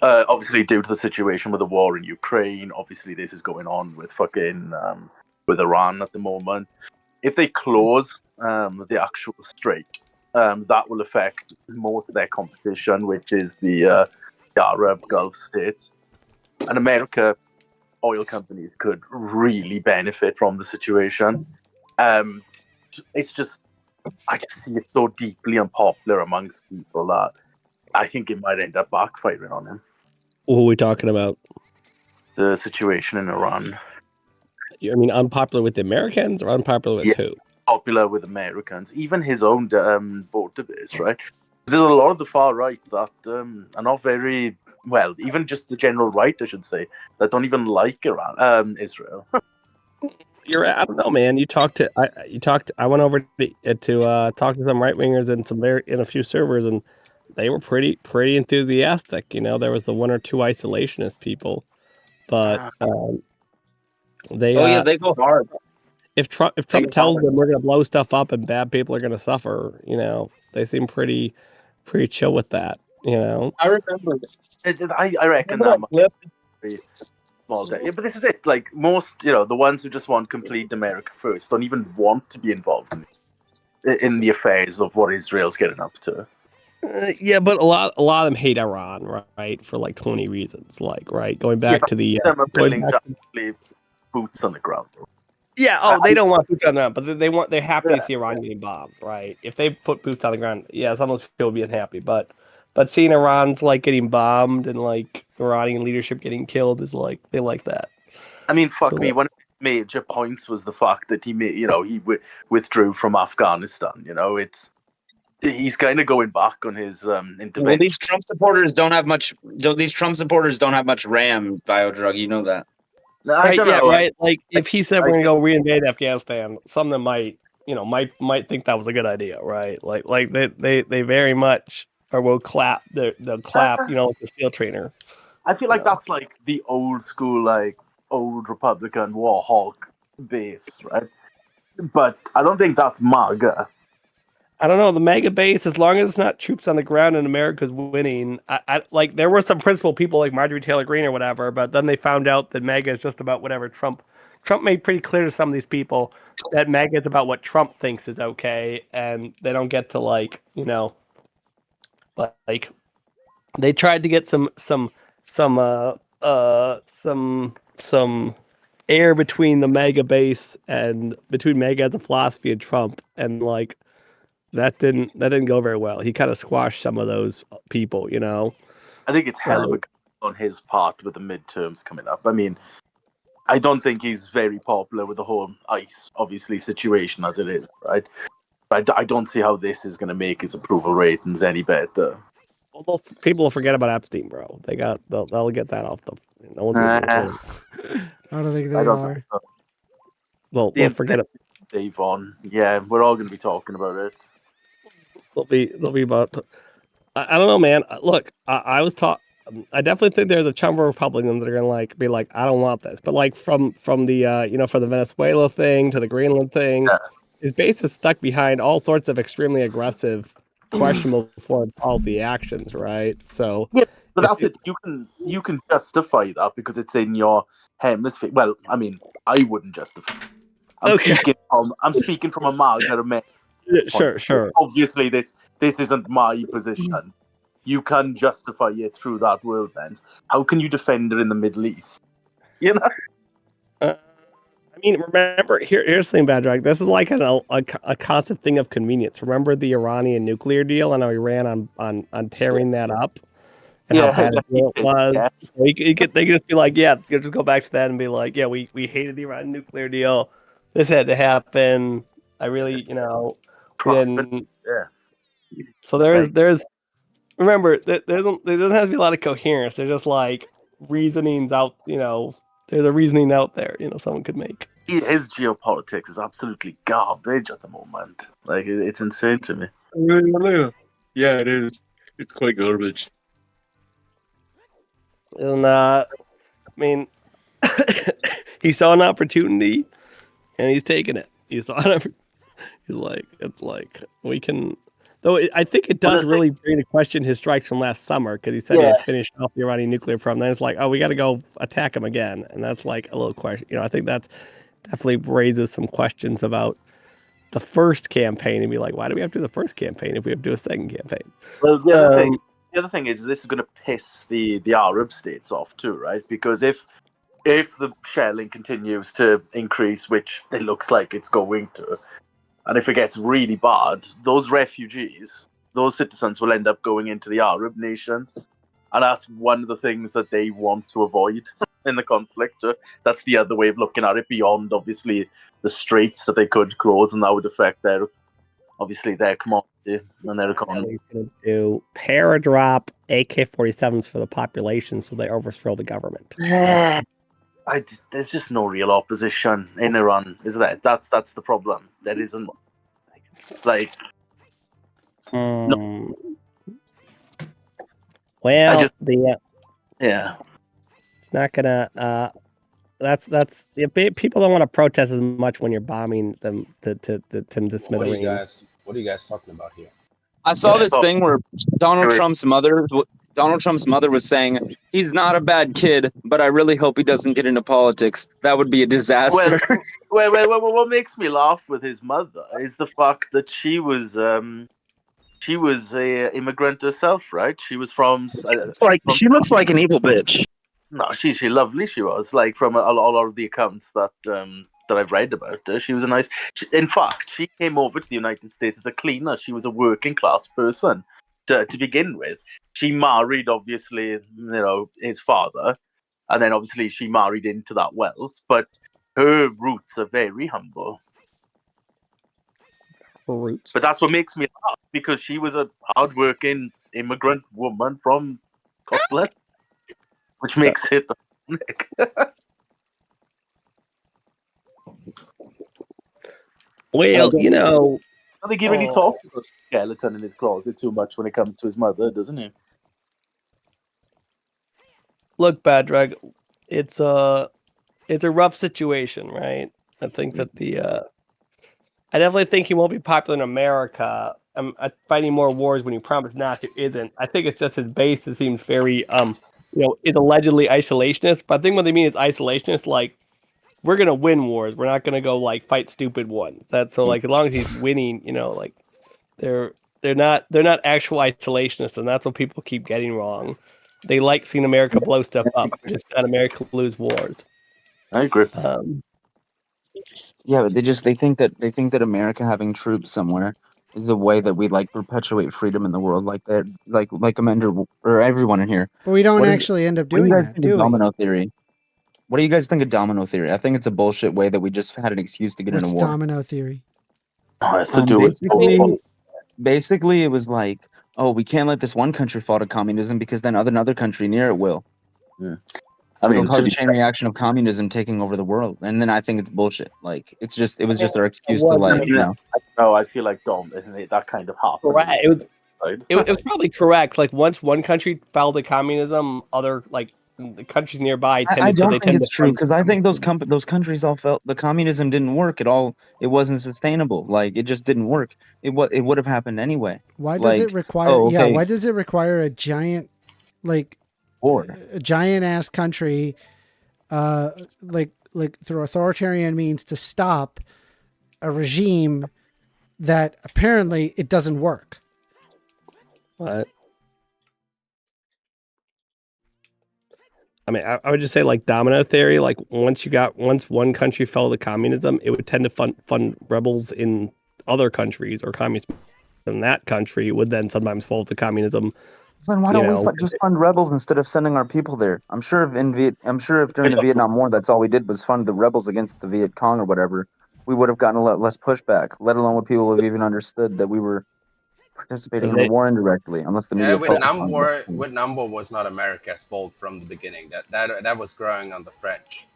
Obviously, due to the situation with the war in Ukraine, obviously this is going on with with Iran at the moment. If they close the actual strait, that will affect most of their competition, which is the Arab Gulf states. And America oil companies could really benefit from the situation. It's just, I just see it so deeply unpopular amongst people that I think it might end up backfiring on him. What are we talking about? The situation in Iran. I mean, unpopular with the Americans or unpopular with who? Popular with Americans, even his own voter base, right? There's a lot of the far right that are not very well, even just the general right, I should say, that don't even like Israel. I don't know, man. I went over to talk to some right wingers and in a few servers, and they were pretty enthusiastic. You know, there was the one or two isolationist people, but they they go hard. If Trump tells them we're going to blow stuff up and bad people are going to suffer, you know, they seem pretty chill with that. You know, I remember. I reckon that might be small. Yeah, but this is it. Like most, the ones who just want complete America first don't even want to be involved in the affairs of what Israel's getting up to. Yeah, but a lot of them hate Iran, right? For like 20 reasons, going back to the boots on the ground. Yeah. They don't want boots on the ground, but they're happy to see Iran getting bombed, right? If they put boots on the ground, some of those people would be unhappy, but seeing Iran's getting bombed and Iranian leadership getting killed is they like that. I mean, me. One of his major points was the fact that he withdrew from Afghanistan. He's kind of going back on his intervention. Well, these Trump supporters don't have much. These Trump supporters don't have much RAM biodrug. You know that. No, I don't know. Right. Like if he said we're gonna go reinvade Afghanistan, some of them might think that was a good idea, right? Like they very much or will clap. They'll clap, with the steel trainer. I feel like that's like the old school, old Republican war hawk base, right? But I don't think that's MAGA. I don't know, the MAGA base, as long as it's not troops on the ground and America's winning. I there were some principled people like Marjorie Taylor Greene or whatever, but then they found out that MAGA is just about whatever Trump made pretty clear to some of these people that MAGA is about what Trump thinks is okay, and they don't get to they tried to get some air between the MAGA base and between MAGA as a philosophy and Trump, and that didn't go very well. He kind of squashed some of those people, I think it's hell of a on his part with the midterms coming up. I mean, I don't think he's very popular with the whole ICE, obviously, situation as it is, right? But I don't see how this is going to make his approval ratings any better. Well, people will forget about Epstein, bro. They'll get that off the. No one's gonna I don't think they are. So. Well, they'll forget it. Dave on. Yeah, we're all going to be talking about it. They'll be about. I don't know, man. Look, I was taught. I definitely think there's a chunk of Republicans that are gonna be like, I don't want this. But from the from the Venezuela thing to the Greenland thing, his base is stuck behind all sorts of extremely aggressive, questionable foreign policy actions, right? So yeah, but that's it. You can justify that because it's in your hemisphere. Well, I mean, I wouldn't justify it. I'm speaking from a MAGA. Sure. Obviously, this isn't my position. You can justify it through that world lens. How can you defend it in the Middle East? I mean, remember here's the thing, Badrog. This is like a constant thing of convenience. Remember the Iranian nuclear deal and how he ran on tearing that up, and how bad it was. Yeah. So they could just be like, you just go back to that and be like, we hated the Iranian nuclear deal. This had to happen. I really, then. Yeah. So there's. Remember, there doesn't have to be a lot of coherence. They're just like, reasonings out. There's a reasoning out there. Someone could make. His geopolitics is absolutely garbage at the moment. Like it's insane to me. Yeah, it is. It's quite garbage. And he saw an opportunity, and he's taking it. He saw it. It's like we can. Though I think it does really bring into question his strikes from last summer, because he said he had finished off the Iranian nuclear program. Then it's like, oh, we got to go attack him again, and that's like a little question. I think that's definitely raises some questions about the first campaign, and be like, why do we have to do the first campaign if we have to do a second campaign? Well, the other thing is this is going to piss the Arab states off too, right? Because if the shelling continues to increase, which it looks like it's going to, and if it gets really bad, those refugees, those citizens will end up going into the Arab nations. And that's one of the things that they want to avoid in the conflict. That's the other way of looking at it, beyond, obviously, the straits that they could close, and that would affect their commodity and their economy. He's going to do paradrop AK-47s for the population so they overthrow the government. Yeah. There's just no real opposition in Iran, is there? That's the problem. There isn't. Like, no. Well, yeah, it's not gonna. That's people don't want to protest as much when you're bombing them to smithereens. What are you guys talking about here? I saw this thing where Donald Trump's mother was saying he's not a bad kid, but I really hope he doesn't get into politics. That would be a disaster. Well, what makes me laugh with his mother is the fact that she was a immigrant herself, right? She was from. She looks like an evil bitch. No, she lovely. She was like from a lot of the accounts that I've read about her. She was a nice. In fact, she came over to the United States as a cleaner. She was a working class person to begin with. She married, obviously, his father, and then obviously she married into that wealth. But her roots are very humble. But that's what makes me laugh, because she was a hardworking immigrant woman from Scotland, which makes it. Well, I think he really talks about the skeleton in his closet too much when it comes to his mother, doesn't he? Look, Badrag, it's a rough situation, right? I think that I definitely think he won't be popular in America. Fighting more wars when he promised not to isn't. I think it's just his base that seems very is allegedly isolationist. But I think what they mean is isolationist, like, we're gonna win wars. We're not gonna go like fight stupid ones. That's so like as long as he's winning, like they're not actual isolationists, and that's what people keep getting wrong. They like seeing America blow stuff up, just not America lose wars. I agree. Yeah, but they think that America having troops somewhere is a way that we like perpetuate freedom in the world, like that, like Amanda or everyone in here. But we don't actually end up doing that, do we? Domino theory. What do you guys think of domino theory? I think it's a bullshit way that we just had an excuse to get in a war. Domino theory? Basically, it was like, oh, we can't let this one country fall to communism because then another country near it will. Yeah. It'll cause a chain reaction of communism taking over the world, and then I think it's bullshit. Like it was just our excuse to like, No, I feel like that kind of happened. Right. It was probably correct. Like once one country fell to communism, other like the countries nearby tended I don't to. think it's true because I think those countries all felt the communism didn't work at all. It wasn't sustainable. Like it just didn't work. It would have happened anyway. Why does it require? Yeah, why does it require a giant, like, a giant ass country, like through authoritarian means to stop a regime that apparently it doesn't work? What? I mean, I would just say like domino theory. Like once one country fell to communism, it would tend to fund rebels in other countries, or communists in that country would then sometimes fall to communism. Then why don't we just fund rebels instead of sending our people there? I'm sure if during the Vietnam War, that's all we did was fund the rebels against the Viet Cong or whatever, we would have gotten a lot less pushback. Let alone would people have even understood that we were participating in the war indirectly, unless the media focused on it. Vietnam War was not America's fault from the beginning. That was growing on the French.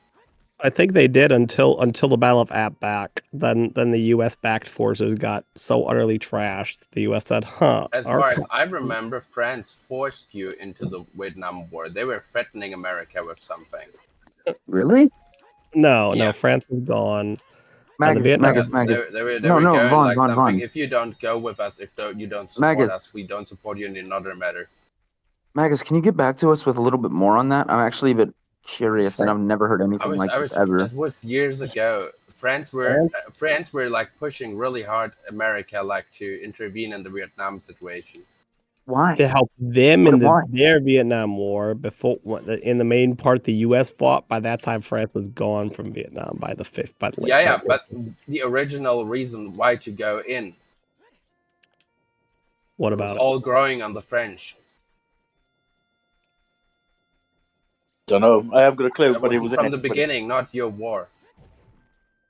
I think they did until the Battle of Appak. Then the U.S. backed forces got so utterly trashed. The U.S. said, "Huh." As far as I remember, France forced you into the Vietnam War. They were threatening America with something. Really? No, France was gone. Magus. They were going like something. Vaughn. If you don't go with us, if you don't support us, we don't support you in another matter. Magus, can you get back to us with a little bit more on that? I'm actually a bit curious, and I've never heard anything like this ever. It was years ago. France were like pushing really hard America like to intervene in the Vietnam situation. Why? To help them in their Vietnam War. Before in the main part, the U.S. fought. By that time, France was gone from Vietnam by the late But the original reason why to go in. What about it? All growing on the French. Don't know. I haven't got a clue. But it was from the beginning, not your war.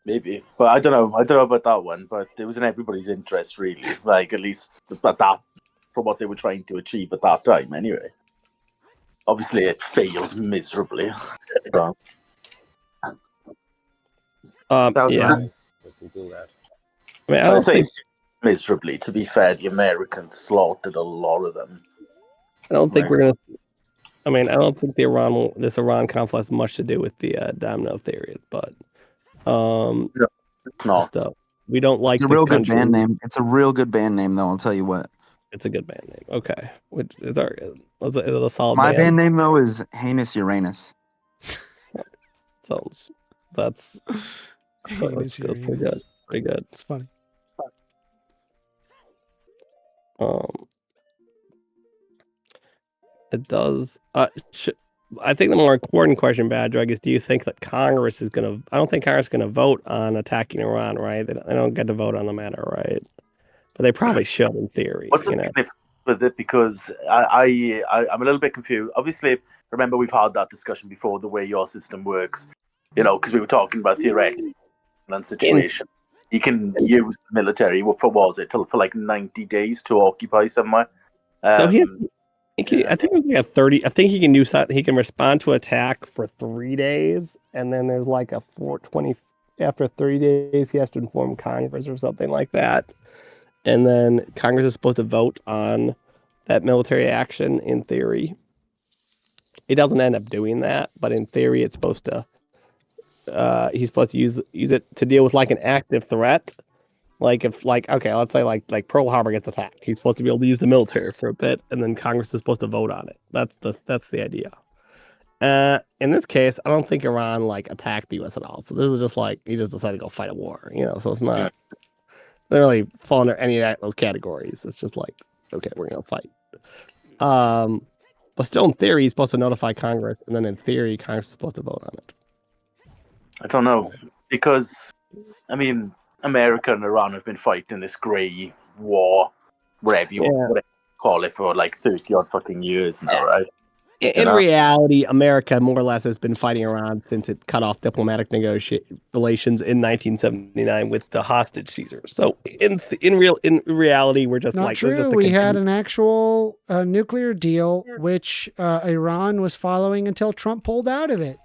Maybe, but I don't know. I don't know about that one. But it was in everybody's interest, really. Like at least at that. For what they were trying to achieve at that time, anyway. Obviously, it failed miserably. Yeah. We can do that. I mean, I don't think miserably. To be fair, the Americans slaughtered a lot of them. I don't think we're gonna. I mean, I don't think this Iran conflict has much to do with the domino theory, but it's not. We don't like. It's a real good band name. It's a real good band name, though. I'll tell you what. It's a good band name. Okay. Is it a solid My band name, though, is Heinous Uranus. That's pretty good. Pretty good. It's funny. It does. I think the more important question, Bad Drug, is: do you think that Congress is going to? I don't think Congress is going to vote on attacking Iran, right? They don't get to vote on the matter, right? But they probably should, in theory. What's the significance with it? Because I'm a little bit confused. Obviously, remember we've had that discussion before, the way your system works. Because we were talking about theoretical situation. You can use the military for like 90 days to occupy somewhere. So I think we have 30. I think he can use that. He can respond to attack for 3 days, and then there's like a 420. After 30 days, he has to inform Congress or something like that. And then Congress is supposed to vote on that military action in theory. It doesn't end up doing that, but in theory, it's supposed to. He's supposed to use it to deal with like an active threat. Let's say like Pearl Harbor gets attacked. He's supposed to be able to use the military for a bit, and then Congress is supposed to vote on it. That's the idea. In this case, I don't think Iran attacked the U.S. at all. So this is just he just decided to go fight a war. So it's not. Yeah. They don't really fall under any of those categories. It's just okay, we're gonna fight. But still, in theory, he's supposed to notify Congress, and then in theory, Congress is supposed to vote on it. I don't know, because America and Iran have been fighting this grey war, whatever you call it, for 30 odd fucking years now, right? In reality, America more or less has been fighting Iran since it cut off diplomatic relations in 1979 with the hostage seizures. So in reality, we're just not true. We had an actual nuclear deal, which Iran was following until Trump pulled out of it.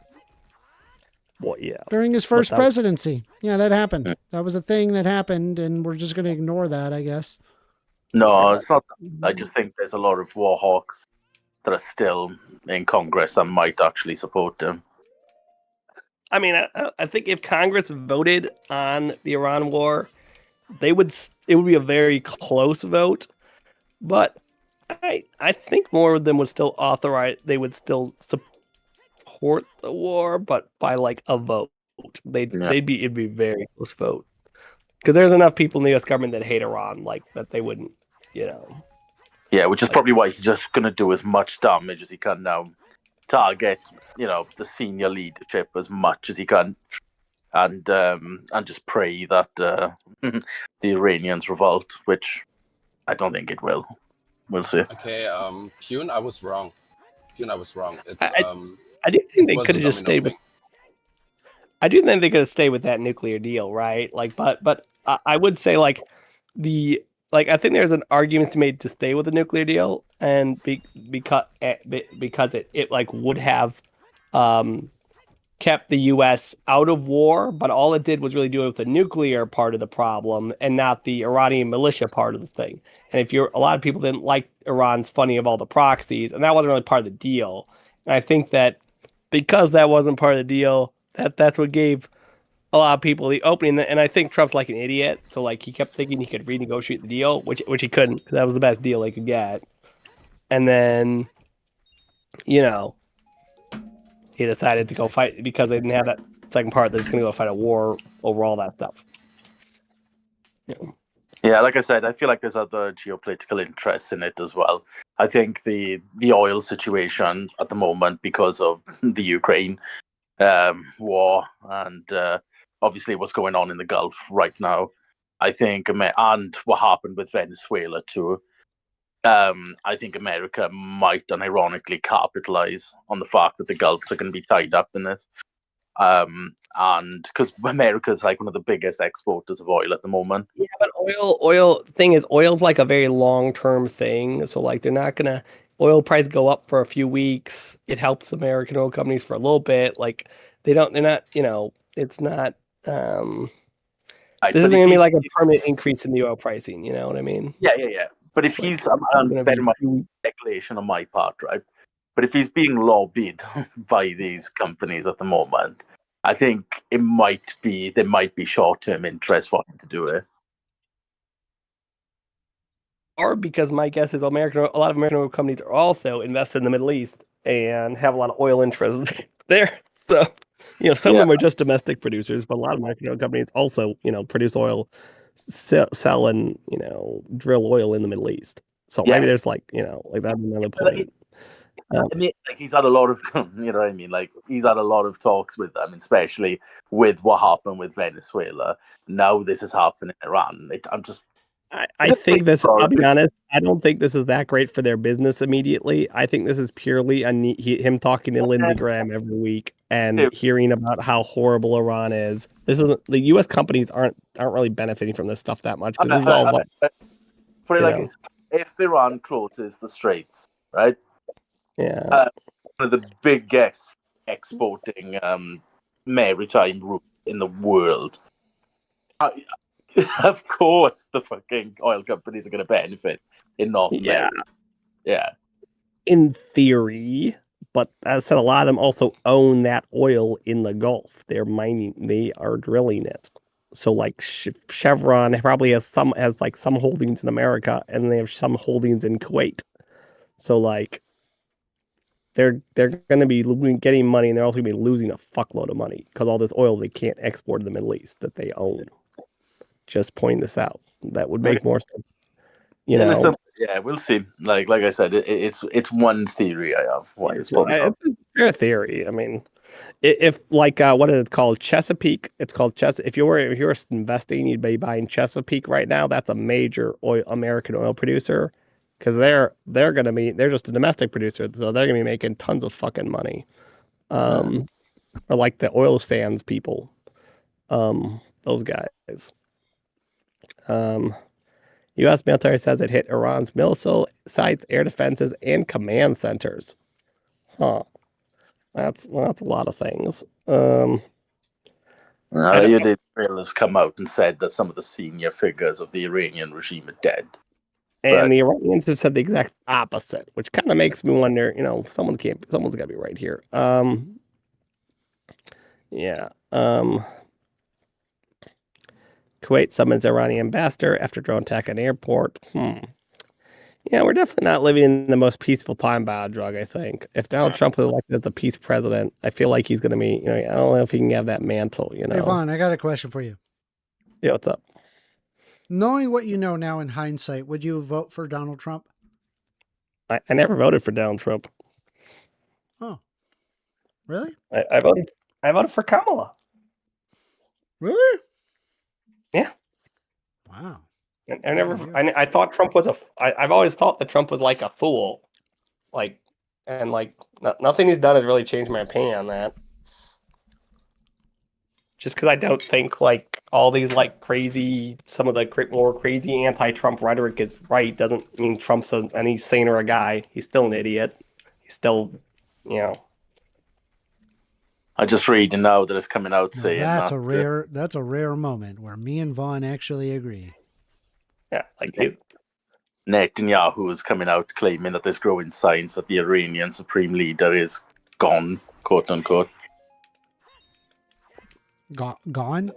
Well, yeah. During his first presidency. Yeah, that happened. That was a thing that happened, and we're just going to ignore that, I guess. No, it's not. I just think there's a lot of war hawks that are still in Congress that might actually support them. I mean, I think if Congress voted on the Iran war, it would be a very close vote. But I think more of them would still they would still support the war, but by a vote. It'd be a very close vote. Because there's enough people in the U.S. government that hate Iran, that they wouldn't, Yeah, which is probably why he's just going to do as much damage as he can now. Target, the senior leadership as much as he can. And just pray that the Iranians revolt, which I don't think it will. We'll see. Okay, Pune, I was wrong. It's, I do think they could have just stayed with... I do think they could have stayed with that nuclear deal, right? But I would say the like I think there's an argument to made to stay with the nuclear deal, and because it like would have kept the U.S. out of war, but all it did was really do it with the nuclear part of the problem and not the Iranian militia part of the thing. And a lot of people didn't like Iran's funding of all the proxies, and that wasn't really part of the deal. And I think that because that wasn't part of the deal, that's what gave a lot of people the opening. And I think Trump's like an idiot, so like he kept thinking he could renegotiate the deal, which he couldn't, because that was the best deal he could get. And then, you know, he decided to go fight because they didn't have that second part. They're just going to go fight a war over all that stuff. Yeah, like I said, I feel like there's other geopolitical interests in it as well. I think the oil situation at the moment, because of the Ukraine war and obviously what's going on in the Gulf right now, I think, and what happened with Venezuela too, I think America might unironically capitalize on the fact that the Gulfs are going to be tied up in this. And because America is like one of the biggest exporters of oil at the moment. Yeah, but oil's like a very long-term thing. So like they're not gonna oil price go up for a few weeks. It helps American oil companies for a little bit. Like they're not, it's not this isn't gonna be like a permanent increase in the oil pricing, you know what I mean? Yeah. But if he's very much speculation on my part, right? But if he's being lobbied by these companies at the moment, I think there might be short-term interest for him to do it. Or because my guess is a lot of American oil companies are also invested in the Middle East and have a lot of oil interests there. So, some of them are just domestic producers, but a lot of American oil companies also, produce oil, sell and, drill oil in the Middle East. So maybe there's like that's another point. I mean, like he's had a lot of, you know what I mean? Like he's had a lot of talks with them, especially with what happened with Venezuela. Now this is happening in Iran. I think this, I'll be honest, I don't think this is that great for their business immediately. I think this is purely him talking to Lindsey Graham every week and hearing about how horrible Iran is. This isn't, the U.S. companies aren't really benefiting from this stuff that much. Because this is all put it like this: if Iran closes the straits, right? Yeah. One of the biggest exporting maritime routes in the world. Of course, the fucking oil companies are going to benefit in North America. Yeah. In theory, but as I said, a lot of them also own that oil in the Gulf. They're mining, they are drilling it. So like Chevron probably has some holdings in America, and they have some holdings in Kuwait. So like they're going to be getting money, and they're also going to be losing a fuckload of money because all this oil they can't export to the Middle East that they own. Just pointing this out. That would make more sense. Yeah, we'll see. Like I said, it's one theory I have. Why it's probably a fair theory. I mean, if like what is it called? Chesapeake. It's called Chesapeake. If you were investing, you'd be buying Chesapeake right now. That's a major American oil producer, because they're just a domestic producer, so they're gonna be making tons of fucking money. Or like the oil sands people, those guys. U.S. military says it hit Iran's missile sites, air defenses, and command centers. Huh. That's a lot of things. The has come out and said that some of the senior figures of the Iranian regime are dead. And the Iranians have said the exact opposite, which kind of makes me wonder, someone's got to be right here. Kuwait summons Iranian ambassador after drone attack on airport. Yeah, we're definitely not living in the most peaceful time, Biodrug, I think. If Donald Trump was elected as the peace president, I feel like he's going to be, I don't know if he can have that mantle, Hey, Vaughn, I got a question for you. Yeah, what's up? Knowing what you know now in hindsight, would you vote for Donald Trump? I never voted for Donald Trump. Oh, really? I voted for Kamala. Really? Yeah. Wow. I thought Trump was I've always thought that Trump was like a fool. Nothing he's done has really changed my opinion on that. Just because I don't think all these like crazy, some of the more crazy anti-Trump rhetoric is right doesn't mean Trump's any saner a guy. He's still an idiot. He's still, you know. I just read now that it's coming out Now, saying that's that, a rare moment where me and Vaughn actually agree. Yeah, like Netanyahu is coming out claiming that there's growing signs that the Iranian supreme leader is gone, quote unquote. Gone?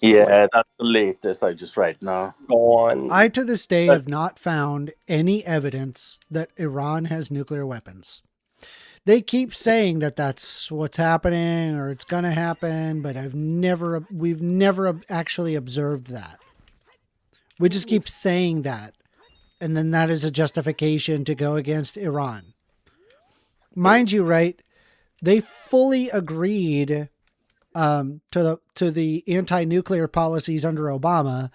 Yeah, that's the latest I just read now. Gone. I, to this day, have not found any evidence that Iran has nuclear weapons. They keep saying that that's what's happening or it's going to happen, but we've never actually observed that. We just keep saying that, and then that is a justification to go against Iran. Mind you, right? They fully agreed to the anti-nuclear policies under Obama,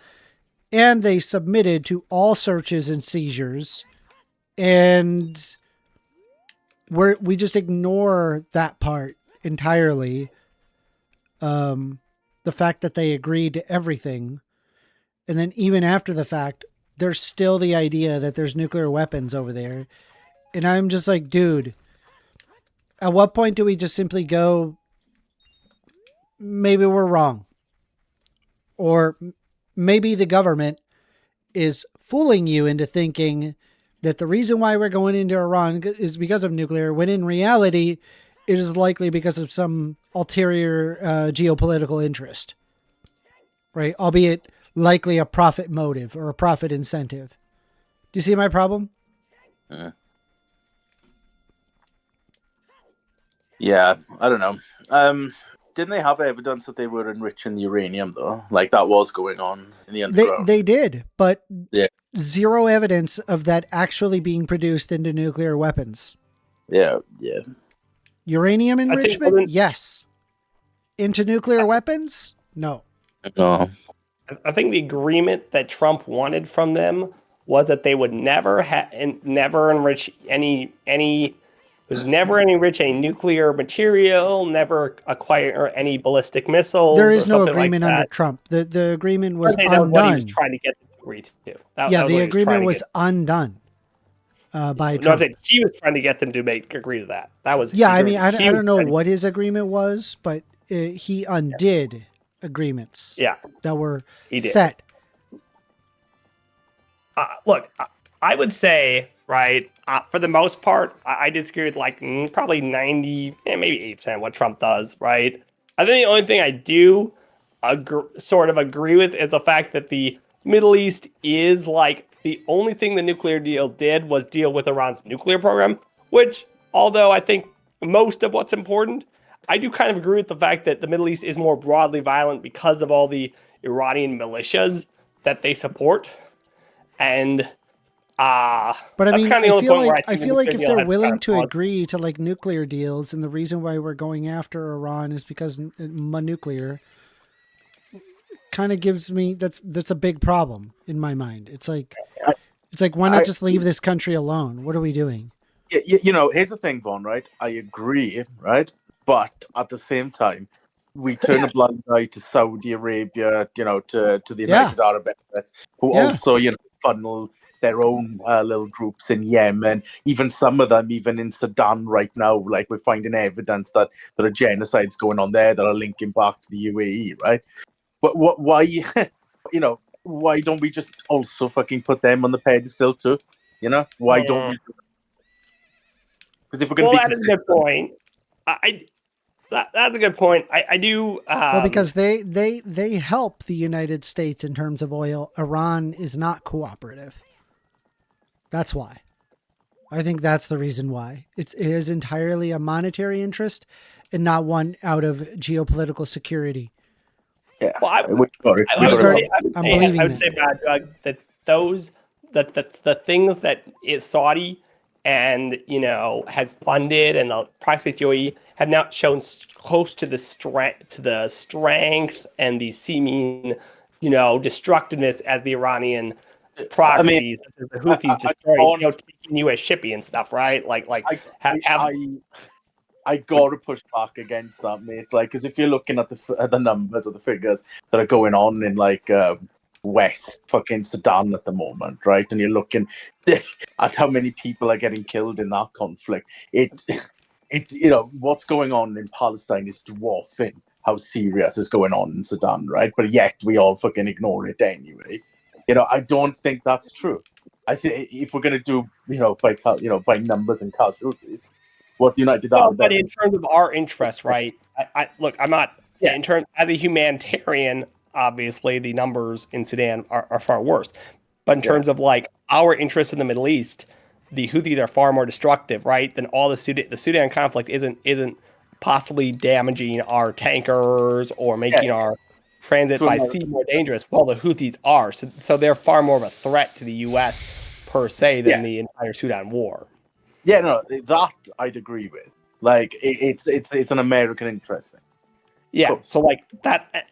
and they submitted to all searches and seizures, and we just ignore that part entirely. The fact that they agreed to everything, and then even after the fact, there's still the idea that there's nuclear weapons over there, and I'm just like, dude, at what point do we just simply go, maybe we're wrong, or maybe the government is fooling you into thinking that the reason why we're going into Iran is because of nuclear, when in reality, it is likely because of some ulterior geopolitical interest, right? Albeit likely a profit motive or a profit incentive. Do you see my problem? Yeah, I don't know. Didn't they have evidence that they were enriching uranium, though? Like, that was going on in the underground. They did, but yeah. Zero evidence of that actually being produced into nuclear weapons. Yeah. Uranium enrichment? Yes. Into nuclear weapons? No. No. I think the agreement that Trump wanted from them was that they would never enrich any nuclear material, never acquire any ballistic missiles. There is no something agreement like under Trump. The agreement was that undone. was what he was trying to get them to agree to. The agreement was undone by Trump. No, he was trying to get them to agree to that. That was I don't know what his agreement was, but he undid agreements. Yeah, that were he did. set. Look, I would say, right, for the most part, I disagree with like probably 90, maybe 8% what Trump does, right? I think the only thing I do sort of agree with is the fact that the Middle East is like the only thing the nuclear deal did was deal with Iran's nuclear program, which, although I think most of what's important, I do kind of agree with the fact that the Middle East is more broadly violent because of all the Iranian militias that they support. And but I mean, I feel like if they're willing to flawed. agree to like nuclear deals, and the reason why we're going after Iran is because nuclear, kind of gives me that's a big problem in my mind. It's like why not just leave this country alone? What are we doing? You know, here's the thing, Vaughn. Right, I agree. Right, but at the same time, we turn a blind eye to Saudi Arabia. You know, to the United Arab Emirates, who also funnel their own little groups in Yemen, even some of them even in Sudan right now. Like, we're finding evidence that there are genocides going on there that are linking back to the UAE, right? But why, why don't we just also fucking put them on the pedestal too? You know, why don't we? Because if we're going to be that is a good point. That's a good point. I do. Well, because they help the United States in terms of oil. Iran is not cooperative. That's why. I think that's the reason why. It is entirely a monetary interest and not one out of geopolitical security. Yeah. Well, I would say, Bad Drug, that the things that is Saudi and has funded and the prospects UAE have now shown close to the strength and the seeming destructiveness as the Iranian proxies, the Houthis destroying taking U.S. shipping and stuff, right? I gotta push back against that, mate. Like, because if you're looking at the numbers or the figures that are going on in like West fucking Sudan at the moment, right? And you're looking at how many people are getting killed in that conflict. It what's going on in Palestine is dwarfing how serious is going on in Sudan, right? But yet we all fucking ignore it anyway. I don't think that's true. I think if we're gonna do by numbers and casualties, what the United No, Arab but in terms of our interests, right? I look, I'm not in terms as a humanitarian. Obviously, the numbers in Sudan are far worse. But in terms of like our interests in the Middle East, the Houthis are far more destructive, right? Than all the Sudan conflict isn't possibly damaging our tankers or making our transit by sea more dangerous. Well, the Houthis are, so they're far more of a threat to the U.S. per se than the entire Sudan war. Yeah, no, that I'd agree with. Like, it's an American interest thing. Yeah, so like that,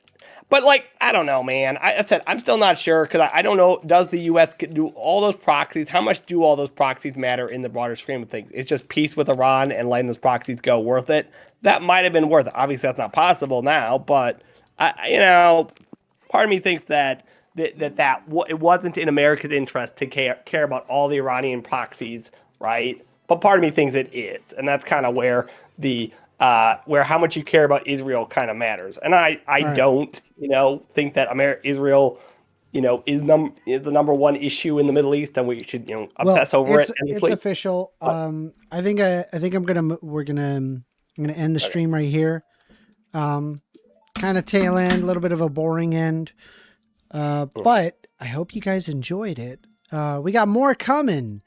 but like I don't know, man. I said I'm still not sure because I don't know. Does the U.S. do all those proxies? How much do all those proxies matter in the broader scheme of things? It's just peace with Iran and letting those proxies go worth it. That might have been worth it. Obviously, that's not possible now, but part of me thinks that it wasn't in America's interest to care about all the Iranian proxies, right? But part of me thinks it is, and that's kind of where where how much you care about Israel kind of matters. And I don't, think that Israel, is the number one issue in the Middle East, and we should, obsess over it. It's official. I think we're gonna end the stream right here. Kind of tail end, a little bit of a boring end, but I hope you guys enjoyed it. We got more coming.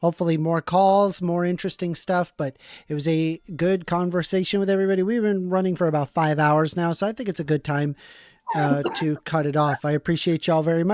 Hopefully more calls, more interesting stuff, but it was a good conversation with everybody. We've been running for about 5 hours now, so I think it's a good time to cut it off. I appreciate y'all very much.